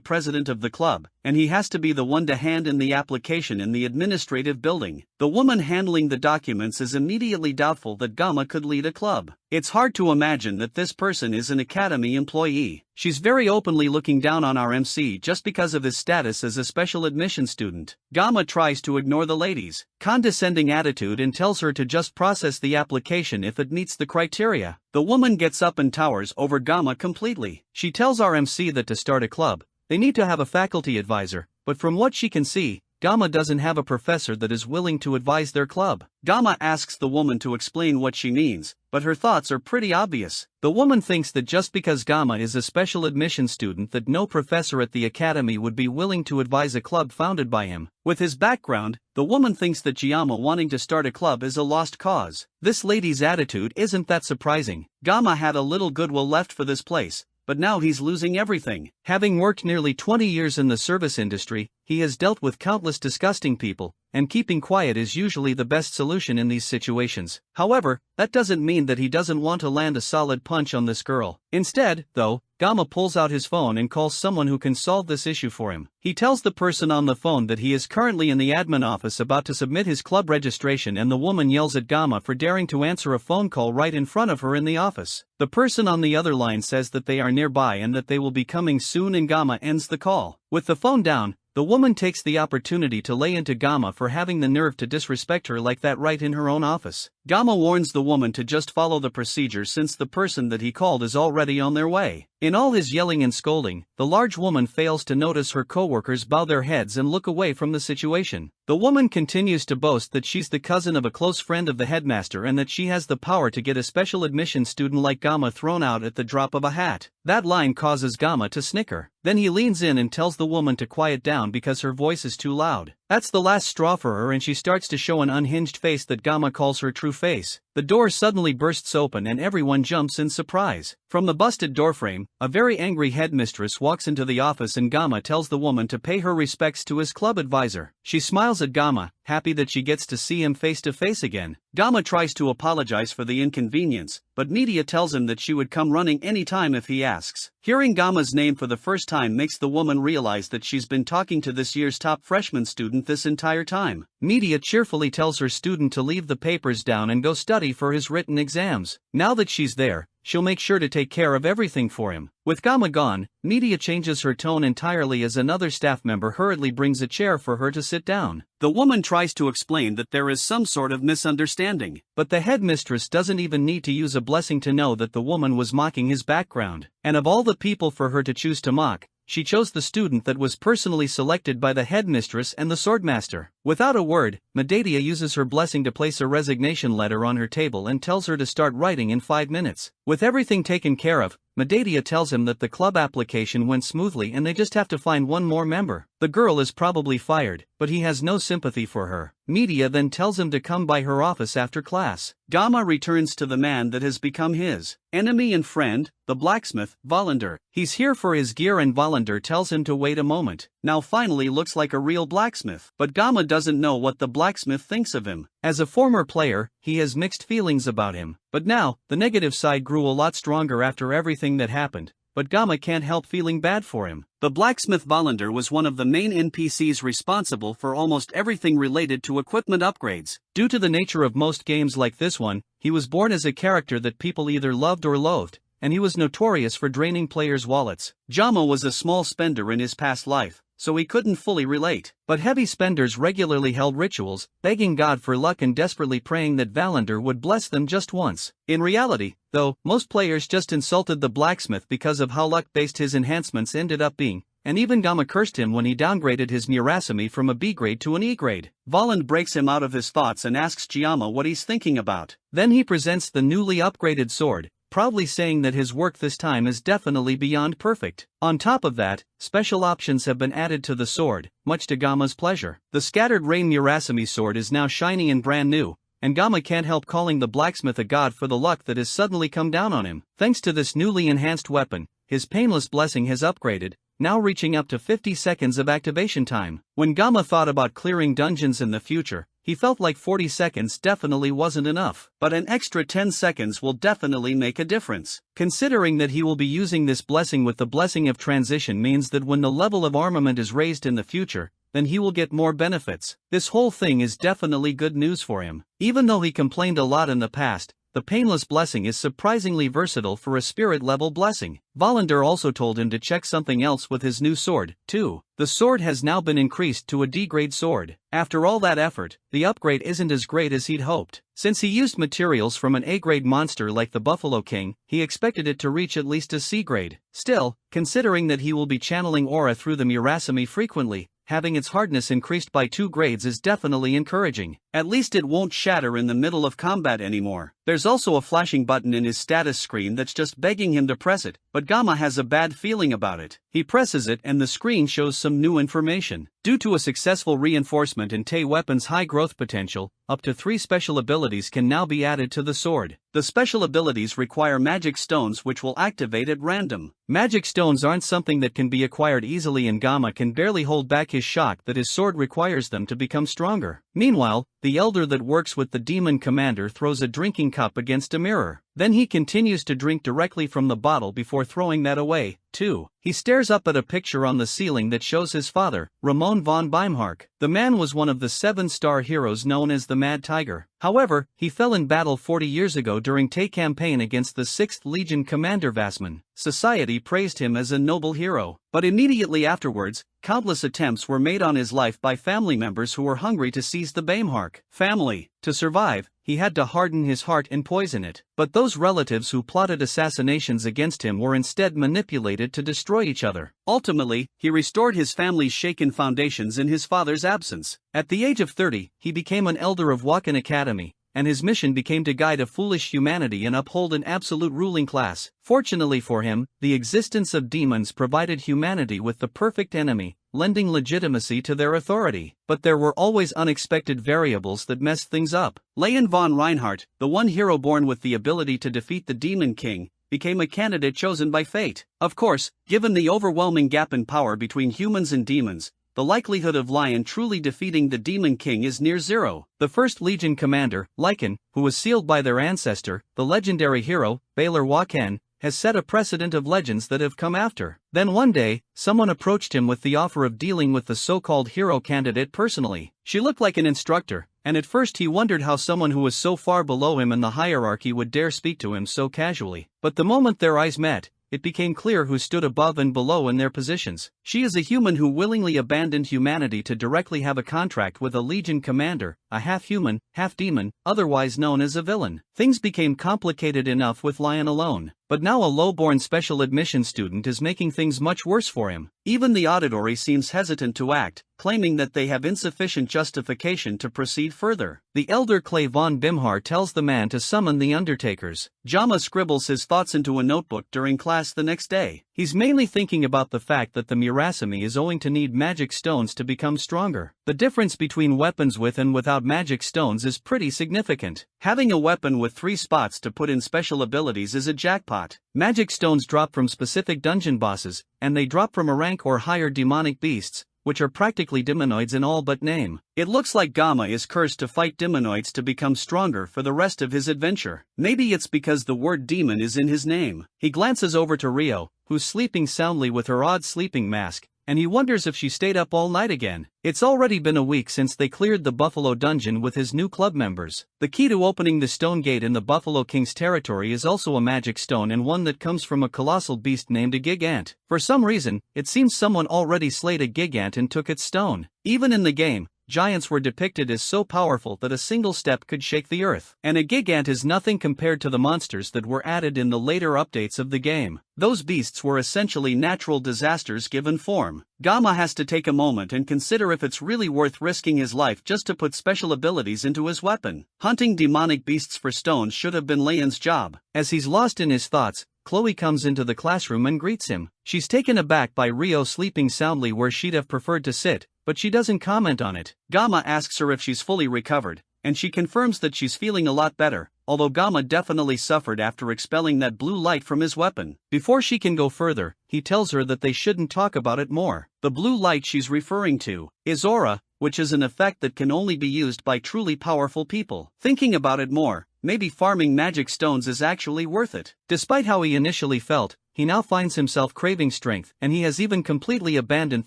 president of the club, and he has to be the one to hand in the application in the administrative building. The woman handling the documents is immediately doubtful that Gamma could lead a club. It's hard to imagine that this person is an academy employee. She's very openly looking down on our MC just because of his status as a special admission student. Gamma tries to ignore the lady's condescending attitude and tells her to just process the application if it meets the criteria. The woman gets up and towers over Gamma completely. She tells our MC that to start a club, they need to have a faculty advisor, but from what she can see, Gamma doesn't have a professor that is willing to advise their club. Gamma asks the woman to explain what she means, but her thoughts are pretty obvious. The woman thinks that just because Gamma is a special admission student that no professor at the academy would be willing to advise a club founded by him. With his background, the woman thinks that Gamma wanting to start a club is a lost cause. This lady's attitude isn't that surprising. Gamma had a little goodwill left for this place, but now he's losing everything. Having worked nearly 20 years in the service industry, he has dealt with countless disgusting people, and keeping quiet is usually the best solution in these situations. However, that doesn't mean that he doesn't want to land a solid punch on this girl. Instead, though, Gamma pulls out his phone and calls someone who can solve this issue for him. He tells the person on the phone that he is currently in the admin office about to submit his club registration, and the woman yells at Gamma for daring to answer a phone call right in front of her in the office. The person on the other line says that they are nearby and that they will be coming soon, and Gamma ends the call. With the phone down, the woman takes the opportunity to lay into Gamma for having the nerve to disrespect her like that right in her own office. Gamma warns the woman to just follow the procedure since the person that he called is already on their way. In all his yelling and scolding, the large woman fails to notice her co-workers bow their heads and look away from the situation. The woman continues to boast that she's the cousin of a close friend of the headmaster and that she has the power to get a special admission student like Gamma thrown out at the drop of a hat. That line causes Gamma to snicker. Then he leans in and tells the woman to quiet down because her voice is too loud. That's the last straw for her, and she starts to show an unhinged face that Gamma calls her true face. The door suddenly bursts open and everyone jumps in surprise. From the busted doorframe, a very angry headmistress walks into the office, and Gamma tells the woman to pay her respects to his club advisor. She smiles at Gamma, happy that she gets to see him face to face again. Gamma tries to apologize for the inconvenience, but Media tells him that she would come running anytime if he asks. Hearing Gamma's name for the first time makes the woman realize that she's been talking to this year's top freshman student this entire time. Media cheerfully tells her student to leave the papers down and go study for his written exams. Now that she's there, she'll make sure to take care of everything for him. With Gamma gone, Media changes her tone entirely as another staff member hurriedly brings a chair for her to sit down. The woman tries to explain that there is some sort of misunderstanding, but the headmistress doesn't even need to use a blessing to know that the woman was mocking his background. And of all the people for her to choose to mock, she chose the student that was personally selected by the headmistress and the swordmaster. Without a word, Medadia uses her blessing to place a resignation letter on her table and tells her to start writing in 5 minutes. With everything taken care of, Medadia tells him that the club application went smoothly and they just have to find one more member. The girl is probably fired, but he has no sympathy for her. Media then tells him to come by her office after class. Gamma returns to the man that has become his enemy and friend, the blacksmith, Volander. He's here for his gear, and Volander tells him to wait a moment. Now finally looks like a real blacksmith, but Gamma doesn't know what the blacksmith thinks of him. As a former player, he has mixed feelings about him, but now, the negative side grew a lot stronger after everything that happened. But Gamma can't help feeling bad for him. The blacksmith Volander was one of the main NPCs responsible for almost everything related to equipment upgrades. Due to the nature of most games like this one, he was born as a character that people either loved or loathed, and he was notorious for draining players' wallets. Gamma was a small spender in his past life, so he couldn't fully relate. But heavy spenders regularly held rituals, begging God for luck and desperately praying that Volander would bless them just once. In reality, though, most players just insulted the blacksmith because of how luck-based his enhancements ended up being, and even Gamma cursed him when he downgraded his Murasame from a B grade to an E grade. Voland breaks him out of his thoughts and asks Gamma what he's thinking about. Then he presents the newly upgraded sword, proudly saying that his work this time is definitely beyond perfect. On top of that, special options have been added to the sword, much to Gamma's pleasure. The Scattered Rain Murasame sword is now shiny and brand new, and Gamma can't help calling the blacksmith a god for the luck that has suddenly come down on him. Thanks to this newly enhanced weapon, his painless blessing has upgraded, now reaching up to 50 seconds of activation time. When Gamma thought about clearing dungeons in the future, he felt like 40 seconds definitely wasn't enough. But an extra 10 seconds will definitely make a difference. Considering that he will be using this blessing with the blessing of transition means that when the level of armament is raised in the future, then he will get more benefits. This whole thing is definitely good news for him. Even though he complained a lot in the past, the painless blessing is surprisingly versatile for a spirit-level blessing. Volander also told him to check something else with his new sword, too. The sword has now been increased to a D-grade sword. After all that effort, the upgrade isn't as great as he'd hoped. Since he used materials from an A-grade monster like the Buffalo King, he expected it to reach at least a C-grade. Still, considering that he will be channeling aura through the Murasame frequently, having its hardness increased by 2 grades is definitely encouraging. At least it won't shatter in the middle of combat anymore. There's also a flashing button in his status screen that's just begging him to press it, but Gamma has a bad feeling about it. He presses it and the screen shows some new information. Due to a successful reinforcement in Tei Weapon's high growth potential, up to 3 special abilities can now be added to the sword. The special abilities require magic stones which will activate at random. Magic stones aren't something that can be acquired easily, and Gamma can barely hold back his shock that his sword requires them to become stronger. Meanwhile, the elder that works with the demon commander throws a drinking cup against a mirror. Then he continues to drink directly from the bottle before throwing that away, too. He stares up at a picture on the ceiling that shows his father, Ramon von Beimhark. The man was one of the 7-star heroes known as the Mad Tiger. However, he fell in battle 40 years ago during Tei campaign against the 6th Legion commander Vassman. Society praised him as a noble hero. But immediately afterwards, countless attempts were made on his life by family members who were hungry to seize the Beimhark family. To survive, he had to harden his heart and poison it. But those relatives who plotted assassinations against him were instead manipulated to destroy each other. Ultimately, he restored his family's shaken foundations in his father's absence. At the age of 30, he became an elder of Wakan Academy, and his mission became to guide a foolish humanity and uphold an absolute ruling class. Fortunately for him, the existence of demons provided humanity with the perfect enemy, lending legitimacy to their authority. But there were always unexpected variables that messed things up. Leon von Reinhardt, the one hero born with the ability to defeat the Demon King, became a candidate chosen by fate. Of course, given the overwhelming gap in power between humans and demons, the likelihood of Lion truly defeating the Demon King is near zero. The 1st Legion commander, Lycan, who was sealed by their ancestor, the legendary hero, Baylor Wakan, has set a precedent of legends that have come after. Then one day, someone approached him with the offer of dealing with the so-called hero candidate personally. She looked like an instructor, and at first he wondered how someone who was so far below him in the hierarchy would dare speak to him so casually. But the moment their eyes met, it became clear who stood above and below in their positions. She is a human who willingly abandoned humanity to directly have a contract with a Legion commander, a half-human, half-demon, otherwise known as a villain. Things became complicated enough with Lion alone. But now a low-born special admission student is making things much worse for him. Even the auditory seems hesitant to act, claiming that they have insufficient justification to proceed further. The elder Clay von Bimhar tells the man to summon the Undertakers. Jama scribbles his thoughts into a notebook during class the next day. He's mainly thinking about the fact that the Murasame is going to need magic stones to become stronger. The difference between weapons with and without magic stones is pretty significant. Having a weapon with 3 spots to put in special abilities is a jackpot. Magic stones drop from specific dungeon bosses, and they drop from a rank or higher demonic beasts, which are practically demonoids in all but name. It looks like Gamma is cursed to fight demonoids to become stronger for the rest of his adventure. Maybe it's because the word demon is in his name. He glances over to Rio, who's sleeping soundly with her odd sleeping mask, and he wonders if she stayed up all night again. It's already been a week since they cleared the Buffalo Dungeon with his new club members. The key to opening the stone gate in the Buffalo King's territory is also a magic stone, and one that comes from a colossal beast named a gigant. For some reason, it seems someone already slayed a gigant and took its stone. Even in the game, giants were depicted as so powerful that a single step could shake the earth. And a gigant is nothing compared to the monsters that were added in the later updates of the game. Those beasts were essentially natural disasters given form. Gamma has to take a moment and consider if it's really worth risking his life just to put special abilities into his weapon. Hunting demonic beasts for stones should have been Leon's job. As he's lost in his thoughts, Chloe comes into the classroom and greets him. She's taken aback by Rio sleeping soundly where she'd have preferred to sit, but she doesn't comment on it. Gamma asks her if she's fully recovered, and she confirms that she's feeling a lot better, although Gamma definitely suffered after expelling that blue light from his weapon. Before she can go further, he tells her that they shouldn't talk about it more. The blue light she's referring to is aura, which is an effect that can only be used by truly powerful people. Thinking about it more, maybe farming magic stones is actually worth it. Despite how he initially felt, he now finds himself craving strength, and he has even completely abandoned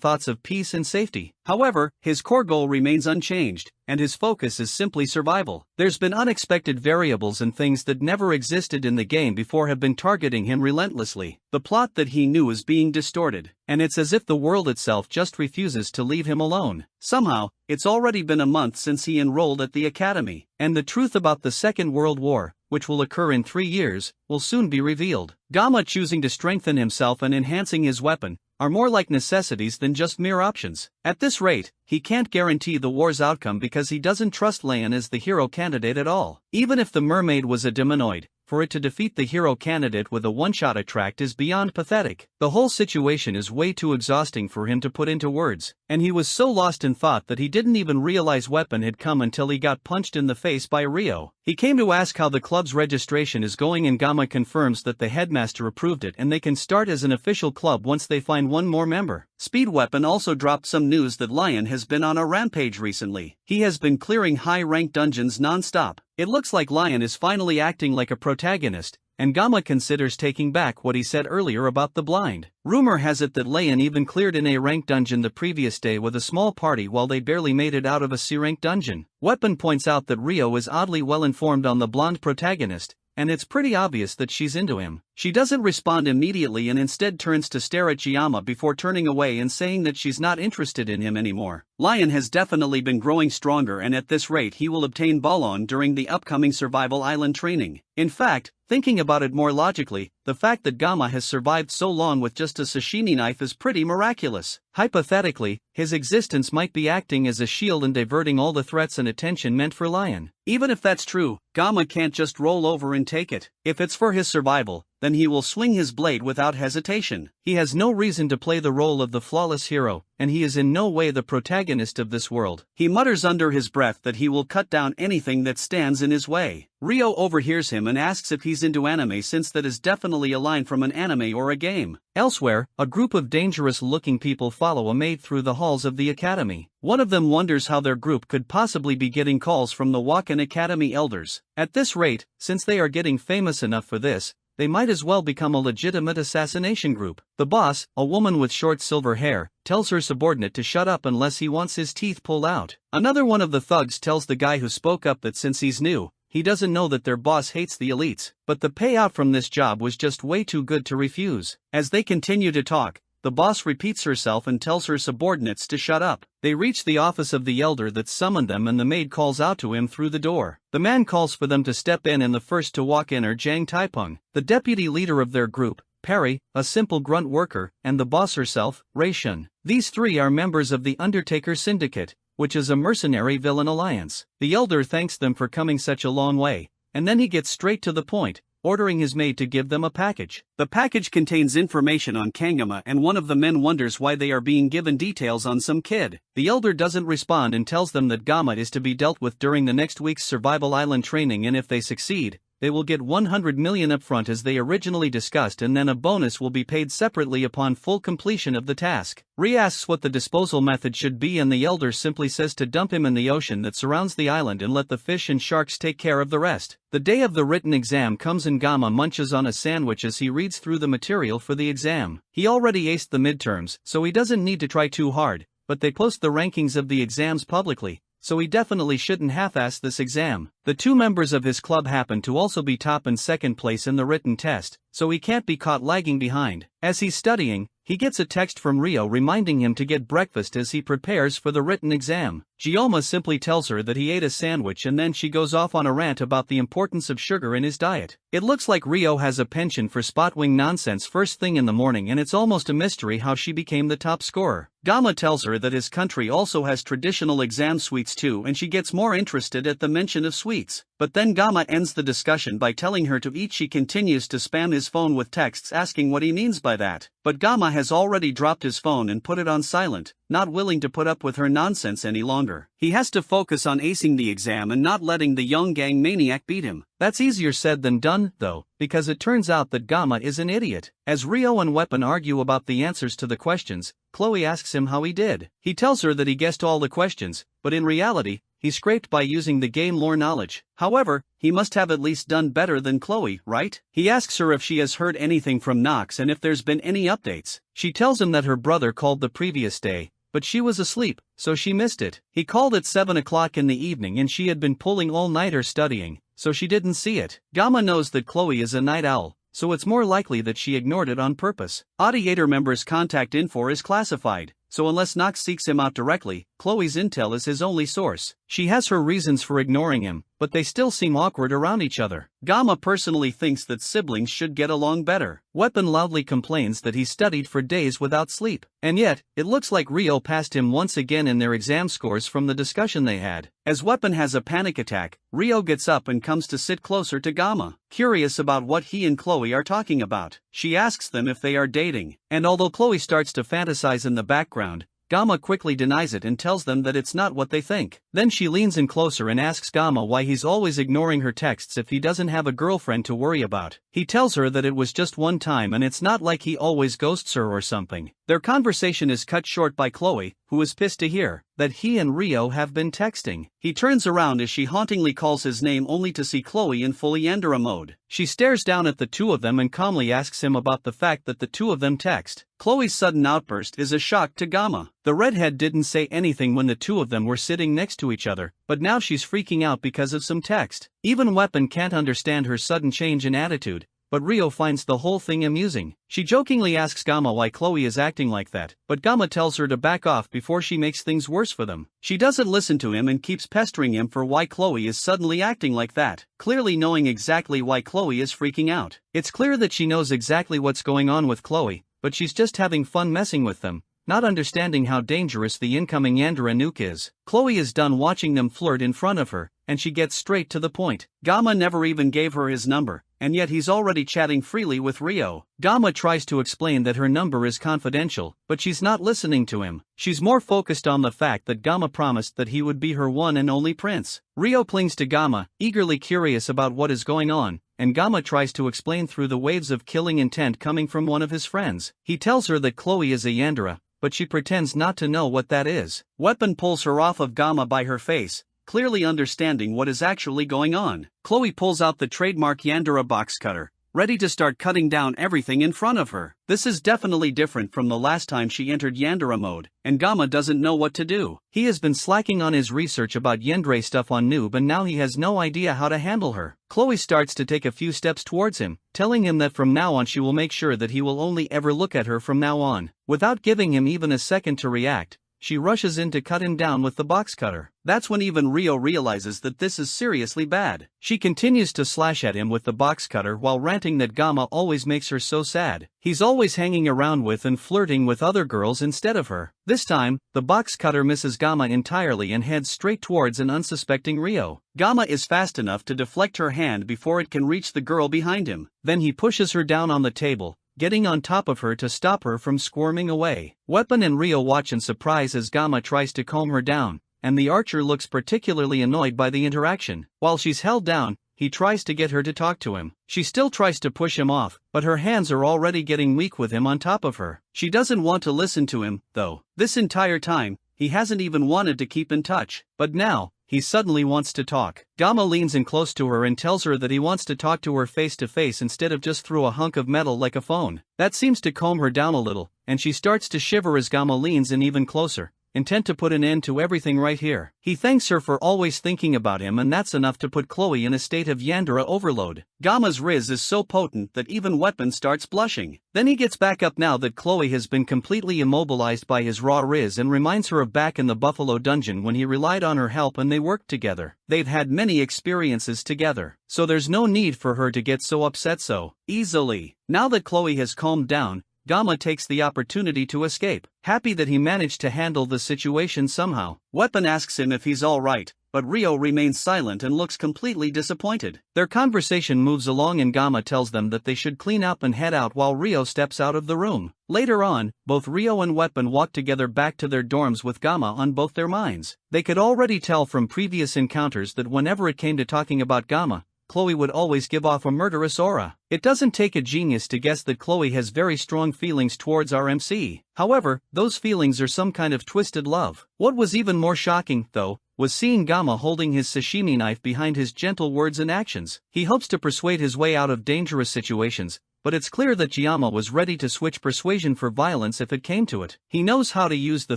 thoughts of peace and safety. However, his core goal remains unchanged, and his focus is simply survival. There's been unexpected variables and things that never existed in the game before have been targeting him relentlessly. The plot that he knew is being distorted, and it's as if the world itself just refuses to leave him alone. Somehow, it's already been a month since he enrolled at the academy, and the truth about the Second World War, which will occur in 3 years, will soon be revealed. Gamma choosing to strengthen himself and enhancing his weapon are more like necessities than just mere options. At this rate, he can't guarantee the war's outcome because he doesn't trust Lion as the hero candidate at all. Even if the mermaid was a demonoid, for it to defeat the hero candidate with a one-shot attract is beyond pathetic. The whole situation is way too exhausting for him to put into words, and he was so lost in thought that he didn't even realize weapon had come until he got punched in the face by Rio. He came to ask how the club's registration is going, and Gamma confirms that the headmaster approved it and they can start as an official club once they find one more member. Speed Weapon also dropped some news that Lion has been on a rampage recently. He has been clearing high-ranked dungeons non-stop. It looks like Lion is finally acting like a protagonist, and Gamma considers taking back what he said earlier about the blind. Rumor has it that Lion even cleared an A-ranked dungeon the previous day with a small party while they barely made it out of a C-ranked dungeon. Weapon points out that Rio is oddly well informed on the blonde protagonist, and it's pretty obvious that she's into him. She doesn't respond immediately and instead turns to stare at Chiyama before turning away and saying that she's not interested in him anymore. Lion has definitely been growing stronger, and at this rate he will obtain Balon during the upcoming Survival Island training. In fact, thinking about it more logically, the fact that Gamma has survived so long with just a sashimi knife is pretty miraculous. Hypothetically, his existence might be acting as a shield and diverting all the threats and attention meant for Lion. Even if that's true, Gamma can't just roll over and take it. If it's for his survival, then he will swing his blade without hesitation. He has no reason to play the role of the flawless hero, and he is in no way the protagonist of this world. He mutters under his breath that he will cut down anything that stands in his way. Rio overhears him and asks if he's into anime, since that is definitely a line from an anime or a game. Elsewhere, a group of dangerous-looking people follow a maid through the halls of the academy. One of them wonders how their group could possibly be getting calls from the Wakan Academy elders. At this rate, since they are getting famous enough for this, they might as well become a legitimate assassination group. The boss, a woman with short silver hair, tells her subordinate to shut up unless he wants his teeth pulled out. Another one of the thugs tells the guy who spoke up that since he's new, he doesn't know that their boss hates the elites, but the payout from this job was just way too good to refuse. As they continue to talk, the boss repeats herself and tells her subordinates to shut up. They reach the office of the elder that summoned them, and the maid calls out to him through the door. The man calls for them to step in, and the first to walk in are Jang Taipeng, the deputy leader of their group, Perry, a simple grunt worker, and the boss herself, Rei Shun. These three are members of the Undertaker Syndicate, which is a mercenary villain alliance. The elder thanks them for coming such a long way, and then he gets straight to the point, ordering his maid to give them a package. The package contains information on Kangama, and one of the men wonders why they are being given details on some kid. The elder doesn't respond and tells them that Gamma is to be dealt with during the next week's Survival Island training, and if they succeed, they will get 100 million upfront as they originally discussed, and then a bonus will be paid separately upon full completion of the task. Ri asks what the disposal method should be, and the elder simply says to dump him in the ocean that surrounds the island and let the fish and sharks take care of the rest. The day of the written exam comes and Gamma munches on a sandwich as he reads through the material for the exam. He already aced the midterms, so he doesn't need to try too hard, but they post the rankings of the exams publicly, so he definitely shouldn't half-ass this exam. The two members of his club happen to also be top and second place in the written test, so he can't be caught lagging behind. As he's studying, he gets a text from Rio reminding him to get breakfast as he prepares for the written exam. Gioma simply tells her that he ate a sandwich, and then she goes off on a rant about the importance of sugar in his diet. It looks like Rio has a penchant for spot-wing nonsense first thing in the morning, and it's almost a mystery how she became the top scorer. Gamma tells her that his country also has traditional exam sweets too, and she gets more interested at the mention of sweets. But then Gamma ends the discussion by telling her to eat. She continues to spam his phone with texts asking what he means by that. But Gamma has already dropped his phone and put it on silent, not willing to put up with her nonsense any longer. He has to focus on acing the exam and not letting the young gang maniac beat him. That's easier said than done, though, because it turns out that Gamma is an idiot. As Rio and Weapon argue about the answers to the questions, Chloe asks him how he did. He tells her that he guessed all the questions, but in reality, he scraped by using the game lore knowledge. However, he must have at least done better than Chloe, right? He asks her if she has heard anything from Nox and if there's been any updates. She tells him that her brother called the previous day, but she was asleep, so she missed it. He called at 7 o'clock in the evening and she had been pulling all-nighter studying, so she didn't see it. Gamma knows that Chloe is a night owl, so it's more likely that she ignored it on purpose. Audiator member's contact info is classified, so unless Nox seeks him out directly, Chloe's intel is his only source. She has her reasons for ignoring him, but they still seem awkward around each other. Gamma personally thinks that siblings should get along better. Weapon loudly complains that he studied for days without sleep. And yet, it looks like Rio passed him once again in their exam scores from the discussion they had. As Weapon has a panic attack, Rio gets up and comes to sit closer to Gamma, curious about what he and Chloe are talking about. She asks them if they are dating, and although Chloe starts to fantasize in the background, Gamma quickly denies it and tells them that it's not what they think. Then she leans in closer and asks Gamma why he's always ignoring her texts if he doesn't have a girlfriend to worry about. He tells her that it was just one time and it's not like he always ghosts her or something. Their conversation is cut short by Chloe, who is pissed to hear that he and Rio have been texting. He turns around as she hauntingly calls his name only to see Chloe in full Yandere mode. She stares down at the two of them and calmly asks him about the fact that the two of them text. Chloe's sudden outburst is a shock to Gamma. The redhead didn't say anything when the two of them were sitting next to each other, but now she's freaking out because of some text. Even Weapon can't understand her sudden change in attitude, but Rio finds the whole thing amusing. She jokingly asks Gamma why Chloe is acting like that, but Gamma tells her to back off before she makes things worse for them. She doesn't listen to him and keeps pestering him for why Chloe is suddenly acting like that, clearly knowing exactly why Chloe is freaking out. It's clear that she knows exactly what's going on with Chloe, but she's just having fun messing with them, not understanding how dangerous the incoming Yandere nuke is. Chloe is done watching them flirt in front of her, and she gets straight to the point. Gamma never even gave her his number, and yet he's already chatting freely with Rio. Gamma tries to explain that her number is confidential, but she's not listening to him. She's more focused on the fact that Gamma promised that he would be her one and only prince. Rio clings to Gamma, eagerly curious about what is going on, and Gamma tries to explain through the waves of killing intent coming from one of his friends. He tells her that Chloe is a Yandere, but she pretends not to know what that is. Weapon pulls her off of Gamma by her face, clearly understanding what is actually going on. Chloe pulls out the trademark Yandere box cutter, ready to start cutting down everything in front of her. This is definitely different from the last time she entered Yandere mode, and Gamma doesn't know what to do. He has been slacking on his research about Yandere stuff on Noob and now he has no idea how to handle her. Chloe starts to take a few steps towards him, telling him that from now on she will make sure that he will only ever look at her from now on. Without giving him even a second to react, she rushes in to cut him down with the box cutter. That's when even Rio realizes that this is seriously bad. She continues to slash at him with the box cutter while ranting that Gamma always makes her so sad. He's always hanging around with and flirting with other girls instead of her. This time, the box cutter misses Gamma entirely and heads straight towards an unsuspecting Rio. Gamma is fast enough to deflect her hand before it can reach the girl behind him. Then he pushes her down on the table, getting on top of her to stop her from squirming away. Weapon and Rio watch in surprise as Gamma tries to calm her down, and the archer looks particularly annoyed by the interaction. While she's held down, he tries to get her to talk to him. She still tries to push him off, but her hands are already getting weak with him on top of her. She doesn't want to listen to him, though. This entire time, he hasn't even wanted to keep in touch, but now, he suddenly wants to talk. Gamma leans in close to her and tells her that he wants to talk to her face to face instead of just through a hunk of metal like a phone. That seems to calm her down a little, and she starts to shiver as Gamma leans in even closer, intent to put an end to everything right here. He thanks her for always thinking about him and that's enough to put Chloe in a state of Yandere overload. Gamma's riz is so potent that even Weapon starts blushing. Then he gets back up now that Chloe has been completely immobilized by his raw riz and reminds her of back in the Buffalo dungeon when he relied on her help and they worked together. They've had many experiences together, so there's no need for her to get so upset so easily. Now that Chloe has calmed down, Gamma takes the opportunity to escape, happy that he managed to handle the situation somehow. Weapon asks him if he's alright, but but Rio remains silent and looks completely disappointed. Their conversation moves along and Gamma tells them that they should clean up and head out while Rio steps out of the room. Later on, both Rio and Weapon walk together back to their dorms with Gamma on both their minds. They could already tell from previous encounters that whenever it came to talking about Gamma, Chloe would always give off a murderous aura. It doesn't take a genius to guess that Chloe has very strong feelings towards RMC. However, those feelings are some kind of twisted love. What was even more shocking, though, was seeing Gamma holding his sashimi knife behind his gentle words and actions. He hopes to persuade his way out of dangerous situations, but it's clear that Giamma was ready to switch persuasion for violence if it came to it. He knows how to use the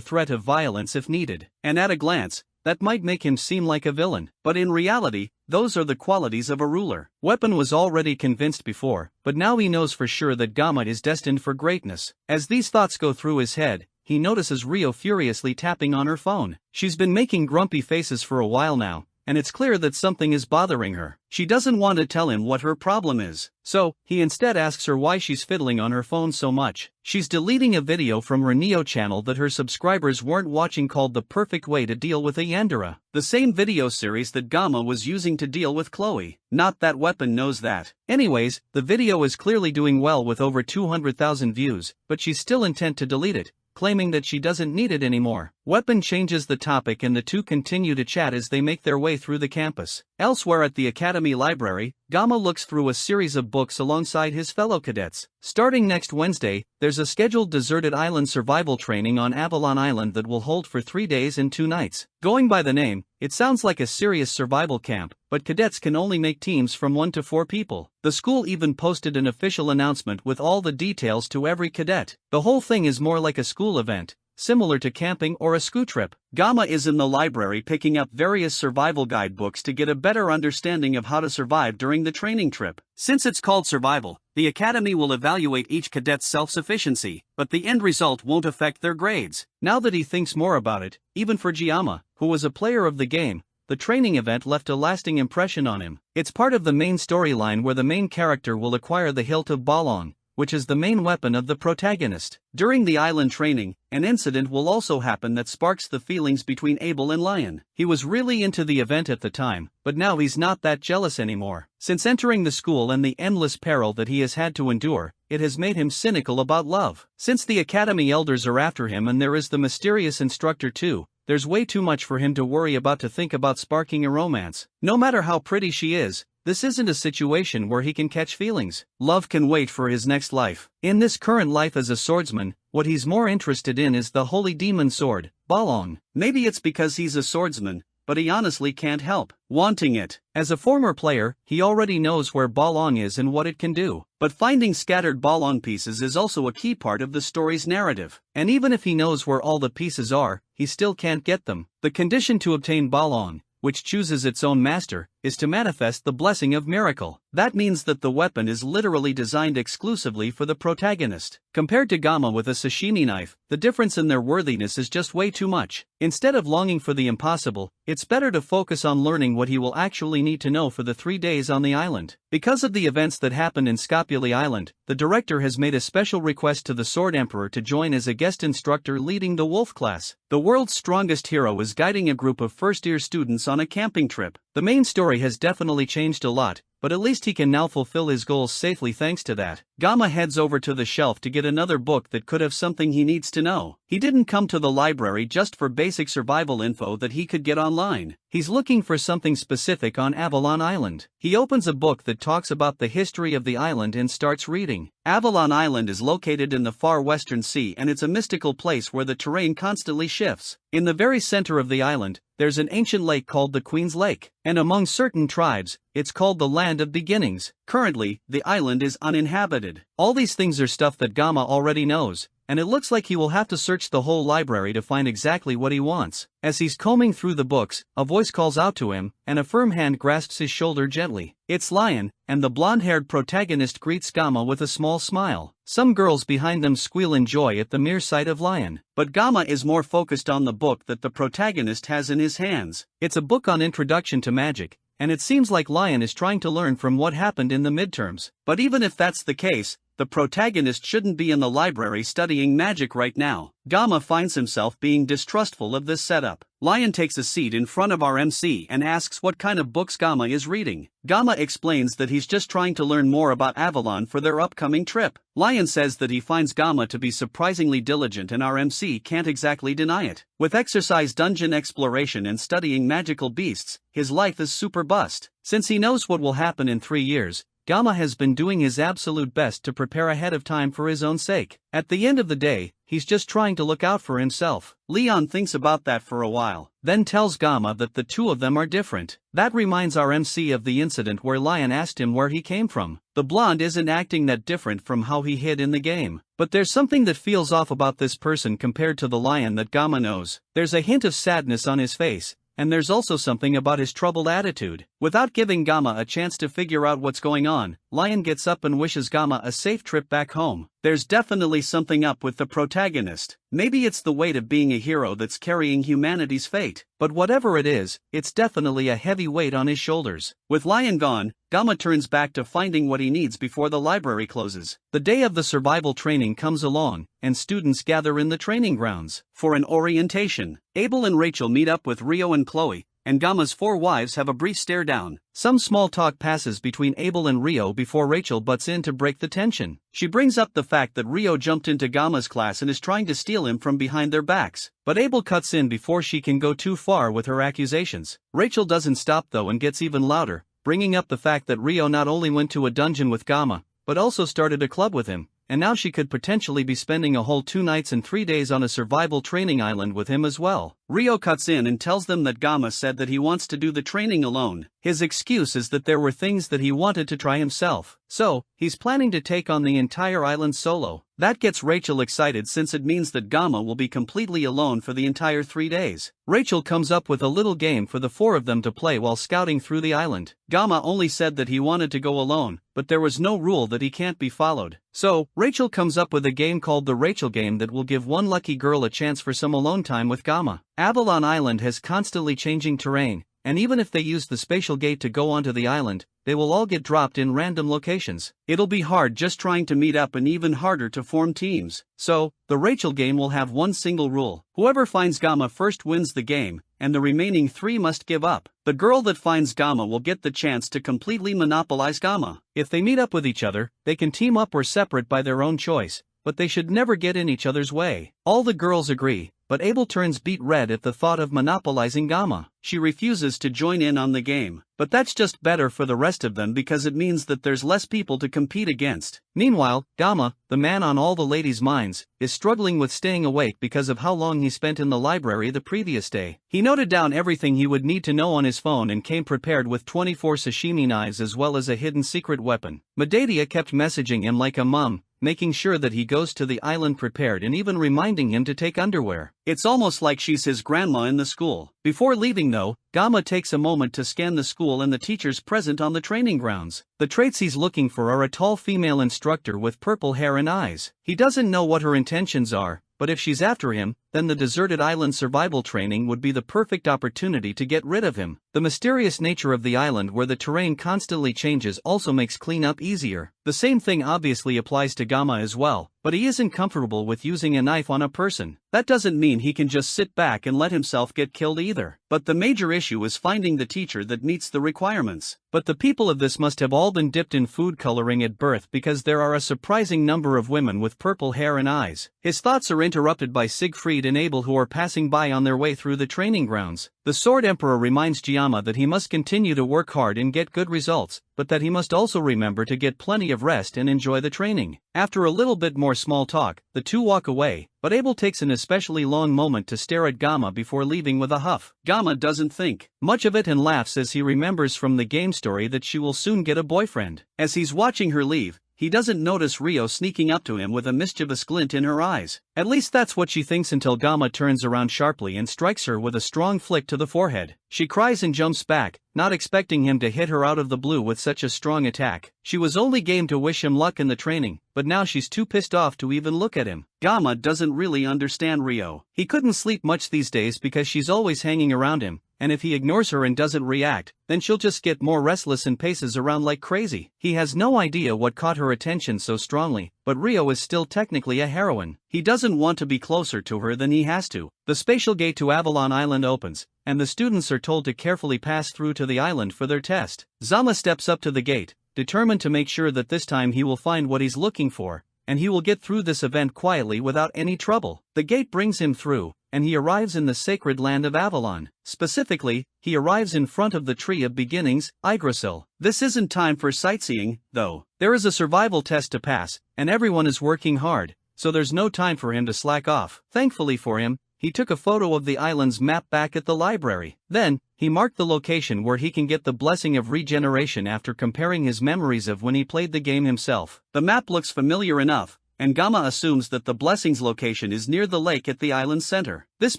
threat of violence if needed, and at a glance, that might make him seem like a villain, but in reality, those are the qualities of a ruler. Weapon was already convinced before, but now he knows for sure that Gamma is destined for greatness. As these thoughts go through his head, he notices Rio furiously tapping on her phone. She's been making grumpy faces for a while now, and it's clear that something is bothering her. She doesn't want to tell him what her problem is, so he instead asks her why she's fiddling on her phone so much. She's deleting a video from her Neo channel that her subscribers weren't watching called The Perfect Way to Deal with a Yandere, the same video series that Gamma was using to deal with Chloe. Not that Weapon knows that. Anyways, the video is clearly doing well with over 200,000 views, but she's still intent to delete it, claiming that she doesn't need it anymore. Weapon changes the topic and the two continue to chat as they make their way through the campus. Elsewhere at the Academy Library, Gamma looks through a series of books alongside his fellow cadets. Starting next Wednesday, there's a scheduled deserted island survival training on Avalon Island that will hold for 3 days and 2 nights. Going by the name, it sounds like a serious survival camp, but cadets can only make teams from 1 to 4 people. The school even posted an official announcement with all the details to every cadet. The whole thing is more like a school event, similar to camping or a ski trip. Gamma is in the library picking up various survival guidebooks to get a better understanding of how to survive during the training trip. Since it's called survival, the academy will evaluate each cadet's self-sufficiency, but the end result won't affect their grades. Now that he thinks more about it, even for Giamma, who was a player of the game, the training event left a lasting impression on him. It's part of the main storyline where the main character will acquire the hilt of Balong, which is the main weapon of the protagonist. During the island training, an incident will also happen that sparks the feelings between Abel and Lion. He was really into the event at the time, but now he's not that jealous anymore. Since entering the school and the endless peril that he has had to endure, it has made him cynical about love. Since the academy elders are after him and there is the mysterious instructor too, there's way too much for him to worry about to think about sparking a romance. No matter how pretty she is, this isn't a situation where he can catch feelings. Love can wait for his next life. In this current life as a swordsman, what he's more interested in is the holy demon sword, Balong. Maybe it's because he's a swordsman, but he honestly can't help wanting it. As a former player, he already knows where Balong is and what it can do. But finding scattered Balong pieces is also a key part of the story's narrative. And even if he knows where all the pieces are, he still can't get them. The condition to obtain Balong, which chooses its own master, is to manifest the blessing of miracle. That means that the weapon is literally designed exclusively for the protagonist. Compared to Gamma with a sashimi knife, the difference in their worthiness is just way too much. Instead of longing for the impossible, it's better to focus on learning what he will actually need to know for the 3 days on the island. Because of the events that happened in Skopje Island, the director has made a special request to the Sword Emperor to join as a guest instructor leading the Wolf class. The world's strongest hero is guiding a group of first-year students on a camping trip. The main story has definitely changed a lot, but at least he can now fulfill his goals safely thanks to that. Gamma heads over to the shelf to get another book that could have something he needs to know. He didn't come to the library just for basic survival info that he could get online. He's looking for something specific on Avalon Island. He opens a book that talks about the history of the island and starts reading. Avalon Island is located in the far western sea and it's a mystical place where the terrain constantly shifts. In the very center of the island, there's an ancient lake called the Queen's Lake, and among certain tribes, it's called the Land of Beginnings. Currently, the island is uninhabited. All these things are stuff that Gamma already knows, and it looks like he will have to search the whole library to find exactly what he wants. As he's combing through the books, a voice calls out to him, and a firm hand grasps his shoulder gently. It's Lion, and the blonde-haired protagonist greets Gamma with a small smile. Some girls behind them squeal in joy at the mere sight of Lion. But Gamma is more focused on the book that the protagonist has in his hands. It's a book on introduction to magic, and it seems like Lion is trying to learn from what happened in the midterms. But even if that's the case, the protagonist shouldn't be in the library studying magic right now. Gamma finds himself being distrustful of this setup. Lion takes a seat in front of our MC and asks what kind of books Gamma is reading. Gamma explains that he's just trying to learn more about Avalon for their upcoming trip. Lion says that he finds Gamma to be surprisingly diligent and our MC can't exactly deny it. With exercise, dungeon exploration and studying magical beasts, his life is super bust. Since he knows what will happen in 3 years, Gamma has been doing his absolute best to prepare ahead of time for his own sake. At the end of the day, he's just trying to look out for himself. Leon thinks about that for a while, then tells Gamma that the two of them are different. That reminds our MC of the incident where Lion asked him where he came from. The blonde isn't acting that different from how he hid in the game. But there's something that feels off about this person compared to the Lion that Gamma knows. There's a hint of sadness on his face, and there's also something about his troubled attitude. Without giving Gamma a chance to figure out what's going on, Lion gets up and wishes Gamma a safe trip back home. There's definitely something up with the protagonist. Maybe it's the weight of being a hero that's carrying humanity's fate. But whatever it is, it's definitely a heavy weight on his shoulders. With Lion gone, Gamma turns back to finding what he needs before the library closes. The day of the survival training comes along, and students gather in the training grounds for an orientation. Abel and Rachel meet up with Rio and Chloe, and Gamma's 4 wives have a brief stare down. Some small talk passes between Abel and Rio before Rachel butts in to break the tension. She brings up the fact that Rio jumped into Gamma's class and is trying to steal him from behind their backs. But Abel cuts in before she can go too far with her accusations. Rachel doesn't stop though and gets even louder, bringing up the fact that Rio not only went to a dungeon with Gamma, but also started a club with him, and now she could potentially be spending a whole 2 nights and 3 days on a survival training island with him as well. Rio cuts in and tells them that Gamma said that he wants to do the training alone. His excuse is that there were things that he wanted to try himself, so he's planning to take on the entire island solo. That gets Rachel excited since it means that Gamma will be completely alone for the entire 3 days. Rachel comes up with a little game for the 4 of them to play while scouting through the island. Gamma only said that he wanted to go alone, but there was no rule that he can't be followed. So, Rachel comes up with a game called the Rachel Game that will give one lucky girl a chance for some alone time with Gamma. Avalon Island has constantly changing terrain, and even if they use the spatial gate to go onto the island, they will all get dropped in random locations. It'll be hard just trying to meet up and even harder to form teams. So, the Rachel Game will have one single rule. Whoever finds Gamma first wins the game, and the remaining 3 must give up. The girl that finds Gamma will get the chance to completely monopolize Gamma. If they meet up with each other, they can team up or separate by their own choice, but they should never get in each other's way. All the girls agree, but Abel turns beet red at the thought of monopolizing Gamma. She refuses to join in on the game, but that's just better for the rest of them because it means that there's less people to compete against. Meanwhile, Gamma, the man on all the ladies' minds, is struggling with staying awake because of how long he spent in the library the previous day. He noted down everything he would need to know on his phone and came prepared with 24 sashimi knives as well as a hidden secret weapon. Medea kept messaging him like a mom, making sure that he goes to the island prepared and even reminding him to take underwear. It's almost like she's his grandma in the school. Before leaving though, Gamma takes a moment to scan the school and the teachers present on the training grounds. The traits he's looking for are a tall female instructor with purple hair and eyes. He doesn't know what her intentions are, but if she's after him, then the deserted island survival training would be the perfect opportunity to get rid of him. The mysterious nature of the island where the terrain constantly changes also makes cleanup easier. The same thing obviously applies to Gamma as well, but he isn't comfortable with using a knife on a person. That doesn't mean he can just sit back and let himself get killed either. But the major issue is finding the teacher that meets the requirements. But the people of this must have all been dipped in food coloring at birth because there are a surprising number of women with purple hair and eyes. His thoughts are interrupted by Siegfried and Abel who are passing by on their way through the training grounds. The Sword Emperor reminds Giamma that he must continue to work hard and get good results, but that he must also remember to get plenty of rest and enjoy the training. After a little bit more small talk, the two walk away, but Abel takes an especially long moment to stare at Gamma before leaving with a huff. Gamma doesn't think much of it and laughs as he remembers from the game story that she will soon get a boyfriend. As he's watching her leave, he doesn't notice Rio sneaking up to him with a mischievous glint in her eyes. At least that's what she thinks until Gamma turns around sharply and strikes her with a strong flick to the forehead. She cries and jumps back, not expecting him to hit her out of the blue with such a strong attack. She was only game to wish him luck in the training, but now she's too pissed off to even look at him. Gamma doesn't really understand Rio. He couldn't sleep much these days because she's always hanging around him, and if he ignores her and doesn't react, then she'll just get more restless and paces around like crazy. He has no idea what caught her attention so strongly, but Rio is still technically a heroine. He doesn't want to be closer to her than he has to. The spatial gate to Avalon Island opens, and the students are told to carefully pass through to the island for their test. Zama steps up to the gate, determined to make sure that this time he will find what he's looking for, and he will get through this event quietly without any trouble. The gate brings him through, and he arrives in the sacred land of Avalon. Specifically, he arrives in front of the Tree of Beginnings, Yggdrasil. This isn't time for sightseeing, though. There is a survival test to pass, and everyone is working hard, so there's no time for him to slack off. Thankfully for him, he took a photo of the island's map back at the library. Then, he marked the location where he can get the blessing of regeneration after comparing his memories of when he played the game himself. The map looks familiar enough, and Gamma assumes that the blessing's location is near the lake at the island's center. This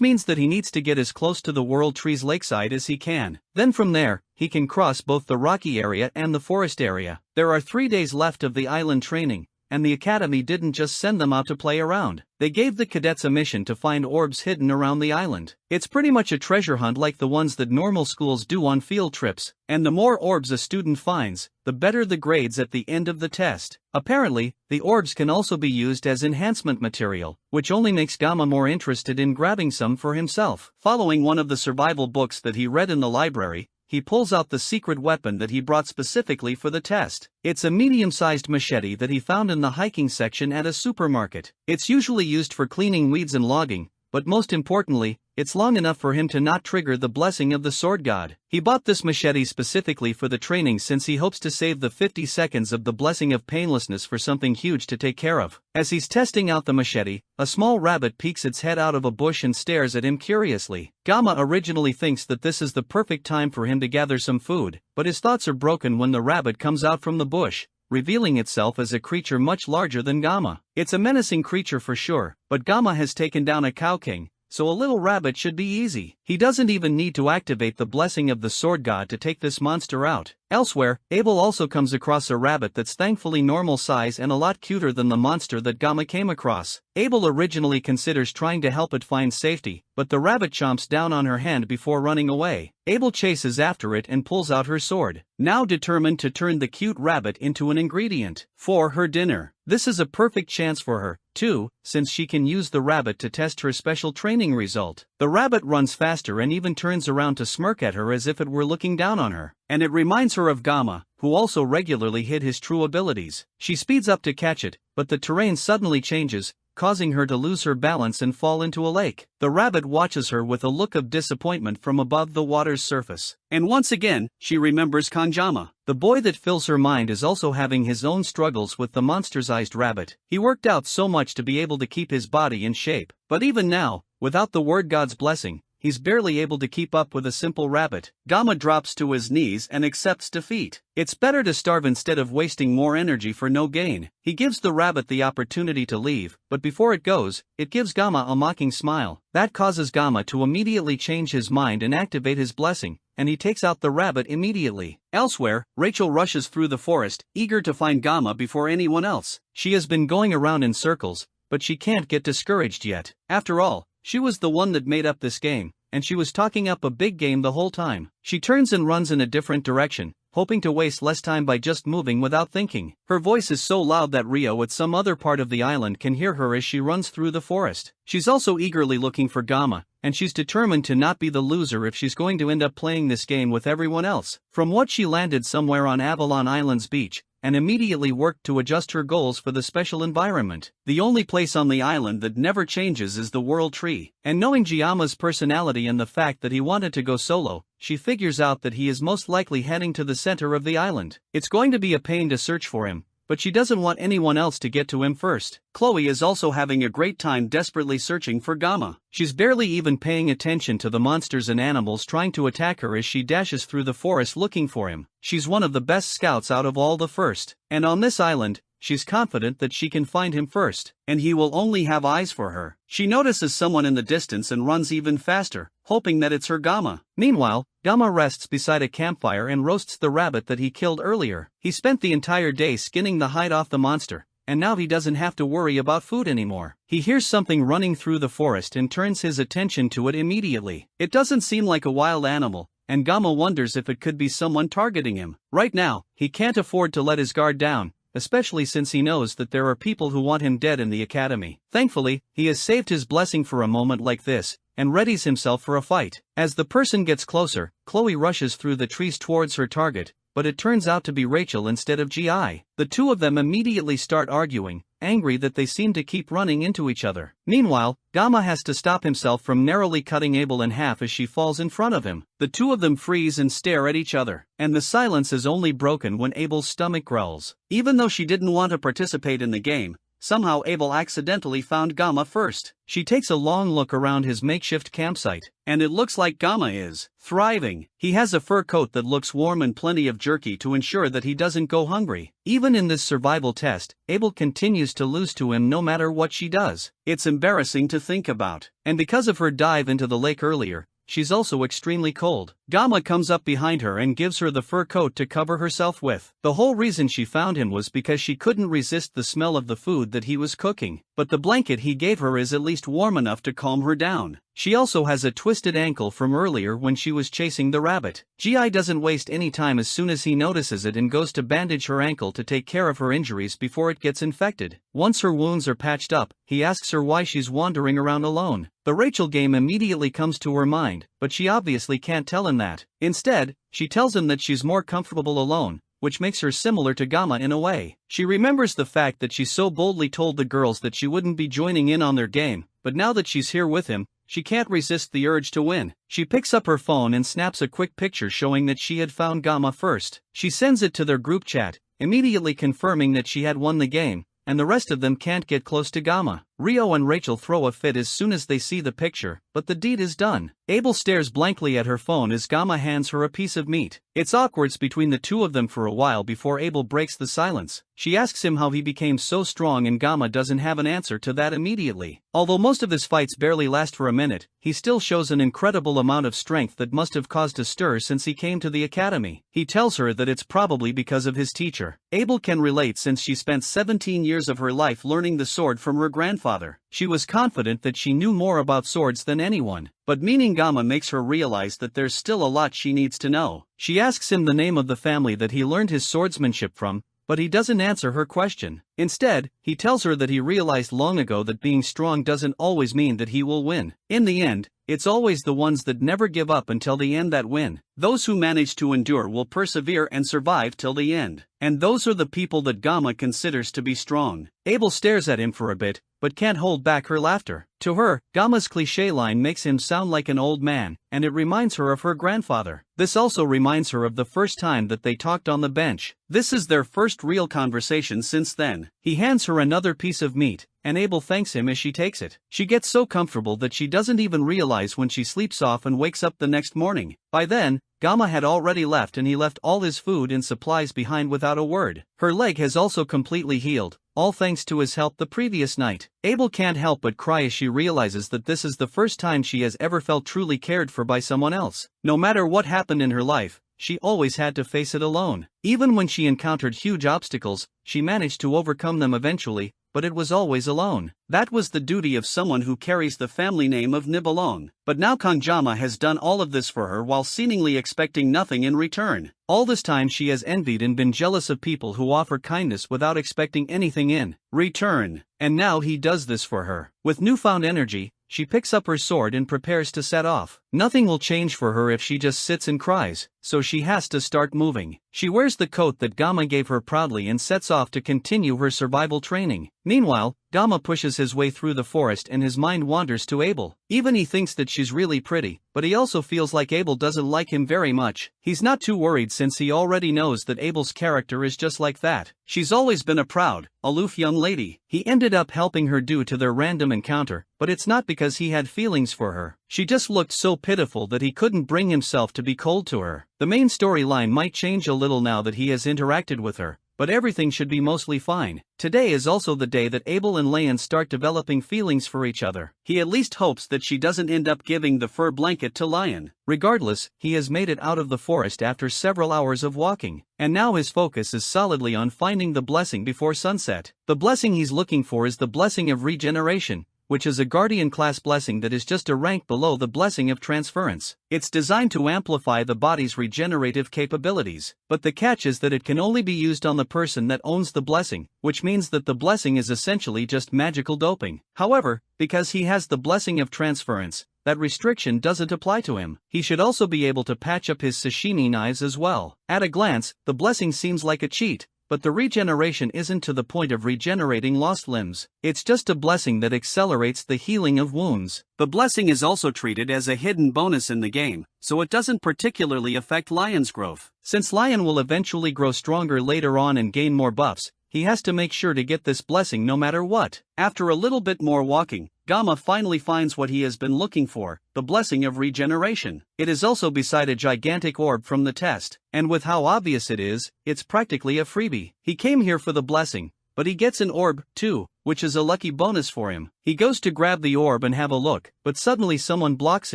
means that he needs to get as close to the World Tree's lakeside as he can. Then from there, he can cross both the rocky area and the forest area. There are 3 days left of the island training, and the academy didn't just send them out to play around. They gave the cadets a mission to find orbs hidden around the island. It's pretty much a treasure hunt like the ones that normal schools do on field trips, and the more orbs a student finds, the better the grades at the end of the test. Apparently, the orbs can also be used as enhancement material, which only makes Gamma more interested in grabbing some for himself. Following one of the survival books that he read in the library, he pulls out the secret weapon that he brought specifically for the test. It's a medium-sized machete that he found in the hiking section at a supermarket. It's usually used for cleaning weeds and logging, but most importantly, it's long enough for him to not trigger the blessing of the sword god. He bought this machete specifically for the training since he hopes to save the 50 seconds of the blessing of painlessness for something huge to take care of. As he's testing out the machete, a small rabbit peeks its head out of a bush and stares at him curiously. Gamma originally thinks that this is the perfect time for him to gather some food, but his thoughts are broken when the rabbit comes out from the bush, revealing itself as a creature much larger than Gamma. It's a menacing creature for sure, but Gamma has taken down a cow king, so a little rabbit should be easy. He doesn't even need to activate the blessing of the sword god to take this monster out. Elsewhere, Abel also comes across a rabbit that's thankfully normal size and a lot cuter than the monster that Gamma came across. Abel originally considers trying to help it find safety, but the rabbit chomps down on her hand before running away. Abel chases after it and pulls out her sword, now determined to turn the cute rabbit into an ingredient for her dinner. This is a perfect chance for her, too, since she can use the rabbit to test her special training result. The rabbit runs faster and even turns around to smirk at her as if it were looking down on her, and it reminds her of Gamma, who also regularly hid his true abilities. She speeds up to catch it, but the terrain suddenly changes, causing her to lose her balance and fall into a lake. The rabbit watches her with a look of disappointment from above the water's surface. And once again, she remembers Kanjama. The boy that fills her mind is also having his own struggles with the monster-sized rabbit. He worked out so much to be able to keep his body in shape, but even now, without the word god's blessing, he's barely able to keep up with a simple rabbit. Gamma drops to his knees and accepts defeat. It's better to starve instead of wasting more energy for no gain. He gives the rabbit the opportunity to leave, but before it goes, it gives Gamma a mocking smile. That causes Gamma to immediately change his mind and activate his blessing, and he takes out the rabbit immediately. Elsewhere, Rachel rushes through the forest, eager to find Gamma before anyone else. She has been going around in circles, but she can't get discouraged yet. After all, she was the one that made up this game, and she was talking up a big game the whole time. She turns and runs in a different direction, hoping to waste less time by just moving without thinking. Her voice is so loud that Rio at some other part of the island can hear her as she runs through the forest. She's also eagerly looking for Gamma, and she's determined to not be the loser if she's going to end up playing this game with everyone else. From what she landed somewhere on Avalon Island's beach, and immediately worked to adjust her goals for the special environment. The only place on the island that never changes is the World Tree, and knowing Giama's personality and the fact that he wanted to go solo, she figures out that he is most likely heading to the center of the island. It's going to be a pain to search for him, but she doesn't want anyone else to get to him first. Chloe is also having a great time desperately searching for Gamma. She's barely even paying attention to the monsters and animals trying to attack her as she dashes through the forest looking for him. She's one of the best scouts out of all the first, and on this island, she's confident that she can find him first, and he will only have eyes for her. She notices someone in the distance and runs even faster, hoping that it's her Gamma. Meanwhile, Gamma rests beside a campfire and roasts the rabbit that he killed earlier. He spent the entire day skinning the hide off the monster, and now he doesn't have to worry about food anymore. He hears something running through the forest and turns his attention to it immediately. It doesn't seem like a wild animal, and Gamma wonders if it could be someone targeting him. Right now, he can't afford to let his guard down, especially since he knows that there are people who want him dead in the academy. Thankfully, he has saved his blessing for a moment like this, and readies himself for a fight. As the person gets closer, Chloe rushes through the trees towards her target, but it turns out to be Rachel instead of Gi. The two of them immediately start arguing, angry that they seem to keep running into each other. Meanwhile, Gamma has to stop himself from narrowly cutting Abel in half as she falls in front of him. The two of them freeze and stare at each other, and the silence is only broken when Abel's stomach growls. Even though she didn't want to participate in the game, somehow Abel accidentally found Gamma first. She takes a long look around his makeshift campsite, and it looks like Gamma is thriving. He has a fur coat that looks warm and plenty of jerky to ensure that he doesn't go hungry. Even in this survival test, Abel continues to lose to him no matter what she does. It's embarrassing to think about. And because of her dive into the lake earlier, she's also extremely cold. Gamma comes up behind her and gives her the fur coat to cover herself with. The whole reason she found him was because she couldn't resist the smell of the food that he was cooking, but the blanket he gave her is at least warm enough to calm her down. She also has a twisted ankle from earlier when she was chasing the rabbit. Gi doesn't waste any time as soon as he notices it and goes to bandage her ankle to take care of her injuries before it gets infected. Once her wounds are patched up, he asks her why she's wandering around alone. The Rachel game immediately comes to her mind, but she obviously can't tell him that. Instead, she tells him that she's more comfortable alone, which makes her similar to Gamma in a way. She remembers the fact that she so boldly told the girls that she wouldn't be joining in on their game, but now that she's here with him, she can't resist the urge to win. She picks up her phone and snaps a quick picture showing that she had found Gamma first. She sends it to their group chat, immediately confirming that she had won the game, and the rest of them can't get close to Gamma. Rio and Rachel throw a fit as soon as they see the picture, but the deed is done. Abel stares blankly at her phone as Gamma hands her a piece of meat. It's awkward between the two of them for a while before Abel breaks the silence. She asks him how he became so strong and Gamma doesn't have an answer to that immediately. Although most of his fights barely last for a minute, he still shows an incredible amount of strength that must have caused a stir since he came to the academy. He tells her that it's probably because of his teacher. Abel can relate since she spent 17 years of her life learning the sword from her grandfather. She was confident that she knew more about swords than anyone, but meeting Gamma makes her realize that there's still a lot she needs to know. She asks him the name of the family that he learned his swordsmanship from, but he doesn't answer her question. Instead, he tells her that he realized long ago that being strong doesn't always mean that he will win. In the end, it's always the ones that never give up until the end that win. Those who manage to endure will persevere and survive till the end. And those are the people that Gamma considers to be strong. Abel stares at him for a bit, but can't hold back her laughter. To her, Gamma's cliché line makes him sound like an old man, and it reminds her of her grandfather. This also reminds her of the first time that they talked on the bench. This is their first real conversation since then. He hands her another piece of meat, and Abel thanks him as she takes it. She gets so comfortable that she doesn't even realize when she sleeps off and wakes up the next morning. By then, Gamma had already left and he left all his food and supplies behind without a word. Her leg has also completely healed, all thanks to his help the previous night. Abel can't help but cry as she realizes that this is the first time she has ever felt truly cared for by someone else. No matter what happened in her life, she always had to face it alone. Even when she encountered huge obstacles, she managed to overcome them eventually, but it was always alone. That was the duty of someone who carries the family name of Nibalong. But now Kangjama has done all of this for her while seemingly expecting nothing in return. All this time she has envied and been jealous of people who offer kindness without expecting anything in return. And now he does this for her. With newfound energy, she picks up her sword and prepares to set off. Nothing will change for her if she just sits and cries, so she has to start moving. She wears the coat that Gamma gave her proudly and sets off to continue her survival training. Meanwhile, Gamma pushes his way through the forest and his mind wanders to Abel. Even he thinks that she's really pretty, but he also feels like Abel doesn't like him very much. He's not too worried since he already knows that Abel's character is just like that. She's always been a proud, aloof young lady. He ended up helping her due to their random encounter, but it's not because he had feelings for her. She just looked so pitiful that he couldn't bring himself to be cold to her. The main storyline might change a little now that he has interacted with her, but everything should be mostly fine. Today is also the day that Abel and Lion start developing feelings for each other. He at least hopes that she doesn't end up giving the fur blanket to Lion. Regardless, he has made it out of the forest after several hours of walking, and now his focus is solidly on finding the blessing before sunset. The blessing he's looking for is the blessing of regeneration, which is a Guardian class blessing that is just a rank below the blessing of transference. It's designed to amplify the body's regenerative capabilities, but the catch is that it can only be used on the person that owns the blessing, which means that the blessing is essentially just magical doping. However, because he has the blessing of transference, that restriction doesn't apply to him. He should also be able to patch up his sashimi knives as well. At a glance, the blessing seems like a cheat, but the regeneration isn't to the point of regenerating lost limbs. It's just a blessing that accelerates the healing of wounds. The blessing is also treated as a hidden bonus in the game, so it doesn't particularly affect Lion's growth. Since Lion will eventually grow stronger later on and gain more buffs, he has to make sure to get this blessing no matter what. After a little bit more walking, Gamma finally finds what he has been looking for, the blessing of regeneration. It is also beside a gigantic orb from the test, and with how obvious it is, it's practically a freebie. He came here for the blessing, but he gets an orb, too, which is a lucky bonus for him. He goes to grab the orb and have a look, but suddenly someone blocks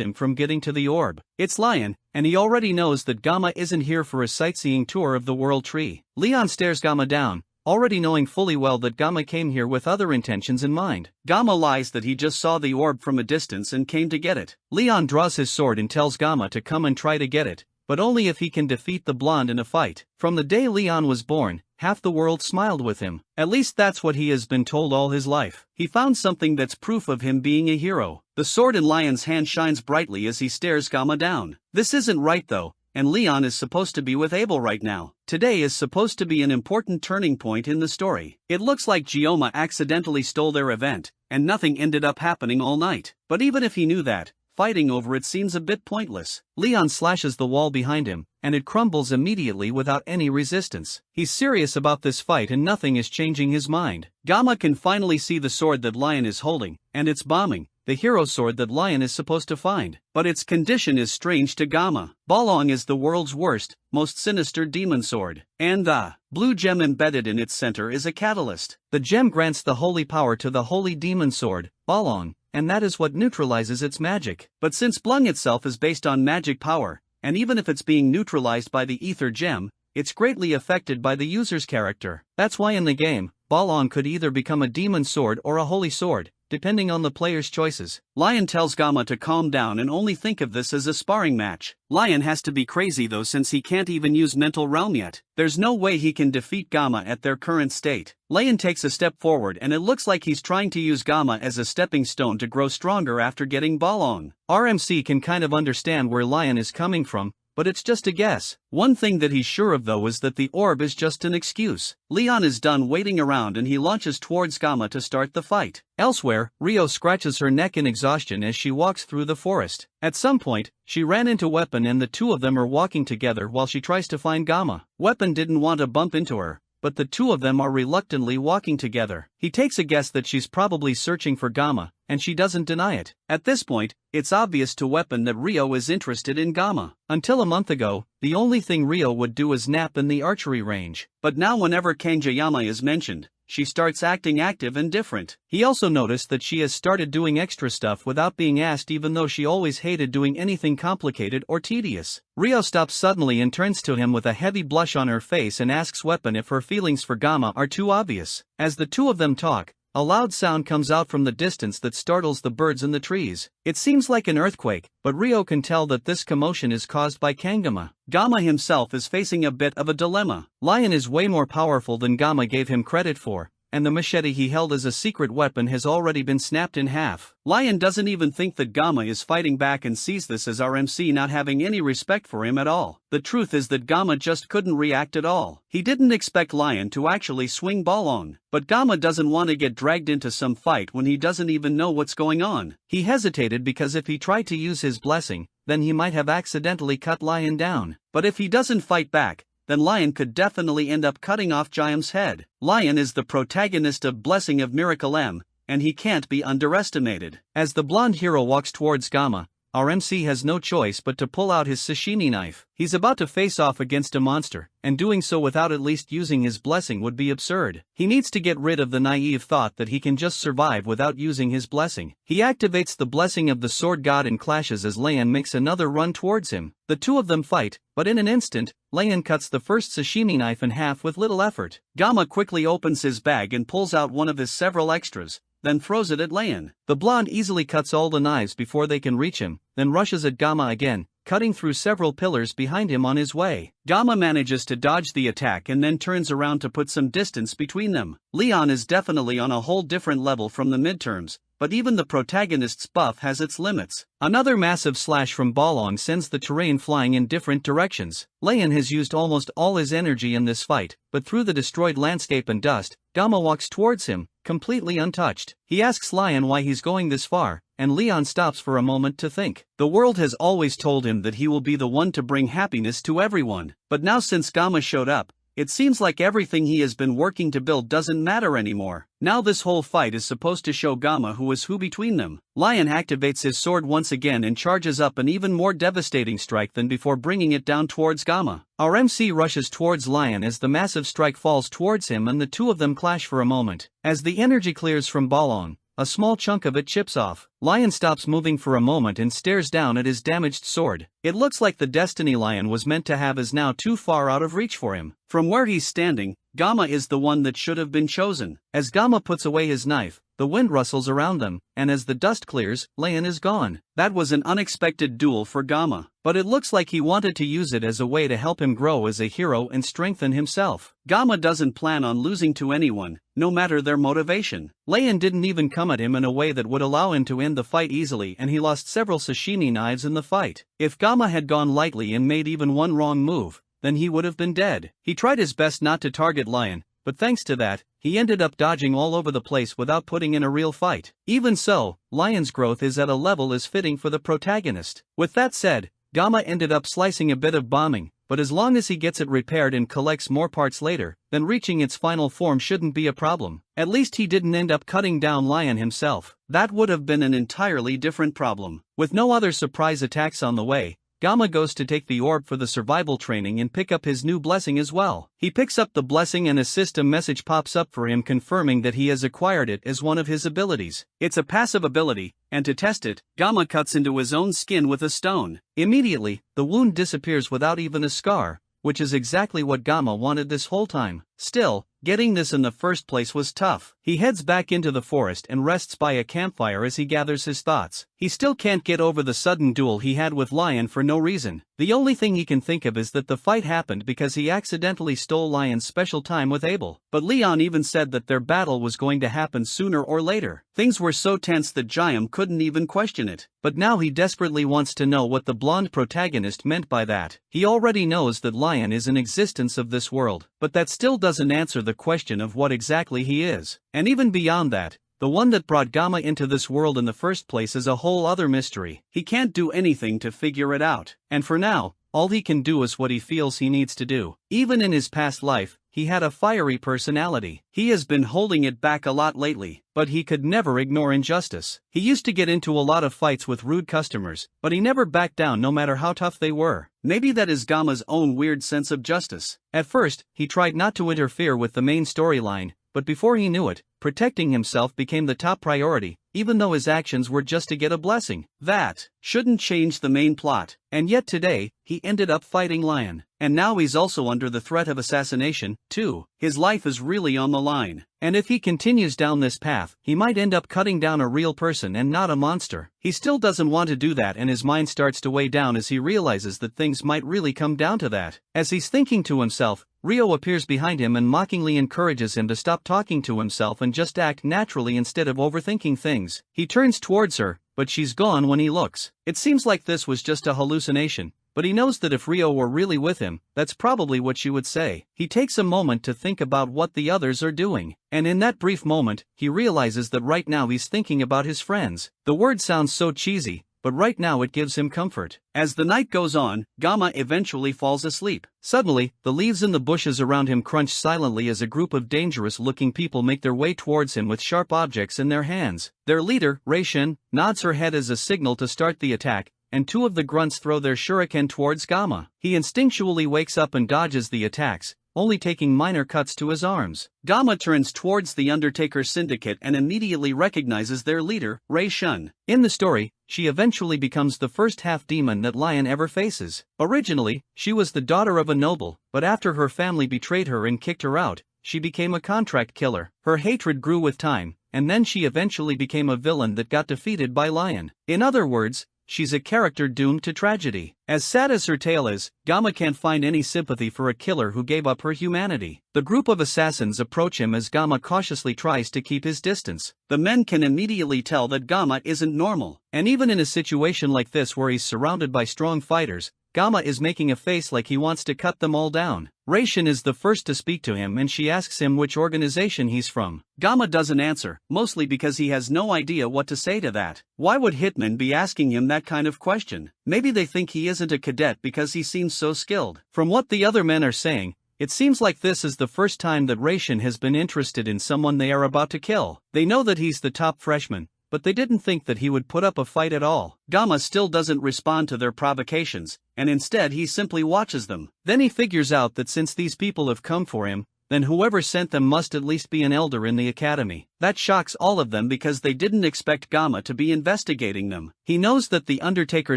him from getting to the orb. It's Lion, and he already knows that Gamma isn't here for a sightseeing tour of the World Tree. Leon stares Gamma down, already knowing fully well that Gamma came here with other intentions in mind. Gamma lies that he just saw the orb from a distance and came to get it. Leon draws his sword and tells Gamma to come and try to get it, but only if he can defeat the blonde in a fight. From the day Leon was born, half the world smiled with him. At least that's what he has been told all his life. He found something that's proof of him being a hero. The sword in Lion's hand shines brightly as he stares Gamma down. This isn't right though, and Leon is supposed to be with Abel right now. Today is supposed to be an important turning point in the story. It looks like Gioma accidentally stole their event, and nothing ended up happening all night. But even if he knew that, fighting over it seems a bit pointless. Leon slashes the wall behind him, and it crumbles immediately without any resistance. He's serious about this fight and nothing is changing his mind. Gamma can finally see the sword that Lion is holding, and it's bombing, the hero sword that Lion is supposed to find. But its condition is strange to Gamma. Balong is the world's worst, most sinister demon sword, and the blue gem embedded in its center is a catalyst. The gem grants the holy power to the holy demon sword, Balong, and that is what neutralizes its magic. But since Blung itself is based on magic power, and even if it's being neutralized by the ether gem, it's greatly affected by the user's character. That's why in the game, Balong could either become a demon sword or a holy sword, depending on the player's choices. Lion tells Gamma to calm down and only think of this as a sparring match. Lion has to be crazy though since he can't even use Mental Realm yet. There's no way he can defeat Gamma at their current state. Lion takes a step forward and it looks like he's trying to use Gamma as a stepping stone to grow stronger after getting Balong. RMC can kind of understand where Lion is coming from, but it's just a guess. One thing that he's sure of though is that the orb is just an excuse. Leon is done waiting around and he launches towards Gamma to start the fight. Elsewhere, Rio scratches her neck in exhaustion as she walks through the forest. At some point, she ran into Weapon and the two of them are walking together while she tries to find Gamma. Weapon didn't want to bump into her, but the two of them are reluctantly walking together. He takes a guess that she's probably searching for Gamma, and she doesn't deny it. At this point, it's obvious to Weapon that Rio is interested in Gamma. Until a month ago, the only thing Rio would do is nap in the archery range. But now whenever Kanjayama is mentioned, she starts acting active and different. He also noticed that she has started doing extra stuff without being asked even though she always hated doing anything complicated or tedious. Rio stops suddenly and turns to him with a heavy blush on her face and asks Weapon if her feelings for Gamma are too obvious. As the two of them talk, a loud sound comes out from the distance that startles the birds in the trees. It seems like an earthquake, but Rio can tell that this commotion is caused by Kangama. Gamma himself is facing a bit of a dilemma. Lion is way more powerful than Gamma gave him credit for, and the machete he held as a secret weapon has already been snapped in half. Lion doesn't even think that Gamma is fighting back and sees this as RMC not having any respect for him at all. The truth is that Gamma just couldn't react at all. He didn't expect Lion to actually swing Balong, but Gamma doesn't want to get dragged into some fight when he doesn't even know what's going on. He hesitated because if he tried to use his blessing, then he might have accidentally cut Lion down. But if he doesn't fight back, then Lion could definitely end up cutting off Giam's head. Lion is the protagonist of Blessing of Miracle M, and he can't be underestimated. As the blonde hero walks towards Gamma, our MC has no choice but to pull out his sashimi knife. He's about to face off against a monster, and doing so without at least using his blessing would be absurd. He needs to get rid of the naive thought that he can just survive without using his blessing. He activates the blessing of the sword god and clashes as Lion makes another run towards him. The two of them fight, but in an instant, Lion cuts the first sashimi knife in half with little effort. Gamma quickly opens his bag and pulls out one of his several extras, then throws it at Lion. The blonde easily cuts all the knives before they can reach him, then rushes at Gamma again, cutting through several pillars behind him on his way. Gamma manages to dodge the attack and then turns around to put some distance between them. Leon is definitely on a whole different level from the midterms, but even the protagonist's buff has its limits. Another massive slash from Balong sends the terrain flying in different directions. Lion has used almost all his energy in this fight, but through the destroyed landscape and dust, Gamma walks towards him, completely untouched. He asks Lion why he's going this far, and Leon stops for a moment to think. The world has always told him that he will be the one to bring happiness to everyone, but now since Gamma showed up, it seems like everything he has been working to build doesn't matter anymore. Now this whole fight is supposed to show Gamma who is who between them. Lion activates his sword once again and charges up an even more devastating strike than before, bringing it down towards Gamma. Our MC rushes towards Lion as the massive strike falls towards him and the two of them clash for a moment. As the energy clears from Balong, a small chunk of it chips off. Lion stops moving for a moment and stares down at his damaged sword. It looks like the destiny Lion was meant to have is now too far out of reach for him. From where he's standing, Gamma is the one that should have been chosen. As Gamma puts away his knife, the wind rustles around them, and as the dust clears, Lion is gone. That was an unexpected duel for Gamma, but it looks like he wanted to use it as a way to help him grow as a hero and strengthen himself. Gamma doesn't plan on losing to anyone, no matter their motivation. Lion didn't even come at him in a way that would allow him to end the fight easily, and he lost several sashimi knives in the fight. If Gamma had gone lightly and made even one wrong move, then he would have been dead. He tried his best not to target Lion, but thanks to that, he ended up dodging all over the place without putting in a real fight. Even so, Lion's growth is at a level as fitting for the protagonist. With that said, Gamma ended up slicing a bit of bombing, but as long as he gets it repaired and collects more parts later, then reaching its final form shouldn't be a problem. At least he didn't end up cutting down Lion himself. That would have been an entirely different problem. With no other surprise attacks on the way, Gamma goes to take the orb for the survival training and pick up his new blessing as well. He picks up the blessing and a system message pops up for him confirming that he has acquired it as one of his abilities. It's a passive ability, and to test it, Gamma cuts into his own skin with a stone. Immediately, the wound disappears without even a scar, which is exactly what Gamma wanted this whole time. Still, getting this in the first place was tough. He heads back into the forest and rests by a campfire as he gathers his thoughts. He still can't get over the sudden duel he had with Lion for no reason. The only thing he can think of is that the fight happened because he accidentally stole Lion's special time with Abel. But Leon even said that their battle was going to happen sooner or later. Things were so tense that Jiam couldn't even question it. But now he desperately wants to know what the blonde protagonist meant by that. He already knows that Lion is an existence of this world, but that still doesn't answer the question of what exactly he is. And even beyond that, the one that brought Gamma into this world in the first place is a whole other mystery. He can't do anything to figure it out. And for now, all he can do is what he feels he needs to do. Even in his past life, he had a fiery personality. He has been holding it back a lot lately, but he could never ignore injustice. He used to get into a lot of fights with rude customers, but he never backed down no matter how tough they were. Maybe that is Gamma's own weird sense of justice. At first, he tried not to interfere with the main storyline, but before he knew it, protecting himself became the top priority, even though his actions were just to get a blessing. That shouldn't change the main plot. And yet today, he ended up fighting Lion. And now he's also under the threat of assassination, too. His life is really on the line. And if he continues down this path, he might end up cutting down a real person and not a monster. He still doesn't want to do that, and his mind starts to weigh down as he realizes that things might really come down to that. As he's thinking to himself, Rio appears behind him and mockingly encourages him to stop talking to himself and just act naturally instead of overthinking things. He turns towards her, but she's gone when he looks. It seems like this was just a hallucination, but he knows that if Rio were really with him, that's probably what she would say. He takes a moment to think about what the others are doing, and in that brief moment, he realizes that right now he's thinking about his friends. The word sounds so cheesy, but right now it gives him comfort. As the night goes on, Gamma eventually falls asleep. Suddenly, the leaves in the bushes around him crunch silently as a group of dangerous-looking people make their way towards him with sharp objects in their hands. Their leader, Reishin, nods her head as a signal to start the attack, and two of the grunts throw their shuriken towards Gamma. He instinctually wakes up and dodges the attacks, only taking minor cuts to his arms. Gamma turns towards the Undertaker Syndicate and immediately recognizes their leader, Rei Shun. In the story, she eventually becomes the first half-demon that Lion ever faces. Originally, she was the daughter of a noble, but after her family betrayed her and kicked her out, she became a contract killer. Her hatred grew with time, and then she eventually became a villain that got defeated by Lion. In other words, she's a character doomed to tragedy. As sad as her tale is, Gamma can't find any sympathy for a killer who gave up her humanity. The group of assassins approach him as Gamma cautiously tries to keep his distance. The men can immediately tell that Gamma isn't normal, and even in a situation like this where he's surrounded by strong fighters, Gamma is making a face like he wants to cut them all down. Rei Shun is the first to speak to him and she asks him which organization he's from. Gamma doesn't answer, mostly because he has no idea what to say to that. Why would hitmen be asking him that kind of question? Maybe they think he isn't a cadet because he seems so skilled. From what the other men are saying, it seems like this is the first time that Rei Shun has been interested in someone they are about to kill. They know that he's the top freshman, but they didn't think that he would put up a fight at all. Gamma still doesn't respond to their provocations, and instead he simply watches them. Then he figures out that since these people have come for him, then whoever sent them must at least be an elder in the academy. That shocks all of them because they didn't expect Gamma to be investigating them. He knows that the Undertaker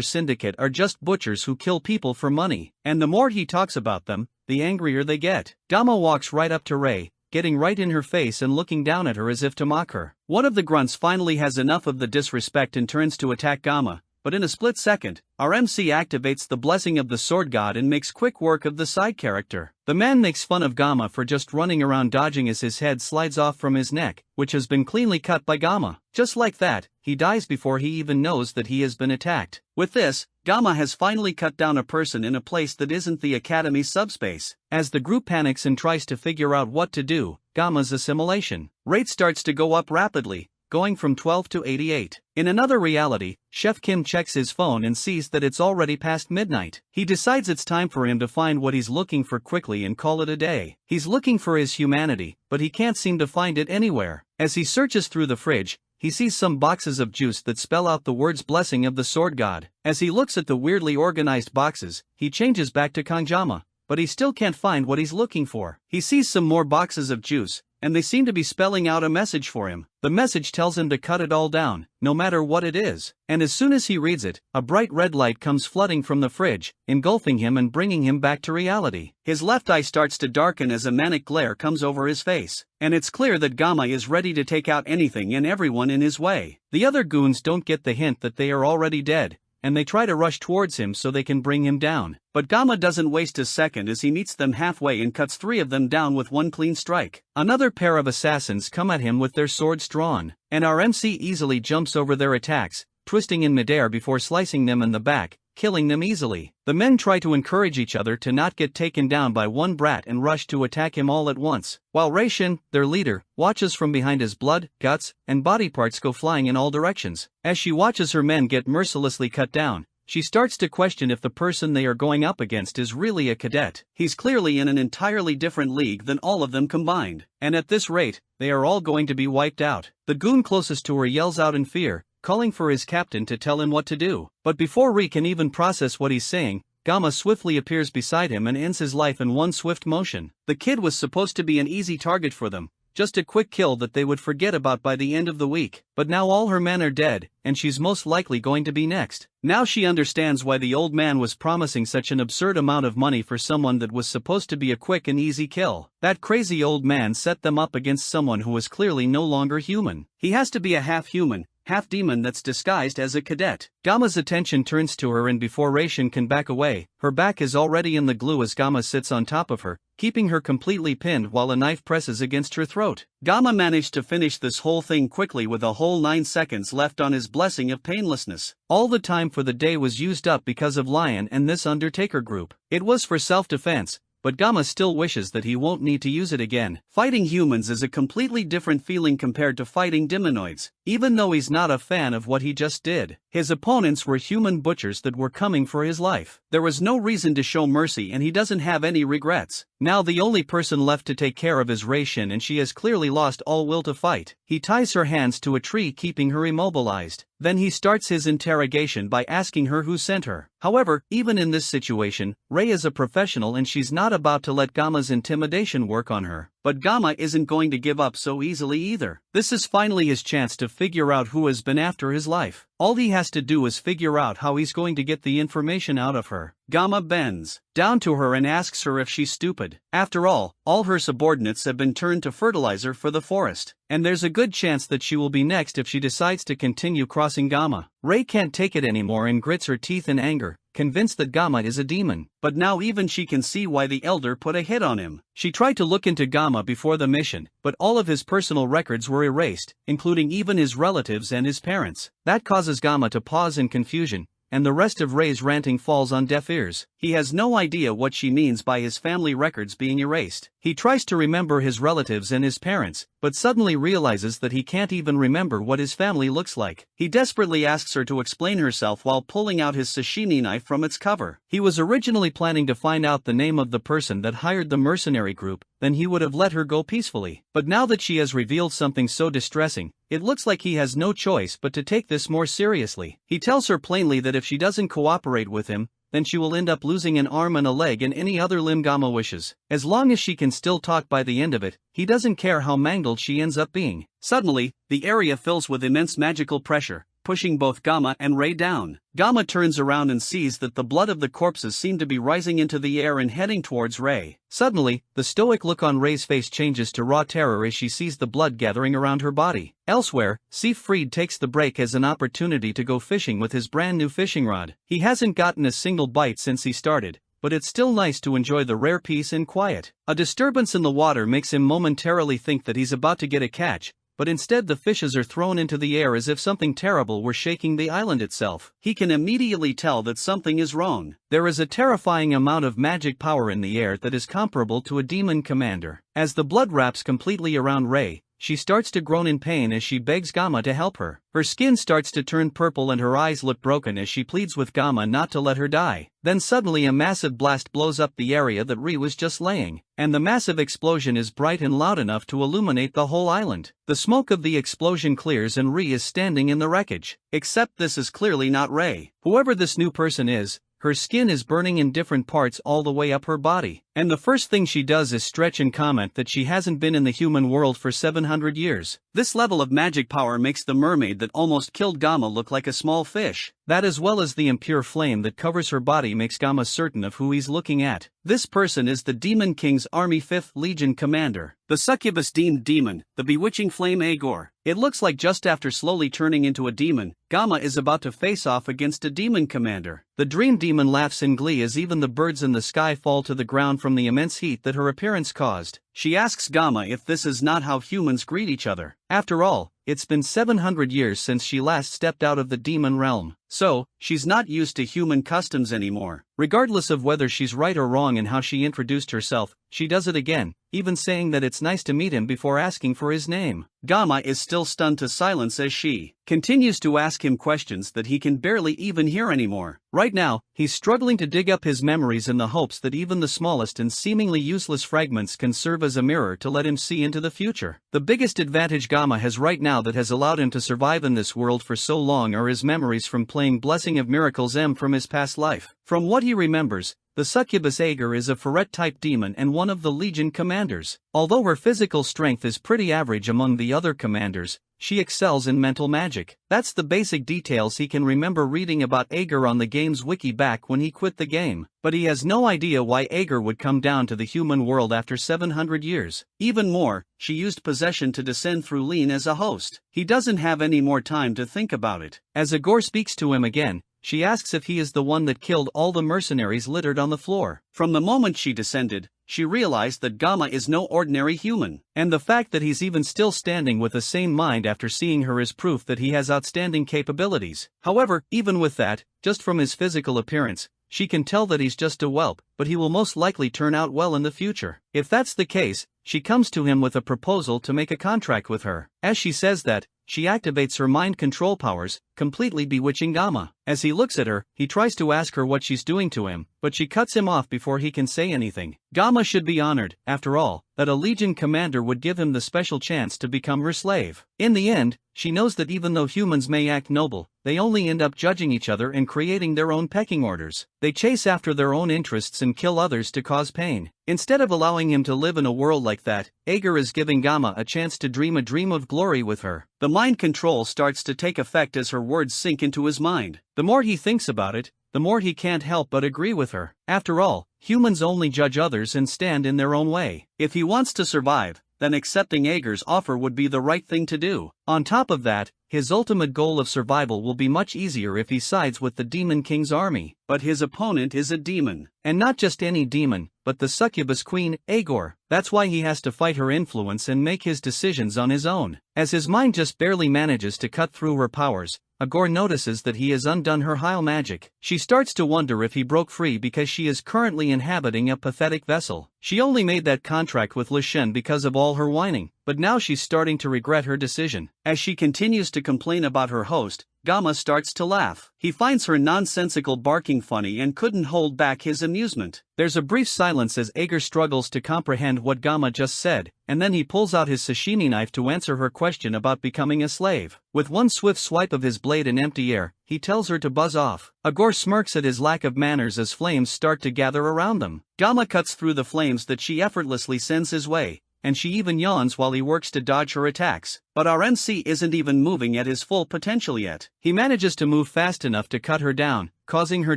Syndicate are just butchers who kill people for money, and the more he talks about them, the angrier they get. Gamma walks right up to Rei, getting right in her face and looking down at her as if to mock her. One of the grunts finally has enough of the disrespect and turns to attack Gamma, but in a split second, our MC activates the blessing of the sword god and makes quick work of the side character. The man makes fun of Gamma for just running around dodging as his head slides off from his neck, which has been cleanly cut by Gamma. Just like that, he dies before he even knows that he has been attacked. With this, Gamma has finally cut down a person in a place that isn't the Academy's subspace. As the group panics and tries to figure out what to do, Gamma's assimilation rate starts to go up rapidly, going from 12 to 88. In another reality, Chef Kim checks his phone and sees that it's already past midnight. He decides it's time for him to find what he's looking for quickly and call it a day. He's looking for his humanity, but he can't seem to find it anywhere. As he searches through the fridge, he sees some boxes of juice that spell out the words blessing of the sword god. As he looks at the weirdly organized boxes, he changes back to Kangjama, but he still can't find what he's looking for. He sees some more boxes of juice, and they seem to be spelling out a message for him. The message tells him to cut it all down, no matter what it is. And as soon as he reads it, a bright red light comes flooding from the fridge, engulfing him and bringing him back to reality. His left eye starts to darken as a manic glare comes over his face, and it's clear that Gamma is ready to take out anything and everyone in his way. The other goons don't get the hint that they are already dead, and they try to rush towards him so they can bring him down. But Gamma doesn't waste a second as he meets them halfway and cuts 3 of them down with one clean strike. Another pair of assassins come at him with their swords drawn, and our MC easily jumps over their attacks, twisting in midair before slicing them in the back, killing them easily. The men try to encourage each other to not get taken down by one brat and rush to attack him all at once, while Rei Shun, their leader, watches from behind as blood, guts, and body parts go flying in all directions. As she watches her men get mercilessly cut down, she starts to question if the person they are going up against is really a cadet. He's clearly in an entirely different league than all of them combined, and at this rate, they are all going to be wiped out. The goon closest to her yells out in fear, calling for his captain to tell him what to do. But before Rei can even process what he's saying, Gamma swiftly appears beside him and ends his life in one swift motion. The kid was supposed to be an easy target for them, just a quick kill that they would forget about by the end of the week. But now all her men are dead, and she's most likely going to be next. Now she understands why the old man was promising such an absurd amount of money for someone that was supposed to be a quick and easy kill. That crazy old man set them up against someone who was clearly no longer human. He has to be a half-human, half-demon that's disguised as a cadet. Gamma's attention turns to her, and before Rei Shun can back away, her back is already in the glue as Gamma sits on top of her, keeping her completely pinned while a knife presses against her throat. Gamma managed to finish this whole thing quickly with a whole 9 seconds left on his blessing of painlessness. All the time for the day was used up because of Lion and this Undertaker group. It was for self-defense, but Gamma still wishes that he won't need to use it again. Fighting humans is a completely different feeling compared to fighting demonoids. even though he's not a fan of what he just did. His opponents were human butchers that were coming for his life. There was no reason to show mercy and he doesn't have any regrets. Now the only person left to take care of is Rei-shin, and she has clearly lost all will to fight. He ties her hands to a tree, keeping her immobilized. Then he starts his interrogation by asking her who sent her. However, even in this situation, Rei is a professional and she's not about to let Gamma's intimidation work on her. But Gamma isn't going to give up so easily either. This is finally his chance to figure out who has been after his life. All he has to do is figure out how he's going to get the information out of her. Gamma bends down to her and asks her if she's stupid. After all her subordinates have been turned to fertilizer for the forest, and there's a good chance that she will be next if she decides to continue crossing Gamma. Rei can't take it anymore and grits her teeth in anger, convinced that Gamma is a demon. But now even she can see why the elder put a hit on him. She tried to look into Gamma before the mission, but all of his personal records were erased, including even his relatives and his parents. That causes Gamma to pause in confusion, and the rest of Rei's ranting falls on deaf ears. He has no idea what she means by his family records being erased. He tries to remember his relatives and his parents, but suddenly realizes that he can't even remember what his family looks like. He desperately asks her to explain herself while pulling out his sashimi knife from its cover. He was originally planning to find out the name of the person that hired the mercenary group, then he would have let her go peacefully. But now that she has revealed something so distressing, it looks like he has no choice but to take this more seriously. He tells her plainly that if she doesn't cooperate with him, then she will end up losing an arm and a leg and any other limb Gamma wishes. As long as she can still talk by the end of it, he doesn't care how mangled she ends up being. Suddenly, the area fills with immense magical pressure, pushing both Gamma and Rei down. Gamma turns around and sees that the blood of the corpses seem to be rising into the air and heading towards Rei. Suddenly, the stoic look on Rei's face changes to raw terror as she sees the blood gathering around her body. Elsewhere, Siegfried takes the break as an opportunity to go fishing with his brand new fishing rod. He hasn't gotten a single bite since he started, but it's still nice to enjoy the rare peace and quiet. A disturbance in the water makes him momentarily think that he's about to get a catch, but instead the fishes are thrown into the air as if something terrible were shaking the island itself. He can immediately tell that something is wrong. There is a terrifying amount of magic power in the air that is comparable to a demon commander. As the blood wraps completely around Rei, she starts to groan in pain as she begs Gamma to help her. Her skin starts to turn purple and her eyes look broken as she pleads with Gamma not to let her die. Then suddenly a massive blast blows up the area that Rei was just laying, and the massive explosion is bright and loud enough to illuminate the whole island. The smoke of the explosion clears and Rei is standing in the wreckage. Except this is clearly not Rei. Whoever this new person is, her skin is burning in different parts all the way up her body, and the first thing she does is stretch and comment that she hasn't been in the human world for 700 years. This level of magic power makes the mermaid that almost killed Gamma look like a small fish. That, as well as the impure flame that covers her body, makes Gamma certain of who he's looking at. This person is the Demon King's Army 5th Legion commander, the succubus-deemed demon, the bewitching flame Agor. It looks like just after slowly turning into a demon, Gamma is about to face off against a demon commander. The dream demon laughs in glee as even the birds in the sky fall to the ground from the immense heat that her appearance caused. She asks Gamma if this is not how humans greet each other. After all, it's been 700 years since she last stepped out of the demon realm, so she's not used to human customs anymore. Regardless of whether she's right or wrong in how she introduced herself, she does it again, even saying that it's nice to meet him before asking for his name. Gamma is still stunned to silence as she continues to ask him questions that he can barely even hear anymore. Right now, he's struggling to dig up his memories in the hopes that even the smallest and seemingly useless fragments can serve as a mirror to let him see into the future. The biggest advantage Gamma has right now that has allowed him to survive in this world for so long are his memories from playing Blessing of Miracles M from his past life. From what he remembers, the succubus Agor is a ferret-type demon and one of the Legion commanders. Although her physical strength is pretty average among the other commanders, she excels in mental magic. That's the basic details he can remember reading about Agor on the game's wiki back when he quit the game. But he has no idea why Agor would come down to the human world after 700 years. Even more, she used possession to descend through Lean as a host. He doesn't have any more time to think about it. As Agor speaks to him again, she asks if he is the one that killed all the mercenaries littered on the floor. From the moment she descended, she realized that Gamma is no ordinary human, and the fact that he's even still standing with a sane mind after seeing her is proof that he has outstanding capabilities. However, even with that, just from his physical appearance, she can tell that he's just a whelp, but he will most likely turn out well in the future. If that's the case, she comes to him with a proposal to make a contract with her. As she says that, she activates her mind control powers, completely bewitching Gamma. As he looks at her, he tries to ask her what she's doing to him, but she cuts him off before he can say anything. Gamma should be honored, after all, that a Legion commander would give him the special chance to become her slave. In the end, she knows that even though humans may act noble, they only end up judging each other and creating their own pecking orders. They chase after their own interests and kill others to cause pain. Instead of allowing him to live in a world like that, Ager is giving Gamma a chance to dream a dream of glory with her. The mind control starts to take effect as her words sink into his mind. The more he thinks about it, the more he can't help but agree with her. After all, humans only judge others and stand in their own way. If he wants to survive, then accepting Ager's offer would be the right thing to do. On top of that, his ultimate goal of survival will be much easier if he sides with the Demon King's army. But his opponent is a demon. And not just any demon, but the succubus queen, Aegor. That's why he has to fight her influence and make his decisions on his own. As his mind just barely manages to cut through her powers, Aegor notices that he has undone her Heil magic. She starts to wonder if he broke free because she is currently inhabiting a pathetic vessel. She only made that contract with Li Shen because of all her whining, but now she's starting to regret her decision. As she continues to complain about her host, Gamma starts to laugh. He finds her nonsensical barking funny and couldn't hold back his amusement. There's a brief silence as Ager struggles to comprehend what Gamma just said, and then he pulls out his sashimi knife to answer her question about becoming a slave. With one swift swipe of his blade in empty air, he tells her to buzz off. Aegor smirks at his lack of manners as flames start to gather around them. Gamma cuts through the flames that she effortlessly sends his way, and she even yawns while he works to dodge her attacks. But our MC isn't even moving at his full potential yet. He manages to move fast enough to cut her down, causing her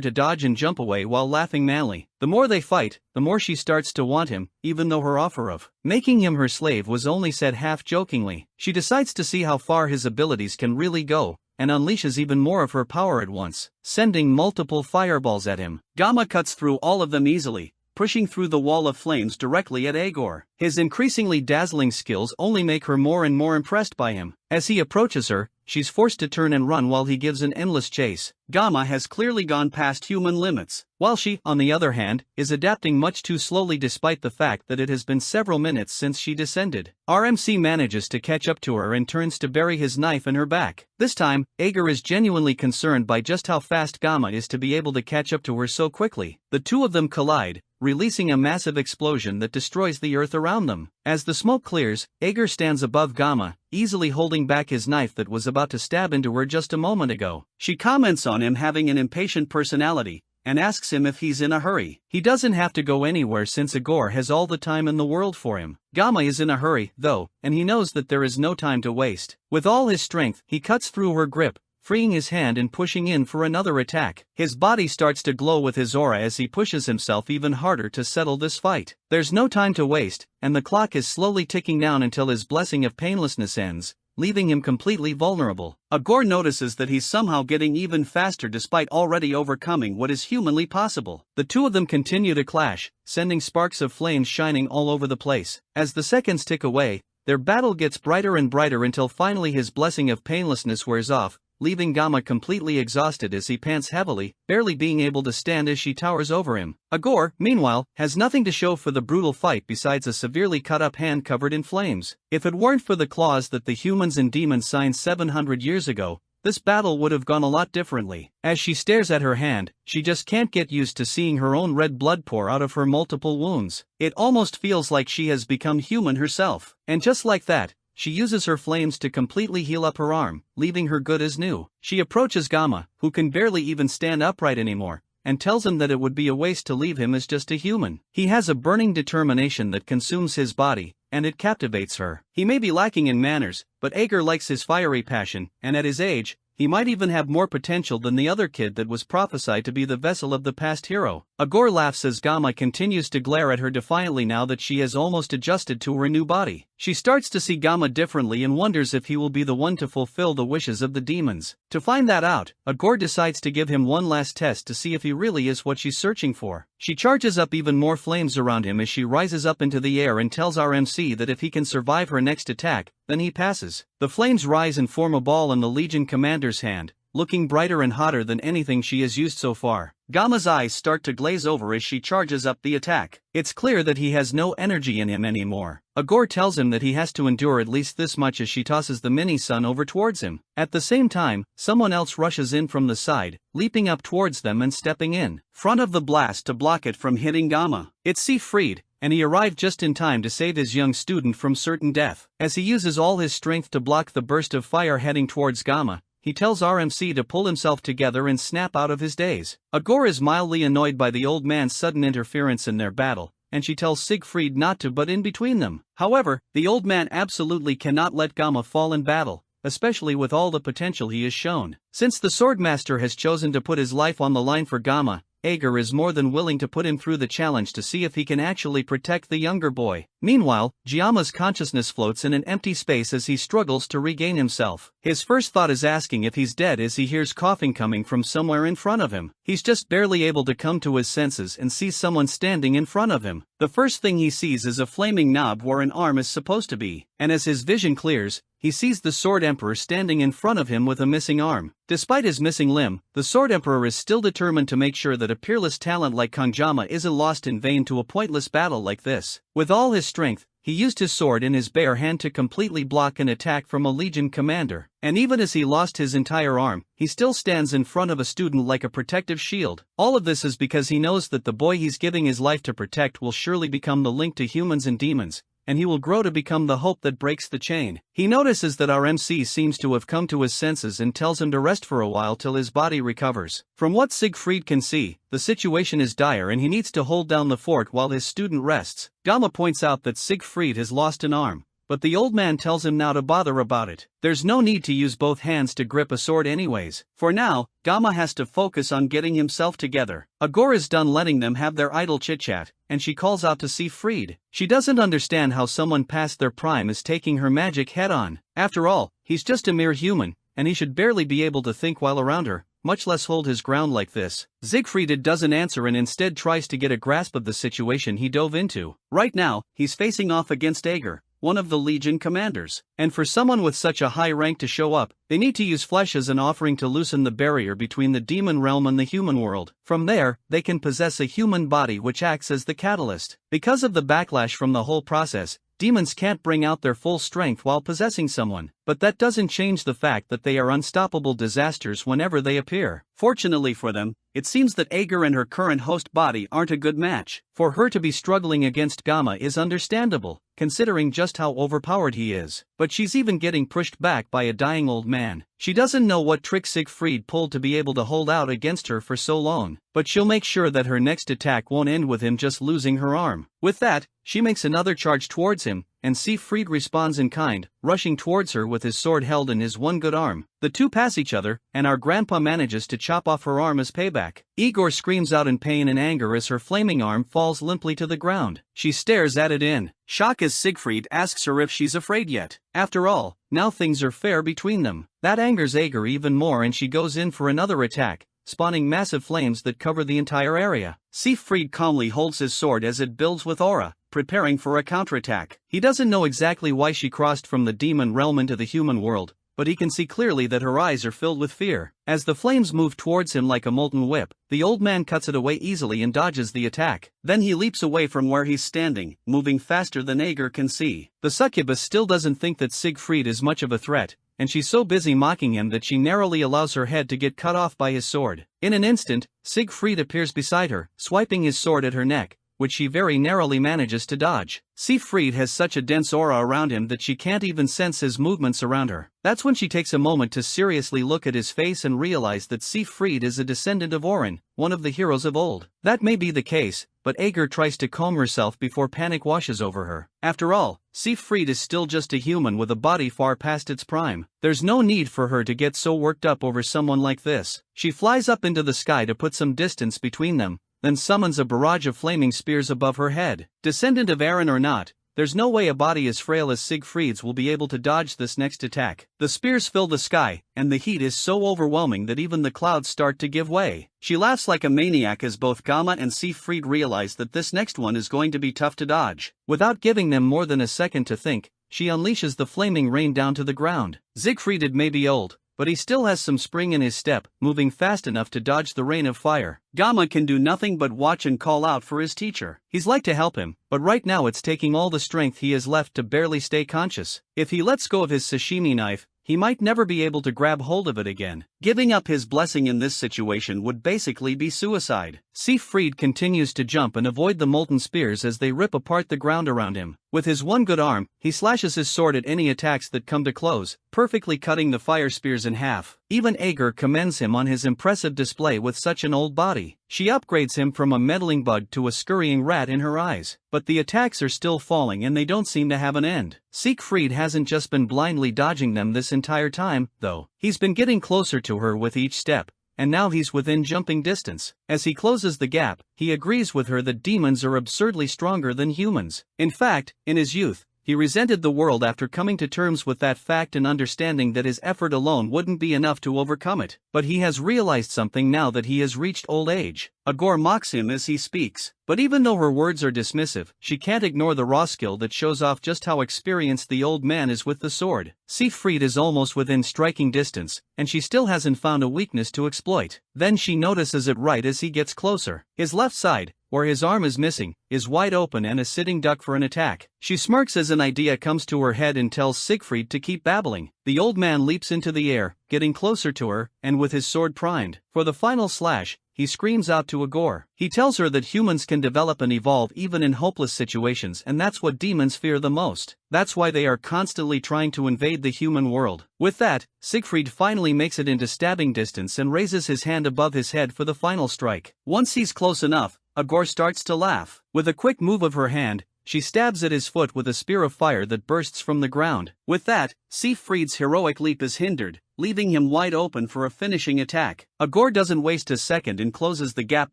to dodge and jump away while laughing madly. The more they fight, the more she starts to want him, even though her offer of making him her slave was only said half-jokingly. She decides to see how far his abilities can really go, and unleashes even more of her power at once, sending multiple fireballs at him. Gamma cuts through all of them easily, pushing through the wall of flames directly at Aegor. His increasingly dazzling skills only make her more and more impressed by him. As he approaches her, she's forced to turn and run while he gives an endless chase. Gamma has clearly gone past human limits, while she, on the other hand, is adapting much too slowly despite the fact that it has been several minutes since she descended. RMC manages to catch up to her and turns to bury his knife in her back. This time, Ager is genuinely concerned by just how fast Gamma is to be able to catch up to her so quickly. The two of them collide, releasing a massive explosion that destroys the earth around them. As the smoke clears, Ager stands above Gamma, easily holding back his knife that was about to stab into her just a moment ago. She comments on him having an impatient personality, and asks him if he's in a hurry. He doesn't have to go anywhere since Aegor has all the time in the world for him. Gamma is in a hurry, though, and he knows that there is no time to waste. With all his strength, he cuts through her grip, freeing his hand and pushing in for another attack. His body starts to glow with his aura as he pushes himself even harder to settle this fight. There's no time to waste, and the clock is slowly ticking down until his blessing of painlessness ends, leaving him completely vulnerable. Aegor notices that he's somehow getting even faster despite already overcoming what is humanly possible. The two of them continue to clash, sending sparks of flames shining all over the place. As the seconds tick away, their battle gets brighter and brighter until finally his blessing of painlessness wears off, leaving Gamma completely exhausted as he pants heavily, barely being able to stand as she towers over him. Aegor, meanwhile, has nothing to show for the brutal fight besides a severely cut-up hand covered in flames. If it weren't for the clause that the humans and demons signed 700 years ago, this battle would have gone a lot differently. As she stares at her hand, she just can't get used to seeing her own red blood pour out of her multiple wounds. It almost feels like she has become human herself. And just like that, she uses her flames to completely heal up her arm, leaving her good as new. She approaches Gamma, who can barely even stand upright anymore, and tells him that it would be a waste to leave him as just a human. He has a burning determination that consumes his body, and it captivates her. He may be lacking in manners, but Ager likes his fiery passion, and at his age, he might even have more potential than the other kid that was prophesied to be the vessel of the past hero. Aegor laughs as Gamma continues to glare at her defiantly now that she has almost adjusted to her new body. She starts to see Gamma differently and wonders if he will be the one to fulfill the wishes of the demons. To find that out, Aegor decides to give him one last test to see if he really is what she's searching for. She charges up even more flames around him as she rises up into the air and tells RMC that if he can survive her next attack, then he passes. The flames rise and form a ball in the Legion commander's hand, looking brighter and hotter than anything she has used so far. Gamma's eyes start to glaze over as she charges up the attack. It's clear that he has no energy in him anymore. Agor tells him that he has to endure at least this much as she tosses the mini-sun over towards him. At the same time, someone else rushes in from the side, leaping up towards them and stepping in front of the blast to block it from hitting Gamma. It's Siegfried, and he arrived just in time to save his young student from certain death. As he uses all his strength to block the burst of fire heading towards Gamma, he tells RMC to pull himself together and snap out of his daze. Agor is mildly annoyed by the old man's sudden interference in their battle, and she tells Siegfried not to butt in between them. However, the old man absolutely cannot let Gamma fall in battle, especially with all the potential he has shown. Since the Swordmaster has chosen to put his life on the line for Gamma, Ager is more than willing to put him through the challenge to see if he can actually protect the younger boy. Meanwhile, Giama's consciousness floats in an empty space as he struggles to regain himself. His first thought is asking if he's dead as he hears coughing coming from somewhere in front of him. He's just barely able to come to his senses and sees someone standing in front of him. The first thing he sees is a flaming knob where an arm is supposed to be, and as his vision clears, he sees the Sword Emperor standing in front of him with a missing arm. Despite his missing limb, the Sword Emperor is still determined to make sure that a peerless talent like Kongjama isn't lost in vain to a pointless battle like this. With all his strength, he used his sword in his bare hand to completely block an attack from a Legion commander, and even as he lost his entire arm, he still stands in front of a student like a protective shield. All of this is because he knows that the boy he's giving his life to protect will surely become the link to humans and demons, and he will grow to become the hope that breaks the chain. He notices that RMC seems to have come to his senses and tells him to rest for a while till his body recovers. From what Siegfried can see, the situation is dire and he needs to hold down the fort while his student rests. Gamma points out that Siegfried has lost an arm, but the old man tells him now to bother about it. There's no need to use both hands to grip a sword anyways. For now, Gamma has to focus on getting himself together. Agor is done letting them have their idle chit-chat, and she calls out to Siegfried. She doesn't understand how someone past their prime is taking her magic head-on. After all, he's just a mere human, and he should barely be able to think while around her, much less hold his ground like this. Siegfried doesn't answer and instead tries to get a grasp of the situation he dove into. Right now, he's facing off against Ager, one of the Legion commanders. And for someone with such a high rank to show up, they need to use flesh as an offering to loosen the barrier between the demon realm and the human world. From there, they can possess a human body which acts as the catalyst. Because of the backlash from the whole process, demons can't bring out their full strength while possessing someone, but that doesn't change the fact that they are unstoppable disasters whenever they appear. Fortunately for them, it seems that Ager and her current host body aren't a good match. For her to be struggling against Gamma is understandable, considering just how overpowered he is. But she's even getting pushed back by a dying old man. She doesn't know what trick Siegfried pulled to be able to hold out against her for so long, but she'll make sure that her next attack won't end with him just losing her arm. With that, she makes another charge towards him, and Siegfried responds in kind, rushing towards her with his sword held in his one good arm. The two pass each other, and our grandpa manages to chop off her arm as payback. Igor screams out in pain and anger as her flaming arm falls limply to the ground. She stares at it in shock as Siegfried asks her if she's afraid yet. After all, now things are fair between them. That angers Ager even more and she goes in for another attack, spawning massive flames that cover the entire area. Siegfried calmly holds his sword as it builds with aura, preparing for a counterattack. He doesn't know exactly why she crossed from the demon realm into the human world, but he can see clearly that her eyes are filled with fear. As the flames move towards him like a molten whip, the old man cuts it away easily and dodges the attack. Then he leaps away from where he's standing, moving faster than Ager can see. The succubus still doesn't think that Siegfried is much of a threat, and she's so busy mocking him that she narrowly allows her head to get cut off by his sword. In an instant, Siegfried appears beside her, swiping his sword at her neck, which she very narrowly manages to dodge. Siegfried has such a dense aura around him that she can't even sense his movements around her. That's when she takes a moment to seriously look at his face and realize that Siegfried is a descendant of Orin, one of the heroes of old. That may be the case, but Ager tries to calm herself before panic washes over her. After all, Siegfried is still just a human with a body far past its prime. There's no need for her to get so worked up over someone like this. She flies up into the sky to put some distance between them, then summons a barrage of flaming spears above her head. Descendant of Aaron or not, there's no way a body as frail as Siegfried's will be able to dodge this next attack. The spears fill the sky, and the heat is so overwhelming that even the clouds start to give way. She laughs like a maniac as both Gamma and Siegfried realize that this next one is going to be tough to dodge. Without giving them more than a second to think, she unleashes the flaming rain down to the ground. Siegfried may be old, but he still has some spring in his step, moving fast enough to dodge the rain of fire. Gamma can do nothing but watch and call out for his teacher. He's like to help him, but right now it's taking all the strength he has left to barely stay conscious. If he lets go of his sashimi knife, he might never be able to grab hold of it again. Giving up his blessing in this situation would basically be suicide. Siegfried continues to jump and avoid the molten spears as they rip apart the ground around him. With his one good arm, he slashes his sword at any attacks that come to close, perfectly cutting the fire spears in half. Even Ager commends him on his impressive display with such an old body. She upgrades him from a meddling bug to a scurrying rat in her eyes. But the attacks are still falling and they don't seem to have an end. Siegfried hasn't just been blindly dodging them this entire time, though. He's been getting closer to her with each step, and now he's within jumping distance. As he closes the gap, he agrees with her that demons are absurdly stronger than humans. In fact, in his youth, he resented the world after coming to terms with that fact and understanding that his effort alone wouldn't be enough to overcome it. But he has realized something now that he has reached old age. Agor mocks him as he speaks, but even though her words are dismissive, she can't ignore the raw skill that shows off just how experienced the old man is with the sword. Siegfried is almost within striking distance, and she still hasn't found a weakness to exploit. Then she notices it right as he gets closer. His left side, where his arm is missing, is wide open and a sitting duck for an attack. She smirks as an idea comes to her head and tells Siegfried to keep babbling. The old man leaps into the air, getting closer to her, and with his sword primed for the final slash, he screams out to Agor. He tells her that humans can develop and evolve even in hopeless situations, and that's what demons fear the most. That's why they are constantly trying to invade the human world. With that, Siegfried finally makes it into stabbing distance and raises his hand above his head for the final strike. Once he's close enough, Agor starts to laugh. With a quick move of her hand, she stabs at his foot with a spear of fire that bursts from the ground. With that, Siegfried's heroic leap is hindered, leaving him wide open for a finishing attack. Agor doesn't waste a second and closes the gap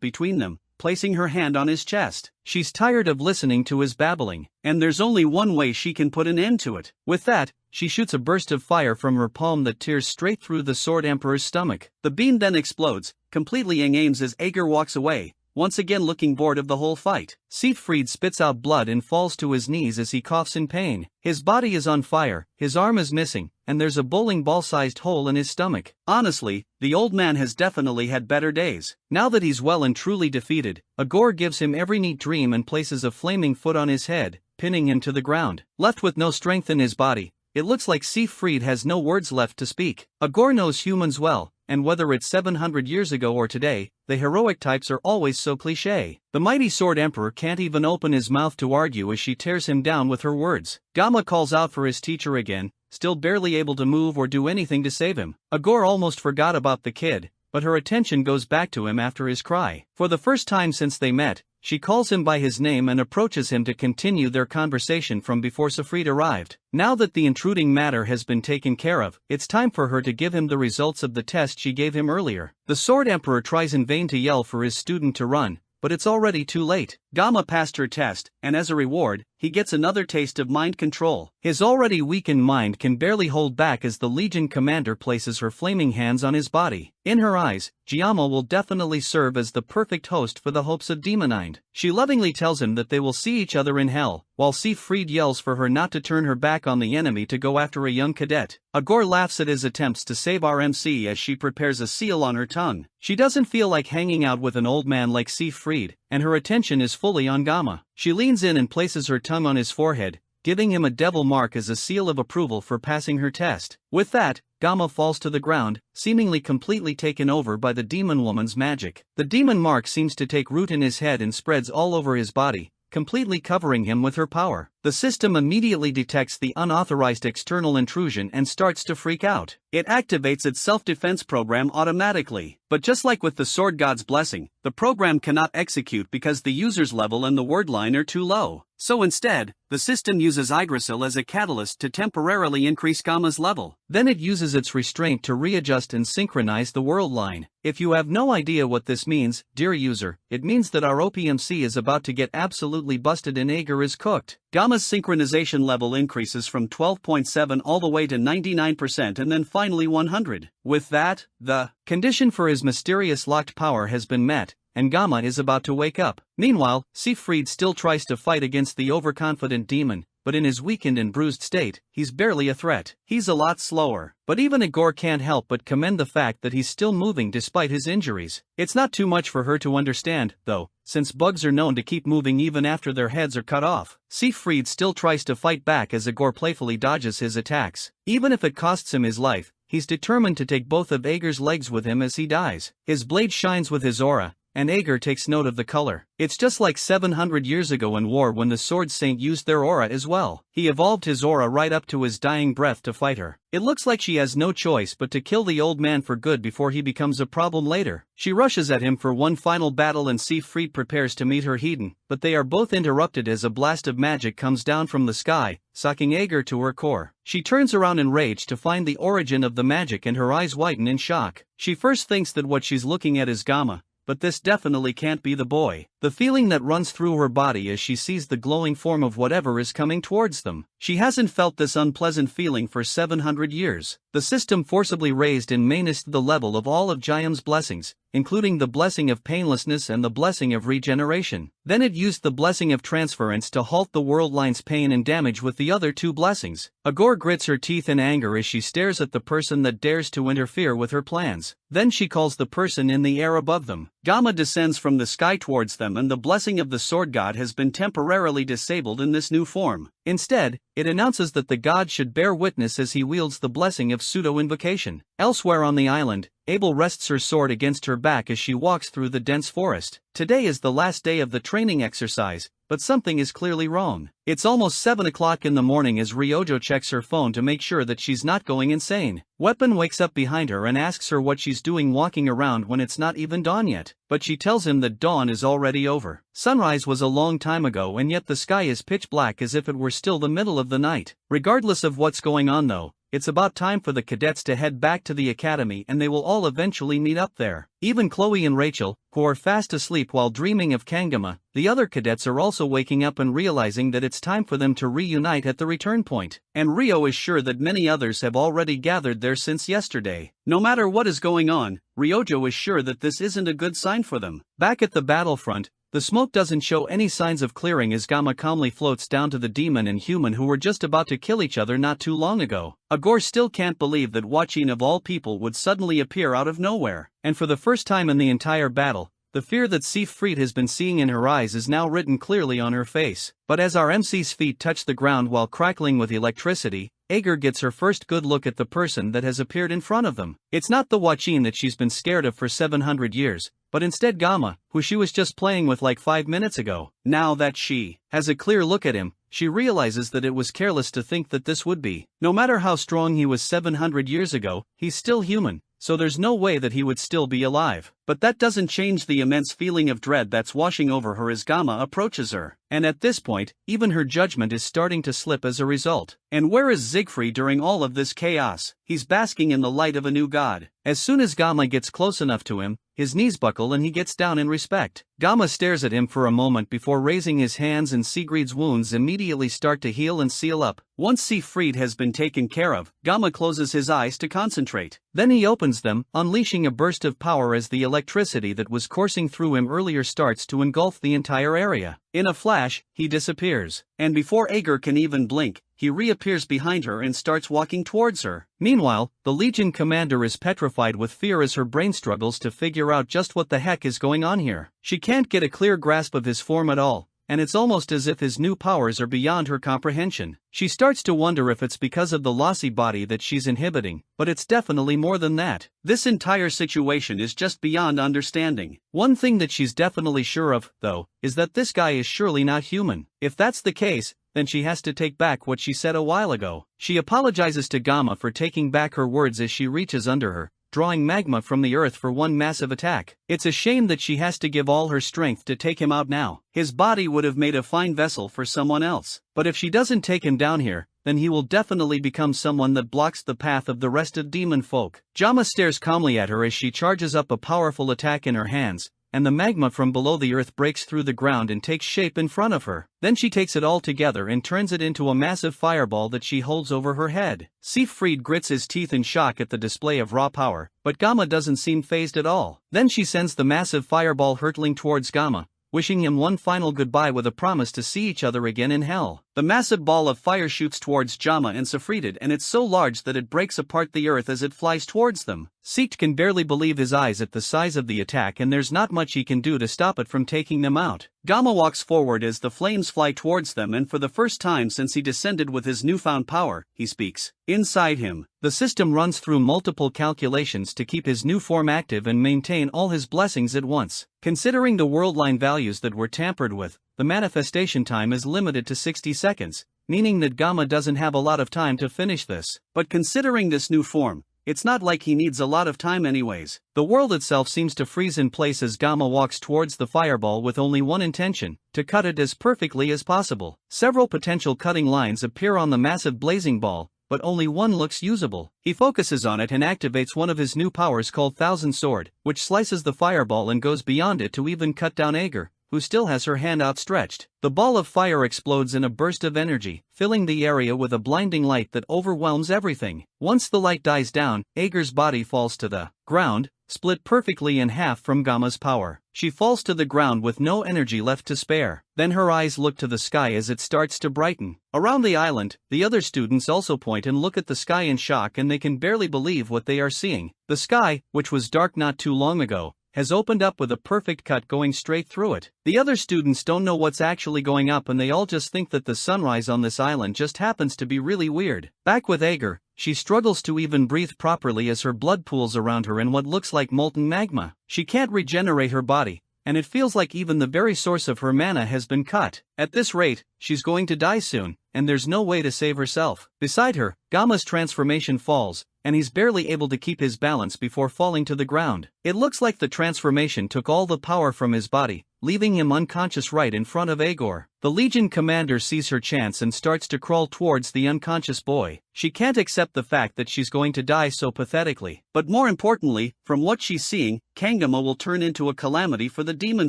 between them, placing her hand on his chest. She's tired of listening to his babbling, and there's only one way she can put an end to it. With that, she shoots a burst of fire from her palm that tears straight through the Sword Emperor's stomach. The beam then explodes, completely aims as Ager walks away, once again looking bored of the whole fight. Siegfried spits out blood and falls to his knees as he coughs in pain. His body is on fire, his arm is missing, and there's a bowling ball-sized hole in his stomach. Honestly, the old man has definitely had better days. Now that he's well and truly defeated, Agor gives him every neat dream and places a flaming foot on his head, pinning him to the ground. Left with no strength in his body, it looks like Siegfried has no words left to speak. Agor knows humans well, and whether it's 700 years ago or today, the heroic types are always so cliché. The mighty Sword Emperor can't even open his mouth to argue as she tears him down with her words. Gamma calls out for his teacher again, still barely able to move or do anything to save him. Agor almost forgot about the kid, but her attention goes back to him after his cry. For the first time since they met, she calls him by his name and approaches him to continue their conversation from before Siegfried arrived. Now that the intruding matter has been taken care of, it's time for her to give him the results of the test she gave him earlier. The Sword Emperor tries in vain to yell for his student to run, but it's already too late. Gamma passed her test, and as a reward, he gets another taste of mind control. His already weakened mind can barely hold back as the Legion commander places her flaming hands on his body. In her eyes, Giamma will definitely serve as the perfect host for the hopes of Demonind. She lovingly tells him that they will see each other in hell, while Siegfried yells for her not to turn her back on the enemy to go after a young cadet. Agor laughs at his attempts to save RMC as she prepares a seal on her tongue. She doesn't feel like hanging out with an old man like Siegfried, and her attention is fully on Gamma. She leans in and places her tongue on his forehead, giving him a devil mark as a seal of approval for passing her test. With that, Gamma falls to the ground, seemingly completely taken over by the demon woman's magic. The demon mark seems to take root in his head and spreads all over his body, completely covering him with her power. The system immediately detects the unauthorized external intrusion and starts to freak out. It activates its self-defense program automatically. But just like with the Sword God's blessing, the program cannot execute because the user's level and the word line are too low. So instead, the system uses Yggdrasil as a catalyst to temporarily increase Gamma's level. Then it uses its restraint to readjust and synchronize the world line. If you have no idea what this means, dear user, it means that our OPMC is about to get absolutely busted and Ager is cooked. Gamma's synchronization level increases from 12.7 all the way to 99% and then finally 100. With that, the condition for his mysterious locked power has been met, and Gamma is about to wake up. Meanwhile, Siegfried still tries to fight against the overconfident demon, but in his weakened and bruised state, he's barely a threat. He's a lot slower. But even Igor can't help but commend the fact that he's still moving despite his injuries. It's not too much for her to understand, though, since bugs are known to keep moving even after their heads are cut off. Siegfried still tries to fight back as Igor playfully dodges his attacks. Even if it costs him his life, he's determined to take both of Ager's legs with him as he dies. His blade shines with his aura, and Ager takes note of the color. It's just like 700 years ago in war when the Sword Saint used their aura as well. He evolved his aura right up to his dying breath to fight her. It looks like she has no choice but to kill the old man for good before he becomes a problem later. She rushes at him for one final battle and Siegfried prepares to meet her Hedon, but they are both interrupted as a blast of magic comes down from the sky, sucking Ager to her core. She turns around in rage to find the origin of the magic and her eyes widen in shock. She first thinks that what she's looking at is Gamma, but this definitely can't be the boy. The feeling that runs through her body as she sees the glowing form of whatever is coming towards them. She hasn't felt this unpleasant feeling for 700 years. The system forcibly raised and maintained the level of all of Jayam's blessings, including the blessing of painlessness and the blessing of regeneration. Then it used the blessing of transference to halt the world line's pain and damage with the other two blessings. Agor grits her teeth in anger as she stares at the person that dares to interfere with her plans. Then she calls the person in the air above them. Gamma descends from the sky towards them and the blessing of the sword god has been temporarily disabled in this new form. Instead, it announces that the god should bear witness as he wields the blessing of pseudo-invocation. Elsewhere on the island, Abel rests her sword against her back as she walks through the dense forest. Today is the last day of the training exercise, but something is clearly wrong. It's almost 7 o'clock in the morning as Ryojo checks her phone to make sure that she's not going insane. Weapon wakes up behind her and asks her what she's doing walking around when it's not even dawn yet, but she tells him that dawn is already over. Sunrise was a long time ago and yet the sky is pitch black as if it were still the middle of the night. Regardless of what's going on though, it's about time for the cadets to head back to the academy and they will all eventually meet up there. Even Chloe and Rachel, who are fast asleep while dreaming of Kangama, the other cadets are also waking up and realizing that it's time for them to reunite at the return point. And Rio is sure that many others have already gathered there since yesterday. No matter what is going on, Ryojo is sure that this isn't a good sign for them. Back at the battlefront, the smoke doesn't show any signs of clearing as Gamma calmly floats down to the demon and human who were just about to kill each other not too long ago. Agor still can't believe that Watchin of all people would suddenly appear out of nowhere. And for the first time in the entire battle, the fear that Siegfried has been seeing in her eyes is now written clearly on her face. But as our MC's feet touch the ground while crackling with electricity, Ager gets her first good look at the person that has appeared in front of them. It's not the Watchin that she's been scared of for 700 years, but instead Gamma, who she was just playing with like 5 minutes ago. Now that she has a clear look at him, she realizes that it was careless to think that this would be. No matter how strong he was 700 years ago, he's still human, so there's no way that he would still be alive. But that doesn't change the immense feeling of dread that's washing over her as Gamma approaches her. And at this point, even her judgment is starting to slip as a result. And where is Siegfried during all of this chaos? He's basking in the light of a new god. As soon as Gamma gets close enough to him, his knees buckle and he gets down in respect. Gamma stares at him for a moment before raising his hands and Siegfried's wounds immediately start to heal and seal up. Once Siegfried has been taken care of, Gamma closes his eyes to concentrate. Then he opens them, unleashing a burst of power as the electricity that was coursing through him earlier starts to engulf the entire area. In a flash, he disappears. And before Ager can even blink, he reappears behind her and starts walking towards her. Meanwhile, the Legion commander is petrified with fear as her brain struggles to figure out just what the heck is going on here. She can't get a clear grasp of his form at all, and it's almost as if his new powers are beyond her comprehension. She starts to wonder if it's because of the lossy body that she's inhibiting, but it's definitely more than that. This entire situation is just beyond understanding. One thing that she's definitely sure of, though, is that this guy is surely not human. If that's the case, then she has to take back what she said a while ago. She apologizes to Gamma for taking back her words as she reaches under her, drawing magma from the earth for one massive attack. It's a shame that she has to give all her strength to take him out now. His body would have made a fine vessel for someone else. But if she doesn't take him down here, then he will definitely become someone that blocks the path of the rest of demon folk. Gamma stares calmly at her as she charges up a powerful attack in her hands, and the magma from below the earth breaks through the ground and takes shape in front of her. Then she takes it all together and turns it into a massive fireball that she holds over her head. Siegfried grits his teeth in shock at the display of raw power, but Gamma doesn't seem fazed at all. Then she sends the massive fireball hurtling towards Gamma, wishing him one final goodbye with a promise to see each other again in hell. The massive ball of fire shoots towards Jama and Sifrida, and it's so large that it breaks apart the earth as it flies towards them. Seekt can barely believe his eyes at the size of the attack, and there's not much he can do to stop it from taking them out. Gama walks forward as the flames fly towards them, and for the first time since he descended with his newfound power, he speaks. Inside him, the system runs through multiple calculations to keep his new form active and maintain all his blessings at once. Considering the worldline values that were tampered with, the manifestation time is limited to 60 seconds, meaning that Gama doesn't have a lot of time to finish this. But considering this new form, it's not like he needs a lot of time anyways. The world itself seems to freeze in place as Gama walks towards the fireball with only one intention: to cut it as perfectly as possible. Several potential cutting lines appear on the massive blazing ball, but only one looks usable. He focuses on it and activates one of his new powers called Thousand Sword, which slices the fireball and goes beyond it to even cut down Ager, who still has her hand outstretched. The ball of fire explodes in a burst of energy, filling the area with a blinding light that overwhelms everything. Once the light dies down, Ager's body falls to the ground, split perfectly in half from Gama's power. She falls to the ground with no energy left to spare. Then her eyes look to the sky as it starts to brighten. Around the island, the other students also point and look at the sky in shock, and they can barely believe what they are seeing. The sky, which was dark not too long ago, has opened up with a perfect cut going straight through it. The other students don't know what's actually going up, and they all just think that the sunrise on this island just happens to be really weird. Back with Ager, she struggles to even breathe properly as her blood pools around her in what looks like molten magma. She can't regenerate her body, and it feels like even the very source of her mana has been cut. At this rate, she's going to die soon, and there's no way to save herself. Beside her, Gama's transformation falls, and he's barely able to keep his balance before falling to the ground. It looks like the transformation took all the power from his body, leaving him unconscious right in front of Ager. The Legion commander sees her chance and starts to crawl towards the unconscious boy. She can't accept the fact that she's going to die so pathetically. But more importantly, from what she's seeing, Kangama will turn into a calamity for the demon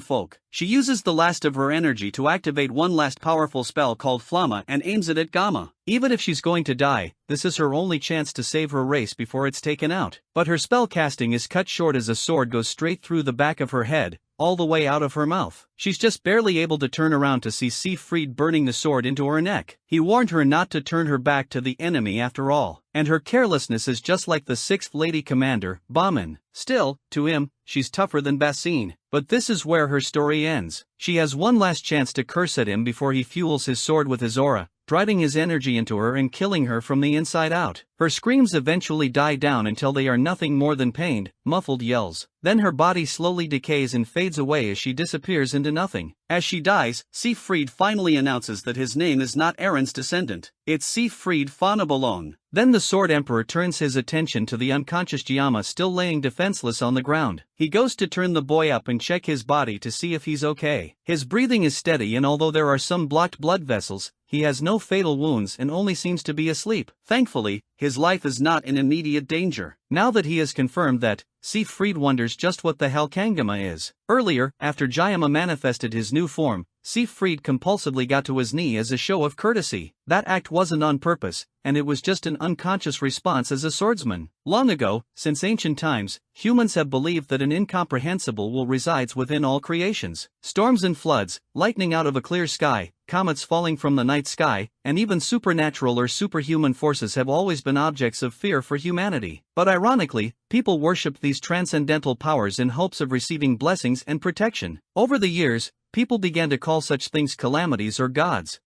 folk. She uses the last of her energy to activate one last powerful spell called Flamma and aims it at Gama. Even if she's going to die, this is her only chance to save her race before it's taken out. But her spell casting is cut short as a sword goes straight through the back of her head, all the way out of her mouth. She's just barely able to turn around to see Siegfried burning the sword into her neck. He warned her not to turn her back to the enemy after all, and her carelessness is just like the 6th Lady Commander, Baman. Still, to him, she's tougher than Basine. But this is where her story ends. She has one last chance to curse at him before he fuels his sword with his aura, driving his energy into her and killing her from the inside out. Her screams eventually die down until they are nothing more than pained, muffled yells. Then her body slowly decays and fades away as she disappears into nothing. As she dies, Siegfried finally announces that his name is not Aaron's descendant. It's Siegfried Fanabalon. Then the Sword Emperor turns his attention to the unconscious Jama still laying defenseless on the ground. He goes to turn the boy up and check his body to see if he's okay. His breathing is steady, and although there are some blocked blood vessels, he has no fatal wounds and only seems to be asleep. Thankfully, his life is not in immediate danger. Now that he has confirmed that, Siegfried wonders just what the hell Kangama is. Earlier, after Jayama manifested his new form, Siegfried compulsively got to his knee as a show of courtesy. That act wasn't on purpose, and it was just an unconscious response as a swordsman. Long ago, since ancient times, humans have believed that an incomprehensible will resides within all creations. Storms and floods, lightning out of a clear sky, comets falling from the night sky, and even supernatural or superhuman forces have always been objects of fear for humanity. But ironically, people worshipped these transcendental powers in hopes of receiving blessings and protection. Over the years, people began to call such things calamities or gods.